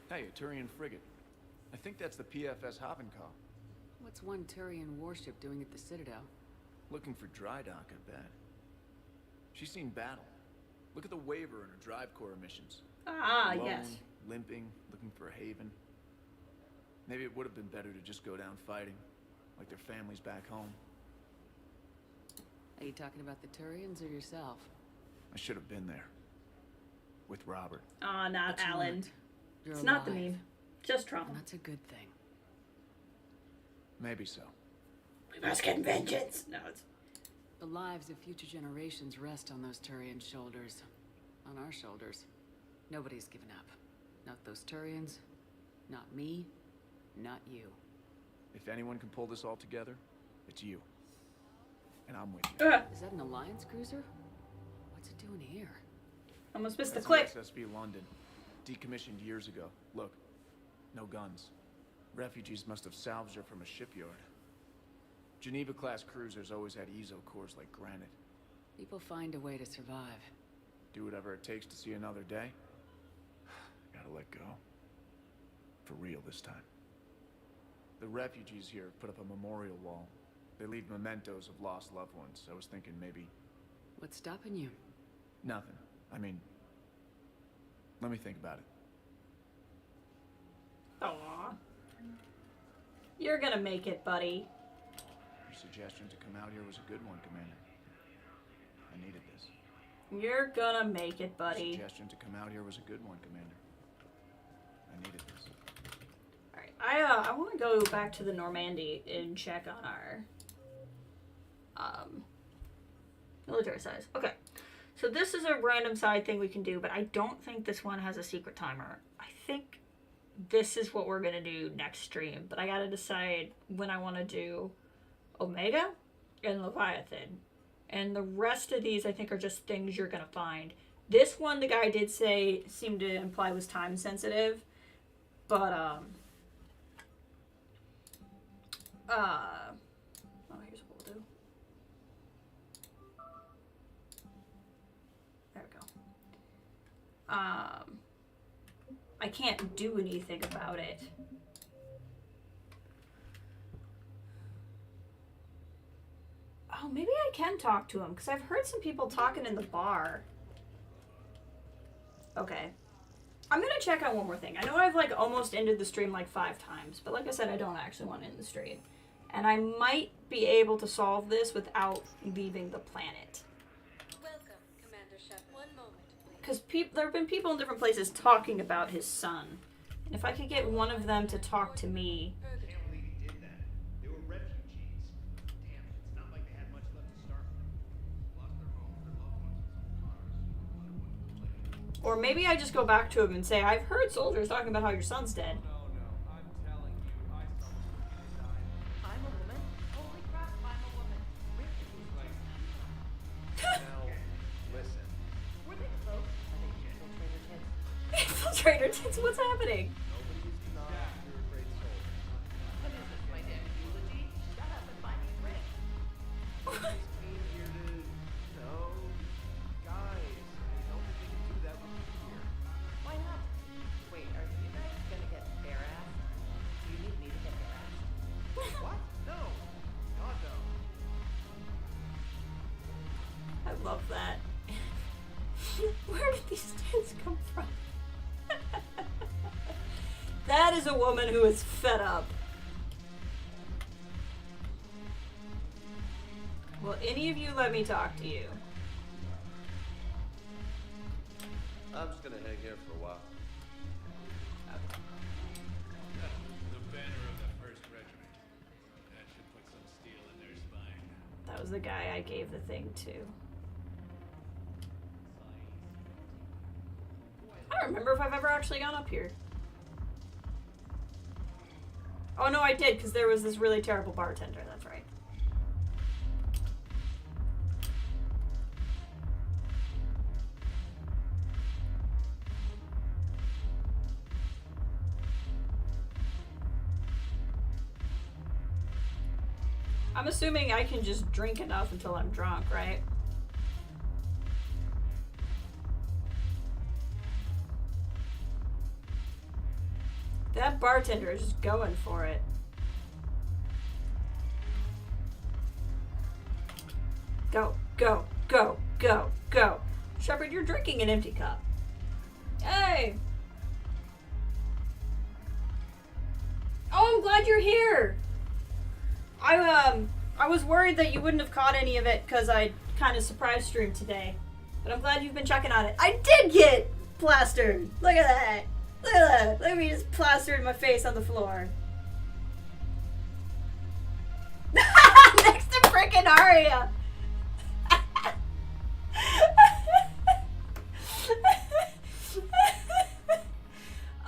[SPEAKER 11] Hey, a Turian frigate. I think that's the PFS Havenkal.
[SPEAKER 2] What's one Turian warship doing at the Citadel?
[SPEAKER 11] Looking for dry dock, I bet. She's seen battle. Look at the waiver in her drive core emissions.
[SPEAKER 1] Ah,
[SPEAKER 11] Alone,
[SPEAKER 1] yes.
[SPEAKER 11] limping, looking for a haven. Maybe it would have been better to just go down fighting, like their families back home.
[SPEAKER 2] Are you talking about the Turians or yourself?
[SPEAKER 11] I should have been there. With Robert.
[SPEAKER 1] Aw, not
[SPEAKER 2] But you
[SPEAKER 1] Alan.
[SPEAKER 2] weren't. You're
[SPEAKER 1] It's not the
[SPEAKER 2] alive.
[SPEAKER 1] meme. Just trauma.
[SPEAKER 2] And that's a good thing.
[SPEAKER 11] Maybe so.
[SPEAKER 1] We must get vengeance. No, it's...
[SPEAKER 2] The lives of future generations rest on those Turian shoulders. On our shoulders. Nobody's given up. Not those Turians. Not me. Not you.
[SPEAKER 11] If anyone can pull this all together, it's you. And I'm with you.
[SPEAKER 2] Is that an Alliance cruiser? What's it doing here?
[SPEAKER 1] Almost missed the
[SPEAKER 11] That's
[SPEAKER 1] click.
[SPEAKER 11] the SSB London. Decommissioned years ago. Look. No guns. Refugees must have salvaged her from a shipyard. Geneva-class cruisers always had ezo cores like granite.
[SPEAKER 2] People find a way to survive.
[SPEAKER 11] Do whatever it takes to see another day. Gotta let go. For real this time. The refugees here put up a memorial wall. They leave mementos of lost loved ones. I was thinking maybe...
[SPEAKER 2] What's stopping you?
[SPEAKER 11] Nothing. I mean... Let me think about it.
[SPEAKER 1] Aw. You're gonna make it, buddy.
[SPEAKER 11] Your suggestion to come out here was a good one, Commander. I needed this.
[SPEAKER 1] You're gonna make it,
[SPEAKER 11] Your
[SPEAKER 1] buddy.
[SPEAKER 11] suggestion to come out here was a good one, Commander. I needed this.
[SPEAKER 1] Alright, I want to go back to the Normandy and check on our military size. Okay, so this is a random side thing we can do, but I don't think this one has a secret timer. I think this is what we're gonna do next stream, but I gotta decide when I want to do Omega and Leviathan, and the rest of these I think are just things you're gonna find. This one, the guy did say, seemed to imply was time sensitive, but oh, here's what we'll do. There we go. I can't do anything about it. Oh, maybe I can talk to him, because I've heard some people talking in the bar. Okay. I'm gonna check out one more thing. I know I've like almost ended the stream like 5 times, but like I said, I don't actually want to end the stream. And I might be able to solve this without leaving the planet.
[SPEAKER 20] Welcome, Commander Shep. One moment, please.
[SPEAKER 1] Because there have been people in different places talking about his son. And if I could get one of them to talk to me.
[SPEAKER 17] They were refugees. Damn, it's not like they had much left to start with. Lost their homes, their loved ones,
[SPEAKER 1] Or maybe I just go back to him and say, I've heard soldiers talking about how your son's dead.
[SPEAKER 15] I'm a woman. Holy crap, I'm a woman.
[SPEAKER 17] Now, listen.
[SPEAKER 15] Were they close? Are they infiltrator tits?
[SPEAKER 1] Infiltrator tits, what's happening?
[SPEAKER 17] You're a great soldier.
[SPEAKER 15] What is this, my damn eulogy? Shut up and buy me a drink.
[SPEAKER 17] Came here to know guys. I don't think they can do that with you here.
[SPEAKER 15] Why not? Wait, are you guys gonna get bare ass? Do you need me to get bare ass?
[SPEAKER 17] What? No. God, no.
[SPEAKER 1] I love that. Where did these tits come from? That is a woman who is fed up. Will any of you let me talk to you?
[SPEAKER 7] I'm just gonna hang here for a while.
[SPEAKER 9] The banner of the 1st Regiment. That should put some steel in their spine.
[SPEAKER 1] That was the guy I gave the thing to. I don't remember if I've ever actually gone up here. Oh no, I did, because there was this really terrible bartender, that's right. I'm assuming I can just drink enough until I'm drunk, right? That bartender is just going for it. Go, go, go, go, go. Shepard, you're drinking an empty cup. Hey! Oh, Oh, I'm glad you're here. I was worried that you wouldn't have caught any of it because I kind of surprise streamed today. But I'm glad you've been checking on it. I did get plastered. Look at that. Look at that. Look at me just plastered my face on the floor. Next to frickin' Aria.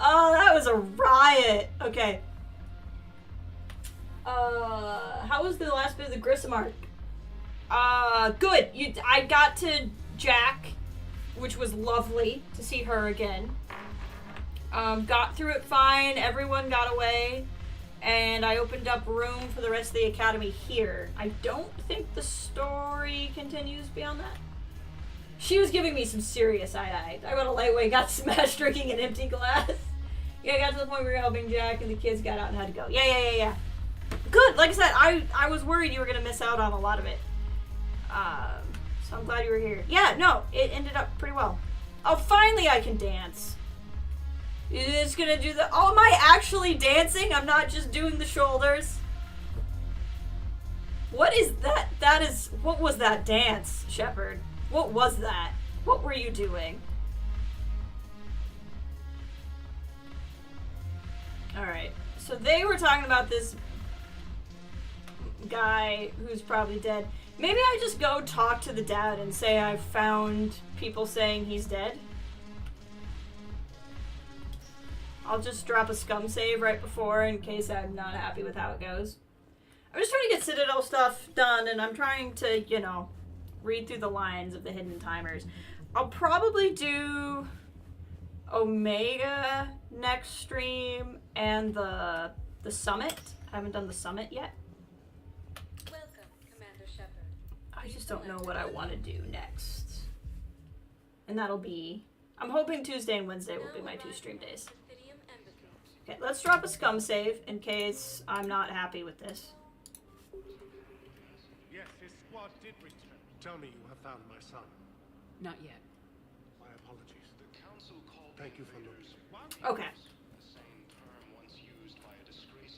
[SPEAKER 1] Oh, that was a riot. Okay. How was the last bit of the Grissom arc? Good. I got to Jack, which was lovely to see her again. Got through it fine. Everyone got away. And I opened up room for the rest of the academy here. I don't think the story continues beyond that. She was giving me some serious eye-eye. I got a lightweight, got smashed drinking an empty glass. Yeah, I got to the point where we were helping Jack and the kids got out and had to go. Yeah. Good. Like I said, I was worried you were going to miss out on a lot of it. So I'm glad you were here. Yeah, no, it ended up pretty well. Oh, finally I can dance. It's going to do the... Oh, am I actually dancing? I'm not just doing the shoulders. What is that? That is... What was that dance, Shepard? What was that? What were you doing? Alright, so they were talking about this guy who's probably dead. Maybe I just go talk to the dad and say I've found people saying he's dead. I'll just drop a scum save right before in case I'm not happy with how it goes. I'm just trying to get Citadel stuff done, and I'm trying to, you know, read through the lines of the hidden timers. I'll probably do Omega next stream and the summit. I haven't done the summit yet.
[SPEAKER 20] Welcome, Commander Shepard.
[SPEAKER 1] I just don't know what I want to do next. And that'll be... I'm hoping Tuesday and Wednesday will be my 2 stream days. Okay, let's drop a scum save in case I'm not happy with this.
[SPEAKER 5] Yes, his squad did return. Tell me you have found my son.
[SPEAKER 6] Not yet.
[SPEAKER 5] My apologies. The council called. Thank you for looking.
[SPEAKER 1] Okay.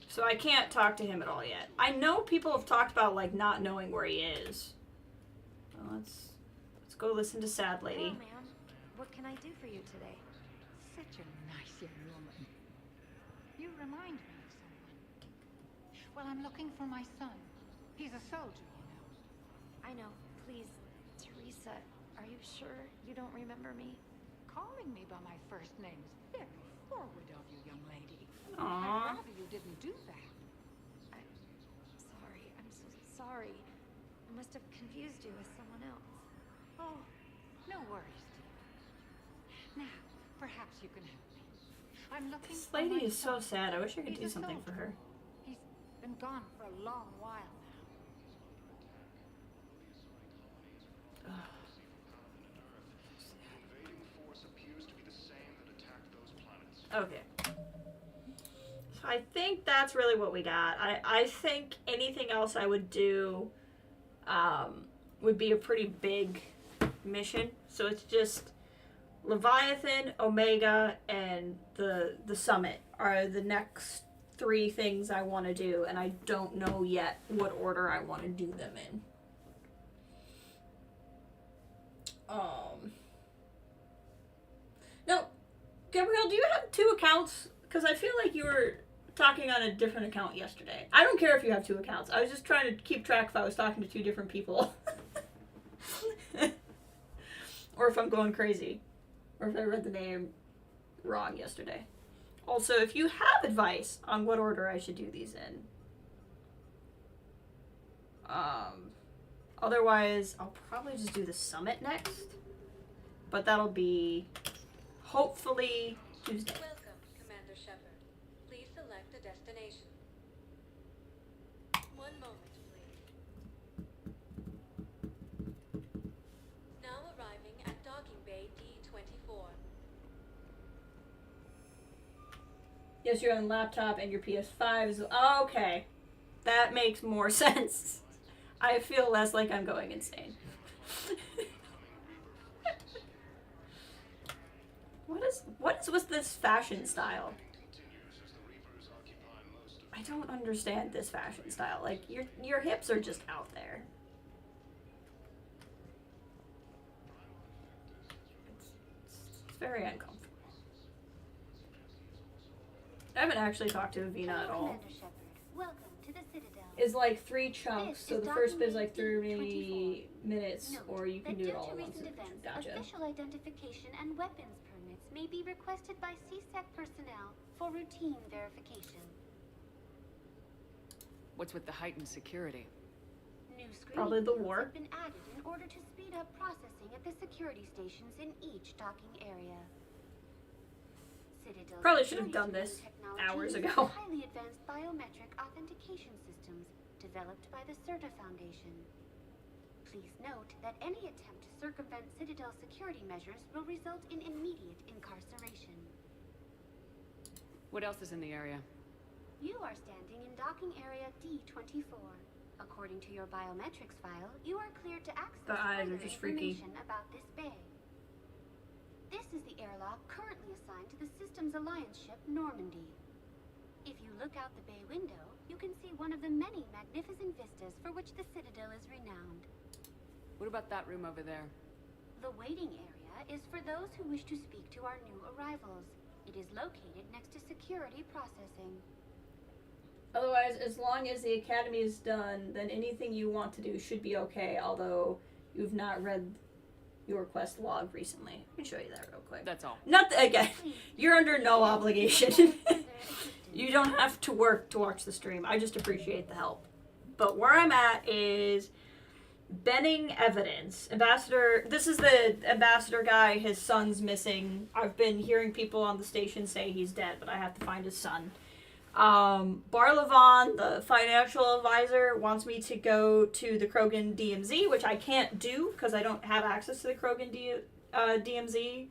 [SPEAKER 1] So I can't talk to him at all yet. I know people have talked about, like, not knowing where he is. Well, let's go listen to Sad Lady.
[SPEAKER 18] Hello, ma'am. What can I do for you today?
[SPEAKER 19] Such a nice young woman. You remind me of someone. Well, I'm looking for my son. He's a soldier, you know.
[SPEAKER 18] I know. Please, Teresa, are you sure you don't remember me?
[SPEAKER 19] Calling me by my first name is very forward of you, young lady.
[SPEAKER 1] Aww.
[SPEAKER 19] I'd rather you didn't do that.
[SPEAKER 18] Sorry. I'm so sorry. I must have confused you with someone else.
[SPEAKER 19] Oh, no worries, dear. Now, perhaps you can help me. I'm looking
[SPEAKER 1] This
[SPEAKER 19] for my
[SPEAKER 1] lady is so
[SPEAKER 19] son.
[SPEAKER 1] sad. I wish I could
[SPEAKER 19] He's
[SPEAKER 1] do
[SPEAKER 19] a
[SPEAKER 1] something for
[SPEAKER 19] soldier.
[SPEAKER 1] her.
[SPEAKER 19] He's been gone for a long while now.
[SPEAKER 1] Okay. So I think that's really what we got. I think anything else I would do would be a pretty big mission. So it's just Leviathan, Omega, and the summit are the next 3 things I want to do, and I don't know yet what order I want to do them in. No, Gabrielle, do you have 2 accounts? Because I feel like you were talking on a different account yesterday. I don't care if you have 2 accounts. I was just trying to keep track if I was talking to 2 different people. Or if I'm going crazy. Or if I read the name wrong yesterday. Also, if you have advice on what order I should do these in. Otherwise, I'll probably just do the summit next. But that'll be hopefully Tuesday.
[SPEAKER 20] Welcome, Commander Shepard. Please select a destination. 1 moment, please. Now arriving at Docking Bay D24.
[SPEAKER 1] Yes, you're on laptop and your PS5 is... Oh, okay. That makes more sense. I feel less like I'm going insane. What is with this fashion style? I don't understand this fashion style. Like, your hips are just out there. It's very uncomfortable. I haven't actually talked to Avina at all.
[SPEAKER 8] Welcome to the Citadel.
[SPEAKER 1] It's like 3 chunks, so the first bit is like 30 minutes, or you can do it all at once. Gotcha.
[SPEAKER 8] Official identification and weapons permits may be requested by CSEC personnel for routine verification.
[SPEAKER 2] What's with the heightened security?
[SPEAKER 8] New screening
[SPEAKER 1] Probably the
[SPEAKER 8] fields
[SPEAKER 1] war.
[SPEAKER 8] have been added in order to speed up processing at the security stations in each docking area. Citadel's
[SPEAKER 1] Probably should have
[SPEAKER 8] security
[SPEAKER 1] done this
[SPEAKER 8] technology
[SPEAKER 1] hours
[SPEAKER 8] uses
[SPEAKER 1] ago.
[SPEAKER 8] highly advanced biometric authentication systems developed by the CERTA Foundation. Please note that any attempt to circumvent Citadel security measures will result in immediate incarceration.
[SPEAKER 2] What else is in the area?
[SPEAKER 8] You are standing in docking area D24. According to your biometrics file, you are cleared to access
[SPEAKER 1] The eyes
[SPEAKER 8] further
[SPEAKER 1] are just freaky.
[SPEAKER 8] information about this bay. This is the airlock currently assigned to the Systems Alliance ship Normandy. If you look out the bay window, you can see one of the many magnificent vistas for which the Citadel is renowned.
[SPEAKER 2] What about that room over there?
[SPEAKER 8] The waiting area is for those who wish to speak to our new arrivals. It is located next to security processing.
[SPEAKER 1] Otherwise, as long as the academy is done, then anything you want to do should be okay, although you've not read your quest log recently. I can show you that real quick.
[SPEAKER 2] That's all.
[SPEAKER 1] Again, you're under no obligation. You don't have to work to watch the stream. I just appreciate the help. But where I'm at is Benning evidence. Ambassador, this is the ambassador guy. His son's missing. I've been hearing people on the station say he's dead, but I have to find his son. Barlavon, the financial advisor, wants me to go to the Krogan DMZ, which I can't do because I don't have access to the Krogan DMZ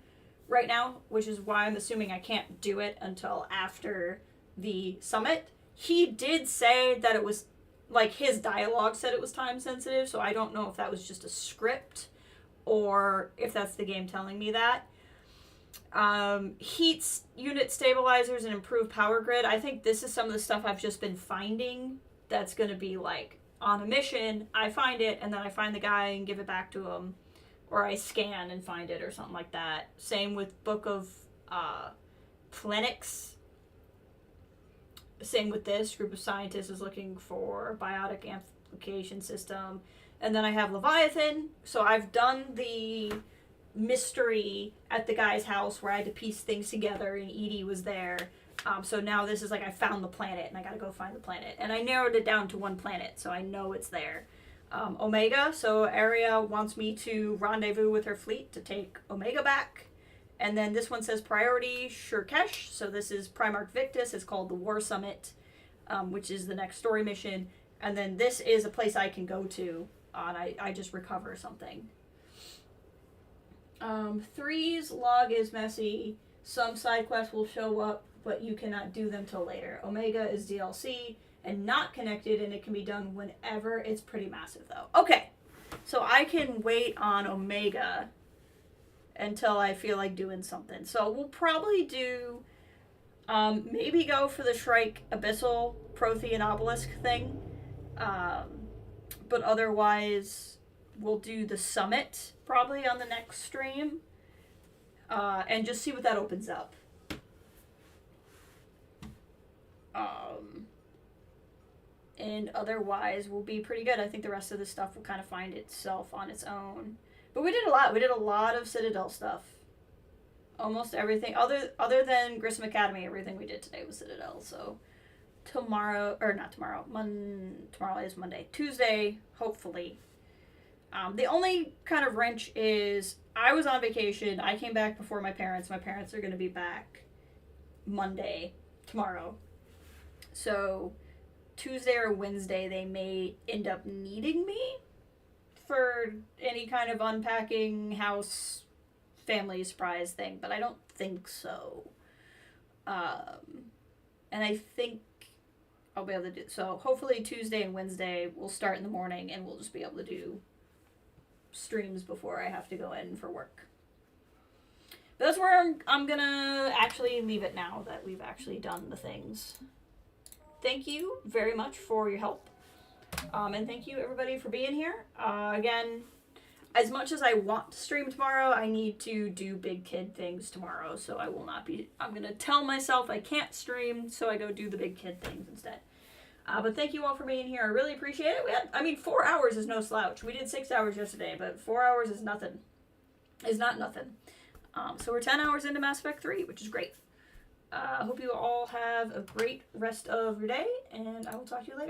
[SPEAKER 1] right now, which is why I'm assuming I can't do it until after the summit. He did say that it was, like, his dialogue said it was time sensitive, so I don't know if that was just a script or if that's the game telling me that. Heat unit stabilizers and improved power grid. I think this is some of the stuff I've just been finding that's going to be like on a mission. I find it and then I find the guy and give it back to him, or I scan and find it or something like that. Same with Book of Plenix. Same with this group of scientists is looking for biotic amplification system. And then I have Leviathan. So I've done the mystery at the guy's house where I had to piece things together and Edie was there. So now this is like I found the planet and I gotta go find the planet. And I narrowed it down to one planet, so I know it's there. Omega, so Aria wants me to rendezvous with her fleet to take Omega back. And then this one says Priority Shurkesh, so this is Primarch Victus. It's called the War Summit, which is the next story mission. And then this is a place I can go to, and I just recover something. 3's log is messy. Some side quests will show up, but you cannot do them till later. Omega is DLC and not connected, and it can be done whenever. It's pretty massive, though. Okay, so I can wait on Omega until I feel like doing something. So we'll probably do, maybe go for the Shrike Abyssal Prothean Obelisk thing. But otherwise, we'll do the Summit probably on the next stream. And just see what that opens up. And otherwise, we'll be pretty good. I think the rest of the stuff will kind of find itself on its own. But we did a lot. We did a lot of Citadel stuff. Almost everything. Other than Grissom Academy, everything we did today was Citadel. So tomorrow, or not tomorrow, tomorrow is Monday. Tuesday, hopefully. The only kind of wrench is I was on vacation. I came back before my parents. My parents are going to be back Monday, tomorrow. So Tuesday or Wednesday, they may end up needing me for any kind of unpacking, house, family surprise thing, but I don't think so. And I think I'll be able to do, so hopefully Tuesday and Wednesday we'll start in the morning and we'll just be able to do streams before I have to go in for work. But that's where I'm gonna actually leave it now that we've actually done the things. thank you very much for your help. And thank you everybody for being here. Again, as much as I want to stream tomorrow, I need to do big kid things tomorrow, so I will not be, I'm gonna tell myself I can't stream, so I go do the big kid things instead. But thank you all for being here. I really appreciate it. 4 hours is no slouch. We did 6 hours yesterday, but 4 hours is nothing. Is not nothing. So we're 10 hours into Mass Effect 3, which is great. I hope you all have a great rest of your day, and I will talk to you later.